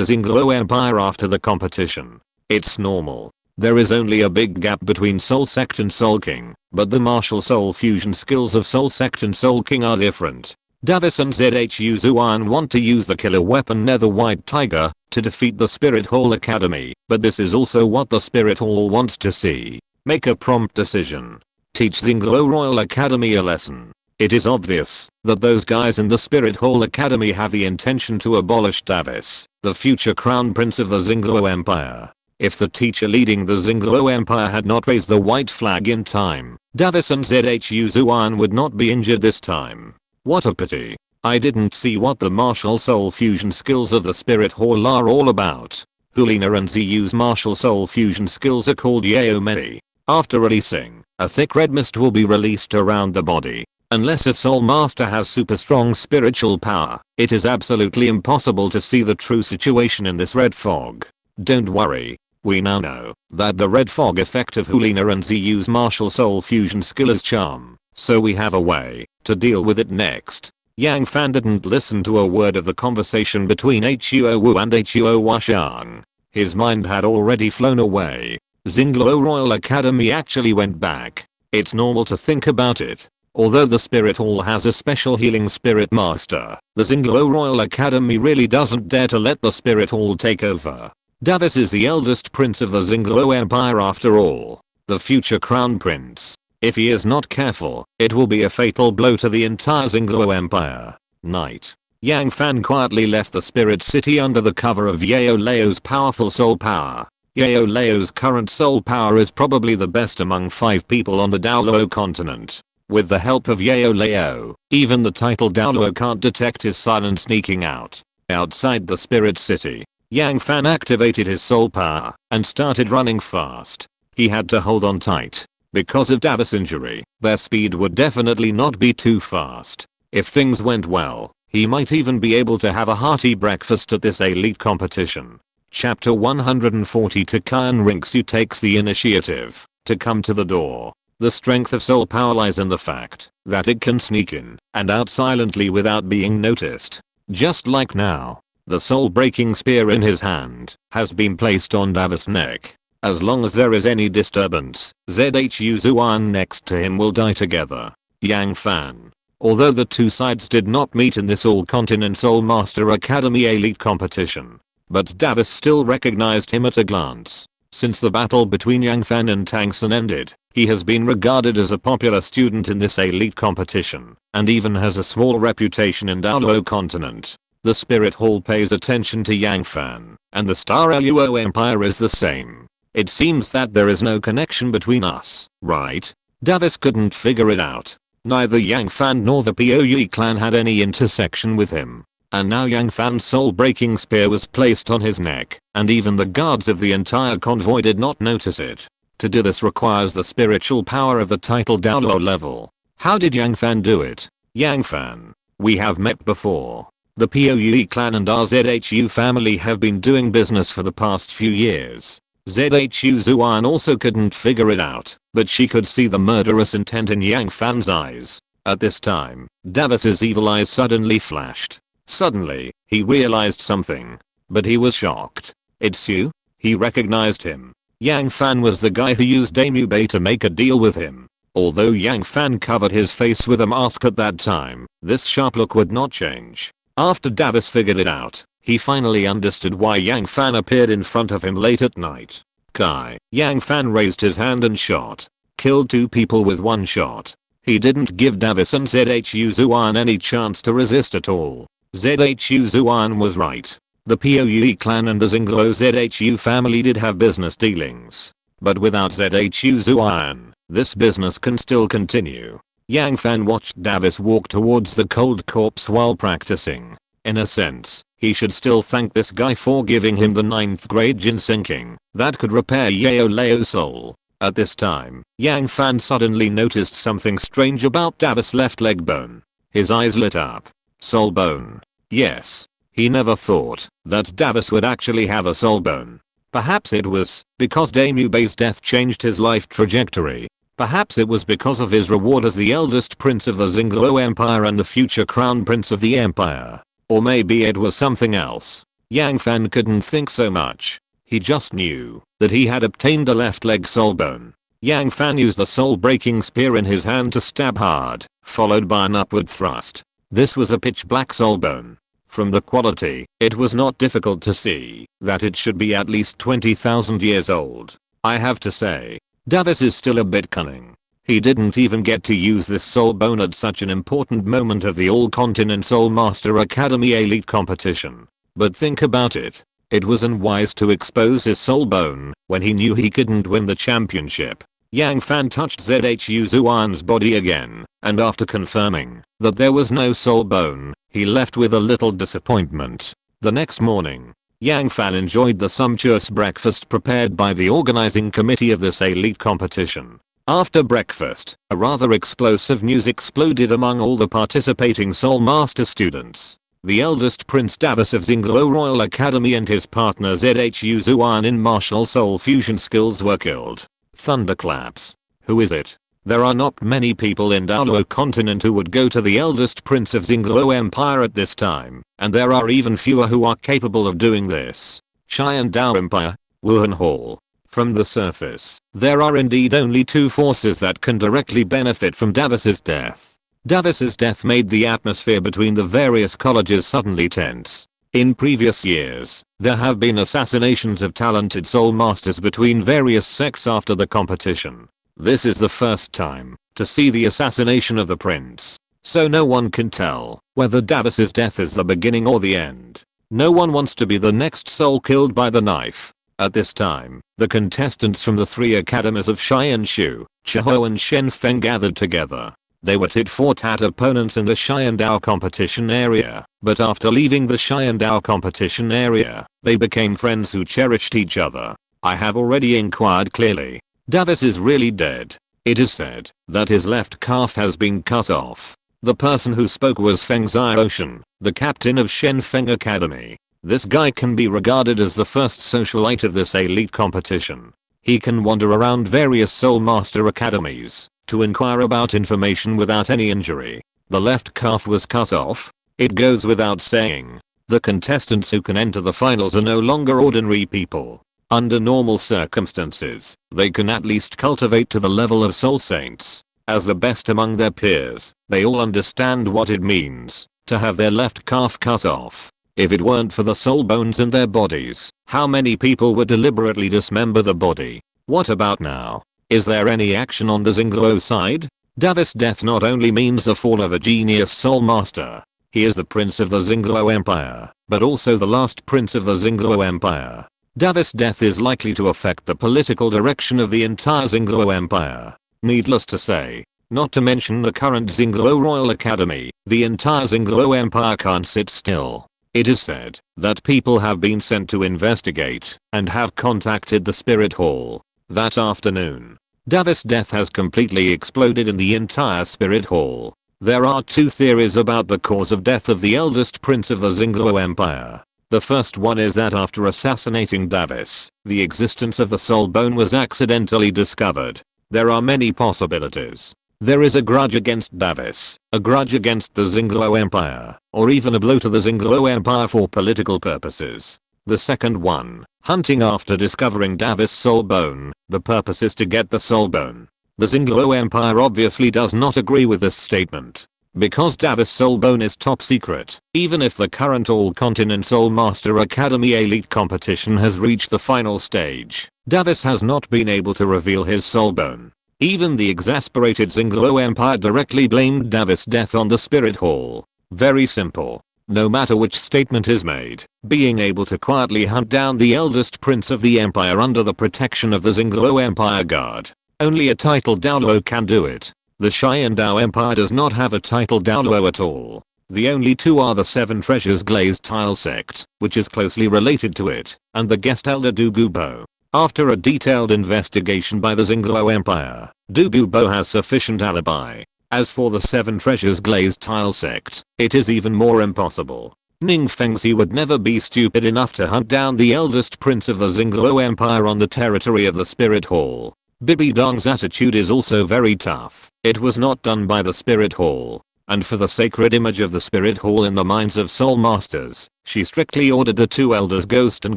Xingluo Empire after the competition. It's normal. There is only a big gap between Soul Sect and Soul King, but the martial soul fusion skills of Soul Sect and Soul King are different. Davis and Zhu Zuan want to use the killer weapon Nether White Tiger to defeat the Spirit Hall Academy, but this is also what the Spirit Hall wants to see. Make a prompt decision. Teach Xingluo Royal Academy a lesson. It is obvious that those guys in the Spirit Hall Academy have the intention to abolish Davis, the future crown prince of the Xingluo Empire. If the teacher leading the Xingluo Empire had not raised the white flag in time, Davis and Zhu Zuan would not be injured this time. What a pity. I didn't see what the martial soul fusion skills of the Spirit Hall are all about. Hulina and Zhu's martial soul fusion skills are called Yao Mei. After releasing, a thick red mist will be released around the body. Unless a soul master has super strong spiritual power, it is absolutely impossible to see the true situation in this red fog. Don't worry. We now know that the red fog effect of Hulina and Zhu's martial soul fusion skill is charm, so we have a way to deal with it next. Yang Fan didn't listen to a word of the conversation between Huo Wu and Huo Washang. His mind had already flown away. Xingluo Royal Academy actually went back. It's normal to think about it. Although the Spirit Hall has a special healing spirit master, the Xingluo Royal Academy really doesn't dare to let the Spirit Hall take over. Davis is the eldest prince of the Xingluo Empire after all. The future crown prince. If he is not careful, it will be a fatal blow to the entire Xingluo Empire. Night. Yang Fan quietly left the Spirit City under the cover of Yao Lao's powerful soul power. Yao Lao's current soul power is probably the best among 5 people on the Douluo Continent. With the help of Yao Lao, even the title Douluo can't detect his silent sneaking out. Outside the Spirit City, Yang Fan activated his soul power and started running fast. He had to hold on tight. Because of Davis' injury, their speed would definitely not be too fast. If things went well, he might even be able to have a hearty breakfast at this elite competition. Chapter 140. Takayan Rinksu takes the initiative to come to the door. The strength of soul power lies in the fact that it can sneak in and out silently without being noticed. Just like now, the soul-breaking spear in his hand has been placed on Davis' neck. As long as there is any disturbance, Zhu Zuan next to him will die together. Yang Fan. Although the two sides did not meet in this all-continent Soul Master Academy elite competition, but Davis still recognized him at a glance. Since the battle between Yang Fan and Tang San ended, he has been regarded as a popular student in this elite competition, and even has a small reputation in Douluo Continent. The Spirit Hall pays attention to Yang Fan, and the Star Luo Empire is the same. It seems that there is no connection between us, right? Davis couldn't figure it out. Neither Yang Fan nor the Poe clan had any intersection with him. And now Yang Fan's soul-breaking spear was placed on his neck, and even the guards of the entire convoy did not notice it. To do this requires the spiritual power of the title Douluo level. How did Yang Fan do it? Yang Fan. We have met before. The Poe clan and our Zhu family have been doing business for the past few years. Zhu Zuan also couldn't figure it out, but she could see the murderous intent in Yang Fan's eyes. At this time, Davis's evil eyes suddenly flashed. Suddenly, he realized something. But he was shocked. It's you? He recognized him. Yang Fan was the guy who used Damu Bei to make a deal with him. Although Yang Fan covered his face with a mask at that time, this sharp look would not change. After Davis figured it out, he finally understood why Yang Fan appeared in front of him late at night. Kai. Yang Fan raised his hand and shot. Killed 2 people with 1 shot. He didn't give Davis and Zhu Zuan any chance to resist at all. Zhu Zuan was right. The Poe clan and the Xingluo Zhu family did have business dealings. But without Zhu Zuan, this business can still continue. Yang Fan watched Davis walk towards the cold corpse while practicing. In a sense, he should still thank this guy for giving him the 9th grade Jinsinking that could repair Yao Lao's soul. At this time, Yang Fan suddenly noticed something strange about Davis' left leg bone. His eyes lit up. Soul bone. Yes. He never thought that Davis would actually have a soul bone. Perhaps it was because Damu Bei's death changed his life trajectory. Perhaps it was because of his reward as the eldest prince of the Xingluo Empire and the future crown prince of the empire. Or maybe it was something else. Yang Fan couldn't think so much. He just knew that he had obtained a left leg soul bone. Yang Fan used the soul-breaking spear in his hand to stab hard, followed by an upward thrust. This was a pitch black soul bone. From the quality, it was not difficult to see that it should be at least 20,000 years old. I have to say, Davis is still a bit cunning. He didn't even get to use this soul bone at such an important moment of the All-Continent Soul Master Academy Elite competition. But think about it. It was unwise to expose his soul bone when he knew he couldn't win the championship. Yang Fan touched Zhu Zuan's body again, and after confirming that there was no soul bone, he left with a little disappointment. The next morning, Yang Fan enjoyed the sumptuous breakfast prepared by the organizing committee of this elite competition. After breakfast, a rather explosive news exploded among all the participating Soul Master students. The eldest Prince Davis of Xingluo Royal Academy and his partner Zhu Zuan in martial soul fusion skills were killed. Thunderclaps. Who is it? There are not many people in Douluo Continent who would go to the eldest prince of Xingluo Empire at this time, and there are even fewer who are capable of doing this. Xiandao Empire, Wuhan Hall. From the surface, there are indeed only two forces that can directly benefit from Davis's death. Davis's death made the atmosphere between the various colleges suddenly tense. In previous years, there have been assassinations of talented soul masters between various sects after the competition. This is the first time to see the assassination of the prince, so no one can tell whether Davis's death is the beginning or the end. No one wants to be the next soul killed by the knife. At this time, the contestants from the three academies of Xianshu, Chihou and Shenfeng gathered together. They were tit-for-tat opponents in the Xiandao competition area, but after leaving the Xiandao competition area, they became friends who cherished each other. I have already inquired clearly. Davis is really dead. It is said that his left calf has been cut off. The person who spoke was Feng Xiaoshan, the captain of Shenfeng Academy. This guy can be regarded as the first socialite of this elite competition. He can wander around various Soul Master academies to inquire about information without any injury. The left calf was cut off. It goes without saying. The contestants who can enter the finals are no longer ordinary people. Under normal circumstances, they can at least cultivate to the level of soul saints. As the best among their peers, they all understand what it means to have their left calf cut off. If it weren't for the soul bones in their bodies, how many people would deliberately dismember the body? What about now? Is there any action on the Xingluo side? Davis' death not only means the fall of a genius soul master. He is the prince of the Xingluo Empire, but also the last prince of the Xingluo Empire. Davis' death is likely to affect the political direction of the entire Xingluo Empire. Needless to say, not to mention the current Xingluo Royal Academy, the entire Xingluo Empire can't sit still. It is said that people have been sent to investigate and have contacted the Spirit Hall. That afternoon, Davis' death has completely exploded in the entire Spirit Hall. There are two theories about the cause of death of the eldest prince of the Xingluo Empire. The first one is that after assassinating Davis, the existence of the soul bone was accidentally discovered. There are many possibilities. There is a grudge against Davis, a grudge against the Xingluo Empire, or even a blow to the Xingluo Empire for political purposes. The second one, hunting after discovering Davis' soul bone, the purpose is to get the soul bone. The Xingluo Empire obviously does not agree with this statement. Because Davis' soul bone is top secret, even if the current All-Continent Soul Master Academy Elite competition has reached the final stage, Davis has not been able to reveal his soul bone. Even the exasperated Xingluo Empire directly blamed Davis' death on the Spirit Hall. Very simple. No matter which statement is made, being able to quietly hunt down the eldest prince of the empire under the protection of the Xingluo Empire Guard. Only a titled Douluo can do it. The Xiandao Empire does not have a titled Douluo at all. The only two are the Seven Treasures Glazed Tile sect, which is closely related to it, and the guest elder Douluo. After a detailed investigation by the Xingluo Empire, Douluo has sufficient alibi. As for the Seven Treasures Glazed Tile sect, it is even more impossible. Ning Fengzi would never be stupid enough to hunt down the eldest prince of the Xingluo Empire on the territory of the Spirit Hall. Bibi Dong's attitude is also very tough. It was not done by the Spirit Hall. And for the sacred image of the Spirit Hall in the minds of Soul Masters, she strictly ordered the two elders Ghost and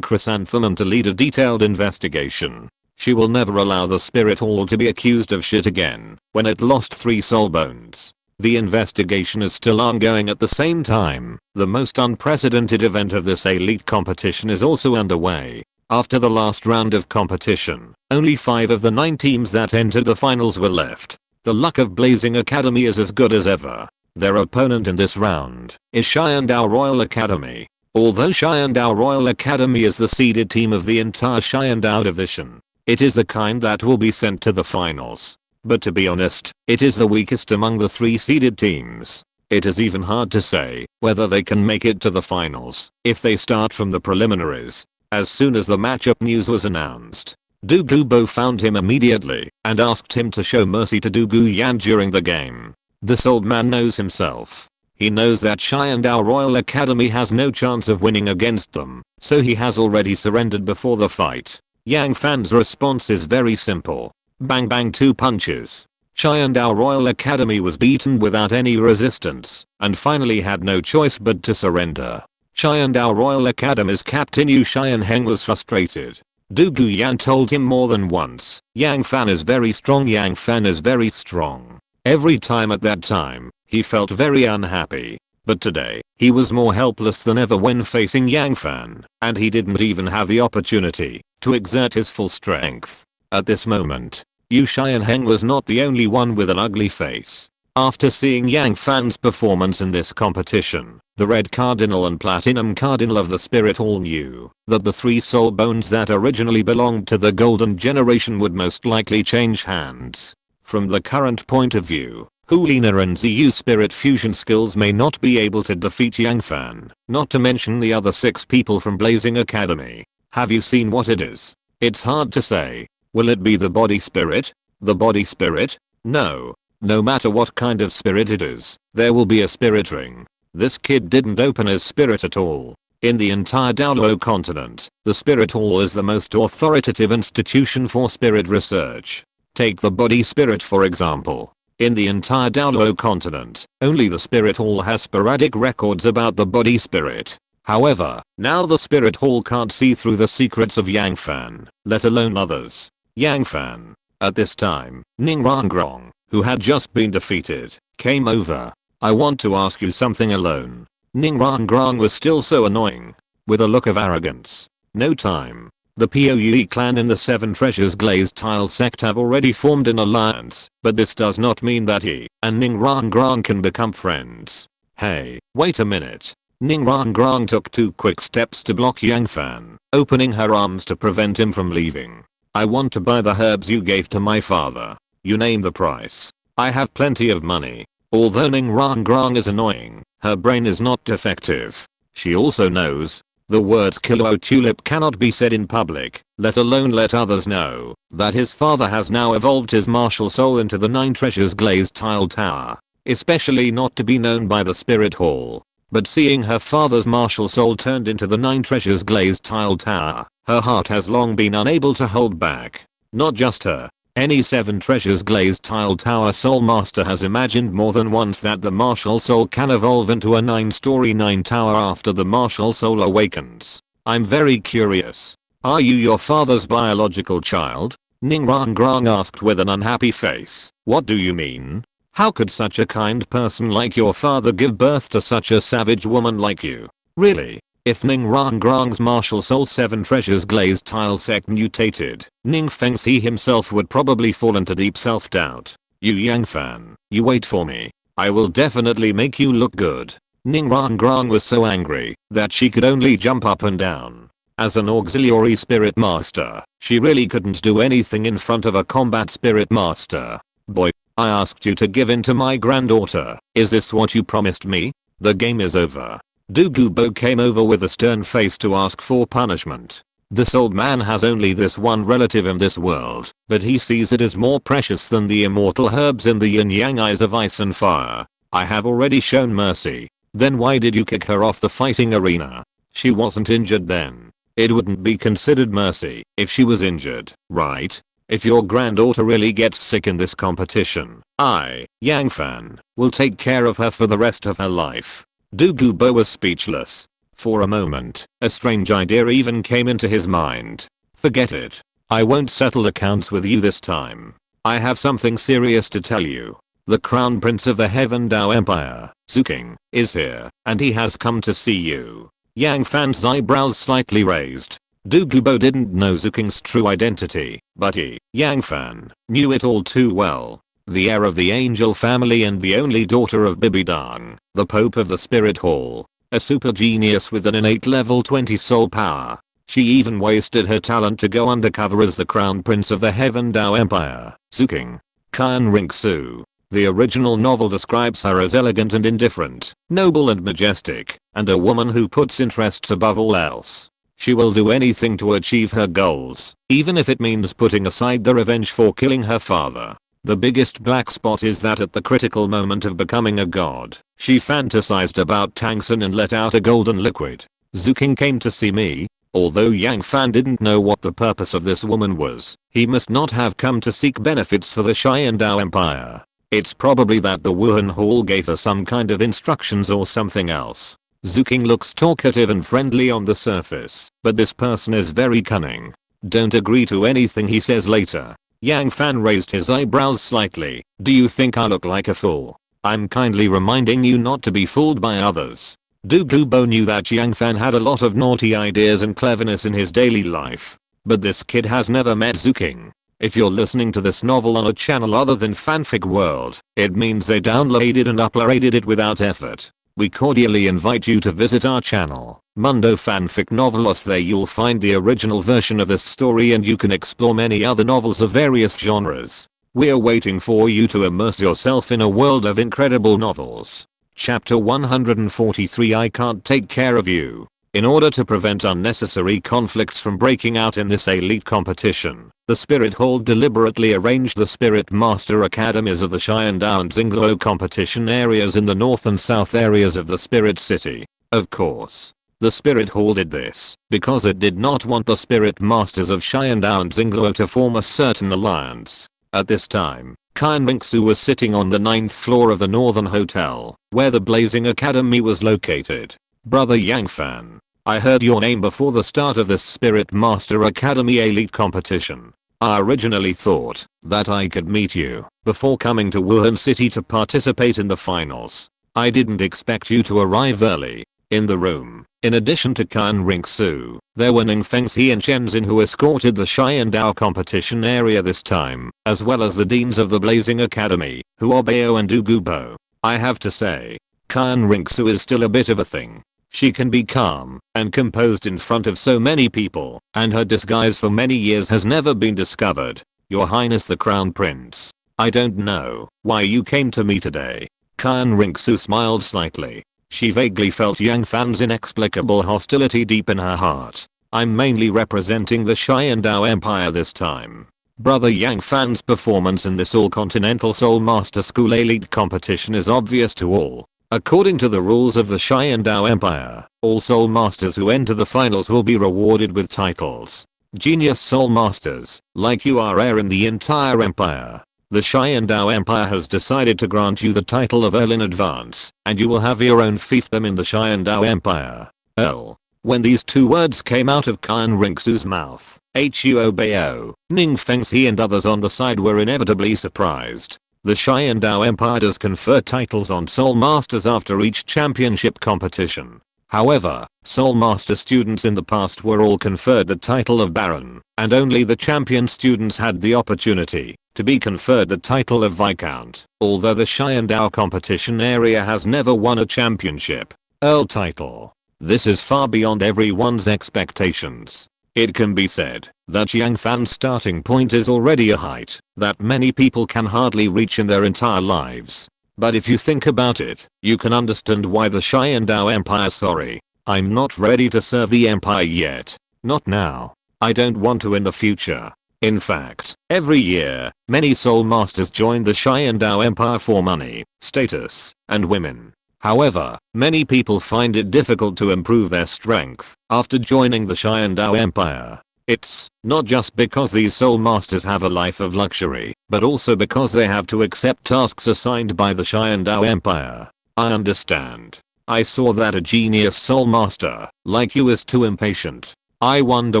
Chrysanthemum to lead a detailed investigation. She will never allow the Spirit Hall to be accused of shit again, when it lost 3 soul bones. The investigation is still ongoing at the same time. The most unprecedented event of this elite competition is also underway. After the last round of competition, only 5 of the 9 teams that entered the finals were left. The luck of Blazing Academy is as good as ever. Their opponent in this round is Xiandao Royal Academy. Although Xiandao Royal Academy is the seeded team of the entire Xiandao division, it is the kind that will be sent to the finals. But to be honest, it is the weakest among the 3 seeded teams. It is even hard to say whether they can make it to the finals if they start from the preliminaries. As soon as the matchup news was announced, Douluo found him immediately and asked him to show mercy to Douluo Yan during the game. This old man knows himself. He knows that Xiandao Royal Academy has no chance of winning against them, so he has already surrendered before the fight. Yang Fan's response is very simple. Bang bang 2 punches. Qiandao Royal Academy was beaten without any resistance and finally had no choice but to surrender. Qiandao Royal Academy's captain Yu Xiaogang was frustrated. Du Guyan told him more than once, Yang Fan is very strong, Yang Fan is very strong. Every time at that time, he felt very unhappy. But today, he was more helpless than ever when facing Yang Fan, and he didn't even have the opportunity to exert his full strength. At this moment, Yu Xiaogang was not the only one with an ugly face. After seeing Yang Fan's performance in this competition, the Red Cardinal and Platinum Cardinal of the Spirit Hall knew that the 3 soul bones that originally belonged to the Golden Generation would most likely change hands. From the current point of view, Hulina and Ziyu's spirit fusion skills may not be able to defeat Yang Fan, not to mention the other 6 people from Blazing Academy. Have you seen what it is? It's hard to say. Will it be the body spirit? The body spirit? No. No matter what kind of spirit it is, there will be a spirit ring. This kid didn't open his spirit at all. In the entire Douluo Continent, the Spirit Hall is the most authoritative institution for spirit research. Take the body spirit for example. In the entire Douluo Continent, only the Spirit Hall has sporadic records about the body spirit. However, now the Spirit Hall can't see through the secrets of Yang Fan, let alone others. Yang Fan. At this time, Ningrangrong, who had just been defeated, came over. I want to ask you something alone. Ningrangrong was still so annoying. With a look of arrogance. No time. The Poue clan in the 7 Treasures Glazed Tile sect have already formed an alliance, but this does not mean that he and Ningrangrong can become friends. Hey, wait a minute. Ningrangrong took 2 quick steps to block Yang Fan, opening her arms to prevent him from leaving. I want to buy the herbs you gave to my father. You name the price. I have plenty of money. Although Ningrangrong is annoying, her brain is not defective. She also knows the word Kilo Tulip cannot be said in public, let alone let others know that his father has now evolved his martial soul into the 9 Treasures Glazed Tile Tower, especially not to be known by the Spirit Hall. But seeing her father's martial soul turned into the 9 Treasures Glazed Tile Tower, her heart has long been unable to hold back. Not just her. Any 7 Treasures Glazed Tile Tower Soul Master has imagined more than once that the martial soul can evolve into a 9-story 9 tower after the martial soul awakens. I'm very curious. Are you your father's biological child? Ningrangrong asked with an unhappy face. What do you mean? How could such a kind person like your father give birth to such a savage woman like you? Really? If Ningrangrong's martial soul 7 Treasures Glazed Tile sect mutated, Ning Fengxi himself would probably fall into deep self-doubt. You Yang Fan, you wait for me. I will definitely make you look good. Ningrangrong was so angry that she could only jump up and down. As an auxiliary spirit master, she really couldn't do anything in front of a combat spirit master. Boy, I asked you to give in to my granddaughter. Is this what you promised me? The game is over. Du Gubo came over with a stern face to ask for punishment. This old man has only this one relative in this world, but he sees it as more precious than the immortal herbs in the yin yang eyes of ice and fire. I have already shown mercy. Then why did you kick her off the fighting arena? She wasn't injured then. It wouldn't be considered mercy if she was injured, right? If your granddaughter really gets sick in this competition, I, Yang Fan, will take care of her for the rest of her life. Du Gubo was speechless. For a moment, a strange idea even came into his mind. Forget it. I won't settle accounts with you this time. I have something serious to tell you. The Crown Prince of the Heaven Dao Empire, Xuantian, is here, and he has come to see you. Yang Fan's eyebrows slightly raised. Du Gubo didn't know Xuantian's true identity, but he, Yang Fan, knew it all too well. The heir of the angel family and the only daughter of Bibidang, the Pope of the Spirit Hall. A super genius with an innate level 20 soul power. She even wasted her talent to go undercover as the Crown Prince of the Heaven Dao Empire, Xuantian. Kan Ringsu. The original novel describes her as elegant and indifferent, noble and majestic, and a woman who puts interests above all else. She will do anything to achieve her goals, even if it means putting aside the revenge for killing her father. The biggest black spot is that at the critical moment of becoming a god, she fantasized about Tang San and let out a golden liquid. Xuantian came to see me. Although Yang Fan didn't know what the purpose of this woman was, he must not have come to seek benefits for the Xiandao Empire. It's probably that the Wuhan Hall gave her some kind of instructions or something else. Zuking looks talkative and friendly on the surface, but this person is very cunning. Don't agree to anything he says later. Yang Fan raised his eyebrows slightly. Do you think I look like a fool? I'm kindly reminding you not to be fooled by others. Du Gubo knew that Yang Fan had a lot of naughty ideas and cleverness in his daily life. But this kid has never met Zuking. If you're listening to this novel on a channel other than Fanfic World, it means they downloaded and uploaded it without effort. We cordially invite you to visit our channel, Mundo Fanfic Novelos. There you'll find the original version of this story and you can explore many other novels of various genres. We're waiting for you to immerse yourself in a world of incredible novels. Chapter 143 I Can't Take Care of You. In order to prevent unnecessary conflicts from breaking out in this elite competition, the Spirit Hall deliberately arranged the Spirit Master Academies of the Xiandao and Xingluo competition areas in the north and south areas of the Spirit City. Of course, the Spirit Hall did this because it did not want the Spirit Masters of Xiandao and Xingluo to form a certain alliance. At this time, Qian Ringsu was sitting on the 9th floor of the Northern Hotel, where the Blazing Academy was located. Brother Yang Fan, I heard your name before the start of this Spirit Master Academy Elite competition. I originally thought that I could meet you before coming to Wuhan City to participate in the finals. I didn't expect you to arrive early. In the room, in addition to Qian Ringsu, there were Ning Fengxi and Shenzhen who escorted the Xiandao competition area this time, as well as the deans of the Blazing Academy, Huobao and Du Gubo. I have to say, Qian Ringsu is still a bit of a thing. She can be calm and composed in front of so many people, and her disguise for many years has never been discovered. Your Highness the Crown Prince, I don't know why you came to me today. Qian Ringsu smiled slightly. She vaguely felt Yang Fan's inexplicable hostility deep in her heart. I'm mainly representing the Xiandao Empire this time. Brother Yang Fan's performance in this all-continental Soul Master School Elite competition is obvious to all. According to the rules of the Xiandao Empire, all Soul Masters who enter the finals will be rewarded with titles. Genius Soul Masters, like you are rare in the entire empire. The Xiandao Empire has decided to grant you the title of Earl in advance, and you will have your own fiefdom in the Xiandao Empire. Earl. When these two words came out of Qian Ringsu's mouth, Huobao, Ning Fengxi and others on the side were inevitably surprised. The Xiandao Empire does confer titles on Soul Masters after each championship competition. However, Soul Master students in the past were all conferred the title of Baron, and only the champion students had the opportunity to be conferred the title of Viscount. Although the Xiandao competition area has never won a championship Earl title, this is far beyond everyone's expectations. It can be said that Yang Fan's starting point is already a height that many people can hardly reach in their entire lives. But if you think about it, you can understand why the Xiandao Empire. Sorry, I'm not ready to serve the Empire yet. Not now. I don't want to in the future. In fact, every year, many Soul Masters join the Xiandao Empire for money, status, and women. However, many people find it difficult to improve their strength after joining the Xiandao Empire. It's not just because these Soul Masters have a life of luxury, but also because they have to accept tasks assigned by the Xiandao Empire. I understand. I saw that a genius Soul Master like you is too impatient. I wonder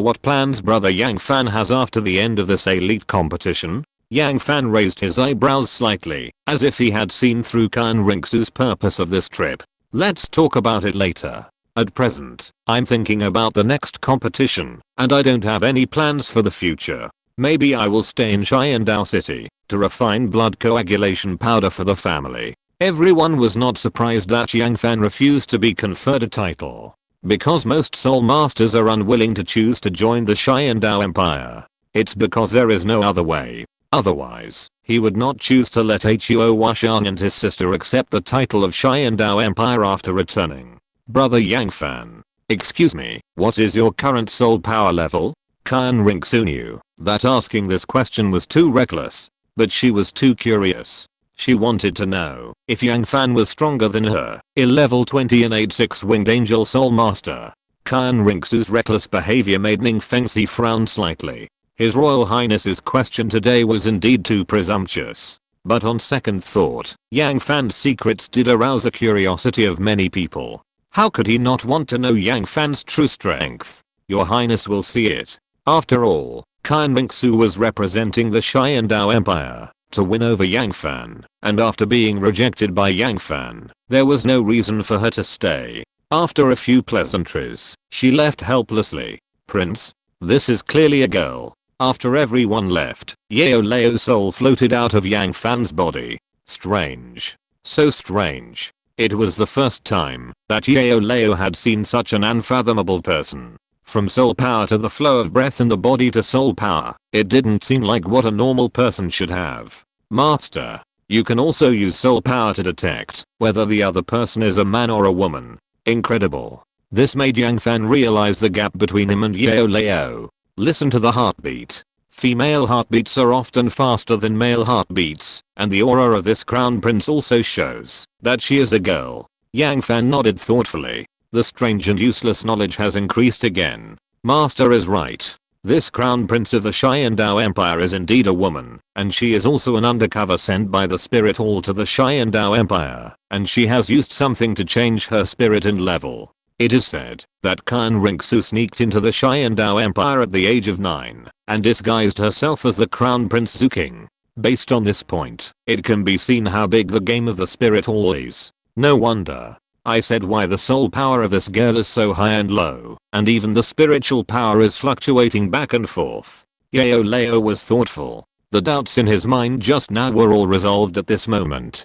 what plans Brother Yang Fan has after the end of this elite competition? Yang Fan raised his eyebrows slightly, as if he had seen through Qian Ringsu's purpose of this trip. Let's talk about it later. At present, I'm thinking about the next competition, and I don't have any plans for the future. Maybe I will stay in Xiandao City to refine blood coagulation powder for the family. Everyone was not surprised that Yang Fan refused to be conferred a title, because most Soul Masters are unwilling to choose to join the Xiandao Empire. It's because there is no other way. Otherwise, he would not choose to let Huoshang and his sister accept the title of Xiandao Empire after returning. Brother Yang Fan, excuse me, what is your current soul power level? Qian Ringsu knew that asking this question was too reckless, but she was too curious. She wanted to know if Yang Fan was stronger than her, a level 20 innate 6-winged angel soul master. Qian Ringsu's reckless behavior made Ning Fengxi frown slightly. His Royal Highness's question today was indeed too presumptuous. But on second thought, Yang Fan's secrets did arouse a curiosity of many people. How could he not want to know Yang Fan's true strength? Your Highness will see it. After all, Qian Ringsu was representing the Xiandao Empire to win over Yang Fan, and after being rejected by Yang Fan, there was no reason for her to stay. After a few pleasantries, she left helplessly. Prince, this is clearly a girl. After everyone left, Yao Lao's soul floated out of Yang Fan's body. Strange. So strange. It was the first time that Yao Lao had seen such an unfathomable person. From soul power to the flow of breath in the body to soul power, it didn't seem like what a normal person should have. Master, you can also use soul power to detect whether the other person is a man or a woman. Incredible. This made Yang Fan realize the gap between him and Yao Lao. Listen to the heartbeat. Female heartbeats are often faster than male heartbeats, and the aura of this crown prince also shows that she is a girl. Yang Fan nodded thoughtfully. The strange and useless knowledge has increased again. Master is right. This crown prince of the Xiandao Empire is indeed a woman, and she is also an undercover sent by the spirit hall to the Xiandao Empire, and she has used something to change her spirit and level. It is said that Qian Ringsu sneaked into the Xiandao Empire at the age of 9 and disguised herself as the Crown Prince Zuking. Based on this point, it can be seen how big the game of the spirit hall is. No wonder. I said why the soul power of this girl is so high and low, and even the spiritual power is fluctuating back and forth. Yao Lao was thoughtful. The doubts in his mind just now were all resolved at this moment.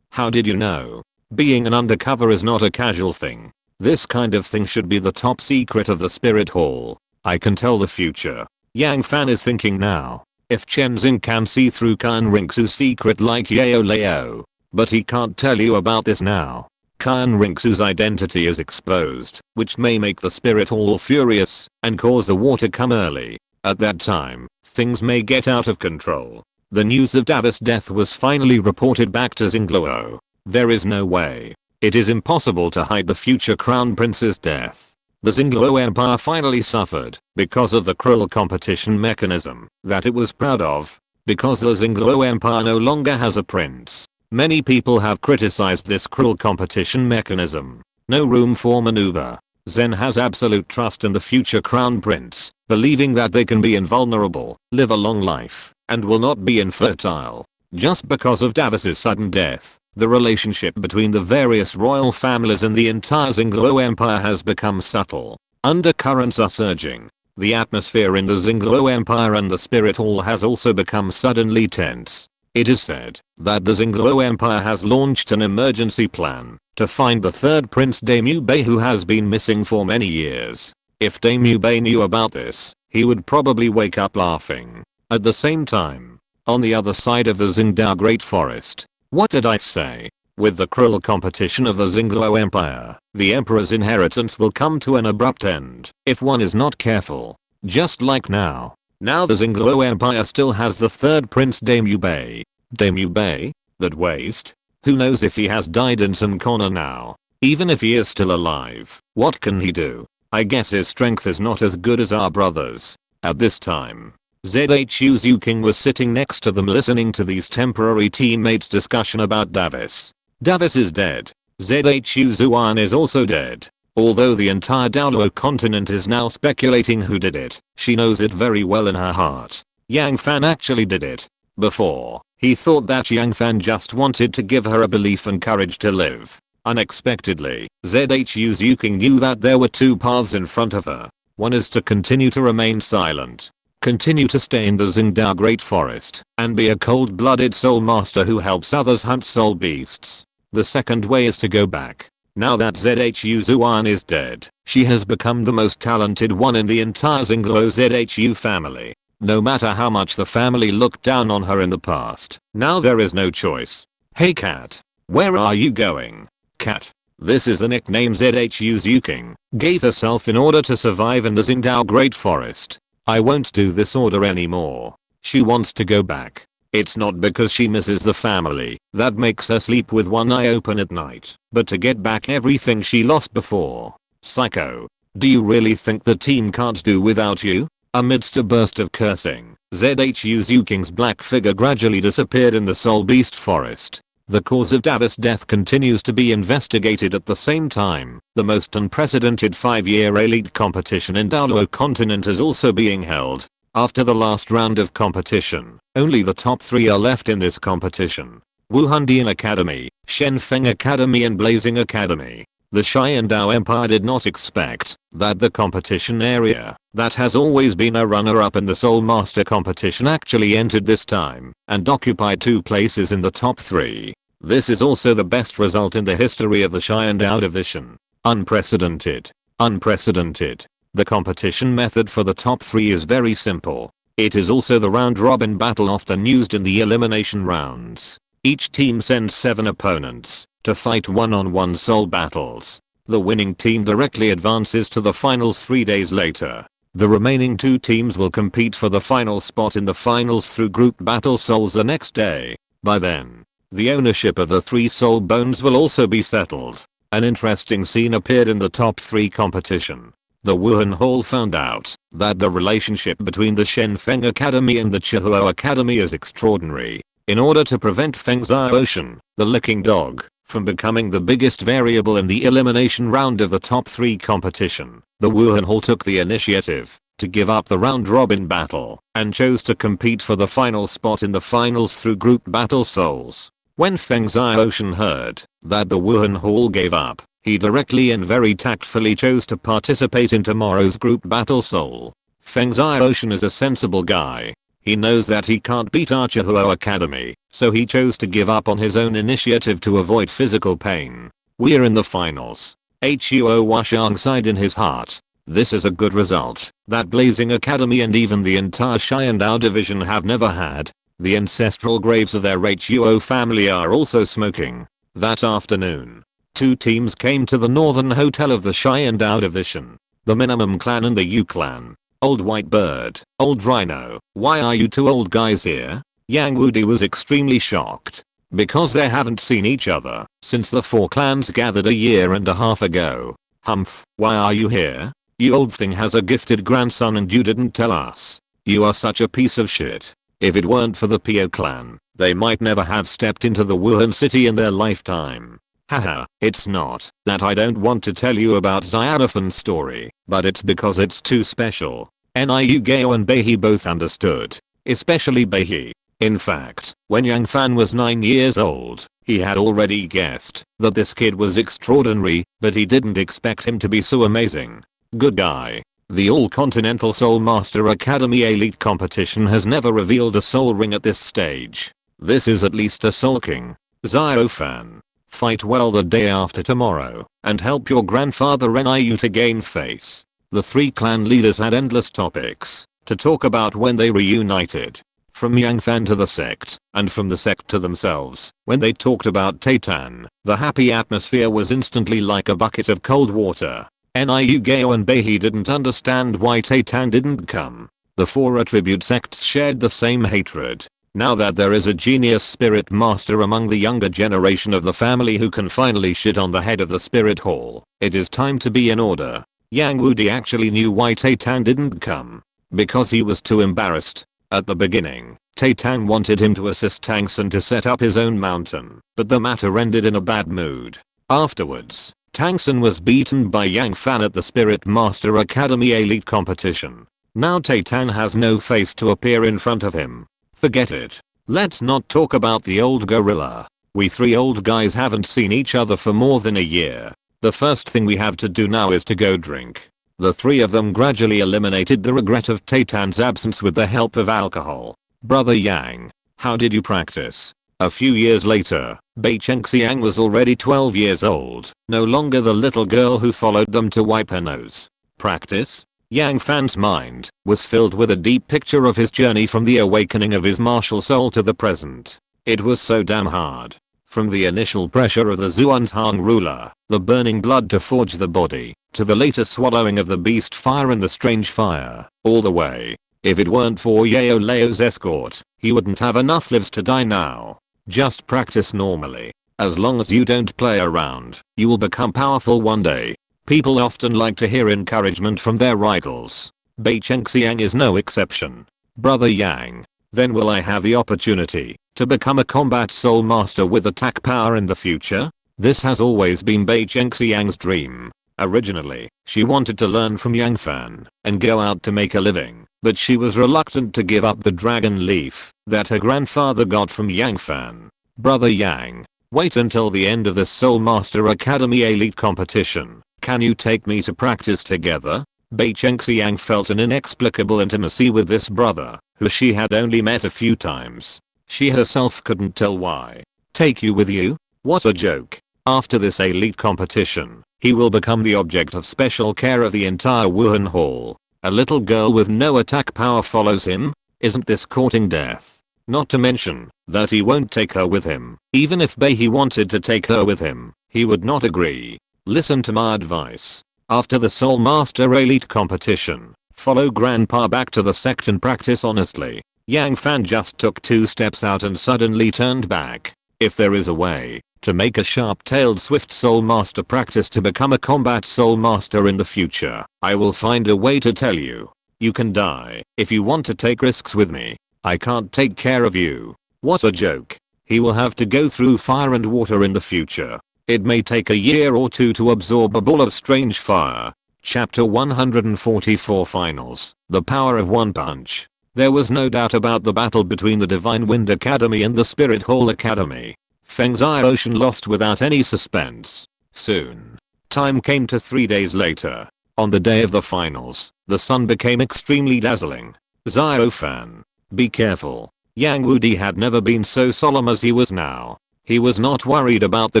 How did you know? Being an undercover is not a casual thing. This kind of thing should be the top secret of the spirit hall. I can tell the future. Yang Fan is thinking now. If Chen Xing can see through Qian Ringsu's secret like Yao Lao. But he can't tell you about this now. Qian Ringsu's identity is exposed, which may make the spirit hall furious and cause the war to come early. At that time, things may get out of control. The news of Davis' death was finally reported back to Xingluo. There is no way. It is impossible to hide the future crown prince's death. The Xingluo Empire finally suffered because of the cruel competition mechanism that it was proud of. Because the Xingluo Empire no longer has a prince. Many people have criticized this cruel competition mechanism. No room for maneuver. Zen has absolute trust in the future crown prince, believing that they can be invulnerable, live a long life, and will not be infertile. Just because of Davis's sudden death, the relationship between the various royal families in the entire Xingluo Empire has become subtle. Undercurrents are surging. The atmosphere in the Xingluo Empire and the Spirit Hall has also become suddenly tense. It is said that the Xingluo Empire has launched an emergency plan to find the third Prince Daimyo Bei who has been missing for many years. If Daimyo Bei knew about this, he would probably wake up laughing. At the same time, on the other side of the Xingdao Great Forest, what did I say? With the cruel competition of the Xingluo Empire, the Emperor's inheritance will come to an abrupt end if one is not careful. Just like now. Now the Xingluo Empire still has the third Prince Daimyo Bei. Daimyo Bei? That waste? Who knows if he has died in some corner now? Even if he is still alive, what can he do? I guess his strength is not as good as our brothers. At this time, ZHU Zhu King was sitting next to them listening to these temporary teammates' discussion about Davis. Davis is dead. ZHU Zuan is also dead. Although the entire Douluo Continent is now speculating who did it, she knows it very well in her heart. Yang Fan actually did it. Before, he thought that Yang Fan just wanted to give her a belief and courage to live. Unexpectedly, ZHU Zhu King knew that there were two paths in front of her. One is to continue to remain silent. Continue to stay in the Xingdao Great Forest and be a cold-blooded soul master who helps others hunt soul beasts. The second way is to go back. Now that ZHU Zuan is dead, she has become the most talented one in the entire Xingluo ZHU family. No matter how much the family looked down on her in the past, now there is no choice. Hey cat. Where are you going? Cat. This is the nickname ZHU Zhu King gave herself in order to survive in the Xingdao Great Forest. I won't do this order anymore. She wants to go back. It's not because she misses the family that makes her sleep with one eye open at night, but to get back everything she lost before. Psycho. Do you really think the team can't do without you? Amidst a burst of cursing, Zhu Zuking's black figure gradually disappeared in the Soul Beast forest. The cause of Davis' death continues to be investigated at the same time. The most unprecedented 5-year elite competition in Douluo Continent is also being held. After the last round of competition, only the top 3 are left in this competition. Wuhandian Academy, Shenfeng Academy and Blazing Academy. The Xiandao Empire did not expect that the competition area that has always been a runner-up in the Soul Master competition actually entered this time and occupied 2 places in the top 3. This is also the best result in the history of the Xiandao division. Unprecedented. Unprecedented. The competition method for the top 3 is very simple. It is also the round-robin battle often used in the elimination rounds. Each team sends 7 opponents to fight one-on-one soul battles. The winning team directly advances to the finals 3 days later. The remaining 2 teams will compete for the final spot in the finals through group battle souls the next day. By then, the ownership of the 3 soul bones will also be settled. An interesting scene appeared in the top 3 competition. The Wuhan Hall found out that the relationship between the Shenfeng Academy and the Chihuo Academy is extraordinary. In order to prevent Feng Xiaoshan, the licking dog, from becoming the biggest variable in the elimination round of the top 3 competition, the Wuhan Hall took the initiative to give up the round-robin battle and chose to compete for the final spot in the finals through group battle souls. When Feng Xiaoshan heard that the Wuhan Hall gave up, he directly and very tactfully chose to participate in tomorrow's group battle soul. Feng Xiaoshan is a sensible guy. He knows that he can't beat Chihuo Academy, so he chose to give up on his own initiative to avoid physical pain. We're in the finals. Yu Xiaogang sighed in his heart. This is a good result that Blazing Academy and even the entire Xiandao division have never had. The ancestral graves of their Huo family are also smoking. That afternoon, 2 teams came to the northern hotel of the Xiandao division. The Minimum clan and the Yu clan. Old White Bird, Old Rhino, why are you 2 old guys here? Yang Wudi was extremely shocked. Because they haven't seen each other since the 4 clans gathered 1.5 years ago. Humph, why are you here? You old thing has a gifted grandson and you didn't tell us. You are such a piece of shit. If it weren't for the Pio clan, they might never have stepped into the Wuhan city in their lifetime. Haha, it's not that I don't want to tell you about Xiaodafan's story, but it's because it's too special. Niu Gao and Beihe both understood. Especially Beihe. In fact, when Yang Fan was 9 years old, he had already guessed that this kid was extraordinary, but he didn't expect him to be so amazing. Good guy. The All-Continental Soul Master Academy Elite Competition has never revealed a soul ring at this stage. This is at least a Soul King. Xiao Fan. Fight well the day after tomorrow, and help your grandfather Niu to gain face. The 3 clan leaders had endless topics to talk about when they reunited. From Yang Fan to the sect, and from the sect to themselves. When they talked about Taitan, the happy atmosphere was instantly like a bucket of cold water. Niu Gao and Beihe didn't understand why Taitan didn't come. The 4 attribute sects shared the same hatred. Now that there is a genius spirit master among the younger generation of the family who can finally shit on the head of the spirit hall, it is time to be in order. Yang Wudi actually knew why Taitan didn't come. Because he was too embarrassed. At the beginning, Taitan wanted him to assist Tang San to set up his own mountain, but the matter ended in a bad mood. Afterwards, Tang San was beaten by Yang Fan at the Spirit Master Academy Elite competition. Now Taitan has no face to appear in front of him. Forget it. Let's not talk about the old gorilla. We 3 old guys haven't seen each other for more than a year. The first thing we have to do now is to go drink. The 3 of them gradually eliminated the regret of Taitan's absence with the help of alcohol. Brother Yang, how did you practice? A few years later, Bei Chengxiang was already 12 years old, no longer the little girl who followed them to wipe her nose. Practice? Yang Fan's mind was filled with a deep picture of his journey from the awakening of his martial soul to the present. It was so damn hard. From the initial pressure of the Xuantian ruler, the burning blood to forge the body, to the later swallowing of the beast fire and the strange fire, all the way. If it weren't for Yao Lao's escort, he wouldn't have enough lives to die now. Just practice normally. As long as you don't play around, you will become powerful one day. People often like to hear encouragement from their idols. Bei Chengxiang is no exception. Brother Yang, then will I have the opportunity to become a combat soul master with attack power in the future? This has always been Bei Chengxiang's dream. Originally, she wanted to learn from Yang Fan and go out to make a living, but she was reluctant to give up the dragon leaf that her grandfather got from Yang Fan. Brother Yang, wait until the end of the Soul Master Academy Elite competition. Can you take me to practice together? Bei Chengxiang felt an inexplicable intimacy with this brother, who she had only met a few times. She herself couldn't tell why. Take you with you? What a joke. After this elite competition, he will become the object of special care of the entire Wuhan Hall. A little girl with no attack power follows him? Isn't this courting death? Not to mention that he won't take her with him. Even if Bei he wanted to take her with him, he would not agree. Listen to my advice. After the Soul Master Elite competition, follow Grandpa back to the sect and practice honestly. Yang Fan just took 2 steps out and suddenly turned back. If there is a way to make a sharp-tailed swift soul master practice to become a combat soul master in the future, I will find a way to tell you. You can die if you want to take risks with me. I can't take care of you. What a joke. He will have to go through fire and water in the future. It may take a year or 2 to absorb a ball of strange fire. Chapter 144 Finals. The Power of One Punch. There was no doubt about the battle between the Divine Wind Academy and the Spirit Hall Academy. Feng Xiaoshan lost without any suspense. Soon. Time came to 3 days later. On the day of the finals, the sun became extremely dazzling. Xiaofan. Be careful. Yang Wudi had never been so solemn as he was now. He was not worried about the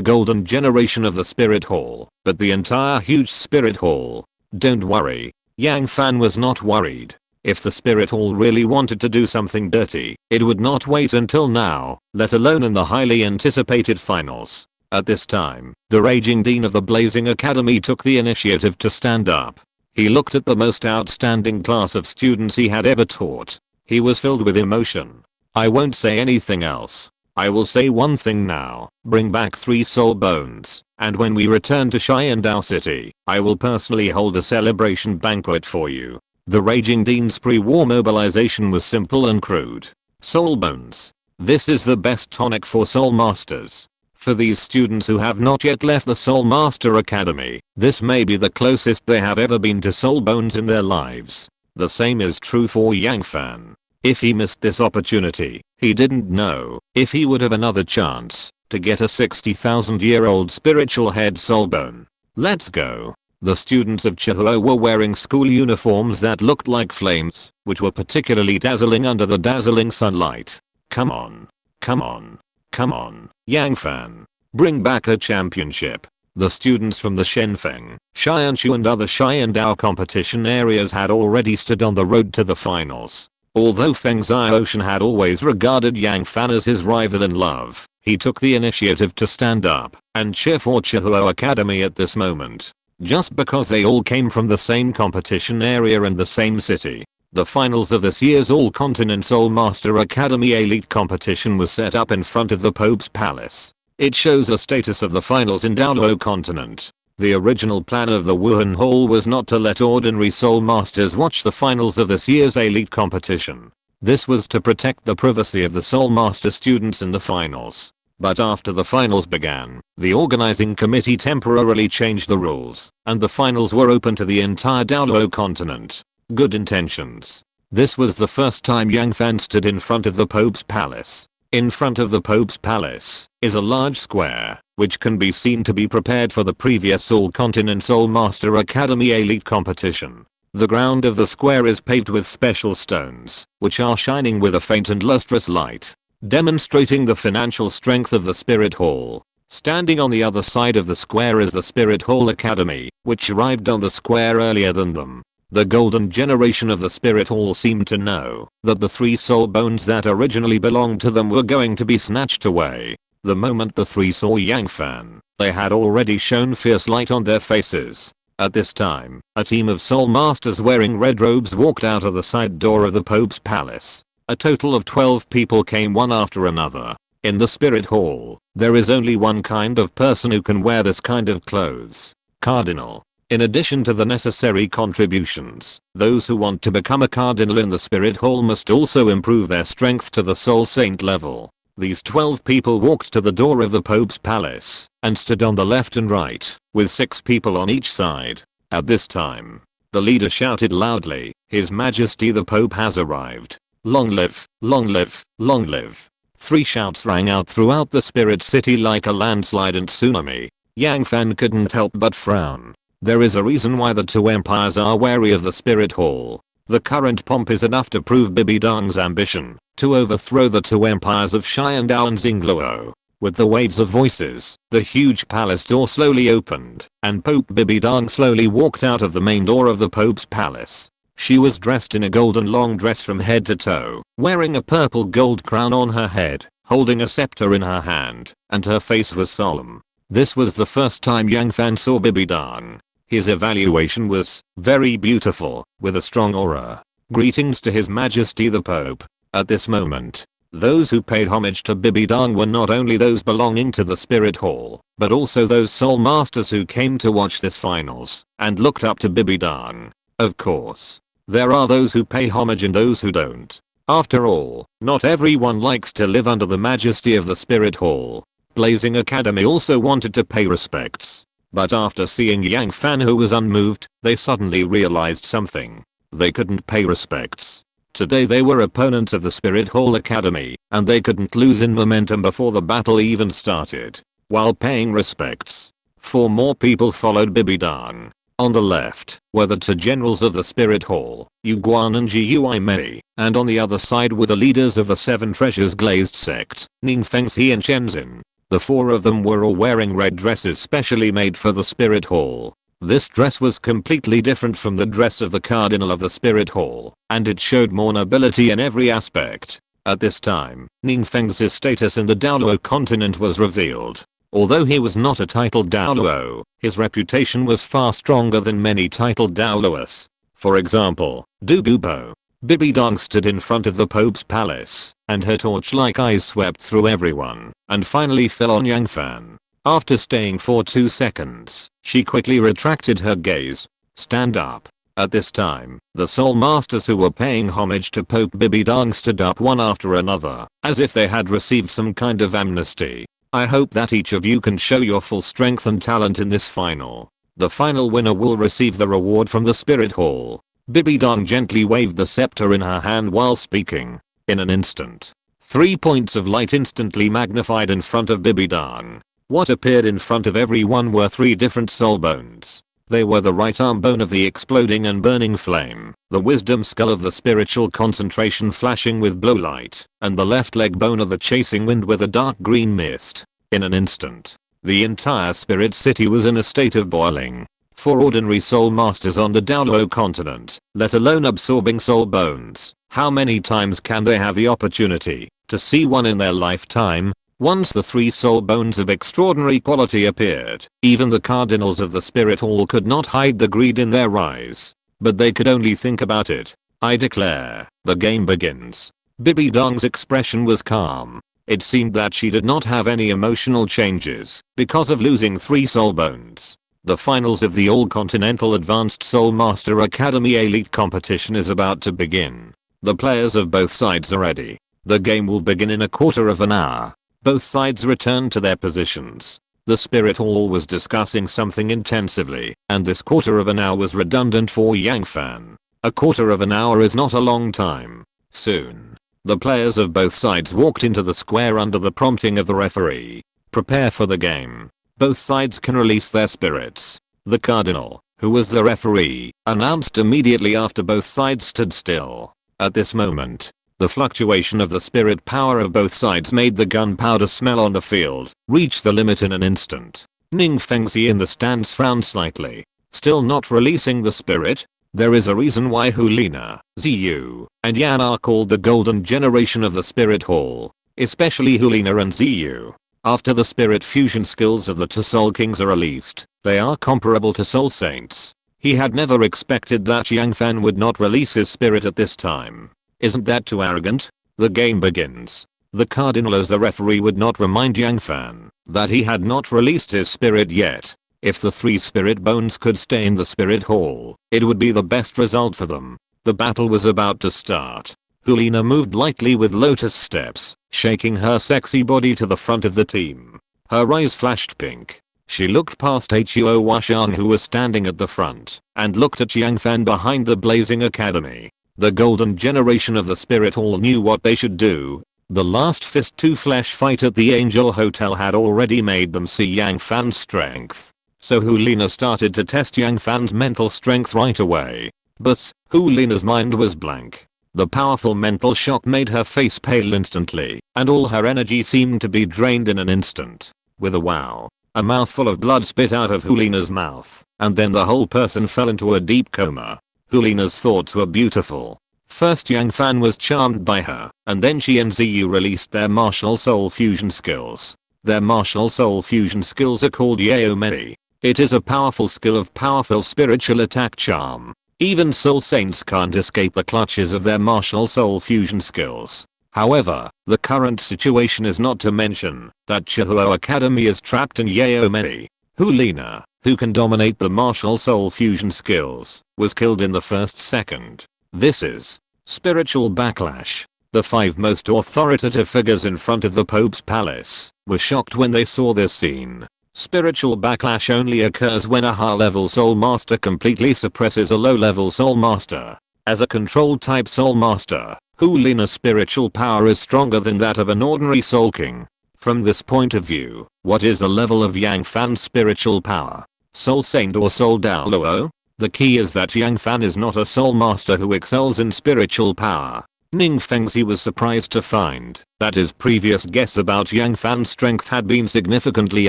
golden generation of the Spirit Hall, but the entire huge Spirit Hall. Don't worry. Yang Fan was not worried. If the Spirit Hall really wanted to do something dirty, it would not wait until now, let alone in the highly anticipated finals. At this time, the raging dean of the Blazing Academy took the initiative to stand up. He looked at the most outstanding class of students he had ever taught. He was filled with emotion. I won't say anything else. I will say one thing now. Bring back 3 soul bones, and when we return to Xiandao City, I will personally hold a celebration banquet for you. The Raging Dean's pre-war mobilization was simple and crude. Soul bones. This is the best tonic for soul masters. For these students who have not yet left the Soul Master Academy, this may be the closest they have ever been to soul bones in their lives. The same is true for Yang Fan. If he missed this opportunity, he didn't know if he would have another chance to get a 60,000-year-old spiritual head soul bone. Let's go. The students of Chihuo were wearing school uniforms that looked like flames, which were particularly dazzling under the dazzling sunlight. Come on. Come on. Come on, Yang Fan. Bring back a championship. The students from the Shenfeng, Xianshu and other Xiandao competition areas had already stood on the road to the finals. Although Feng Xiaoshan had always regarded Yang Fan as his rival in love, he took the initiative to stand up and cheer for Chihuo Academy at this moment. Just because they all came from the same competition area and the same city. The finals of this year's All-Continent Soul Master Academy Elite competition was set up in front of the Pope's Palace. It shows the status of the finals in Douluo Continent. The original plan of the Wuhan Hall was not to let ordinary Soul Masters watch the finals of this year's Elite competition. This was to protect the privacy of the Soul Master students in the finals. But after the finals began, the organizing committee temporarily changed the rules, and the finals were open to the entire Douluo Continent. Good intentions. This was the first time Yang Fan stood in front of the Pope's Palace. In front of the Pope's Palace is a large square, which can be seen to be prepared for the previous All-Continent Soul Master Academy Elite competition. The ground of the square is paved with special stones, which are shining with a faint and lustrous light, demonstrating the financial strength of the Spirit Hall. Standing on the other side of the square is the Spirit Hall Academy, which arrived on the square earlier than them. The golden generation of the Spirit Hall seemed to know that the 3 soul bones that originally belonged to them were going to be snatched away. The moment the 3 saw Yang Fan, they had already shown fierce light on their faces. At this time, a team of soul masters wearing red robes walked out of the side door of the Pope's Palace. A total of 12 people came one after another. In the Spirit Hall, there is only one kind of person who can wear this kind of clothes. Cardinal. In addition to the necessary contributions, those who want to become a cardinal in the Spirit Hall must also improve their strength to the Soul Saint level. These 12 people walked to the door of the Pope's palace and stood on the left and right, with 6 people on each side. At this time, the leader shouted loudly, "His Majesty the Pope has arrived. Long live, long live, long live." 3 shouts rang out throughout the Spirit City like a landslide and tsunami. Yang Fan couldn't help but frown. There is a reason why the 2 empires are wary of the Spirit Hall. The current pomp is enough to prove Bibi Dong's ambition to overthrow the 2 empires of Xiandao and Xingluo. With the waves of voices, the huge palace door slowly opened, and Pope Bibi Dong slowly walked out of the main door of the Pope's palace. She was dressed in a golden long dress from head to toe, wearing a purple gold crown on her head, holding a scepter in her hand, and her face was solemn. This was the first time Yang Fan saw Bibi Dong. His evaluation was very beautiful, with a strong aura. Greetings to His Majesty the Pope. At this moment, those who paid homage to Bibi Dong were not only those belonging to the Spirit Hall, but also those soul masters who came to watch this finals and looked up to Bibi Dong. Of course, there are those who pay homage and those who don't. After all, not everyone likes to live under the majesty of the Spirit Hall. Blazing Academy also wanted to pay respects. But after seeing Yang Fan who was unmoved, they suddenly realized something. They couldn't pay respects. Today they were opponents of the Spirit Hall Academy, and they couldn't lose in momentum before the battle even started. While paying respects, 4 more people followed Bibi Dong. On the left were the 2 generals of the Spirit Hall, Yu Guan and Gui Mei, and on the other side were the leaders of the 7 Treasures Glazed sect, Ning Fengxi and Shenzhen. The 4 of them were all wearing red dresses specially made for the Spirit Hall. This dress was completely different from the dress of the Cardinal of the Spirit Hall, and it showed more nobility in every aspect. At this time, Ning Fengxi's status in the Douluo Continent was revealed. Although he was not a titled Douluo, his reputation was far stronger than many titled Douluos. For example, Du Gubo. Bibi Dong stood in front of the Pope's palace, and her torch-like eyes swept through everyone, and finally fell on Yang Fan. After staying for 2 seconds, she quickly retracted her gaze. Stand up. At this time, the soul masters who were paying homage to Pope Bibi Dong stood up one after another, as if they had received some kind of amnesty. I hope that each of you can show your full strength and talent in this final. The final winner will receive the reward from the Spirit Hall. Bibi Dong gently waved the scepter in her hand while speaking. In an instant, 3 points of light instantly magnified in front of Bibi Dong. What appeared in front of everyone were 3 different soul bones. They were the right arm bone of the exploding and burning flame, the wisdom skull of the spiritual concentration flashing with blue light, and the left leg bone of the chasing wind with a dark green mist. In an instant, the entire Spirit City was in a state of boiling. 4 ordinary soul masters on the Douluo Continent, let alone absorbing soul bones. How many times can they have the opportunity to see one in their lifetime? Once the 3 soul bones of extraordinary quality appeared, even the cardinals of the Spirit Hall could not hide the greed in their eyes. But they could only think about it. I declare, the game begins. Bibi Dong's expression was calm. It seemed that she did not have any emotional changes because of losing 3 soul bones. The finals of the All-Continental Advanced Soul Master Academy Elite Competition is about to begin. The players of both sides are ready. The game will begin in a quarter of an hour. Both sides returned to their positions. The Spirit Hall was discussing something intensively, and this quarter of an hour was redundant for Yang Fan. A quarter of an hour is not a long time. Soon, the players of both sides walked into the square under the prompting of the referee. Prepare for the game. Both sides can release their spirits. The Cardinal, who was the referee, announced immediately after both sides stood still. At this moment, the fluctuation of the spirit power of both sides made the gunpowder smell on the field reach the limit in an instant. Ning Fengxi in the stands frowned slightly. Still not releasing the spirit? There is a reason why Hulina, Ziyu, and Yan are called the golden generation of the Spirit Hall. Especially Hulina and Ziyu. After the spirit fusion skills of the 2 Soul Kings are released, they are comparable to Soul Saints. He had never expected that Yang Fan would not release his spirit at this time. Isn't that too arrogant? The game begins. The Cardinal as the referee would not remind Yang Fan that he had not released his spirit yet. If the 3 spirit bones could stay in the spirit hall, it would be the best result for them. The battle was about to start. Hulina moved lightly with lotus steps, shaking her sexy body to the front of the team. Her eyes flashed pink. She looked past Yu Xiaogang, who was standing at the front, and looked at Yang Fan behind the blazing academy. The golden generation of the spirit hall knew what they should do. The last fist to flesh fight at the Angel Hotel had already made them see Yang Fan's strength. So Hulina started to test Yang Fan's mental strength right away. But Hulina's mind was blank. The powerful mental shock made her face pale instantly, and all her energy seemed to be drained in an instant. With a wow, a mouthful of blood spit out of Hulina's mouth, and then the whole person fell into a deep coma. Hulina's thoughts were beautiful. First Yang Fan was charmed by her, and then she and Ziyu released their martial soul fusion skills. Their martial soul fusion skills are called Yao Lao. It is a powerful skill of powerful spiritual attack charm. Even soul saints can't escape the clutches of their martial soul fusion skills. However, the current situation is not to mention that Chihuo Academy is trapped in Yao Lao. Hulina, who can dominate the martial soul fusion skills, was killed in the first second. This is spiritual backlash. The 5 most authoritative figures in front of the Pope's palace were shocked when they saw this scene. Spiritual backlash only occurs when a high-level soul master completely suppresses a low-level soul master. As a controlled type soul master, Hulina's spiritual power is stronger than that of an ordinary soul king. From this point of view, what is the level of Yang Fan's spiritual power? Soul Saint or Soul Douluo? The key is that Yang Fan is not a soul master who excels in spiritual power. Ning Fengzi was surprised to find that his previous guess about Yang Fan's strength had been significantly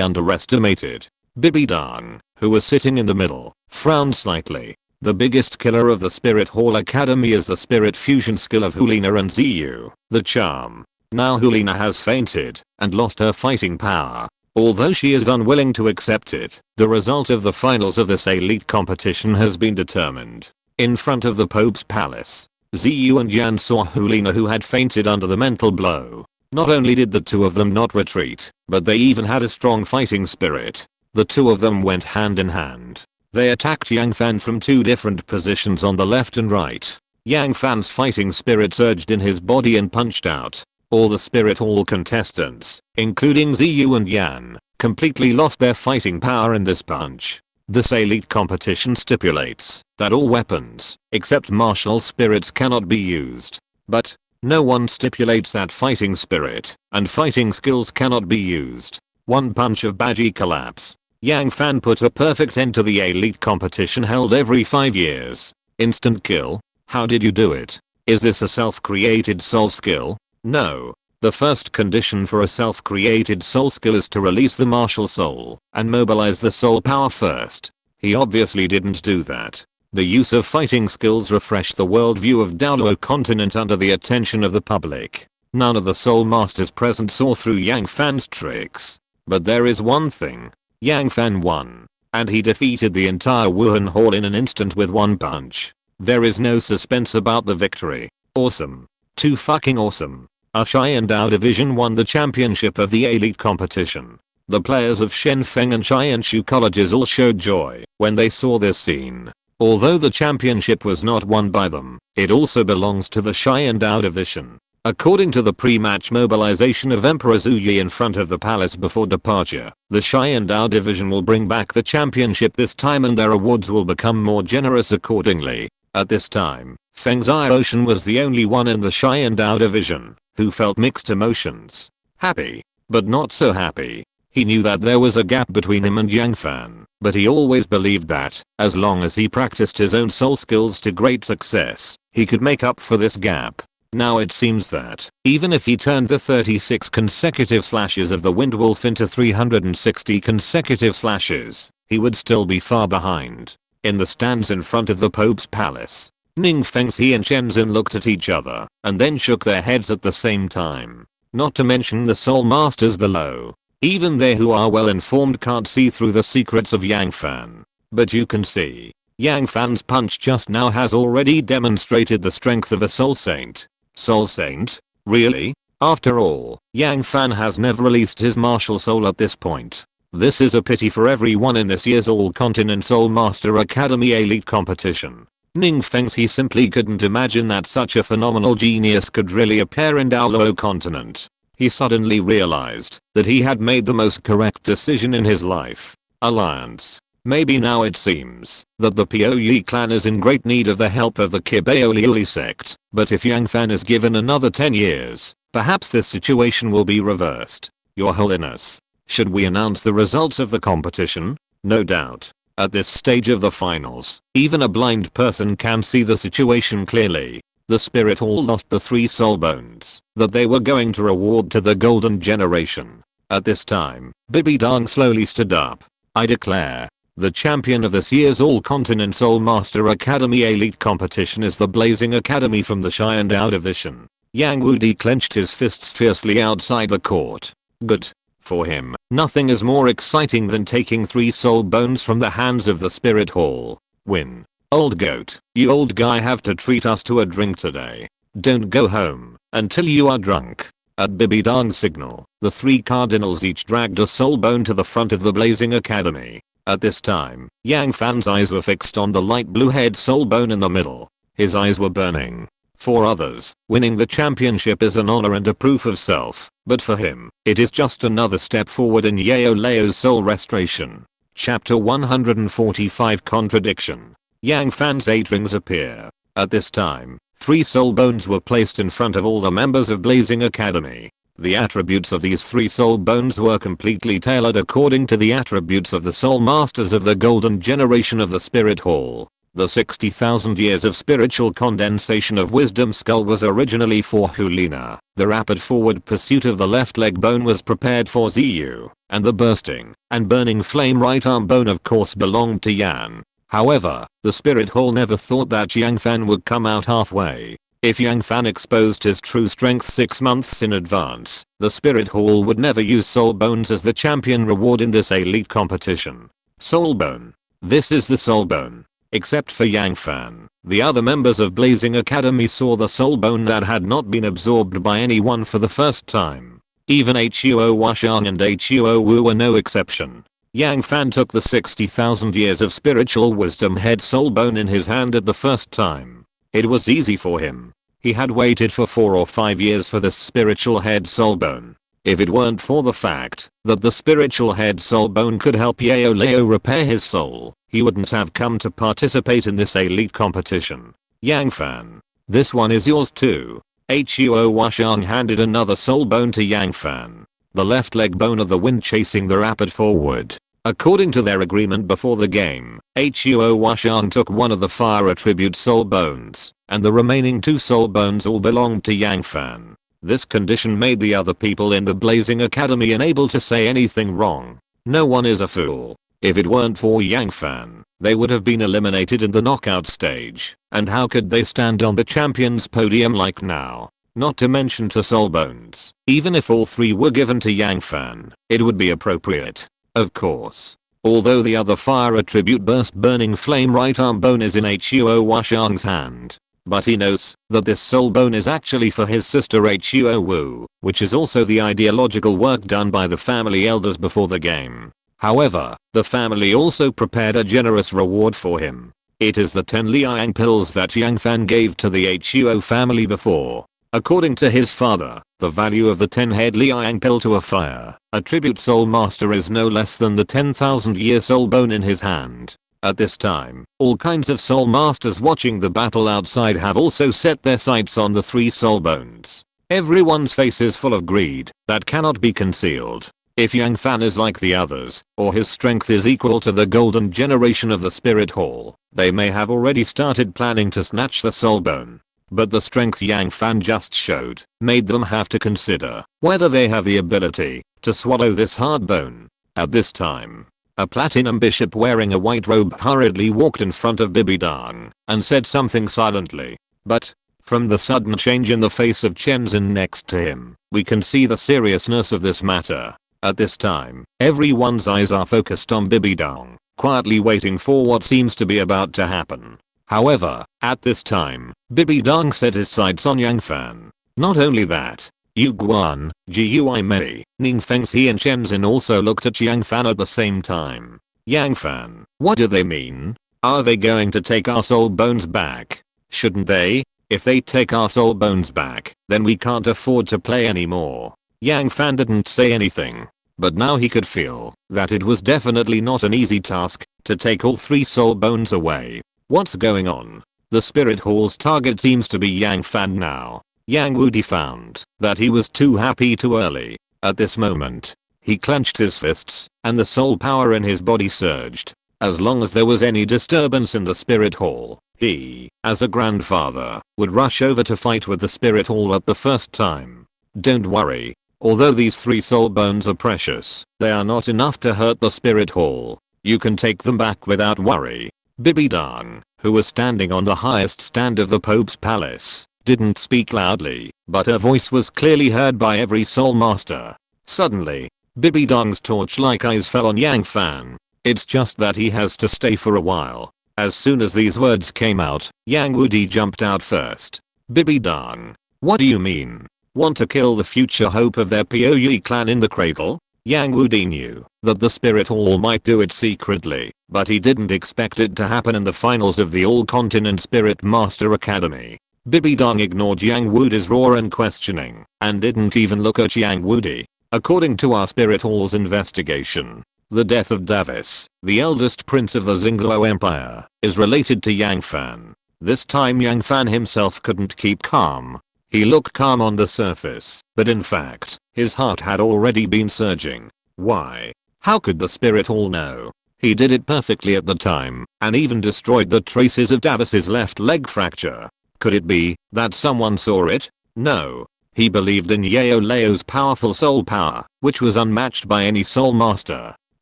underestimated. Bibi Dang, who was sitting in the middle, frowned slightly. The biggest killer of the Spirit Hall Academy is the spirit fusion skill of Hulina and Ziyu, the charm. Now Hulina has fainted and lost her fighting power. Although she is unwilling to accept it, the result of the finals of this elite competition has been determined. In front of the Pope's palace, Ziyu and Yan saw Hulina, who had fainted under the mental blow. Not only did the 2 of them not retreat, but they even had a strong fighting spirit. The 2 of them went hand in hand. They attacked Yang Fan from 2 different positions on the left and right. Yang Fan's fighting spirit surged in his body and punched out. All the Spirit Hall contestants, including Ziyu and Yan, completely lost their fighting power in this punch. This elite competition stipulates that all weapons, except martial spirits, cannot be used. But no one stipulates that fighting spirit and fighting skills cannot be used. One punch of Baji collapse. Yang Fan put a perfect end to the elite competition held every 5 years. Instant kill? How did you do it? Is this a self-created soul skill? No. The first condition for a self-created soul skill is to release the martial soul and mobilize the soul power first. He obviously didn't do that. The use of fighting skills refreshed the worldview of Douluo Continent under the attention of the public. None of the soul masters present saw through Yang Fan's tricks. But there is one thing. Yang Fan won. And he defeated the entire Wuhan Hall in an instant with one punch. There is no suspense about the victory. Awesome. Too fucking awesome. Our Xiandao division won the championship of the elite competition. The players of Shenfeng and Xianshu colleges all showed joy when they saw this scene. Although the championship was not won by them, it also belongs to the Xiandao division. According to the pre-match mobilization of Emperor Zuyi in front of the palace before departure, the Xiandao division will bring back the championship this time and their awards will become more generous accordingly. At this time, Feng Xiaoshan was the only one in the Xiandao division who felt mixed emotions. Happy, but not so happy. He knew that there was a gap between him and Yang Fan, but he always believed that, as long as he practiced his own soul skills to great success, he could make up for this gap. Now it seems that, even if he turned the 36 consecutive slashes of the Wind Wolf into 360 consecutive slashes, he would still be far behind. In the stands in front of the Pope's palace, Ning Fengzi and Shenzhen looked at each other, and then shook their heads at the same time. Not to mention the soul masters below. Even they who are well informed can't see through the secrets of Yang Fan. But you can see. Yang Fan's punch just now has already demonstrated the strength of a soul saint. Soul saint? Really? After all, Yang Fan has never released his martial soul at this point. This is a pity for everyone in this year's All-Continent Soul Master Academy Elite Competition. Ning Feng's he simply couldn't imagine that such a phenomenal genius could really appear in Douluo Continent. He suddenly realized that he had made the most correct decision in his life. Alliance. Maybe now it seems that the Puyi clan is in great need of the help of the Kibaoliuli sect, but if Yang Fan is given another 10 years, perhaps this situation will be reversed. Your Holiness, should we announce the results of the competition? No doubt. At this stage of the finals, even a blind person can see the situation clearly. The Spirit Hall lost the 3 soul bones that they were going to reward to the golden generation. At this time, Bibi Dong slowly stood up. I declare, the champion of this year's All-Continent Soul Master Academy Elite Competition is the Blazing Academy from the Xiandao Division. Yang Wudi clenched his fists fiercely outside the court. Good. For him, nothing is more exciting than taking 3 soul bones from the hands of the Spirit Hall. Win. Old goat, you old guy have to treat us to a drink today. Don't go home until you are drunk. At Bibi Dong's signal, the 3 cardinals each dragged a soul bone to the front of the Blazing Academy. At this time, Yang Fan's eyes were fixed on the light blue head soul bone in the middle. His eyes were burning. For others, winning the championship is an honor and a proof of self, but for him, it is just another step forward in Yao Lao's soul restoration. Chapter 145 Contradiction. Yang Fan's 8 rings appear. At this time, 3 soul bones were placed in front of all the members of Blazing Academy. The attributes of these 3 soul bones were completely tailored according to the attributes of the soul masters of the golden generation of the Spirit Hall. The 60,000 years of spiritual condensation of wisdom skull was originally for Hulina. The rapid forward pursuit of the left leg bone was prepared for Ziyu, and the bursting and burning flame right arm bone of course belonged to Yan. However, the Spirit Hall never thought that Yang Fan would come out halfway. If Yang Fan exposed his true strength 6 months in advance, the Spirit Hall would never use soul bones as the champion reward in this elite competition. Soul bone. This is the soul bone. Except for Yang Fan, the other members of Blazing Academy saw the soul bone that had not been absorbed by anyone for the first time. Even Xuantian and Wu were no exception. Yang Fan took the 60,000 years of spiritual wisdom head soul bone in his hand at the first time. It was easy for him. He had waited for 4 or 5 years for this spiritual head soul bone. If it weren't for the fact that the spiritual head soul bone could help Yao Lao repair his soul, he wouldn't have come to participate in this elite competition. Yang Fan, this one is yours too. Xuantian handed another soul bone to Yang Fan. The left leg bone of the wind chasing the rapid forward. According to their agreement before the game, Xuantian took one of the fire attribute soul bones, and the remaining 2 soul bones all belonged to Yang Fan. This condition made the other people in the Blazing Academy unable to say anything wrong. No one is a fool. If it weren't for Yang Fan, they would have been eliminated in the knockout stage, and how could they stand on the champion's podium like now? Not to mention 2 soul bones. Even if all 3 were given to Yang Fan, it would be appropriate. Of course. Although the other fire attribute burst burning flame right arm bone is in Xuantian's hand. But he notes that this soul bone is actually for his sister Wu, which is also the ideological work done by the family elders before the game. However, the family also prepared a generous reward for him. It is the 10 Liang pills that Yang Fan gave to the Hu family before. According to his father, the value of the 10-head Liang pill to a fire attribute soul master is no less than the 10,000 year soul bone in his hand. At this time, all kinds of soul masters watching the battle outside have also set their sights on the 3 soul bones. Everyone's face is full of greed that cannot be concealed. If Yang Fan is like the others, or his strength is equal to the golden generation of the Spirit Hall, they may have already started planning to snatch the soul bone. But the strength Yang Fan just showed made them have to consider whether they have the ability to swallow this hard bone. At this time, a platinum bishop wearing a white robe hurriedly walked in front of Bibi Dong and said something silently. But, from the sudden change in the face of Chen Zhen next to him, we can see the seriousness of this matter. At this time, everyone's eyes are focused on Bibi Dong, quietly waiting for what seems to be about to happen. However, at this time, Bibi Dong set his sights on Yang Fan. Not only that, Yu Guan, Gui Mei, Ning Fengxi and Chen Xin also looked at Yang Fan at the same time. Yang Fan, what do they mean? Are they going to take our soul bones back? Shouldn't they? If they take our soul bones back, then we can't afford to play anymore. Yang Fan didn't say anything, but now he could feel that it was definitely not an easy task to take all 3 soul bones away. What's going on? The spirit hall's target seems to be Yang Fan now. Yang Wudi found that he was too happy too early. At this moment, he clenched his fists, and the soul power in his body surged. As long as there was any disturbance in the spirit hall, he, as a grandfather, would rush over to fight with the spirit hall at the first time. Don't worry. Although these 3 soul bones are precious, they are not enough to hurt the spirit hall. You can take them back without worry. Bibi Dang, who was standing on the highest stand of the Pope's palace, didn't speak loudly, but her voice was clearly heard by every soul master. Suddenly, Bibi Dang's torch-like eyes fell on Yang Fan. It's just that he has to stay for a while. As soon as these words came out, Yang Wudi jumped out first. Bibi Dang, what do you mean? Want to kill the future hope of their Poyi clan in the cradle? Yang Wudi knew that the spirit hall might do it secretly, but he didn't expect it to happen in the finals of the All-Continent Spirit Master Academy. Bibi Dang ignored Yang Wudi's roar and questioning, and didn't even look at Yang Wudi. According to our spirit hall's investigation, the death of Davis, the eldest prince of the Xingluo Empire, is related to Yang Fan. This time Yang Fan himself couldn't keep calm. He looked calm on the surface, but in fact, his heart had already been surging. Why? How could the spirit hall know? He did it perfectly at the time, and even destroyed the traces of Davis's left leg fracture. Could it be that someone saw it? No. He believed in Yao Lao's powerful soul power, which was unmatched by any soul master.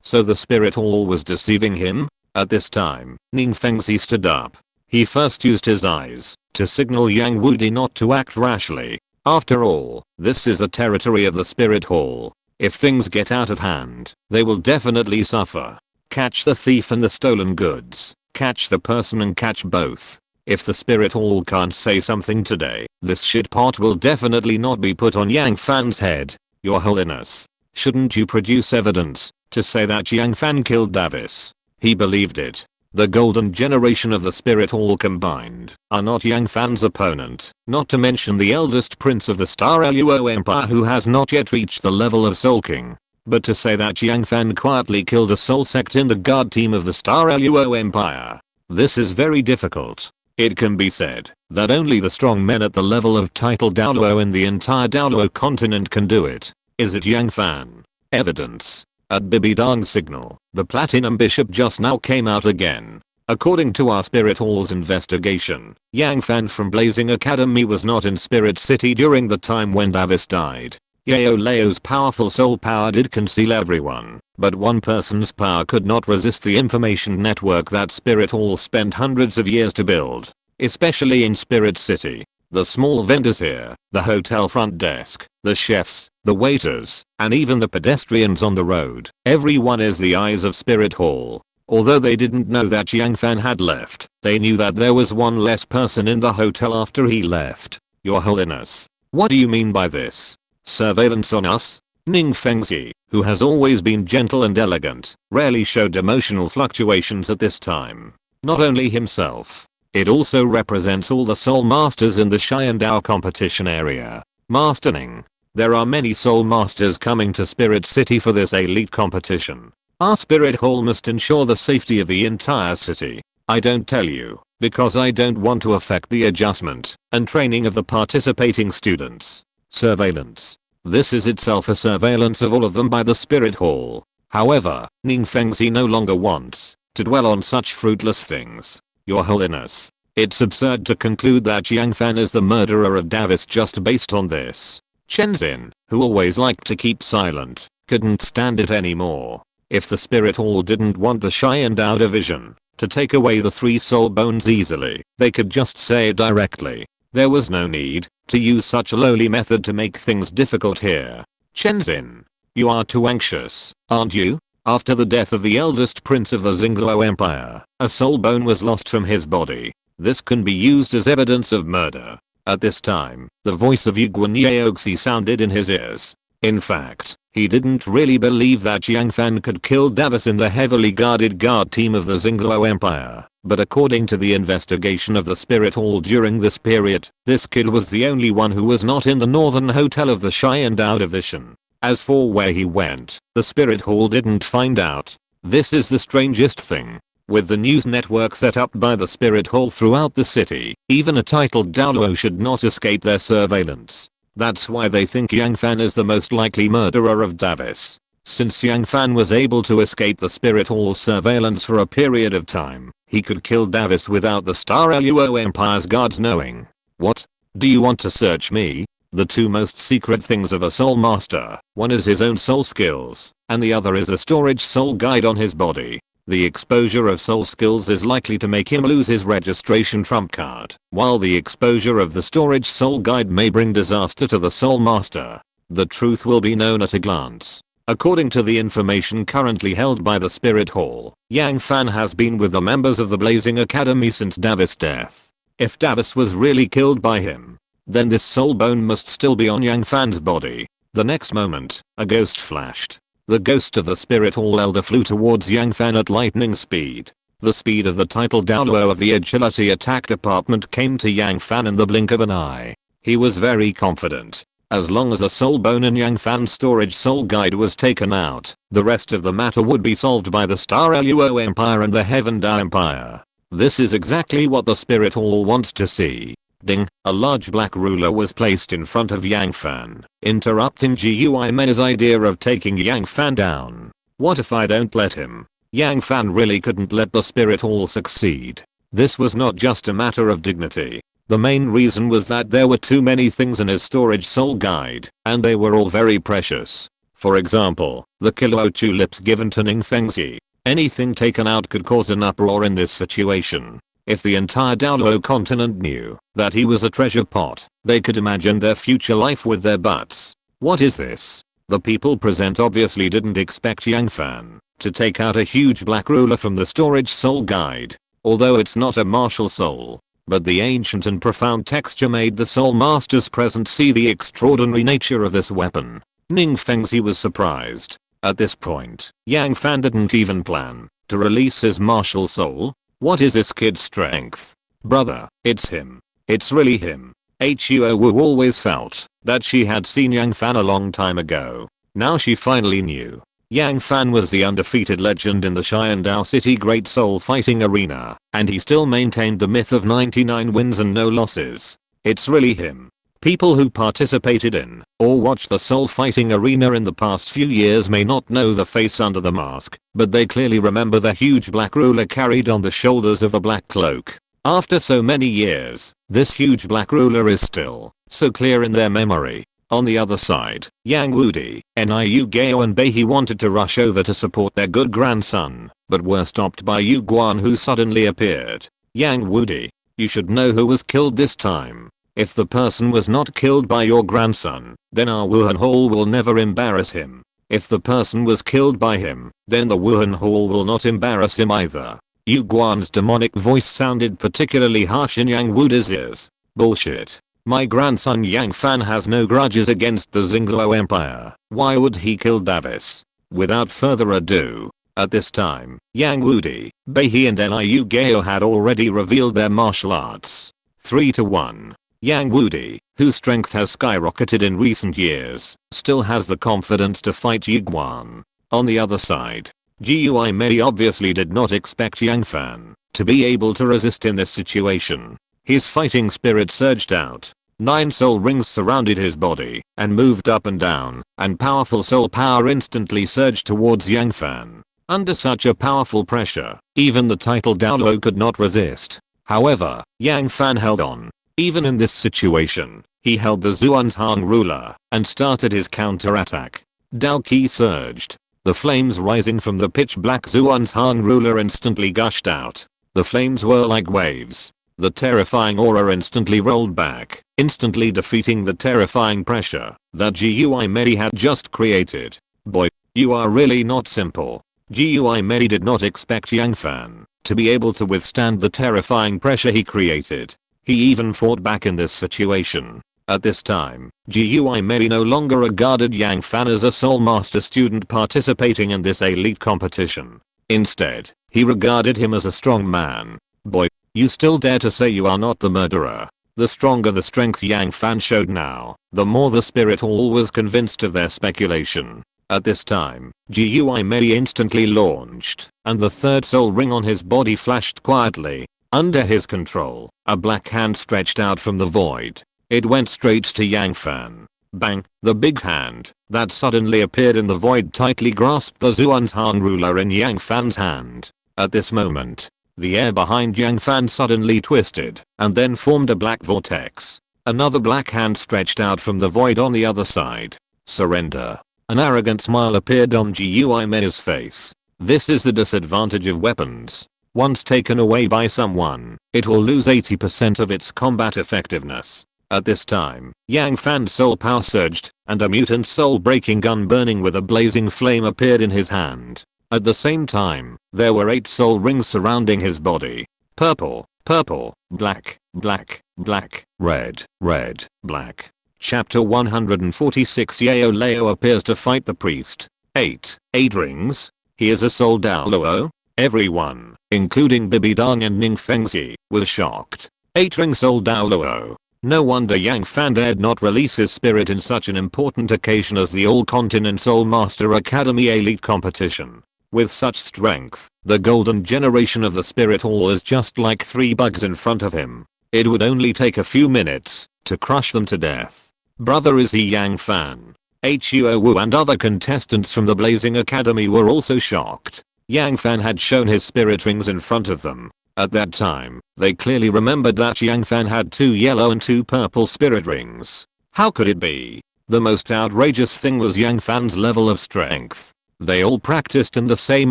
So the spirit hall was deceiving him? At this time, Ning Fengxi stood up. He first used his eyes to signal Yang Wudi not to act rashly. After all, this is the territory of the spirit hall. If things get out of hand, they will definitely suffer. Catch the thief and the stolen goods. Catch the person and catch both. If the spirit hall can't say something today, this shit pot will definitely not be put on Yang Fan's head. Your Holiness, shouldn't you produce evidence to say that Yang Fan killed Davis? He believed it. The golden generation of the spirit hall combined are not Yang Fan's opponent, not to mention the eldest prince of the Star Luo Empire who has not yet reached the level of Soul King. But to say that Yang Fan quietly killed a soul sect in the guard team of the Star Luo Empire, this is very difficult. It can be said that only the strong men at the level of title Douluo in the entire Douluo Continent can do it. Is it Yang Fan? Evidence. At Bibi Dang's signal, the Platinum Bishop just now came out again. According to our Spirit Hall's investigation, Yang Fan from Blazing Academy was not in Spirit City during the time when Davis died. Yao Lao's powerful soul power did conceal everyone, but one person's power could not resist the information network that Spirit Hall spent hundreds of years to build, especially in Spirit City. The small vendors here, the hotel front desk, the chefs, the waiters, and even the pedestrians on the road, everyone is the eyes of Spirit Hall. Although they didn't know that Yang Fan had left, they knew that there was one less person in the hotel after he left. Your Holiness, what do you mean by this? Surveillance on us? Ning Fengxi, who has always been gentle and elegant, rarely showed emotional fluctuations at this time. Not only himself, it also represents all the soul masters in the Xiandao competition area. Master Ning, there are many soul masters coming to Spirit City for this elite competition. Our Spirit Hall must ensure the safety of the entire city. I don't tell you, because I don't want to affect the adjustment and training of the participating students. Surveillance. This is itself a surveillance of all of them by the Spirit Hall. However, Ning Fengxi no longer wants to dwell on such fruitless things. Your Holiness, it's absurd to conclude that Yang Fan is the murderer of Davis just based on this. Chen Xin, who always liked to keep silent, couldn't stand it anymore. If the Spirit Hall didn't want the Xiandao division to take away the 3 soul bones easily, they could just say it directly. There was no need to use such a lowly method to make things difficult here. Chen Xin, you are too anxious, aren't you? After the death of the eldest prince of the Xingluo Empire, a soul bone was lost from his body. This can be used as evidence of murder. At this time, the voice of Yu Xiaogang sounded in his ears. In fact, he didn't really believe that Yang Fan could kill Davis in the heavily guarded guard team of the Xingluo Empire, but according to the investigation of the Spirit Hall during this period, this kid was the only one who was not in the northern hotel of the Xiandao division. As for where he went, the Spirit Hall didn't find out. This is the strangest thing. With the news network set up by the Spirit Hall throughout the city, even a titled Douluo should not escape their surveillance. That's why they think Yang Fan is the most likely murderer of Davis. Since Yang Fan was able to escape the Spirit Hall's surveillance for a period of time, he could kill Davis without the Star Luo Empire's guards knowing. What? Do you want to search me? The two most secret things of a soul master, one is his own soul skills, and the other is a storage soul guide on his body. The exposure of soul skills is likely to make him lose his registration trump card, while the exposure of the storage soul guide may bring disaster to the soul master. The truth will be known at a glance. According to the information currently held by the Spirit Hall, Yang Fan has been with the members of the Blazing Academy since Davis' death. If Davis was really killed by him, then this soul bone must still be on Yang Fan's body. The next moment, a ghost flashed. The ghost of the Spirit Hall elder flew towards Yang Fan at lightning speed. The speed of the titled Douluo of the Agility Attack Department came to Yang Fan in the blink of an eye. He was very confident. As long as a soul bone in Yang Fan's storage soul guide was taken out, the rest of the matter would be solved by the Star Luo Empire and the Heaven Da Empire. This is exactly what the Spirit Hall wants to see. Ding, a large black ruler was placed in front of Yang Fan, interrupting Gui Mei's idea of taking Yang Fan down. What if I don't let him? Yang Fan really couldn't let the Spirit Hall succeed. This was not just a matter of dignity. The main reason was that there were too many things in his storage soul guide, and they were all very precious. For example, the kilo tulips given to Ning Fengzi. Anything taken out could cause an uproar in this situation. If the entire Douluo Continent knew that he was a treasure pot, they could imagine their future life with their butts. What is this? The people present obviously didn't expect Yang Fan to take out a huge black ruler from the storage soul guide, although it's not a martial soul. But the ancient and profound texture made the soul masters present see the extraordinary nature of this weapon. Ning Fengzi was surprised. At this point, Yang Fan didn't even plan to release his martial soul. What is this kid's strength? Brother, it's him. It's really him. Huo Wu always felt that she had seen Yang Fan a long time ago. Now she finally knew. Yang Fan was the undefeated legend in the Xiandao City Great Soul Fighting Arena, and he still maintained the myth of 99 wins and no losses. It's really him. People who participated in or watched the Soul Fighting Arena in the past few years may not know the face under the mask, but they clearly remember the huge black ruler carried on the shoulders of a black cloak. After so many years, this huge black ruler is still so clear in their memory. On the other side, Yang Wudi, Niu Gao and Beihe wanted to rush over to support their good grandson, but were stopped by Yu Guan, who suddenly appeared. Yang Wudi, you should know who was killed this time. If the person was not killed by your grandson, then our Wuhan Hall will never embarrass him. If the person was killed by him, then the Wuhan Hall will not embarrass him either. Yu Guan's demonic voice sounded particularly harsh in Yang Wudi's ears. Bullshit. My grandson Yang Fan has no grudges against the Xingluo Empire. Why would he kill Davis? Without further ado, at this time, Yang Wudi, Beihe and Niu Gao had already revealed their martial arts. 3-1. Yang Wudi, whose strength has skyrocketed in recent years, still has the confidence to fight Yu Guan. On the other side, Gui Mei obviously did not expect Yang Fan to be able to resist in this situation. His fighting spirit surged out. 9 soul rings surrounded his body and moved up and down, and powerful soul power instantly surged towards Yang Fan. Under such a powerful pressure, even the titled Douluo could not resist. However, Yang Fan held on. Even in this situation, he held the Xuantian ruler and started his counterattack. Dao Qi surged. The flames rising from the pitch black Xuantian ruler instantly gushed out. The flames were like waves. The terrifying aura instantly rolled back, instantly defeating the terrifying pressure that Gui Mei had just created. Boy, you are really not simple. Gui Mei did not expect Yang Fan to be able to withstand the terrifying pressure he created. He even fought back in this situation. At this time, Gui Mei no longer regarded Yang Fan as a Soul Master student participating in this elite competition. Instead, he regarded him as a strong man. Boy, you still dare to say you are not the murderer. The stronger the strength Yang Fan showed now, the more the spirit hall was convinced of their speculation. At this time, Gui Mei instantly launched, and the third soul ring on his body flashed quietly. Under his control, a black hand stretched out from the void. It went straight to Yang Fan. Bang! The big hand that suddenly appeared in the void tightly grasped the Xuantian ruler in Yang Fan's hand. At this moment, the air behind Yang Fan suddenly twisted and then formed a black vortex. Another black hand stretched out from the void on the other side. Surrender. An arrogant smile appeared on Gui Mei's face. This is the disadvantage of weapons. Once taken away by someone, it will lose 80% of its combat effectiveness. At this time, Yang Fan's soul power surged, and a mutant soul-breaking gun burning with a blazing flame appeared in his hand. At the same time, there were 8 soul rings surrounding his body. Purple, purple, black, black, black, red, red, black. Chapter 146 Yao Lao appears to fight the priest. 8 rings? He is a soul Douluo? Everyone, including Bibi Dang and Ning Fengzi, was shocked. 8-ring soul Douluo. No wonder Yang Fan dared not release his spirit in such an important occasion as the All Continent Soul Master Academy Elite Competition. With such strength, the golden generation of the Spirit Hall is just like 3 bugs in front of him. It would only take a few minutes to crush them to death. Brother, is he Yang Fan? Huo Wu and other contestants from the Blazing Academy were also shocked. Yang Fan had shown his spirit rings in front of them. At that time, they clearly remembered that Yang Fan had 2 yellow and 2 purple spirit rings. How could it be? The most outrageous thing was Yang Fan's level of strength. They all practiced in the same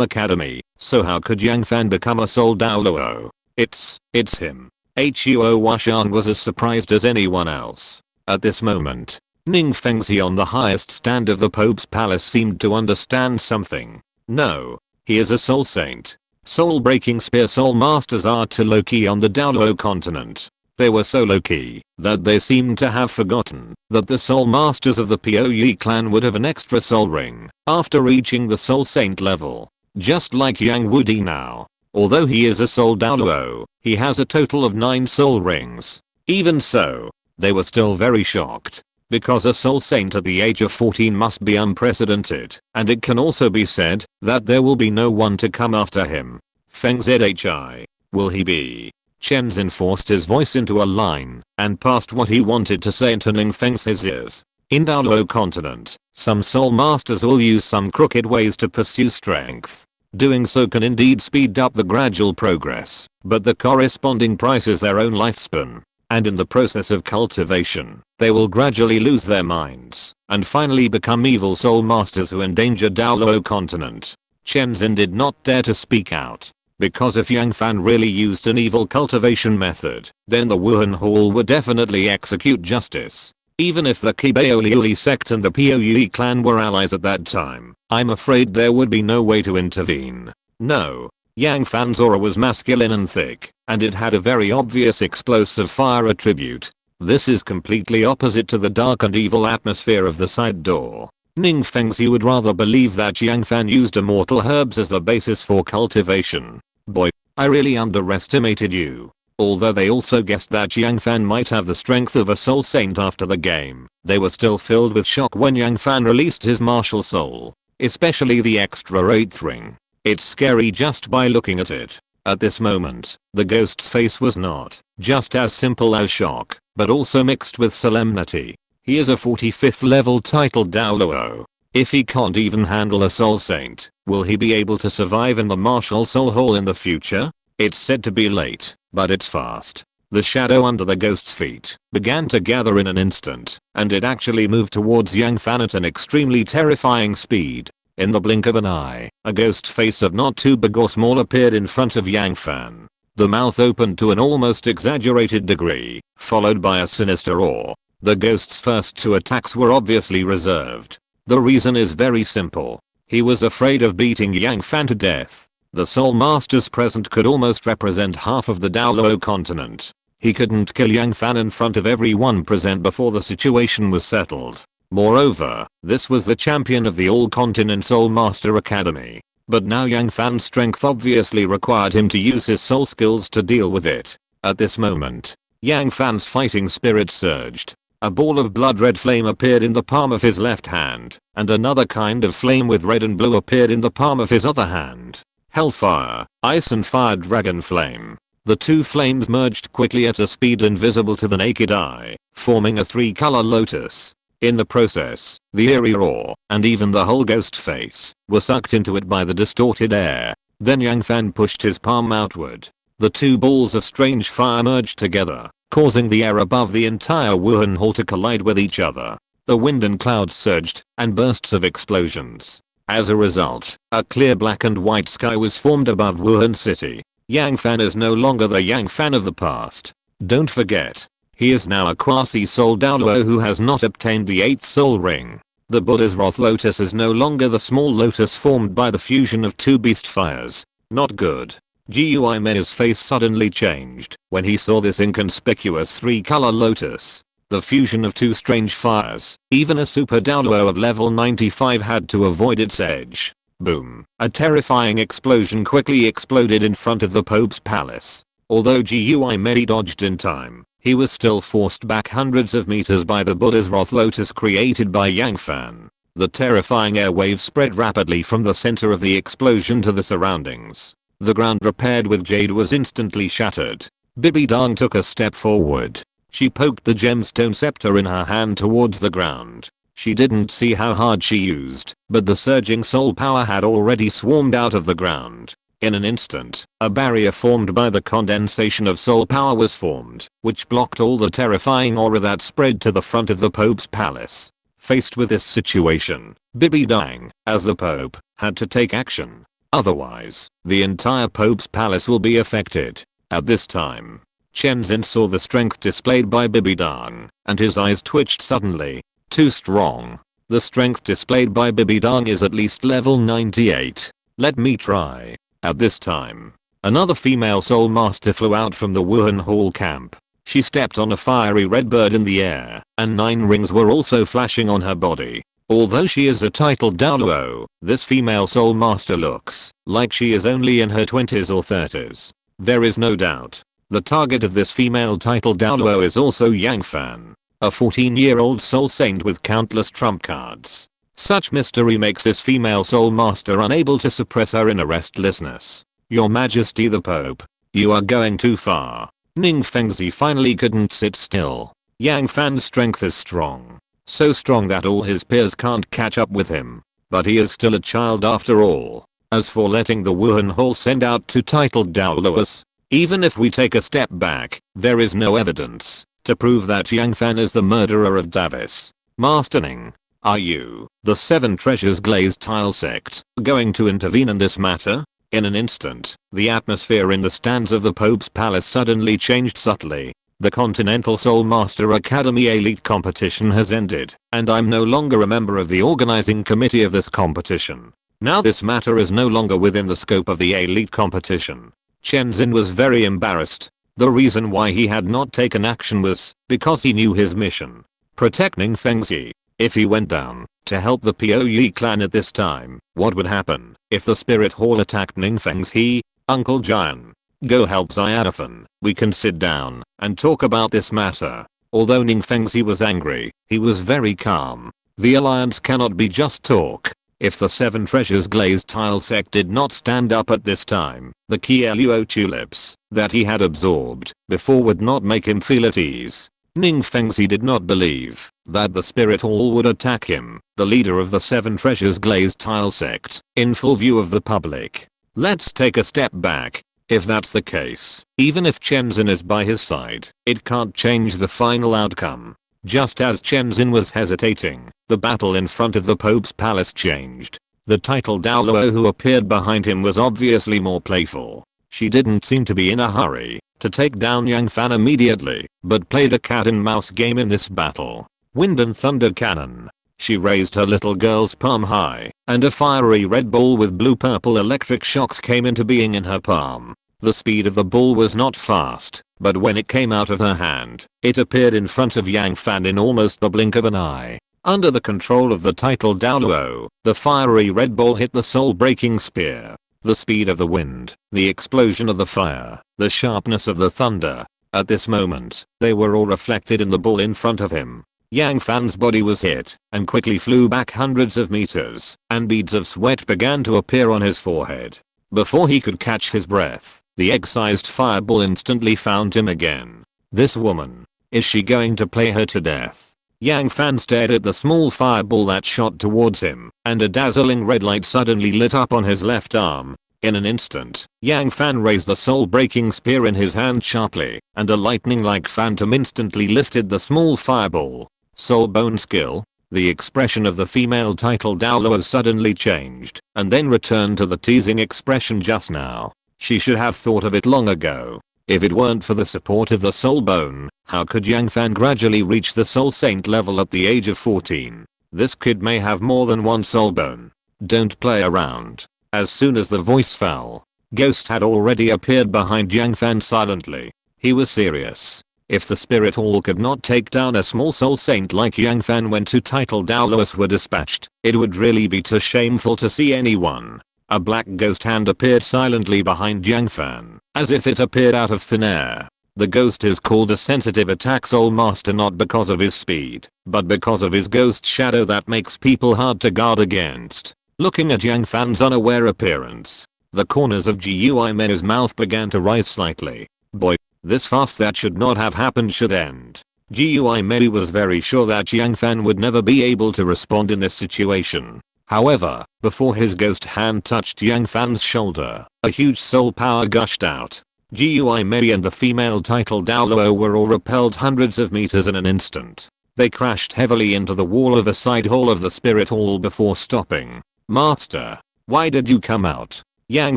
academy, so how could Yang Fan become a soul Douluo? It's him. Huo Washang was as surprised as anyone else. At this moment, Ning Fengzi on the highest stand of the Pope's palace seemed to understand something. No, he is a soul saint. Soul-breaking spear soul masters are too low-key on the Douluo Continent. They were so low-key that they seemed to have forgotten that the soul masters of the Puyi clan would have an extra soul ring after reaching the soul saint level. Just like Yang Wudi now. Although he is a soul Douluo, he has a total of 9 soul rings. Even so, they were still very shocked. Because a soul saint at the age of 14 must be unprecedented, and it can also be said that there will be no one to come after him. Feng Zhi, will he be? Chen Xin forced his voice into a line and passed what he wanted to say into Ning Fengzi's ears. In Douluo Continent, some soul masters will use some crooked ways to pursue strength. Doing so can indeed speed up the gradual progress, but the corresponding price is their own lifespan. And in the process of cultivation, they will gradually lose their minds and finally become evil soul masters who endanger Douluo Continent. Chen Xin did not dare to speak out, because if Yang Fan really used an evil cultivation method, then the Wuhan Hall would definitely execute justice. Even if the Kibaoliuli sect and the Puyi clan were allies at that time, I'm afraid there would be no way to intervene. No. Yang Fan's aura was masculine and thick, and it had a very obvious explosive fire attribute. This is completely opposite to the dark and evil atmosphere of the side door. Ning Fengzi would rather believe that Yang Fan used immortal herbs as the basis for cultivation. Boy, I really underestimated you. Although they also guessed that Yang Fan might have the strength of a soul saint after the game, they were still filled with shock when Yang Fan released his martial soul. Especially the extra 8th ring. It's scary just by looking at it. At this moment, the ghost's face was not just as simple as shock, but also mixed with solemnity. He is a 45th level titled Douluo. If he can't even handle a soul saint, will he be able to survive in the martial soul hall in the future? It's said to be late, but it's fast. The shadow under the ghost's feet began to gather in an instant, and it actually moved towards Yang Fan at an extremely terrifying speed. In the blink of an eye, a ghost face of not too big or small appeared in front of Yang Fan. The mouth opened to an almost exaggerated degree, followed by a sinister roar. The ghost's first 2 attacks were obviously reserved. The reason is very simple. He was afraid of beating Yang Fan to death. The soul masters present could almost represent half of the Douluo Continent. He couldn't kill Yang Fan in front of everyone present before the situation was settled. Moreover, this was the champion of the All-Continent Soul Master Academy. But now Yang Fan's strength obviously required him to use his soul skills to deal with it. At this moment, Yang Fan's fighting spirit surged. A ball of blood-red flame appeared in the palm of his left hand, and another kind of flame with red and blue appeared in the palm of his other hand. Hellfire, ice and fire dragon flame. The two flames merged quickly at a speed invisible to the naked eye, forming a three-color lotus. In the process, the eerie roar, and even the whole ghost face, were sucked into it by the distorted air. Then Yang Fan pushed his palm outward. The two balls of strange fire merged together, causing the air above the entire Wuhan Hall to collide with each other. The wind and clouds surged, and bursts of explosions. As a result, a clear black and white sky was formed above Wuhan City. Yang Fan is no longer the Yang Fan of the past. Don't forget, he is now a quasi-soul Douluo who has not obtained the 8th soul ring. The Buddha's Wrath Lotus is no longer the small lotus formed by the fusion of two beast fires. Not good. Gui Mei's face suddenly changed when he saw this inconspicuous three-color lotus. The fusion of two strange fires. Even a super Douluo of level 95 had to avoid its edge. Boom. A terrifying explosion quickly exploded in front of the Pope's palace. Although Gui Mei dodged in time, he was still forced back hundreds of meters by the Buddha's Wrath Lotus created by Yang Fan. The terrifying air waves spread rapidly from the center of the explosion to the surroundings. The ground repaired with jade was instantly shattered. Bibi Dong took a step forward. She poked the gemstone scepter in her hand towards the ground. She didn't see how hard she used, but the surging soul power had already swarmed out of the ground. In an instant, a barrier formed by the condensation of soul power was formed, which blocked all the terrifying aura that spread to the front of the Pope's palace. Faced with this situation, Bibi Dong, as the Pope, had to take action. Otherwise, the entire Pope's palace will be affected. At this time, Chen Xin saw the strength displayed by Bibi Dong, and his eyes twitched suddenly. Too strong. The strength displayed by Bibi Dong is at least level 98. Let me try. At this time, another female soul master flew out from the Wuhan Hall camp. She stepped on a fiery red bird in the air, and 9 rings were also flashing on her body. Although she is a titled Douluo, this female soul master looks like she is only in her 20s or 30s. There is no doubt. The target of this female titled Douluo is also Yang Fan, a 14-year-old soul saint with countless trump cards. Such mystery makes this female soul master unable to suppress her inner restlessness. Your Majesty the Pope, you are going too far. Ning Fengzi finally couldn't sit still. Yang Fan's strength is strong. So strong that all his peers can't catch up with him. But he is still a child after all. As for letting the Wuhan Hall send out 2 titled Douluos, even if we take a step back, there is no evidence to prove that Yang Fan is the murderer of Davis. Master Ning, are you, the 7 Treasures Glazed Tile sect, going to intervene in this matter? In an instant, the atmosphere in the stands of the Pope's palace suddenly changed subtly. The Continental Soul Master Academy Elite competition has ended, and I'm no longer a member of the organizing committee of this competition. Now this matter is no longer within the scope of the Elite competition. Chen Xin was very embarrassed. The reason why he had not taken action was because he knew his mission. Protect Ning Fengzi. If he went down to help the Pouyi clan at this time, what would happen if the Spirit Hall attacked Ning Fengzi? Uncle Jian, go help Xianofan. We can sit down and talk about this matter. Although Ning Fengzi was angry, he was very calm. The alliance cannot be just talk. If the 7 Treasures Glazed Tile sect did not stand up at this time, the Kieluo tulips that he had absorbed before would not make him feel at ease. Ning Fengzi did not believe that the Spirit Hall would attack him, the leader of the 7 Treasures Glazed Tile sect, in full view of the public. Let's take a step back. If that's the case, even if Chen Xin is by his side, it can't change the final outcome. Just as Chen Xin was hesitating, the battle in front of the Pope's palace changed. The titled Douluo who appeared behind him was obviously more playful. She didn't seem to be in a hurry to take down Yang Fan immediately, but played a cat and mouse game in this battle. Wind and thunder cannon. She raised her little girl's palm high, and a fiery red ball with blue-purple electric shocks came into being in her palm. The speed of the ball was not fast, but when it came out of her hand, it appeared in front of Yang Fan in almost the blink of an eye. Under the control of the titled Douluo, the fiery red ball hit the soul-breaking spear. The speed of the wind, the explosion of the fire, the sharpness of the thunder. At this moment, they were all reflected in the ball in front of him. Yang Fan's body was hit and quickly flew back hundreds of meters, and beads of sweat began to appear on his forehead. Before he could catch his breath, the egg-sized fireball instantly found him again. This woman. Is she going to play her to death? Yang Fan stared at the small fireball that shot towards him, and a dazzling red light suddenly lit up on his left arm. In an instant, Yang Fan raised the soul-breaking spear in his hand sharply, and a lightning-like phantom instantly lifted the small fireball. Soul bone skill? The expression of the female titled Douluo suddenly changed, and then returned to the teasing expression just now. She should have thought of it long ago. If it weren't for the support of the soul bone, how could Yang Fan gradually reach the soul saint level at the age of 14? This kid may have more than one soul bone. Don't play around. As soon as the voice fell, Ghost had already appeared behind Yang Fan silently. He was serious. If the spirit hall could not take down a small soul saint like Yang Fan when two titled Douluos were dispatched, it would really be too shameful to see anyone. A black ghost hand appeared silently behind Yang Fan, as if it appeared out of thin air. The ghost is called a sensitive attack soul master not because of his speed, but because of his ghost shadow that makes people hard to guard against. Looking at Yang Fan's unaware appearance, the corners of Gui Mei's mouth began to rise slightly. Boy, this fast that should not have happened should end. Gui Mei was very sure that Yang Fan would never be able to respond in this situation. However, before his ghost hand touched Yang Fan's shoulder, a huge soul power gushed out. Gui Mei and the female titled Douluo were all repelled hundreds of meters in an instant. They crashed heavily into the wall of a side hall of the spirit hall before stopping. Master, why did you come out? Yang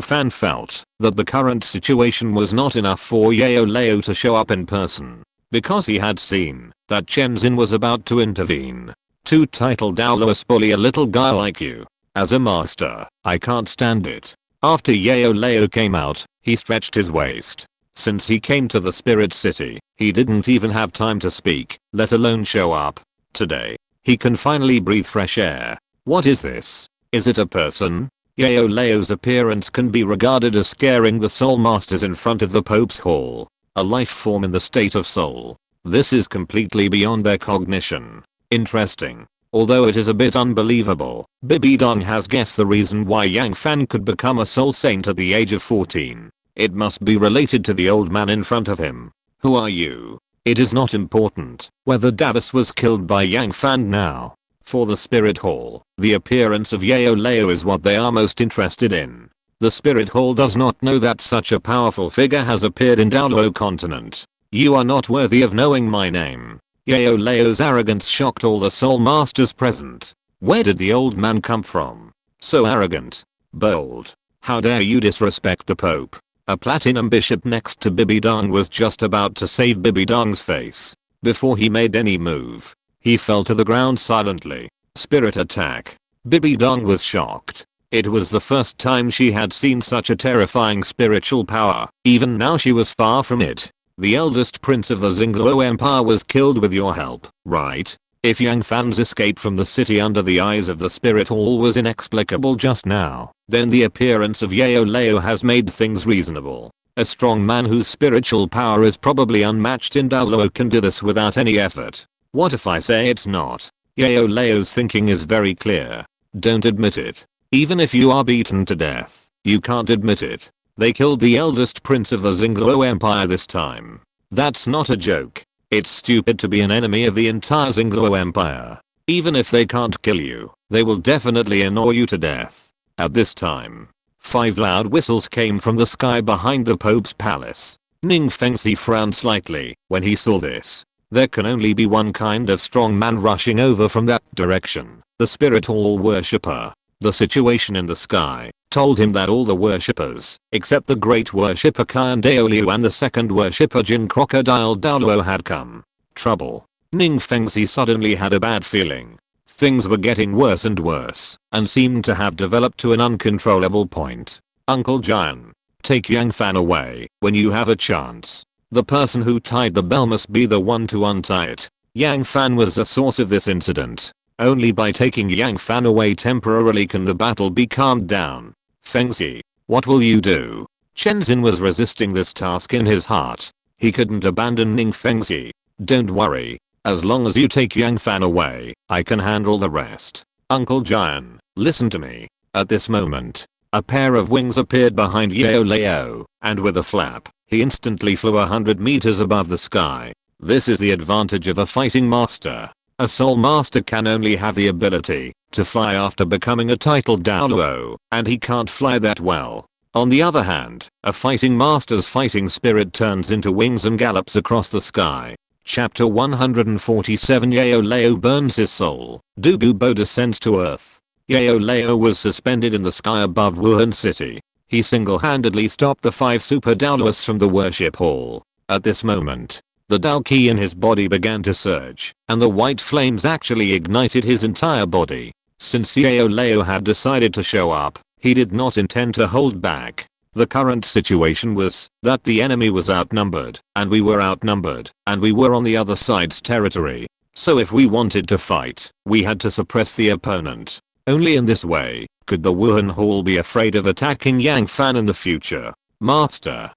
Fan felt that the current situation was not enough for Yao Lao to show up in person, because he had seen that Chen Xin was about to intervene. Two titled Douluos bully a little guy like you. As a master, I can't stand it. After Yao Lao came out, he stretched his waist. Since he came to the spirit city, he didn't even have time to speak, let alone show up. Today, he can finally breathe fresh air. What is this? Is it a person? Yao Lao's appearance can be regarded as scaring the soul masters in front of the Pope's hall. A life form in the state of soul. This is completely beyond their cognition. Interesting. Although it is a bit unbelievable, Bibi Dong has guessed the reason why Yang Fan could become a soul saint at the age of 14. It must be related to the old man in front of him. Who are you? It is not important whether Davis was killed by Yang Fan now. For the spirit hall, the appearance of Yao Lao is what they are most interested in. The spirit hall does not know that such a powerful figure has appeared in Douluo Continent. You are not worthy of knowing my name. Yao Lao's arrogance shocked all the soul masters present. Where did the old man come from? So arrogant. Bold. How dare you disrespect the Pope? A platinum bishop next to Bibi Dong was just about to save Bibi Dong's face. Before he made any move, he fell to the ground silently. Spirit attack. Bibi Dong was shocked. It was the first time she had seen such a terrifying spiritual power. Even now she was far from it. The eldest prince of the Xingluo Empire was killed with your help, right? If Yang Fan's escape from the city under the eyes of the spirit hall was inexplicable just now, then the appearance of Yao Lao has made things reasonable. A strong man whose spiritual power is probably unmatched in Douluo can do this without any effort. What if I say it's not? Yao Lao's thinking is very clear. Don't admit it. Even if you are beaten to death, you can't admit it. They killed the eldest prince of the Xingluo Empire this time. That's not a joke. It's stupid to be an enemy of the entire Xingluo Empire. Even if they can't kill you, they will definitely annoy you to death. At this time, 5 loud whistles came from the sky behind the Pope's palace. Ning Fengxi frowned slightly when he saw this. There can only be one kind of strong man rushing over from that direction, the spirit hall worshipper. The situation in the sky told him that all the worshippers, except the great worshipper Qian Daoliu and the second worshipper Jin Crocodile Douluo had come. Trouble. Ning Fengxi suddenly had a bad feeling. Things were getting worse and worse, and seemed to have developed to an uncontrollable point. Uncle Jian, take Yang Fan away when you have a chance. The person who tied the bell must be the one to untie it. Yang Fan was the source of this incident. Only by taking Yang Fan away temporarily can the battle be calmed down. Fengzi, what will you do? Chen Xin was resisting this task in his heart. He couldn't abandon Ning Fengzi. Don't worry. As long as you take Yang Fan away, I can handle the rest. Uncle Jian, listen to me. At this moment, a pair of wings appeared behind Yao Lao, and with a flap, he instantly flew 100 meters above the sky. This is the advantage of a fighting master. A soul master can only have the ability to fly after becoming a titled Douluo, and he can't fly that well. On the other hand, a fighting master's fighting spirit turns into wings and gallops across the sky. Chapter 147 Yao Lao burns his soul. Douluo descends to earth. Yao Lao was suspended in the sky above Wuhan city. He single-handedly stopped the 5 super Douluos from the worship hall. At this moment, the Dao Qi in his body began to surge, and the white flames actually ignited his entire body. Since Yao Lao had decided to show up, he did not intend to hold back. The current situation was that the enemy was outnumbered, and we were outnumbered, and we were on the other side's territory. So if we wanted to fight, we had to suppress the opponent. Only in this way could the Wuhan Hall be afraid of attacking Yang Fan in the future. Master.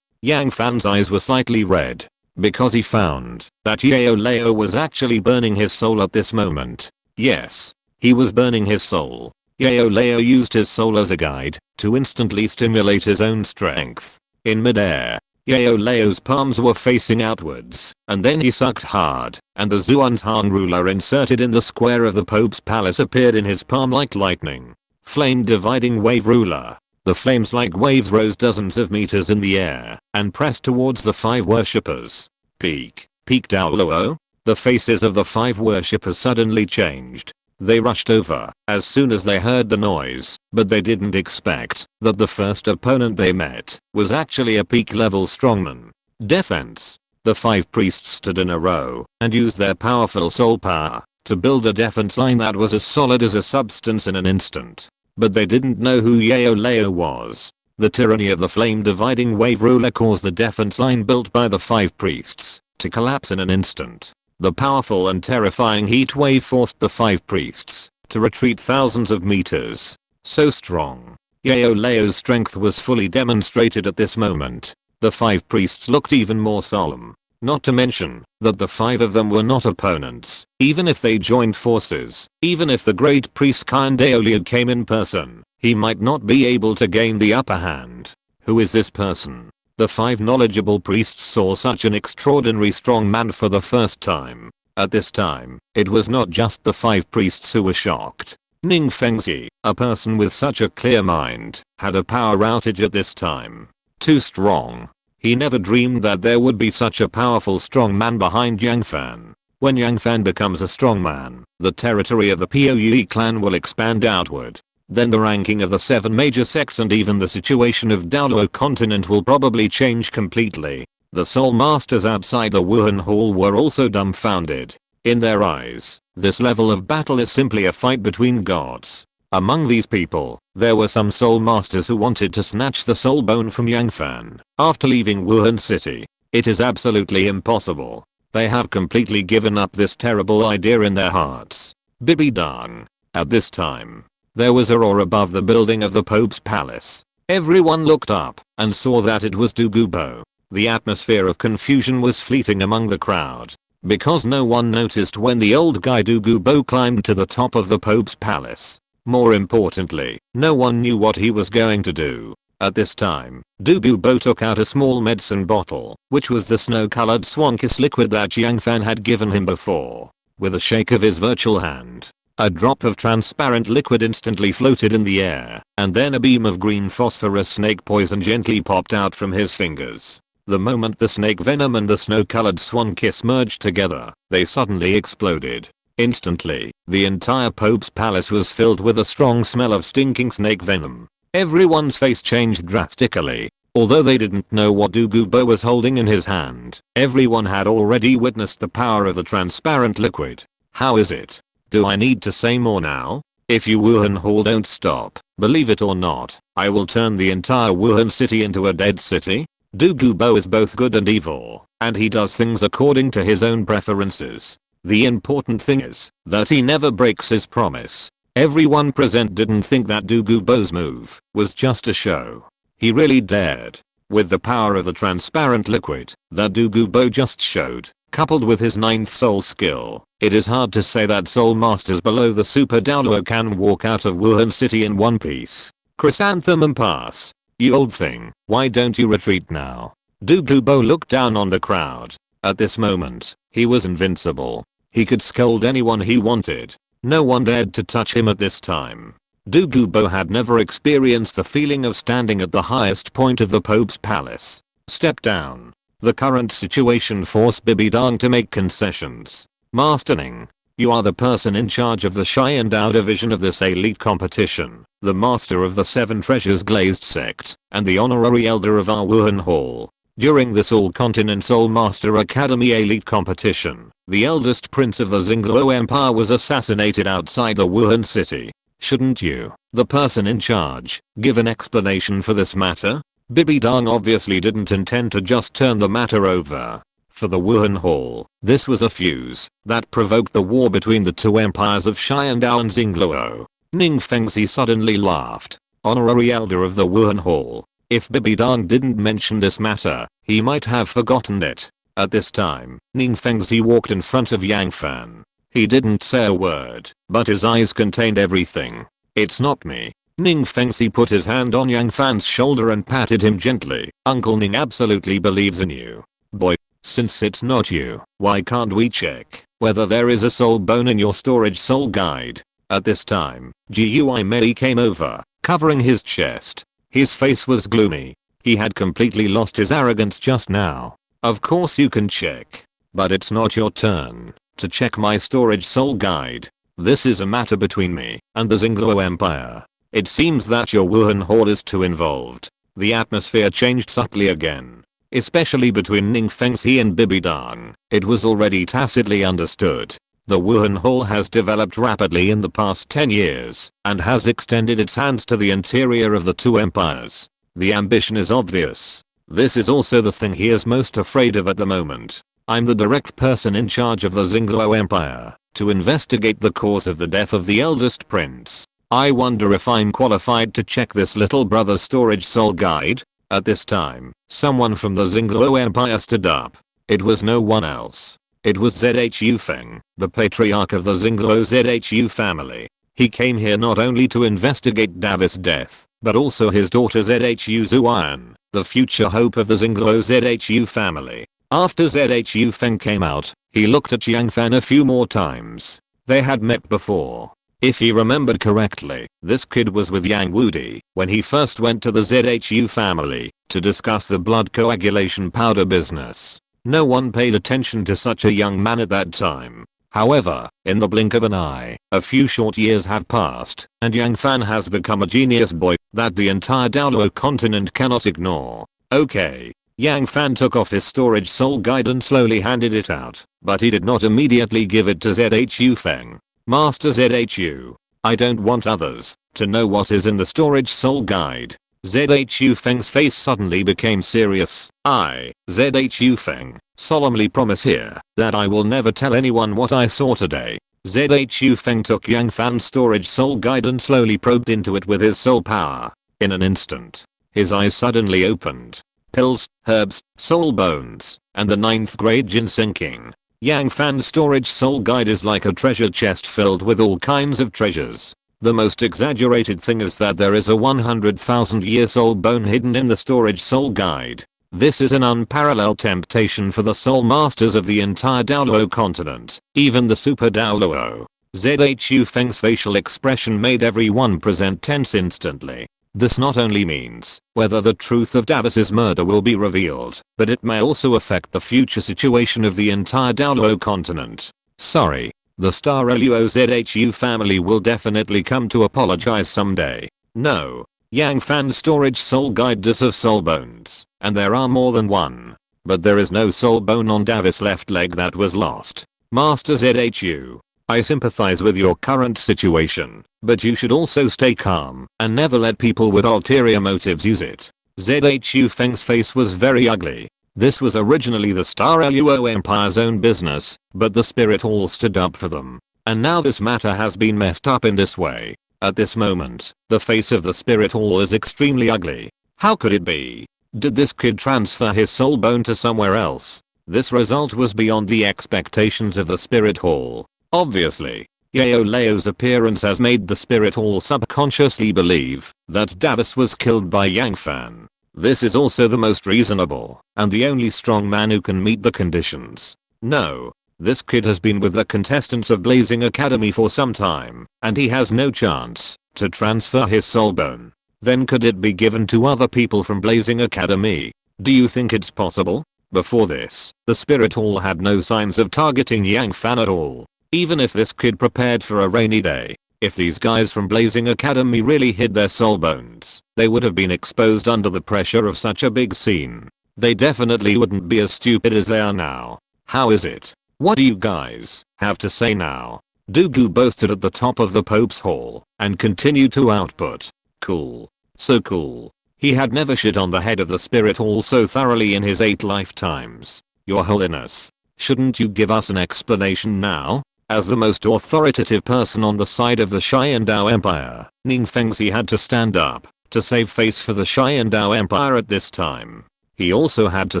Yang Fan's eyes were slightly red, because he found that Yao Lao was actually burning his soul at this moment. Yes, he was burning his soul. Yao Lao used his soul as a guide to instantly stimulate his own strength. In midair, Yao Lao's palms were facing outwards, and then he sucked hard, and the Xuantian ruler inserted in the square of the Pope's palace appeared in his palm like lightning. Flame dividing wave ruler. The flames like waves rose dozens of meters in the air and pressed towards the 5 worshippers. Peak Douluo. The faces of the 5 worshippers suddenly changed. They rushed over as soon as they heard the noise, but they didn't expect that the first opponent they met was actually a peak level strongman. Defense. The 5 priests stood in a row and used their powerful soul power to build a defense line that was as solid as a substance in an instant. But they didn't know who Yao Lao was. The tyranny of the flame dividing wave ruler caused the defense line built by the 5 priests to collapse in an instant. The powerful and terrifying heat wave forced the 5 priests to retreat thousands of meters. So strong. Yao Lao's strength was fully demonstrated at this moment. The 5 priests looked even more solemn. Not to mention that the 5 of them were not opponents. Even if they joined forces, even if the great priest Kind Daoliu came in person, he might not be able to gain the upper hand. Who is this person? The 5 knowledgeable priests saw such an extraordinary strong man for the first time. At this time, it was not just the 5 priests who were shocked. Ning Fengzi, a person with such a clear mind, had a power outage at this time. Too strong. He never dreamed that there would be such a powerful strong man behind Yang Fan. When Yang Fan becomes a strong man, the territory of the Poe clan will expand outward. Then the ranking of the 7 major sects and even the situation of Douluo Continent will probably change completely. The soul masters outside the Wuhan Hall were also dumbfounded. In their eyes, this level of battle is simply a fight between gods. Among these people, there were some soul masters who wanted to snatch the soul bone from Yang Fan after leaving Wuhan city. It is absolutely impossible. They have completely given up this terrible idea in their hearts. Bibidang. At this time, there was a roar above the building of the Pope's palace. Everyone looked up and saw that it was Douluo. The atmosphere of confusion was fleeting among the crowd, because no one noticed when the old guy Douluo climbed to the top of the Pope's palace. More importantly, no one knew what he was going to do. At this time, Douluo took out a small medicine bottle, which was the snow-colored swan-kiss liquid that Yang Fan had given him before. With a shake of his virtual hand, a drop of transparent liquid instantly floated in the air, and then a beam of green phosphorus snake poison gently popped out from his fingers. The moment the snake venom and the snow-colored swan kiss merged together, they suddenly exploded. Instantly, the entire Pope's palace was filled with a strong smell of stinking snake venom. Everyone's face changed drastically. Although they didn't know what Douluo was holding in his hand, everyone had already witnessed the power of the transparent liquid. How is it? Do I need to say more now? If you Wuhan Hall don't stop, believe it or not, I will turn the entire Wuhan city into a dead city. Du Gubo is both good and evil, and he does things according to his own preferences. The important thing is that he never breaks his promise. Everyone present didn't think that Du Gubo's move was just a show. He really dared. With the power of the transparent liquid that Du Gubo just showed, coupled with his 9th soul skill, it is hard to say that soul masters below the Super Douluo can walk out of Wuhan city in one piece. Chrysanthemum pass. You old thing, why don't you retreat now? Du Gubo looked down on the crowd. At this moment, he was invincible. He could scold anyone he wanted. No one dared to touch him at this time. Du Gubo had never experienced the feeling of standing at the highest point of the Pope's palace. Step down. The current situation forced Bibidang to make concessions. Master Ning, you are the person in charge of the Xian Dao division of this elite competition, the master of the 7 treasures glazed sect, and the honorary elder of our Wuhan hall. During this all-continent Soul Master Academy elite competition, the eldest prince of the Xingluo Empire was assassinated outside the Wuhan city. Shouldn't you, the person in charge, give an explanation for this matter? Bibidang obviously didn't intend to just turn the matter over. For the Wuhan hall, this was a fuse that provoked the war between the 2 empires of Xiandao and Xingluo. Ning Fengzi suddenly laughed. Honorary elder of the Wuhan hall. If Bibidang didn't mention this matter, he might have forgotten it. At this time, Ning Fengzi walked in front of Yang Fan. He didn't say a word, but his eyes contained everything. It's not me. Ning Fengzi put his hand on Yang Fan's shoulder and patted him gently. Uncle Ning absolutely believes in you. Boy, since it's not you, why can't we check whether there is a soul bone in your storage soul guide? At this time, Gui Mei came over, covering his chest. His face was gloomy. He had completely lost his arrogance just now. Of course you can check. But it's not your turn to check my storage soul guide. This is a matter between me and the Xingluo Empire. It seems that your Wuhan hall is too involved. The atmosphere changed subtly again. Especially between Ning Fengzi and Bibidang. It was already tacitly understood. The Wuhan hall has developed rapidly in the past 10 years and has extended its hands to the interior of the 2 empires. The ambition is obvious. This is also the thing he is most afraid of at the moment. I'm the direct person in charge of the Xingluo Empire to investigate the cause of the death of the eldest prince. I wonder if I'm qualified to check this little brother's storage soul guide? At this time, someone from the Xingluo Empire stood up. It was no one else. It was Zhu Feng, the patriarch of the Xingluo Zhu family. He came here not only to investigate Davis' death, but also his daughter Zhu Zuan, the future hope of the Xingluo Zhu family. After Zhu Feng came out, he looked at Yang Fan a few more times. They had met before. If he remembered correctly, this kid was with Yang Wudi when he first went to the Zhu family to discuss the blood coagulation powder business. No one paid attention to such a young man at that time. However, in the blink of an eye, a few short years have passed, and Yang Fan has become a genius boy that the entire Douluo Continent cannot ignore. Okay. Yang Fan took off his storage soul guide and slowly handed it out, but he did not immediately give it to Zhu Feng. Master Zhu, I don't want others to know what is in the storage soul guide. Zhu Feng's face suddenly became serious. I, Zhu Feng, solemnly promise here that I will never tell anyone what I saw today. Zhu Feng took Yang Fan's storage soul guide and slowly probed into it with his soul power. In an instant, his eyes suddenly opened. Pills, herbs, soul bones, and the 9th grade ginseng king. Yang Fan's storage soul guide is like a treasure chest filled with all kinds of treasures. The most exaggerated thing is that there is a 100,000 year soul bone hidden in the storage soul guide. This is an unparalleled temptation for the soul masters of the entire Douluo continent, even the Super Douluo. Zhu Feng's facial expression made everyone present tense instantly. This not only means whether the truth of Davis's murder will be revealed, but it may also affect the future situation of the entire Douluo continent. Sorry, the Star Luo Zhu family will definitely come to apologize someday. No. Yang Fan's storage soul guide does have soul bones, and there are more than one. But there is no soul bone on Davis' left leg that was lost. Master Zhu, I sympathize with your current situation, but you should also stay calm and never let people with ulterior motives use it. Zhu Feng's face was very ugly. This was originally the Star Luo Empire's own business, but the spirit hall stood up for them. And now this matter has been messed up in this way. At this moment, the face of the spirit hall is extremely ugly. How could it be? Did this kid transfer his soul bone to somewhere else? This result was beyond the expectations of the spirit hall. Obviously, Yao Lao's appearance has made the spirit hall subconsciously believe that Davis was killed by Yang Fan. This is also the most reasonable and the only strong man who can meet the conditions. No. This kid has been with the contestants of Blazing Academy for some time, and he has no chance to transfer his soul bone. Then could it be given to other people from Blazing Academy? Do you think it's possible? Before this, the spirit hall had no signs of targeting Yang Fan at all. Even if this kid prepared for a rainy day, if these guys from Blazing Academy really hid their soul bones, they would have been exposed under the pressure of such a big scene. They definitely wouldn't be as stupid as they are now. How is it? What do you guys have to say now? Douluo boasted at the top of the Pope's Hall and continued to output. Cool. So cool. He had never shit on the head of the spirit hall so thoroughly in his 8 lifetimes. Your Holiness, shouldn't you give us an explanation now? As the most authoritative person on the side of the Xiandao Empire, Ning Fengzi had to stand up to save face for the Xiandao Empire at this time. He also had to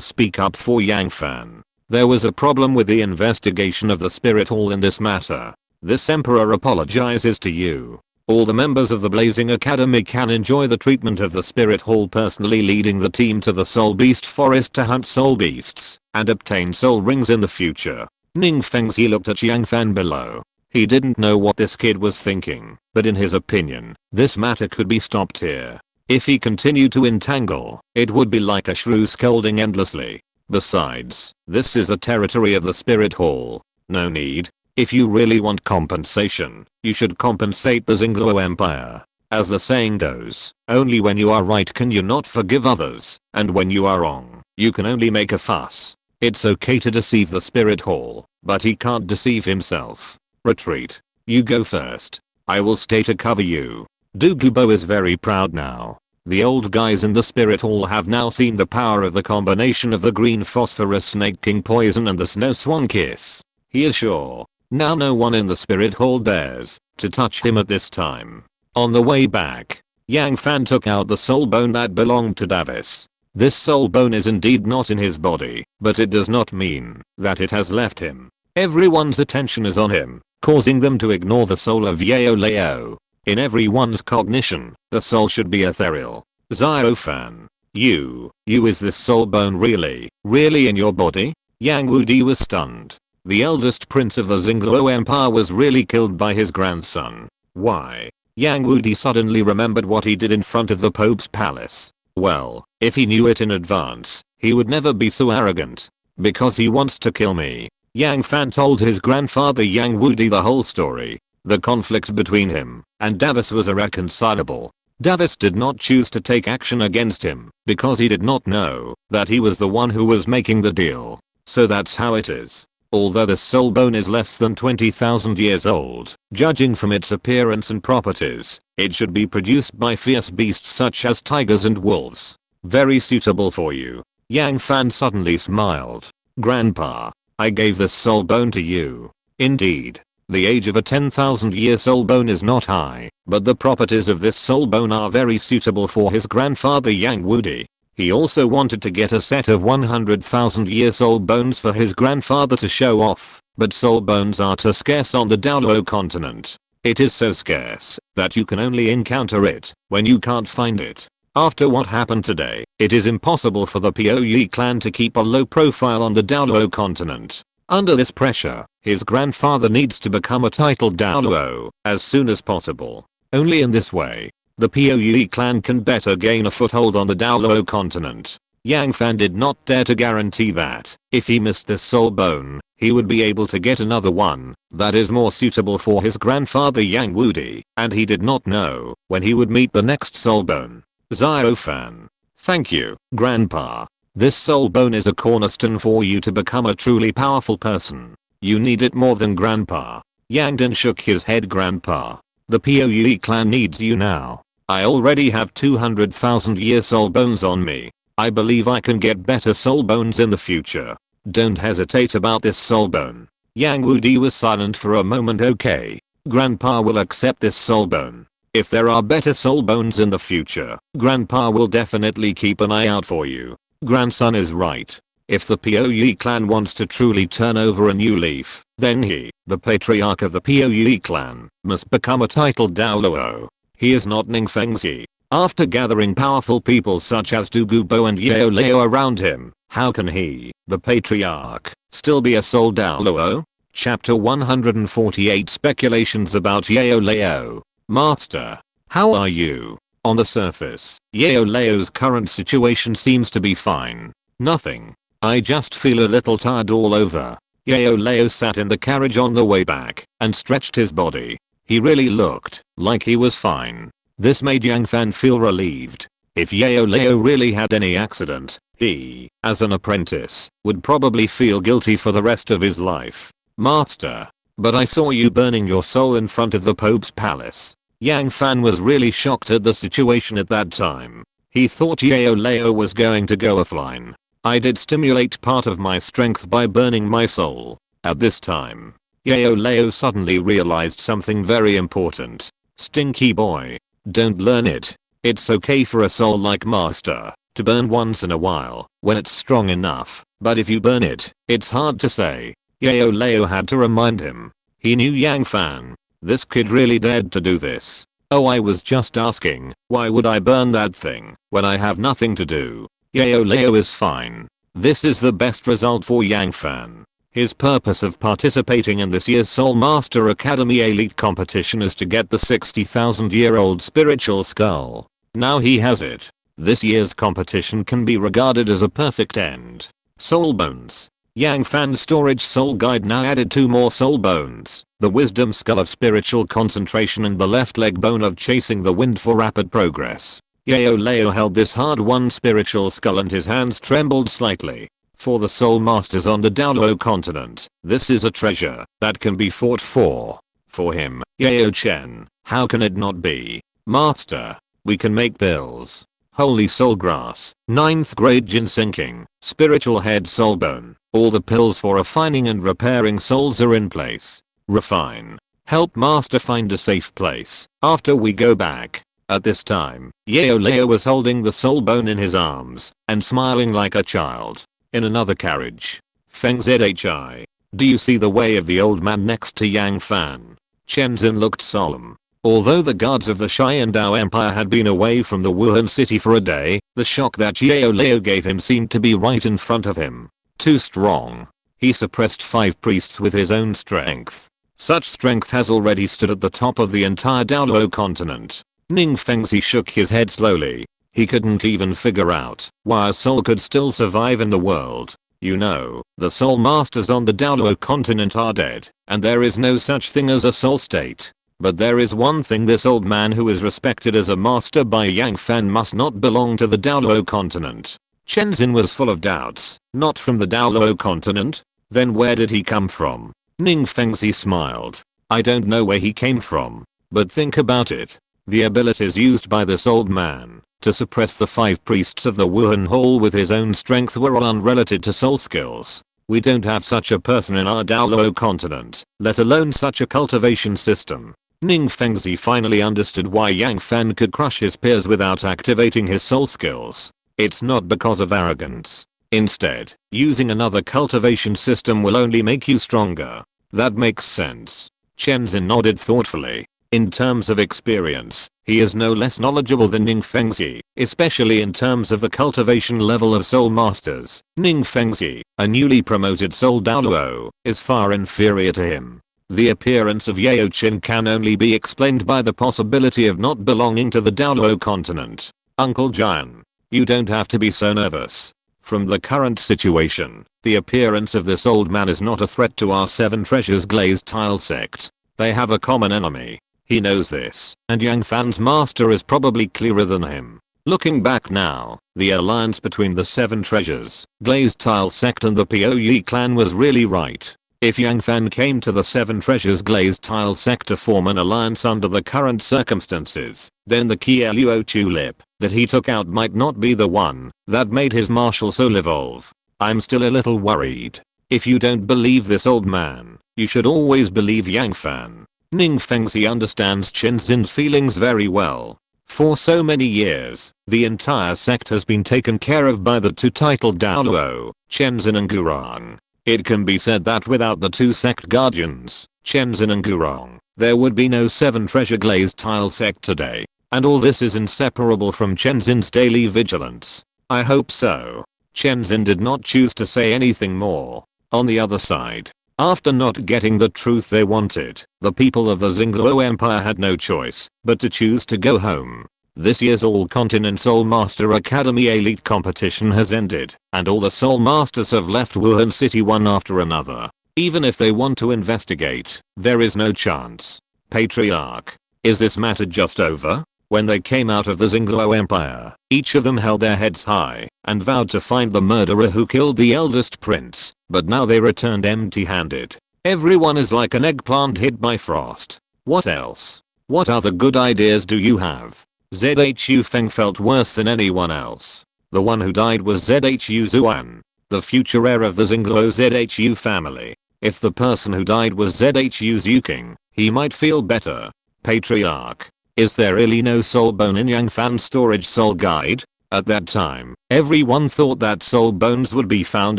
speak up for Yang Fan. There was a problem with the investigation of the spirit hall in this matter. This emperor apologizes to you. All the members of the Blazing Academy can enjoy the treatment of the spirit hall personally leading the team to the soul beast forest to hunt soul beasts and obtain soul rings in the future. Ning Fengzi looked at Yang Fan below. He didn't know what this kid was thinking, but in his opinion, this matter could be stopped here. If he continued to entangle, it would be like a shrew scolding endlessly. Besides, this is a territory of the spirit hall. No need. If you really want compensation, you should compensate the Xingluo Empire. As the saying goes, only when you are right can you not forgive others, and when you are wrong, you can only make a fuss. It's okay to deceive the spirit hall, but he can't deceive himself. Retreat. You go first. I will stay to cover you. Douluo is very proud now. The old guys in the spirit hall have now seen the power of the combination of the green phosphorus snake king poison and the snow swan kiss. He is sure now no one in the spirit hall dares to touch him at this time. On the way back, Yang Fan took out the soul bone that belonged to Davis. This soul bone is indeed not in his body, but it does not mean that it has left him. Everyone's attention is on him, causing them to ignore the soul of Yao Lao. In everyone's cognition, the soul should be ethereal. Zhao Fan. You is this soul bone really in your body? Yang Wudi was stunned. The eldest prince of the Xingluo Empire was really killed by his grandson. Why? Yang Wudi suddenly remembered what he did in front of the Pope's palace. Well, if he knew it in advance, he would never be so arrogant. Because he wants to kill me. Yang Fan told his grandfather Yang Wudi the whole story. The conflict between him and Davis was irreconcilable. Davis did not choose to take action against him because he did not know that he was the one who was making the deal. So that's how it is. Although the soul bone is less than 20,000 years old, judging from its appearance and properties, it should be produced by fierce beasts such as tigers and wolves. Very suitable for you. Yang Fan suddenly smiled. Grandpa, I gave this soul bone to you. Indeed. The age of a 10,000-year soul bone is not high, but the properties of this soul bone are very suitable for his grandfather Yang Wudi. He also wanted to get a set of 100,000-year soul bones for his grandfather to show off, but soul bones are too scarce on the Douluo Continent. It is so scarce that you can only encounter it when you can't find it. After what happened today, it is impossible for the Puyi clan to keep a low profile on the Douluo Continent. Under this pressure, his grandfather needs to become a titled Douluo as soon as possible. Only in this way, the Puyi clan can better gain a foothold on the Douluo Continent. Yang Fan did not dare to guarantee that, if he missed this soul bone, he would be able to get another one that is more suitable for his grandfather Yang Wudi, and he did not know when he would meet the next soul bone. Zhao Fan. Thank you, Grandpa. This soul bone is a cornerstone for you to become a truly powerful person. You need it more than Grandpa. Yang Dan shook his head. Grandpa. The Puyi clan needs you now. I already have 200,000 year soul bones on me. I believe I can get better soul bones in the future. Don't hesitate about this soul bone. Yang Wudi was silent for a moment. Okay. Grandpa will accept this soul bone. If there are better soul bones in the future, Grandpa will definitely keep an eye out for you. Grandson is right. If the POE clan wants to truly turn over a new leaf, then he, the patriarch of the POE clan, must become a titled Douluo. He is not Ningfengzi. After gathering powerful people such as Du Gubo and Yao Lao around him, how can he, the patriarch, still be a soul Douluo? Chapter 148 Speculations about Yao Lao. Master, how are you? On the surface, Yao Lao's current situation seems to be fine. Nothing. I just feel a little tired all over. Yao Lao sat in the carriage on the way back and stretched his body. He really looked like he was fine. This made Yang Fan feel relieved. If Yao Lao really had any accident, he, as an apprentice, would probably feel guilty for the rest of his life. Master, but I saw you burning your soul in front of the Pope's palace. Yang Fan was really shocked at the situation at that time. He thought Yao Lao was going to go offline. I did stimulate part of my strength by burning my soul. At this time, Yao Lao suddenly realized something very important. Stinky boy. Don't learn it. It's okay for a soul like Master to burn once in a while when it's strong enough, but if you burn it, it's hard to say. Yao Lao had to remind him. He knew Yang Fan. This kid really dared to do this. Oh, I was just asking, why would I burn that thing when I have nothing to do? Yao Lao is fine. This is the best result for Yang Fan. His purpose of participating in this year's Soul Master Academy Elite competition is to get the 60,000-year-old spiritual skull. Now he has it. This year's competition can be regarded as a perfect end. Soul bones. Yang Fan's storage soul guide now added 2 more soul bones. The wisdom skull of spiritual concentration and the left leg bone of chasing the wind for rapid progress. Yao Lao held this hard-won spiritual skull and his hands trembled slightly. For the soul masters on the Douluo Continent, this is a treasure that can be fought for. For him, Yao Chen, how can it not be? Master, we can make pills. Holy soul grass, 9th grade ginsenking, spiritual head soul bone. All the pills for refining and repairing souls are in place. Refine. Help Master find a safe place after we go back. At this time, Yao Lao was holding the soul bone in his arms and smiling like a child. In another carriage, Feng Zhi. Do you see the way of the old man next to Yang Fan? Chen Zin looked solemn. Although the guards of the Xiandao Empire had been away from the Wuhan city for a day, the shock that Yao Lao gave him seemed to be right in front of him. Too strong. He suppressed 5 priests with his own strength. Such strength has already stood at the top of the entire Douluo Continent. Ning Fengzi shook his head slowly. He couldn't even figure out why a soul could still survive in the world. You know, the soul masters on the Douluo Continent are dead, and there is no such thing as a soul state. But there is one thing: this old man who is respected as a master by Yang Fan must not belong to the Douluo Continent. Chen Zin was full of doubts. Not from the Douluo Continent? Then where did he come from? Ning Fengzi smiled. I don't know where he came from. But think about it. The abilities used by this old man to suppress the 5 priests of the Wuhan Hall with his own strength were all unrelated to soul skills. We don't have such a person in our Douluo Continent, let alone such a cultivation system. Ning Fengzi finally understood why Yang Fan could crush his peers without activating his soul skills. It's not because of arrogance. Instead, using another cultivation system will only make you stronger. That makes sense. Chen Zin nodded thoughtfully. In terms of experience, he is no less knowledgeable than Ning Fengzi, especially in terms of the cultivation level of soul masters. Ning Fengzi, a newly promoted soul Douluo, is far inferior to him. The appearance of Yao Chen can only be explained by the possibility of not belonging to the Douluo Continent. Uncle Jian, you don't have to be so nervous. From the current situation, the appearance of this old man is not a threat to our 7 treasures glazed tile sect. They have a common enemy. He knows this, and Yang Fan's master is probably clearer than him. Looking back now, the alliance between the 7 treasures, glazed tile sect and the POE clan was really right. If Yang Fan came to the Seven Treasures glazed tile sect to form an alliance under the current circumstances, then the Luo tulip that he took out might not be the one that made his martial soul evolve. I'm still a little worried. If you don't believe this old man, you should always believe Yang Fan. Ning Fengzi understands Chen Xin's feelings very well. For so many years, the entire sect has been taken care of by the two titled Douluo, Chen Xin and Gurong. It can be said that without the two sect guardians, Chen Xin and Gurong, there would be no Seven Treasure glazed tile sect today. And all this is inseparable from Chen Xin's daily vigilance. I hope so. Chen Xin did not choose to say anything more. On the other side, after not getting the truth they wanted, the people of the Xingluo Empire had no choice but to choose to go home. This year's All Continent Soul Master Academy Elite competition has ended, and all the Soul Masters have left Wuhan City one after another. Even if they want to investigate, there is no chance. Patriarch. Is this matter just over? When they came out of the Xingluo Empire, each of them held their heads high and vowed to find the murderer who killed the eldest prince, but now they returned empty-handed. Everyone is like an eggplant hit by frost. What else? What other good ideas do you have? Zhu Feng felt worse than anyone else. The one who died was Zhu Zuan, the future heir of the Xingluo Zhu family. If the person who died was Zhu Zuking, he might feel better. Patriarch. Is there really no soul bone in Yang Fan's storage soul guide? At that time, everyone thought that soul bones would be found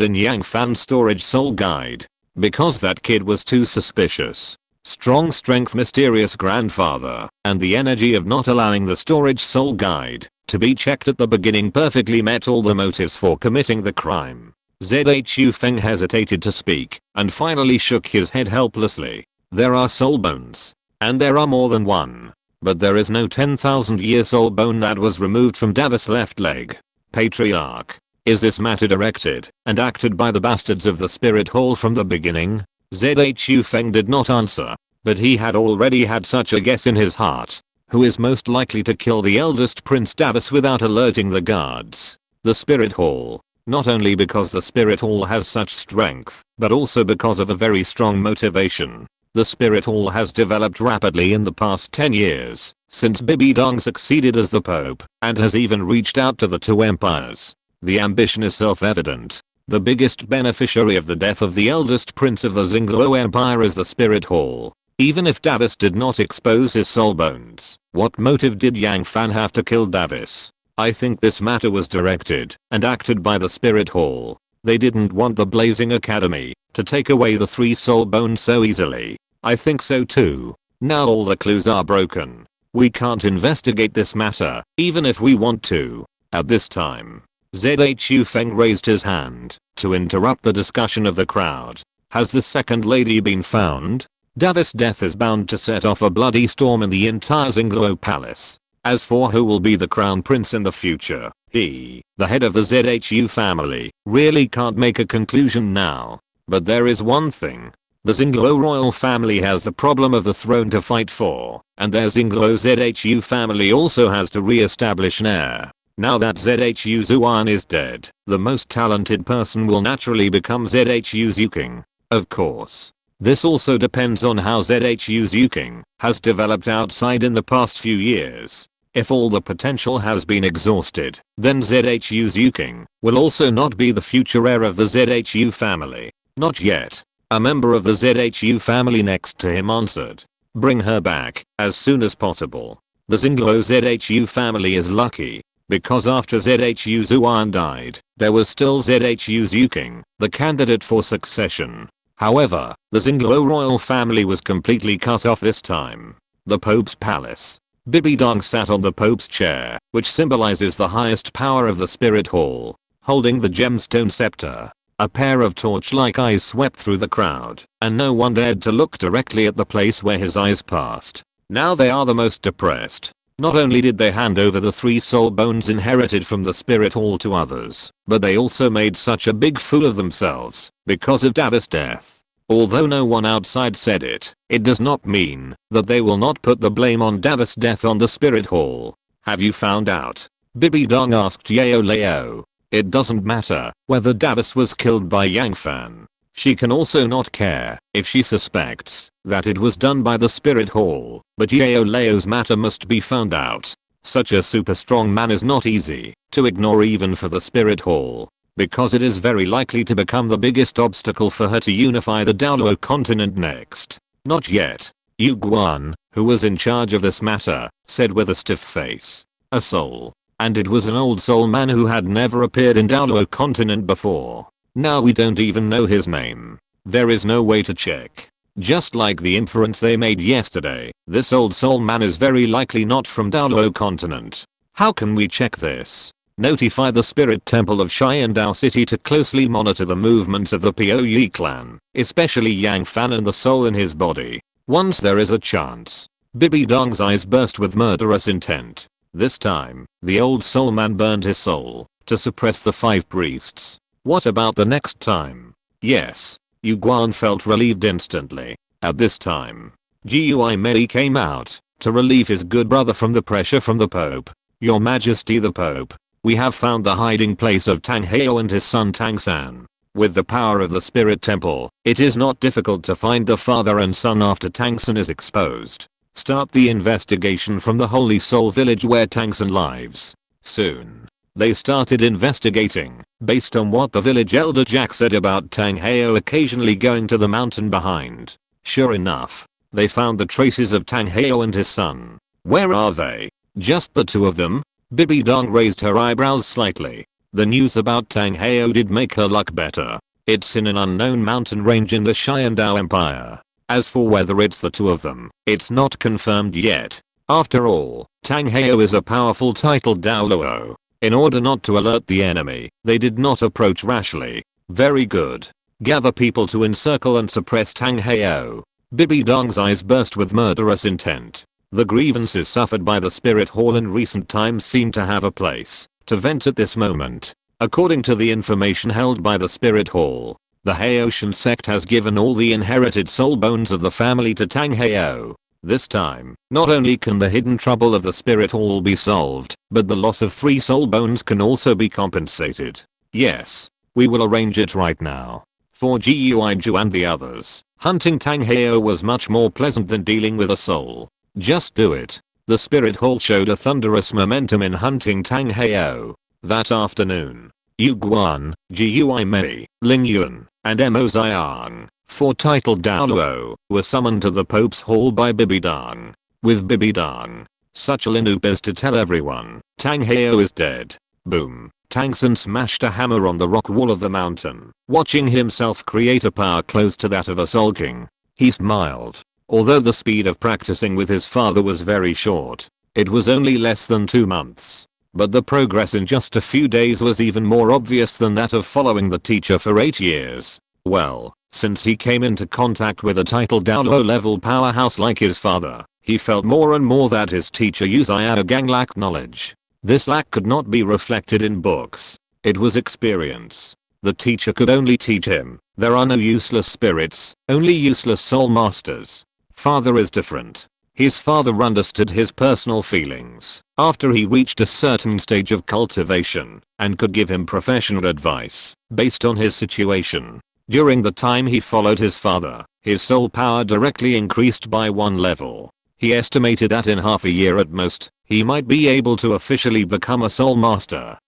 in Yang Fan's storage soul guide. Because that kid was too suspicious. Strong strength mysterious grandfather, and the energy of not allowing the storage soul guide to be checked at the beginning perfectly met all the motives for committing the crime. Zhu Feng hesitated to speak, and finally shook his head helplessly. There are soul bones. And there are more than one. But there is no 10,000-year soul bone that was removed from Davis' left leg. Patriarch. Is this matter directed and acted by the bastards of the Spirit Hall from the beginning? Zhu Feng did not answer, but he had already had such a guess in his heart. Who is most likely to kill the eldest Prince Davis without alerting the guards? The Spirit Hall. Not only because the Spirit Hall has such strength, but also because of a very strong motivation. The Spirit Hall has developed rapidly in the past 10 years, since Bibi Dong succeeded as the Pope, and has even reached out to the two empires. The ambition is self-evident. The biggest beneficiary of the death of the eldest prince of the Xingluo Empire is the Spirit Hall. Even if Davis did not expose his soul bones, what motive did Yang Fan have to kill Davis? I think this matter was directed and acted by the Spirit Hall. They didn't want the Blazing Academy to take away the 3 soul bones so easily. I think so too. Now all the clues are broken. We can't investigate this matter, even if we want to. At this time, Zhu Feng raised his hand to interrupt the discussion of the crowd. Has the second lady been found? Davis' death is bound to set off a bloody storm in the entire Xingluo palace. As for who will be the crown prince in the future, he, the head of the Zhu family, really can't make a conclusion now. But there is one thing. The Xingluo royal family has the problem of the throne to fight for, and their Xingluo Zhu family also has to re-establish an heir. Now that Zhu Zuan is dead, the most talented person will naturally become Zhu Zuking. Of course. This also depends on how Zhu Zuking has developed outside in the past few years. If all the potential has been exhausted, then Zhu Zuking will also not be the future heir of the Zhu family. Not yet. A member of the Zhu family next to him answered. Bring her back as soon as possible. The Xingluo Zhu family is lucky. Because after Zhu Zuan died, there was still Zhu Zuking, the candidate for succession. However, the Xingluo royal family was completely cut off this time. The Pope's palace. Bibi Dong sat on the Pope's chair, which symbolizes the highest power of the Spirit Hall, holding the gemstone scepter. A pair of torch-like eyes swept through the crowd, and no one dared to look directly at the place where his eyes passed. Now they are the most depressed. Not only did they hand over the 3 soul bones inherited from the Spirit Hall to others, but they also made such a big fool of themselves because of Davis' death. Although no one outside said it, it does not mean that they will not put the blame on Davis' death on the Spirit Hall. Have you found out? Bibi Dong asked Yao Lao. It doesn't matter whether Davis was killed by Yang Fan. She can also not care if she suspects that it was done by the spirit hall, but Yao Lao's matter must be found out. Such a super strong man is not easy to ignore even for the spirit hall, because it is very likely to become the biggest obstacle for her to unify the Douluo Continent next. Not yet. Yu Guan, who was in charge of this matter, said with a stiff face. A soul. And it was an old soul man who had never appeared in Douluo Continent before. Now we don't even know his name. There is no way to check. Just like the inference they made yesterday, this old soul man is very likely not from Douluo Continent. How can we check this? Notify the spirit temple of Xiandao City to closely monitor the movements of the Puyi clan, especially Yang Fan and the soul in his body. Once there is a chance. Bibi Dong's eyes burst with murderous intent. This time, the old soul man burned his soul to suppress the 5 priests. What about the next time? Yes. Yu Guan felt relieved instantly. At this time, Gui Mei came out to relieve his good brother from the pressure from the Pope. Your Majesty the Pope, we have found the hiding place of Tang Hao and his son Tang San. With the power of the spirit temple, it is not difficult to find the father and son after Tang San is exposed. Start the investigation from the Holy Soul village where Tang San lives. Soon, they started investigating, based on what the village elder Jack said about Tang Hao occasionally going to the mountain behind. Sure enough, they found the traces of Tang Hao and his son. Where are they? Just the 2 of them? Bibi Dong raised her eyebrows slightly. The news about Tang Hao did make her luck better. It's in an unknown mountain range in the Xiandao Empire. As for whether it's the 2 of them, it's not confirmed yet. After all, Tang Hao is a powerful titled Douluo. In order not to alert the enemy, they did not approach rashly. Very good. Gather people to encircle and suppress Tang Hao. Bibi Dong's eyes burst with murderous intent. The grievances suffered by the spirit hall in recent times seem to have a place to vent at this moment. According to the information held by the spirit hall, the Haotian sect has given all the inherited soul bones of the family to Tang Hao. This time, not only can the hidden trouble of the spirit hall be solved, but the loss of 3 soul bones can also be compensated. Yes, we will arrange it right now. For Guiju and the others, hunting Tang Hao was much more pleasant than dealing with a soul. Just do it. The spirit hall showed a thunderous momentum in hunting Tang Hao. That afternoon, Yu Guan, Gui Mei, Ling Yun, and Mo Xiang, 4 titled Douluo, were summoned to the Pope's hall by Bibi Dong. With Bibi Dong, such a linup as to tell everyone, Tang Hao is dead. Boom. Tang San smashed a hammer on the rock wall of the mountain, watching himself create a power close to that of a Soul King. He smiled. Although the speed of practicing with his father was very short, it was only less than 2 months. But the progress in just a few days was even more obvious than that of following the teacher for 8 years. Well, since he came into contact with a titled Douluo level powerhouse like his father, he felt more and more that his teacher Yu Xiaogang lacked knowledge. This lack could not be reflected in books. It was experience. The teacher could only teach him. There are no useless spirits, only useless soul masters. Father is different. His father understood his personal feelings after he reached a certain stage of cultivation and could give him professional advice based on his situation. During the time he followed his father, his soul power directly increased by 1 level. He estimated that in half a year at most, he might be able to officially become a soul master.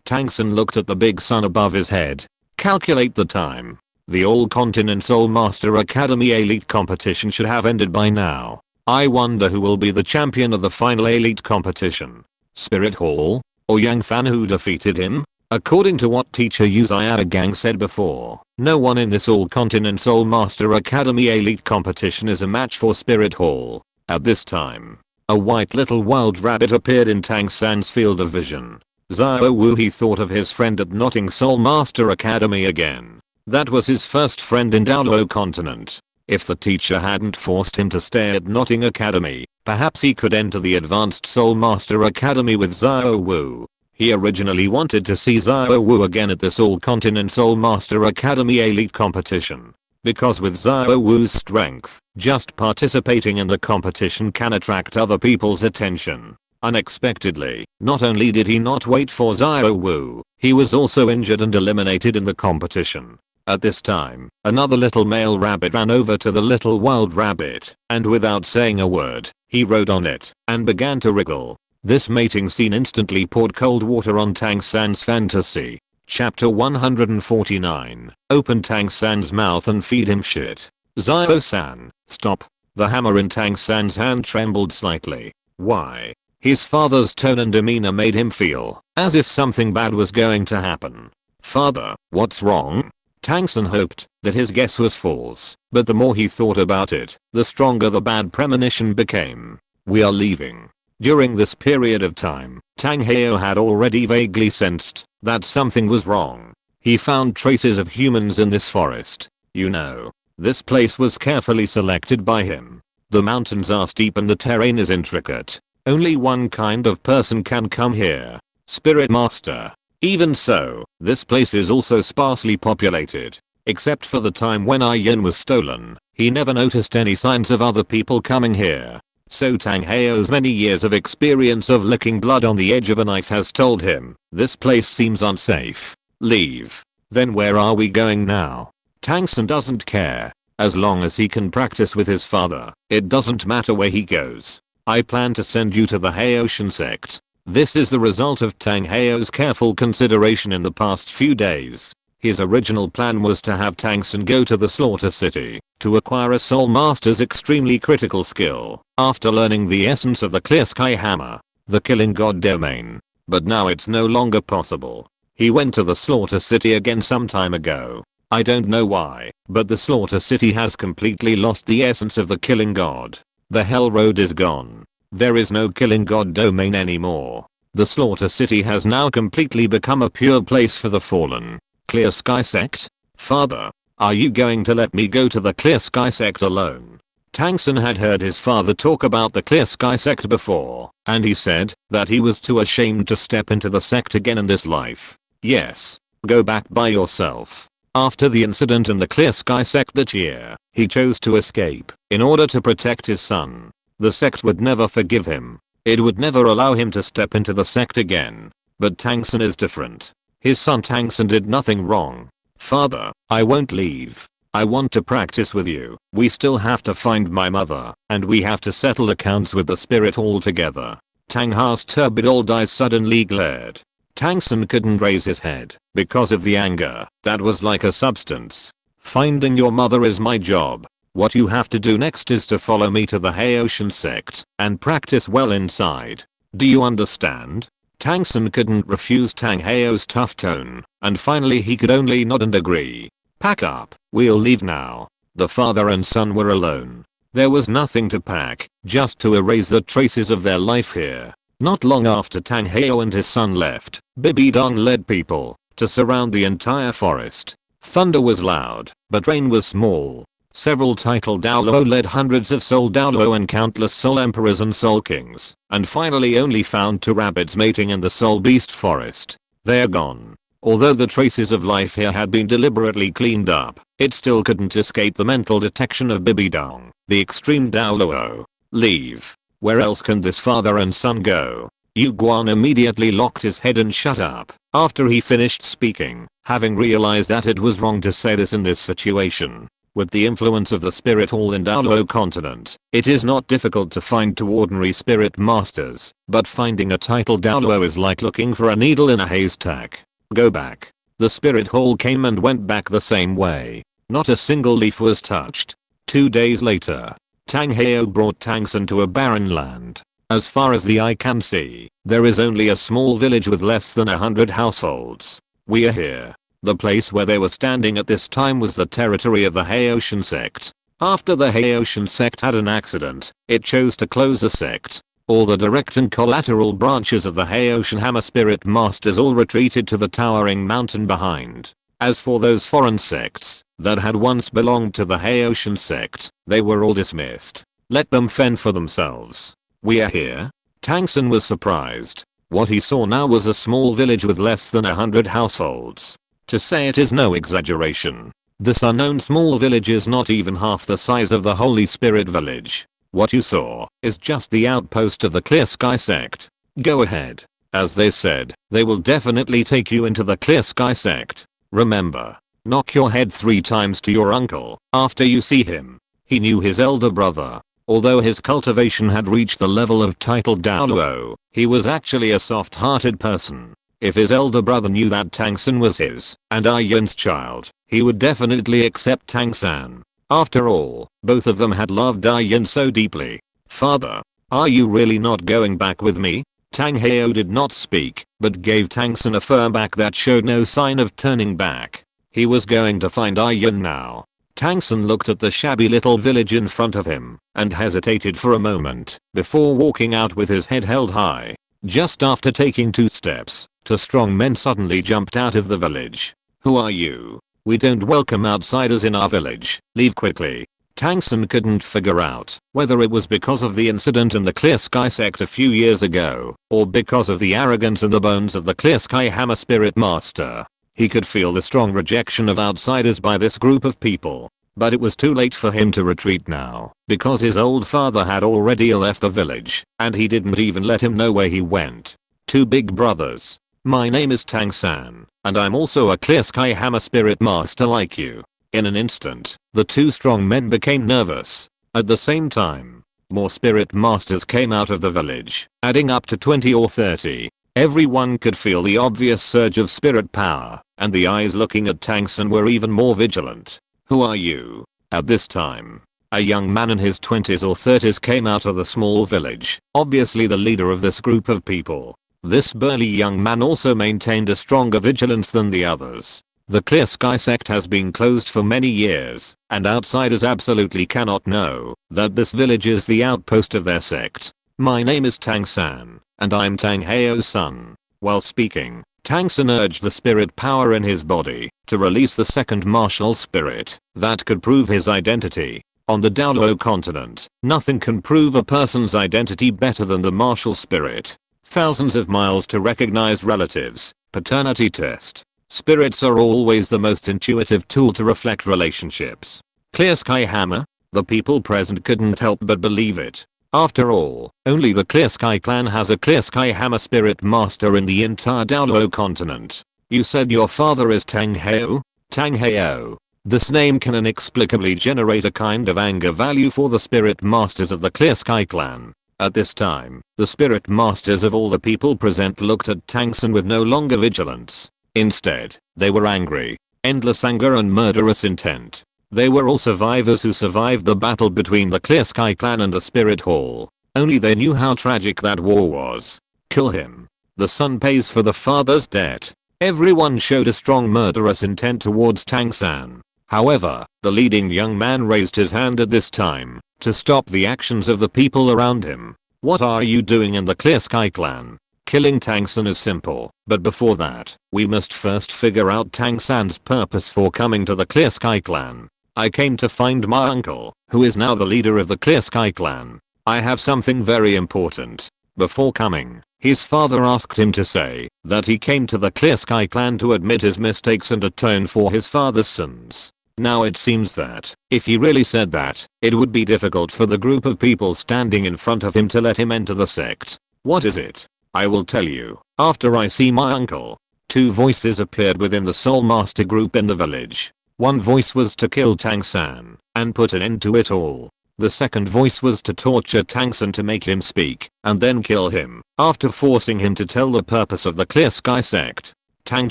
Tang San looked at the big sun above his head. Calculate the time. The All-Continent Soul Master Academy Elite competition should have ended by now. I wonder who will be the champion of the final elite competition. Spirit Hall? Or Yang Fan who defeated him? According to what teacher Yu Xiaogang said before, no one in this All-Continent Soul Master Academy elite competition is a match for Spirit Hall. At this time, a white little wild rabbit appeared in Tang San's field of vision. Xiao Wu, he thought of his friend at Notting Soul Master Academy again. That was his first friend in Douluo Continent. If the teacher hadn't forced him to stay at Notting Academy, perhaps he could enter the Advanced Soul Master Academy with Xiao Wu. He originally wanted to see Xiao Wu again at this All-Continent Soul Master Academy Elite competition. Because with Xiao Wu's strength, just participating in the competition can attract other people's attention. Unexpectedly, not only did he not wait for Xiao Wu, he was also injured and eliminated in the competition. At this time, another little male rabbit ran over to the little wild rabbit, and without saying a word, he rode on it, and began to wriggle. This mating scene instantly poured cold water on Tang San's fantasy. Chapter 149. Open Tang San's mouth and feed him shit. Xiao-san, stop. The hammer in Tang San's hand trembled slightly. Why? His father's tone and demeanor made him feel as if something bad was going to happen. Father, what's wrong? Tang San hoped that his guess was false, but the more he thought about it, the stronger the bad premonition became. We are leaving. During this period of time, Tang Heo had already vaguely sensed that something was wrong. He found traces of humans in this forest. You know, this place was carefully selected by him. The mountains are steep and the terrain is intricate. Only one kind of person can come here. Spirit Master. Even so, this place is also sparsely populated. Except for the time when Yin was stolen, he never noticed any signs of other people coming here. So Tang Heo's many years of experience of licking blood on the edge of a knife has told him, this place seems unsafe. Leave. Then where are we going now? Tang San doesn't care. As long as he can practice with his father, it doesn't matter where he goes. I plan to send you to the Haoshan sect. This is the result of Tang Heo's careful consideration in the past few days. His original plan was to have Tang San go to the Slaughter City to acquire a Soul Master's extremely critical skill after learning the essence of the Clear Sky Hammer, the Killing God domain. But now it's no longer possible. He went to the Slaughter City again some time ago. I don't know why, but the Slaughter City has completely lost the essence of the Killing God. The Hell Road is gone. There is no Killing God domain anymore. The Slaughter City has now completely become a pure place for the fallen. Clear Sky Sect? Father, are you going to let me go to the Clear Sky Sect alone? Tang San had heard his father talk about the Clear Sky Sect before, and he said that he was too ashamed to step into the sect again in this life. Yes, go back by yourself. After the incident in the Clear Sky Sect that year, he chose to escape in order to protect his son. The sect would never forgive him. It would never allow him to step into the sect again. But Tang San is different. His son Tang San did nothing wrong. Father, I won't leave. I want to practice with you. We still have to find my mother, and we have to settle accounts with the spirit altogether. Tang Ha's turbid old eyes suddenly glared. Tang San couldn't raise his head because of the anger that was like a substance. Finding your mother is my job. What you have to do next is to follow me to the Haoshan sect and practice well inside. Do you understand? Tang San couldn't refuse Tang Heo's tough tone, and finally he could only nod and agree. Pack up, we'll leave now. The father and son were alone. There was nothing to pack, just to erase the traces of their life here. Not long after Tang Heo and his son left, Bibi Dong led people to surround the entire forest. Thunder was loud, but rain was small. Several titled Douluo led hundreds of Soul Douluo and countless Soul Emperors and Soul Kings, and finally only found 2 rabbits mating in the Soul Beast Forest. They are gone. Although the traces of life here had been deliberately cleaned up, it still couldn't escape the mental detection of Bibidong, the extreme Douluo. Leave. Where else can this father and son go? Yu Guan immediately locked his head and shut up after he finished speaking, having realized that it was wrong to say this in this situation. With the influence of the spirit hall in Douluo Continent, it is not difficult to find 2 ordinary spirit masters, but finding a titled Douluo is like looking for a needle in a haystack. Go back. The spirit hall came and went back the same way. Not a single leaf was touched. 2 days later, Tang Heo brought Tang San to a barren land. As far as the eye can see, there is only a small village with less than 100 households. We are here. The place where they were standing at this time was the territory of the Haoshan sect. After the Haoshan sect had an accident, it chose to close the sect. All the direct and collateral branches of the Haoshan Hammer Spirit Masters all retreated to the towering mountain behind. As for those foreign sects that had once belonged to the Haoshan sect, they were all dismissed. Let them fend for themselves. We are here? Tang San was surprised. What he saw now was a small village with less than 100 households. To say it is no exaggeration. This unknown small village is not even half the size of the Holy Spirit village. What you saw is just the outpost of the Clear Sky sect. Go ahead. As they said, they will definitely take you into the Clear Sky sect. Remember, Knock your head 3 times to your uncle after you see him. He knew his elder brother. Although his cultivation had reached the level of titled Douluo, he was actually a soft-hearted person. If his elder brother knew that Tang San was his and Yun's child, he would definitely accept Tang San. After all, both of them had loved Yun so deeply. Father, are you really not going back with me? Tang Hao did not speak, but gave Tang San a firm back that showed no sign of turning back. He was going to find Yun now. Tang San looked at the shabby little village in front of him and hesitated for a moment before walking out with his head held high. Just after taking 2 steps, 2 strong men suddenly jumped out of the village. Who are you? We don't welcome outsiders in our village. Leave quickly. Tang San couldn't figure out whether it was because of the incident in the Clear Sky sect a few years ago or because of the arrogance in the bones of the Clear Sky Hammer Spirit Master. He could feel the strong rejection of outsiders by this group of people. But it was too late for him to retreat now, because his old father had already left the village, and he didn't even let him know where he went. 2 big brothers. My name is Tang San, and I'm also a Clear Sky Hammer Spirit Master like you. In an instant, the 2 strong men became nervous. At the same time, more Spirit Masters came out of the village, adding up to 20 or 30. Everyone could feel the obvious surge of spirit power, and the eyes looking at Tang San were even more vigilant. Who are you? At this time, a young man in his 20s or 30s came out of the small village, obviously the leader of this group of people. This burly young man also maintained a stronger vigilance than the others. The Clear Sky sect has been closed for many years, and outsiders absolutely cannot know that this village is the outpost of their sect. My name is Tang San, and I'm Tang Hao's son. While speaking, Tang San urged the spirit power in his body to release the second martial spirit that could prove his identity. On the Douluo Continent, nothing can prove a person's identity better than the martial spirit. Thousands of miles to recognize relatives, paternity test. Spirits are always the most intuitive tool to reflect relationships. Clear Sky Hammer? The people present couldn't help but believe it. After all, only the Clear Sky clan has a Clear Sky Hammer Spirit Master in the entire Douluo Continent. You said your father is Tang Hao? Tang Hao. This name can inexplicably generate a kind of anger value for the Spirit Masters of the Clear Sky clan. At this time, the Spirit Masters of all the people present looked at Tang San with no longer vigilance. Instead, they were angry. Endless anger and murderous intent. They were all survivors who survived the battle between the Clear Sky clan and the Spirit Hall. Only they knew how tragic that war was. Kill him. The son pays for the father's debt. Everyone showed a strong murderous intent towards Tang San. However, the leading young man raised his hand at this time to stop the actions of the people around him. What are you doing in the Clear Sky clan? Killing Tang San is simple, but before that, we must first figure out Tang San's purpose for coming to the Clear Sky clan. I came to find my uncle, who is now the leader of the Clear Sky clan. I have something very important. Before coming, his father asked him to say that he came to the Clear Sky clan to admit his mistakes and atone for his father's sins. Now it seems that, if he really said that, it would be difficult for the group of people standing in front of him to let him enter the sect. What is it? I will tell you, after I see my uncle. 2 voices appeared within the Soul Master group in the village. One voice was to kill Tang San and put an end to it all. The second voice was to torture Tang San to make him speak and then kill him after forcing him to tell the purpose of the Clear Sky sect. Tang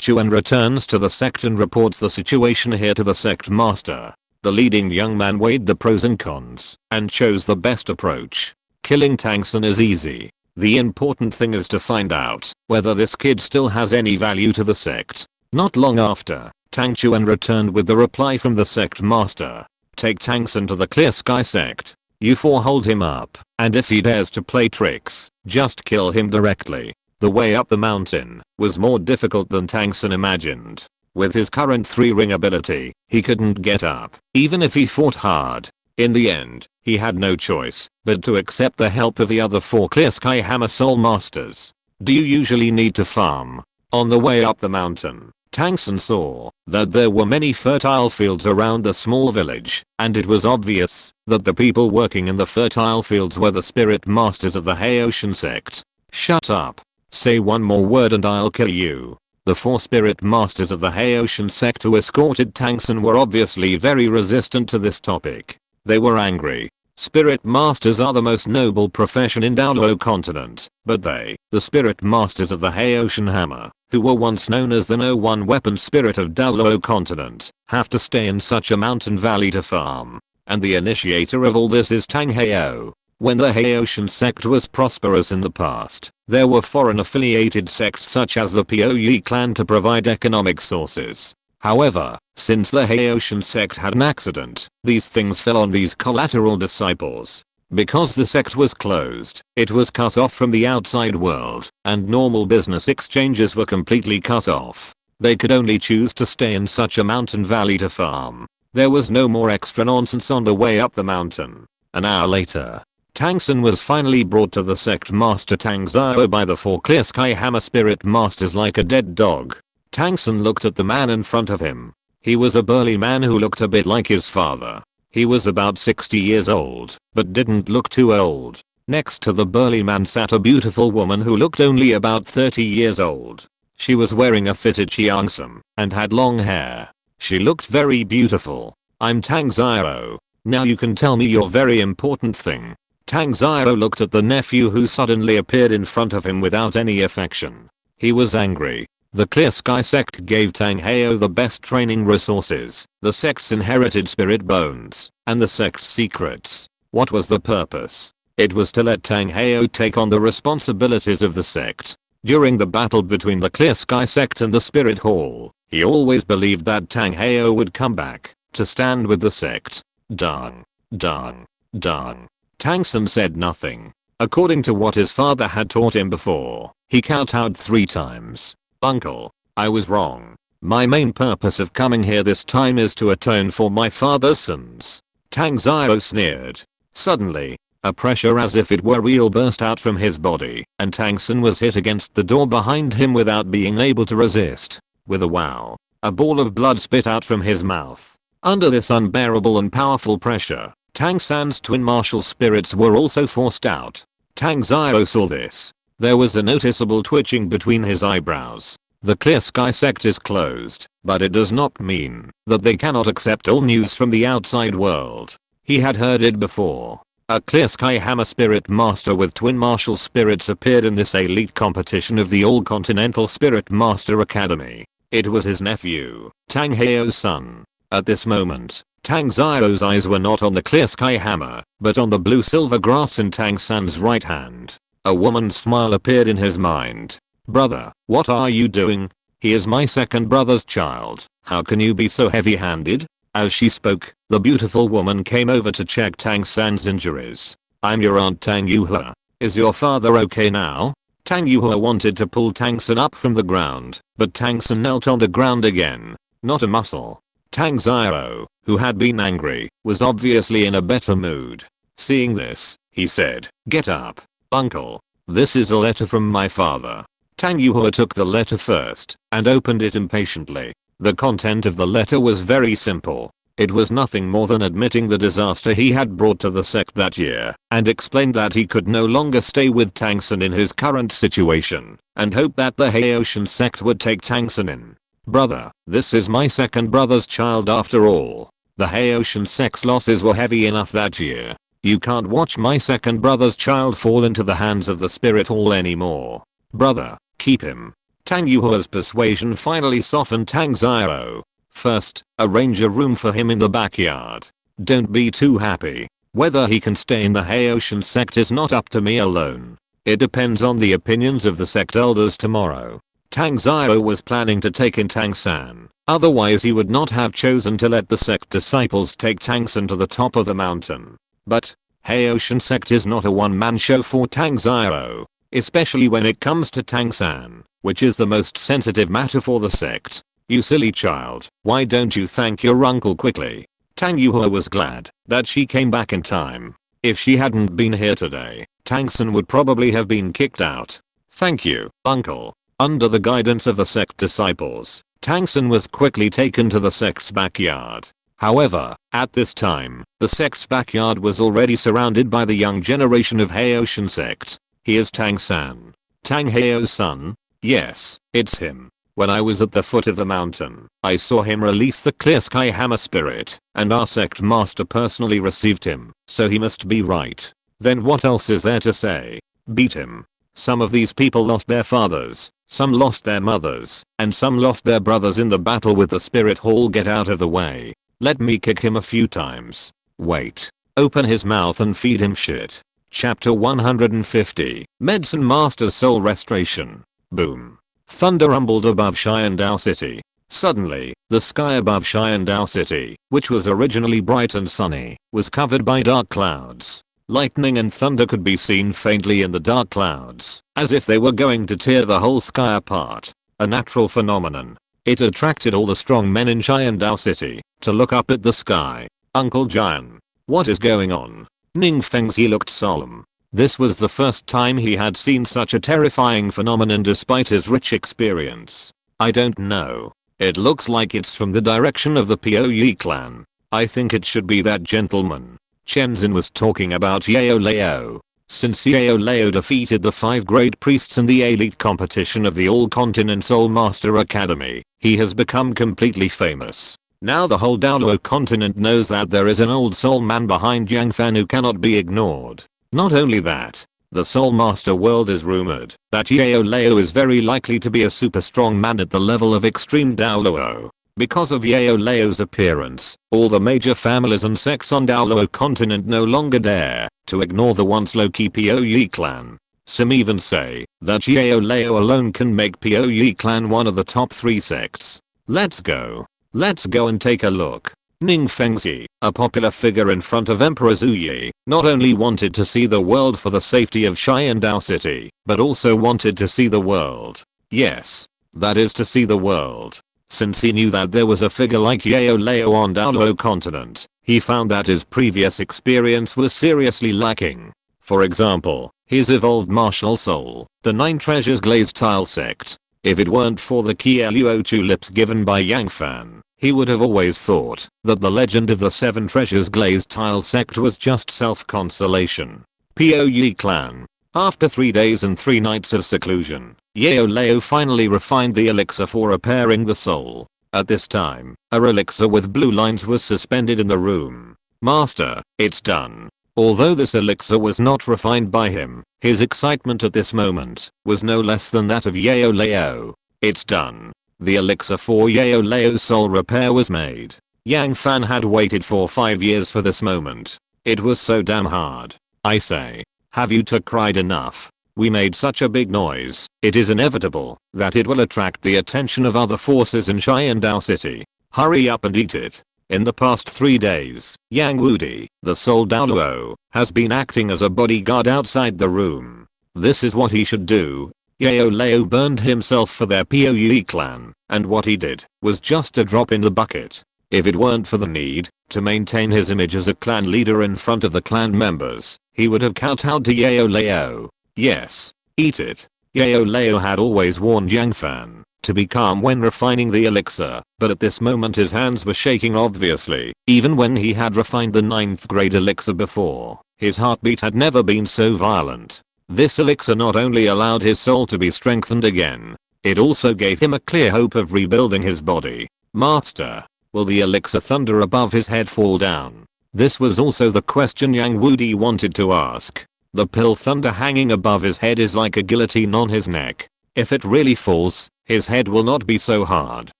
Chuan returns to the sect and reports the situation here to the sect master. The leading young man weighed the pros and cons and chose the best approach. Killing Tang San is easy. The important thing is to find out whether this kid still has any value to the sect. Not long after, Tang Chuan returned with the reply from the sect master. Take Tang San to the Clear Sky sect. You 4 hold him up, and if he dares to play tricks, just kill him directly. The way up the mountain was more difficult than Tang San imagined. With his current 3-ring ability, he couldn't get up, even if he fought hard. In the end, he had no choice but to accept the help of the other 4 Clear Sky Hammer Soul Masters. Do you usually need to farm? On the way up the mountain, Tang San saw that there were many fertile fields around the small village, and it was obvious that the people working in the fertile fields were the Spirit Masters of the Haotian sect. Shut up. Say one more word and I'll kill you. The The 4 spirit masters of the Haotian sect who escorted Tang San were obviously very resistant to this topic. They were angry. Spirit masters are the most noble profession in Douluo Continent, but they, the spirit masters of the Haotian hammer, who were once known as the no one weapon spirit of Douluo Continent, have to stay in such a mountain valley to farm. And the initiator of all this is Tang Hao. When the Haotian sect was prosperous in the past, there were foreign affiliated sects such as the Puyi clan to provide economic sources. However, since the Haotian sect had an accident, these things fell on these collateral disciples. Because the sect was closed, it was cut off from the outside world, and normal business exchanges were completely cut off. They could only choose to stay in such a mountain valley to farm. There was no more extra nonsense on the way up the mountain. An hour later, Tang San was finally brought to the sect master Tang Zhao by the 4 clear sky hammer spirit masters like a dead dog. Tang San looked at the man in front of him. He was a burly man who looked a bit like his father. He was about 60 years old, but didn't look too old. Next to the burly man sat a beautiful woman who looked only about 30 years old. She was wearing a fitted xiangsam and had long hair. She looked very beautiful. I'm Tang Zhao. Now you can tell me your very important thing. Tang Zhao looked at the nephew who suddenly appeared in front of him without any affection. He was angry. The Clear Sky sect gave Tang Hao the best training resources, the sect's inherited spirit bones, and the sect's secrets. What was the purpose? It was to let Tang Hao take on the responsibilities of the sect. During the battle between the Clear Sky sect and the Spirit Hall, he always believed that Tang Hao would come back to stand with the sect. Dung. Dung. Dung. Tang San said nothing. According to what his father had taught him before, he kowtowed 3 times. Uncle, I was wrong. My main purpose of coming here this time is to atone for my father's sins. Tang Zhao sneered. Suddenly, a pressure as if it were real burst out from his body, and Tang San was hit against the door behind him without being able to resist. With a wow, a ball of blood spit out from his mouth. Under this unbearable and powerful pressure, Tang San's twin martial spirits were also forced out. Tang Zhao saw this. There was a noticeable twitching between his eyebrows. The Clear Sky sect is closed, but it does not mean that they cannot accept all news from the outside world. He had heard it before. A Clear Sky hammer spirit master with twin martial spirits appeared in this elite competition of the All Continental Spirit Master Academy. It was his nephew, Tang Hao's son. At this moment, Tang Zhao's eyes were not on the Clear Sky hammer, but on the blue silver grass in Tang San's right hand. A woman's smile appeared in his mind. Brother, what are you doing? He is my second brother's child. How can you be so heavy-handed? As she spoke, the beautiful woman came over to check Tang San's injuries. I'm your aunt Tang Yuhua. Is your father okay now? Tang Yuhua wanted to pull Tang San up from the ground, but Tang San knelt on the ground again. Not a muscle. Tang Zhao, who had been angry, was obviously in a better mood. Seeing this, he said, "Get up. Uncle, this is a letter from my father." Tang Yuhua took the letter first and opened it impatiently. The content of the letter was very simple. It was nothing more than admitting the disaster he had brought to the sect that year and explained that he could no longer stay with Tang San in his current situation and hoped that the Haotian sect would take Tang San in. Brother, this is my second brother's child after all. The Haotian sect's losses were heavy enough that year. You can't watch my second brother's child fall into the hands of the Spirit Hall anymore. Brother, keep him. Tang Yuhua's persuasion finally softened Tang Zhao. First, arrange a room for him in the backyard. Don't be too happy. Whether he can stay in the Haotian sect is not up to me alone. It depends on the opinions of the sect elders tomorrow. Tang Zhao was planning to take in Tang San. Otherwise he would not have chosen to let the sect disciples take Tang San to the top of the mountain. But, Haotian sect is not a one-man show for Tang Zhao, especially when it comes to Tang San, which is the most sensitive matter for the sect. You silly child, why don't you thank your uncle quickly? Tang Yuhua was glad that she came back in time. If she hadn't been here today, Tang San would probably have been kicked out. Thank you, uncle. Under the guidance of the sect disciples, Tang San was quickly taken to the sect's backyard. However, at this time, the sect's backyard was already surrounded by the young generation of Haotian sect. He is Tang San. Tang Hao's son? Yes, it's him. When I was at the foot of the mountain, I saw him release the clear sky hammer spirit, and our sect master personally received him, so he must be right. Then what else is there to say? Beat him. Some of these people lost their fathers, some lost their mothers, and some lost their brothers in the battle with the spirit hall. Get out of the way. Let me kick him a few times. Wait. Open his mouth and feed him shit. Chapter 150. Medicine Master's Soul Restoration. Boom. Thunder rumbled above Xiandao City. Suddenly, the sky above Xiandao City, which was originally bright and sunny, was covered by dark clouds. Lightning and thunder could be seen faintly in the dark clouds, as if they were going to tear the whole sky apart. A natural phenomenon. It attracted all the strong men in Xiandao City to look up at the sky. Uncle Jian, what is going on? Ning Fengzi looked solemn. This was the first time he had seen such a terrifying phenomenon despite his rich experience. I don't know. It looks like it's from the direction of the Puyi clan. I think it should be that gentleman. Chenzin was talking about Yao Lao. Since Yao Lao defeated the 5 great priests in the elite competition of the All-Continent Soul Master Academy, he has become completely famous. Now the whole Douluo Continent knows that there is an old soul man behind Yang Fan who cannot be ignored. Not only that, the Soul Master world is rumored that Yao Lao is very likely to be a super strong man at the level of extreme Douluo. Because of Yao Lao's appearance, all the major families and sects on Douluo Continent no longer dare to ignore the once low-key Puyi clan. Some even say that Yao Lao alone can make Puyi clan one of the top 3 sects. Let's go and take a look. Ning Fengzi, a popular figure in front of Emperor Zuyi, not only wanted to see the world for the safety of Xiandao City, but also wanted to see the world. Yes, that is to see the world. Since he knew that there was a figure like Yao Lao on Douluo Continent, he found that his previous experience was seriously lacking. For example, his evolved martial soul, the 9 treasures glazed tile sect. If it weren't for the Kieluo tulips given by Yang Fan, he would have always thought that the legend of the 7 treasures glazed tile sect was just self-consolation. Puyi clan. After 3 days and 3 nights of seclusion, Yao Lao finally refined the elixir for repairing the soul. At this time, a elixir with blue lines was suspended in the room. Master, it's done. Although this elixir was not refined by him, his excitement at this moment was no less than that of Yao Lao. It's done. The elixir for Yao Lao's soul repair was made. Yang Fan had waited for 5 years for this moment. It was so damn hard. I say, have you two cried enough? We made such a big noise, it is inevitable that it will attract the attention of other forces in Xiandao City. Hurry up and eat it. In the past 3 days, Yang Wudi, the Soul Douluo, has been acting as a bodyguard outside the room. This is what he should do. Yao Lao burned himself for their Puyi clan, and what he did was just a drop in the bucket. If it weren't for the need to maintain his image as a clan leader in front of the clan members, he would have kowtowed to Yao Lao. Yes, eat it. Yao Lao had always warned Yang Fan to be calm when refining the elixir, but at this moment his hands were shaking obviously. Even when he had refined the 9th grade elixir before, his heartbeat had never been so violent. This elixir not only allowed his soul to be strengthened again, it also gave him a clear hope of rebuilding his body. Master, will the elixir thunder above his head fall down? This was also the question Yang Wudi wanted to ask. The pill thunder hanging above his head is like a guillotine on his neck. If it really falls, his head will not be so hard.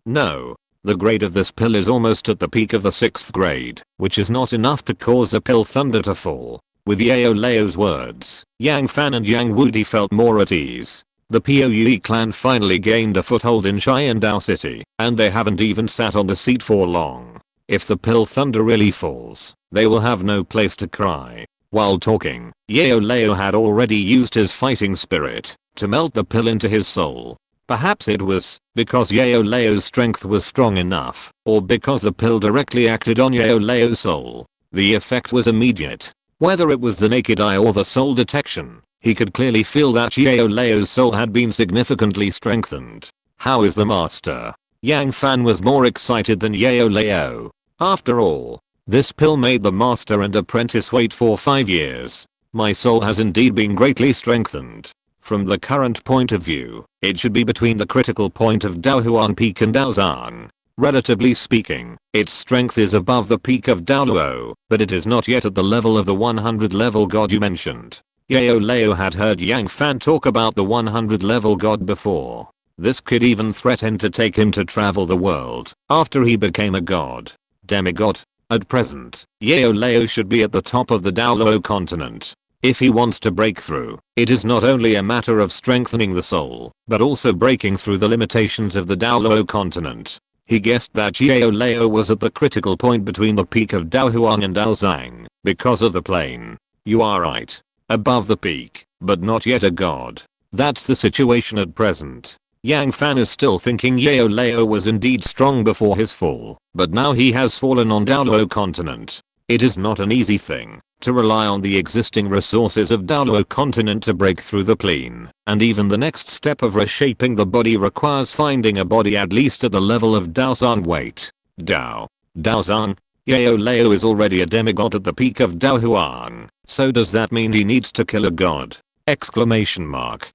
No, the grade of this pill is almost at the peak of the 6th grade, which is not enough to cause the pill thunder to fall. With Yao Lao's words, Yang Fan and Yang Wudi felt more at ease. The Puyi clan finally gained a foothold in Xiandao City, and they haven't even sat on the seat for long. If the pill thunder really falls, they will have no place to cry. While talking, Yao Lao had already used his fighting spirit to melt the pill into his soul. Perhaps it was because Yao Lao's strength was strong enough, or because the pill directly acted on Yao Lao's soul. The effect was immediate. Whether it was the naked eye or the soul detection, he could clearly feel that Yao Lao's soul had been significantly strengthened. How is the master? Yang Fan was more excited than Yao Lao. After all, this pill made the master and apprentice wait for 5 years. My soul has indeed been greatly strengthened. From the current point of view, it should be between the critical point of Daohuang Peak and Daozang. Relatively speaking, its strength is above the peak of Douluo, but it is not yet at the level of the 100 level god you mentioned. Yao Lao had heard Yang Fan talk about the 100 level god before. This kid even threatened to take him to travel the world after he became a god. Demigod. At present, Yao Lao should be at the top of the Douluo Continent. If he wants to break through, it is not only a matter of strengthening the soul, but also breaking through the limitations of the Douluo Continent. He guessed that Yao Lao was at the critical point between the peak of Daohuang and Daozang, because of the plane. You are right. Above the peak, but not yet a god. That's the situation at present. Yang Fan is still thinking Yao Lao was indeed strong before his fall, but now he has fallen on Douluo Continent. It is not an easy thing to rely on the existing resources of Douluo Continent to break through the plane, and even the next step of reshaping the body requires finding a body at least at the level of Daozang. Wait. Daozang? Yao Lao is already a demigod at the peak of Daohuang, so does that mean he needs to kill a god? Exclamation mark.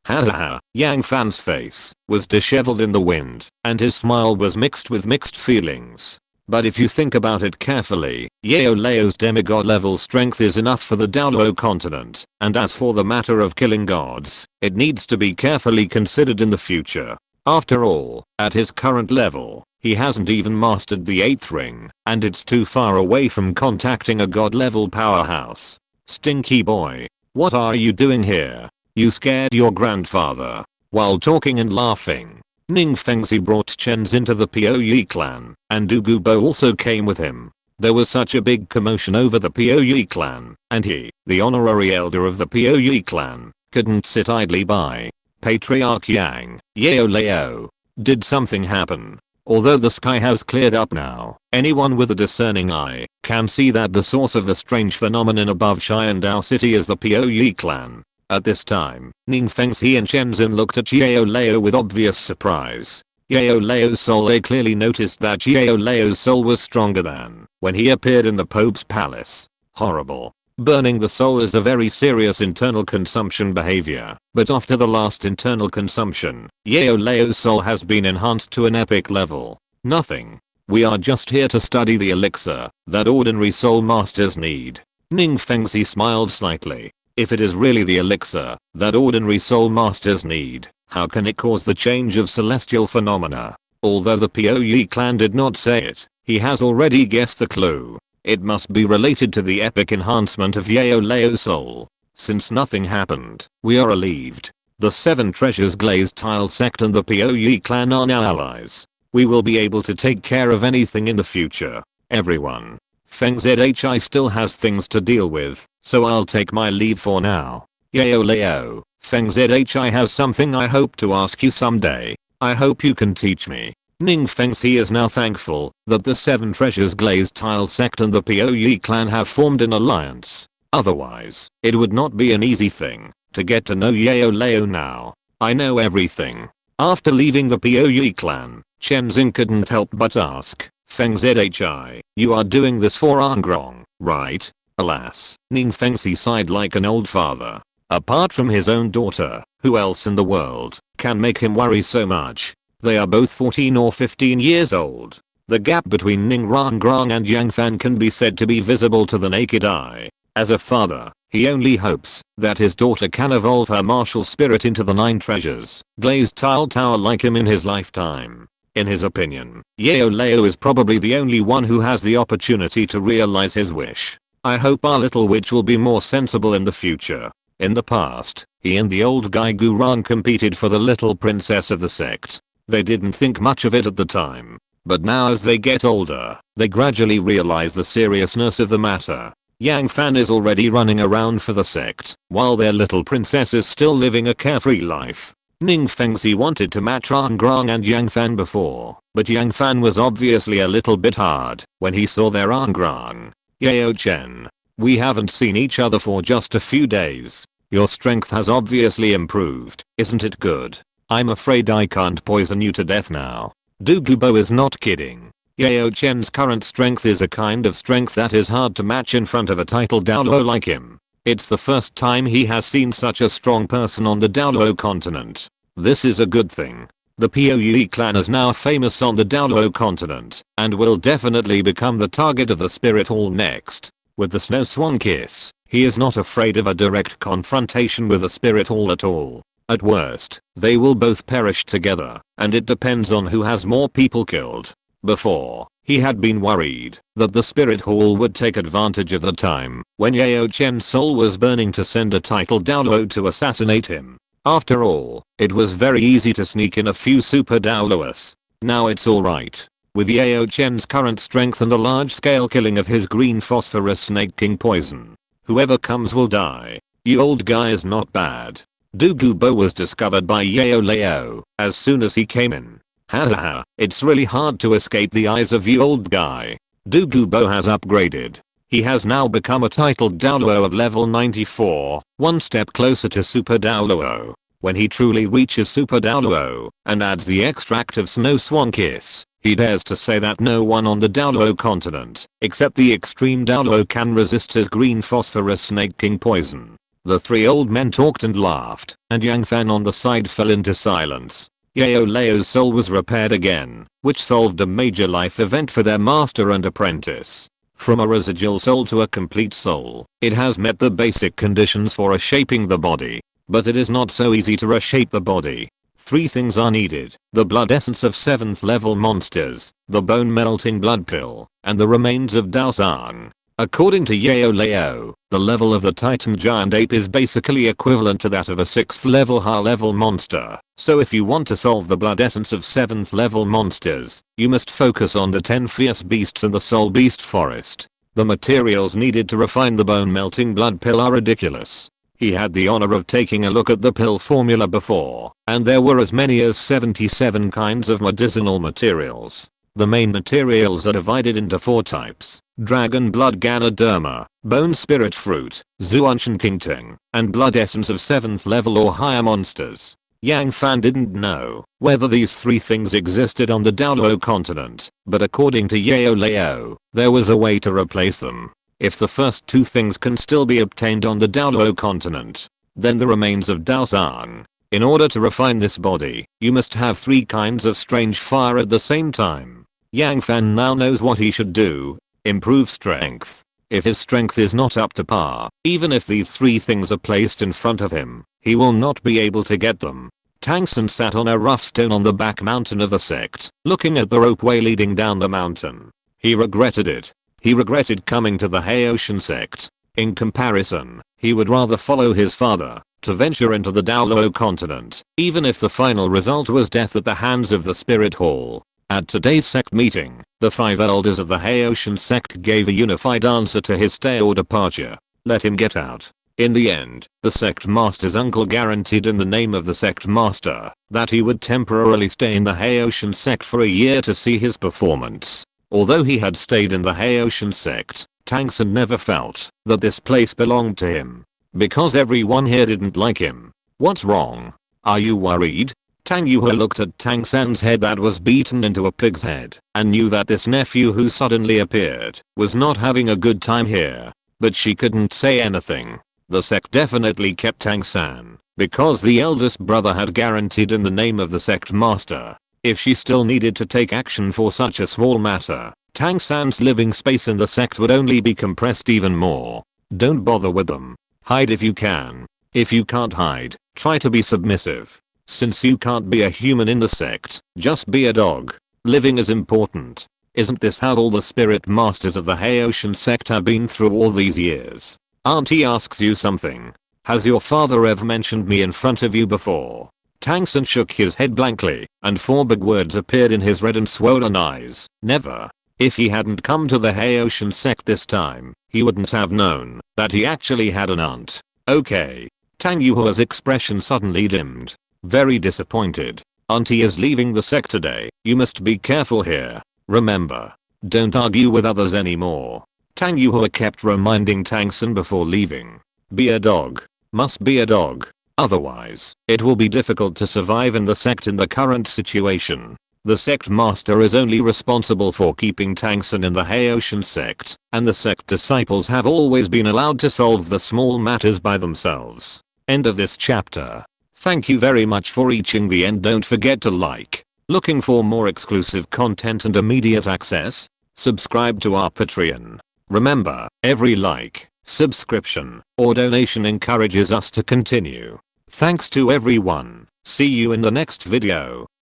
Hahaha. Yang Fan's face was disheveled in the wind, and his smile was mixed with mixed feelings. But if you think about it carefully, Yao Lao's demigod level strength is enough for the Douluo Continent, and as for the matter of killing gods, it needs to be carefully considered in the future. After all, at his current level, he hasn't even mastered the 8th ring, and it's too far away from contacting a god level powerhouse. Stinky boy. What are you doing here? You scared your grandfather. While talking and laughing, Ning Fengzi brought Chen's into the Puyi clan, and Du Gubo also came with him. There was such a big commotion over the Puyi clan, and he, the honorary elder of the Puyi clan, couldn't sit idly by. Patriarch Yang, Yao Lao. Did something happen? Although the sky has cleared up now, anyone with a discerning eye can see that the source of the strange phenomenon above Xiandao City is the Puyi clan. At this time, Ning Fengzi and Shenzhen looked at Yao Lao with obvious surprise. Yao Lao's soul. They clearly noticed that Yao Lao's soul was stronger than when he appeared in the Pope's palace. Horrible. Burning the soul is a very serious internal consumption behavior, but after the last internal consumption, Yao Lao's soul has been enhanced to an epic level. Nothing. We are just here to study the elixir that ordinary soul masters need. Ning Fengzi smiled slightly. If it is really the elixir that ordinary soul masters need, how can it cause the change of celestial phenomena? Although the Puyi clan did not say it, he has already guessed the clue. It must be related to the epic enhancement of Yao Lao's soul. Since nothing happened, we are relieved. The 7 Treasures Glazed Tile sect and the Puyi clan are now allies. We will be able to take care of anything in the future. Everyone. Feng Zhi still has things to deal with, so I'll take my leave for now. Yao Lao, Feng Zhi has something I hope to ask you someday. I hope you can teach me. Ning Fengzi is now thankful that the 7 Treasures Glazed Tile sect and the Puyi clan have formed an alliance. Otherwise, it would not be an easy thing to get to know Yao Lao now. I know everything. After leaving the Puyi clan, Chen Xing couldn't help but ask, Feng Zhi, you are doing this for Angrong, right? Alas, Ning Fengzi sighed like an old father. Apart from his own daughter, who else in the world can make him worry so much? They are both 14 or 15 years old. The gap between Ning Rangrong and Yang Fan can be said to be visible to the naked eye. As a father, he only hopes that his daughter can evolve her martial spirit into the 9 treasures, glazed tile tower like him in his lifetime. In his opinion, Yao Lao is probably the only one who has the opportunity to realize his wish. I hope our little witch will be more sensible in the future. In the past, he and the old guy Guran competed for the little princess of the sect. They didn't think much of it at the time. But now as they get older, they gradually realize the seriousness of the matter. Yang Fan is already running around for the sect, while their little princess is still living a carefree life. Ning Fengzi wanted to match Rangrong and Yang Fan before, but Yang Fan was obviously a little bit hard when he saw their Rangrong. Yao Chen. We haven't seen each other for just a few days. Your strength has obviously improved, isn't it good? I'm afraid I can't poison you to death now. Du Gubo is not kidding. Yao Chen's current strength is a kind of strength that is hard to match in front of a titled Douluo like him. It's the first time he has seen such a strong person on the Douluo Continent. This is a good thing. The Poe clan is now famous on the Douluo Continent and will definitely become the target of the Spirit Hall next. With the Snow Swan Kiss, he is not afraid of a direct confrontation with the Spirit Hall at all. At worst, they will both perish together, and it depends on who has more people killed. Before, he had been worried that the Spirit Hall would take advantage of the time when Yao Chen's soul was burning to send a titled Douluo to assassinate him. After all, it was very easy to sneak in a few super Douluos. Now it's alright. With Yao Chen's current strength and the large-scale killing of his green phosphorus snake king poison, whoever comes will die. You old guy is not bad. Douluo Bo was discovered by Yao Lao as soon as he came in. Hahaha, it's really hard to escape the eyes of you old guy. Douluo Bo has upgraded. He has now become a titled Douluo of level 94, one step closer to Super Douluo. When he truly reaches Super Douluo and adds the extract of Snow Swan Kiss, he dares to say that no one on the Douluo Continent, except the extreme Douluo, can resist his green phosphorus snake king poison. The three old men talked and laughed, and Yang Fan on the side fell into silence. Yao Lao's soul was repaired again, which solved a major life event for their master and apprentice. From a residual soul to a complete soul, it has met the basic conditions for reshaping the body. But it is not so easy to reshape the body. 3 things are needed: the blood essence of 7th level monsters, the bone melting blood pill, and the remains of Tang San. According to Yao Lao, the level of the Titan giant ape is basically equivalent to that of a 6th level high level monster. So if you want to solve the blood essence of 7th level monsters, you must focus on the 10 fierce beasts in the soul beast forest. The materials needed to refine the bone melting blood pill are ridiculous. He had the honor of taking a look at the pill formula before, and there were as many as 77 kinds of medicinal materials. The main materials are divided into 4 types: dragon blood Ganoderma, bone spirit fruit, Xuantian Gong, and blood essence of 7th level or higher monsters. Yang Fan didn't know whether these 3 things existed on the Douluo Continent, but according to Yao Lao, there was a way to replace them. If the first 2 things can still be obtained on the Douluo Continent, then the remains of Tang San. In order to refine this body, you must have 3 kinds of strange fire at the same time. Yang Fan now knows what he should do: improve strength. If his strength is not up to par, even if these 3 things are placed in front of him, he will not be able to get them. Tang San sat on a rough stone on the back mountain of the sect, looking at the ropeway leading down the mountain. He regretted it. He regretted coming to the Haotian sect. In comparison, he would rather follow his father to venture into the Douluo Continent, even if the final result was death at the hands of the Spirit Hall. At today's sect meeting, the 5 elders of the Haotian sect gave a unified answer to his stay or departure: let him get out. In the end, the sect master's uncle guaranteed in the name of the sect master that he would temporarily stay in the Haotian sect for a year to see his performance. Although he had stayed in the Haotian sect, Tang San never felt that this place belonged to him, because everyone here didn't like him. What's wrong? Are you worried? Tang Yuhe looked at Tang San's head that was beaten into a pig's head and knew that this nephew who suddenly appeared was not having a good time here. But she couldn't say anything. The sect definitely kept Tang San because the eldest brother had guaranteed in the name of the sect master. If she still needed to take action for such a small matter, Tang San's living space in the sect would only be compressed even more. Don't bother with them. Hide if you can. If you can't hide, try to be submissive. Since you can't be a human in the sect, just be a dog. Living is important. Isn't this how all the spirit masters of the Haotian sect have been through all these years? Auntie asks you something. Has your father ever mentioned me in front of you before? Tang San shook his head blankly, and 4 big words appeared in his red and swollen eyes: never. If he hadn't come to the Haotian sect this time, he wouldn't have known that he actually had an aunt. Okay. Tang Yuhe's expression suddenly dimmed. Very disappointed. Auntie is leaving the sect today. You must be careful here. Remember, don't argue with others anymore. Tang Yuhe kept reminding Tang San before leaving. Be a dog. Must be a dog. Otherwise, it will be difficult to survive in the sect in the current situation. The sect master is only responsible for keeping Tang San in the Haotian sect, and the sect disciples have always been allowed to solve the small matters by themselves. End of this chapter. Thank you very much for reaching the end. Don't forget to like. Looking for more exclusive content and immediate access? Subscribe to our Patreon. Remember, every like, subscription, or donation encourages us to continue. Thanks to everyone. See you in the next video.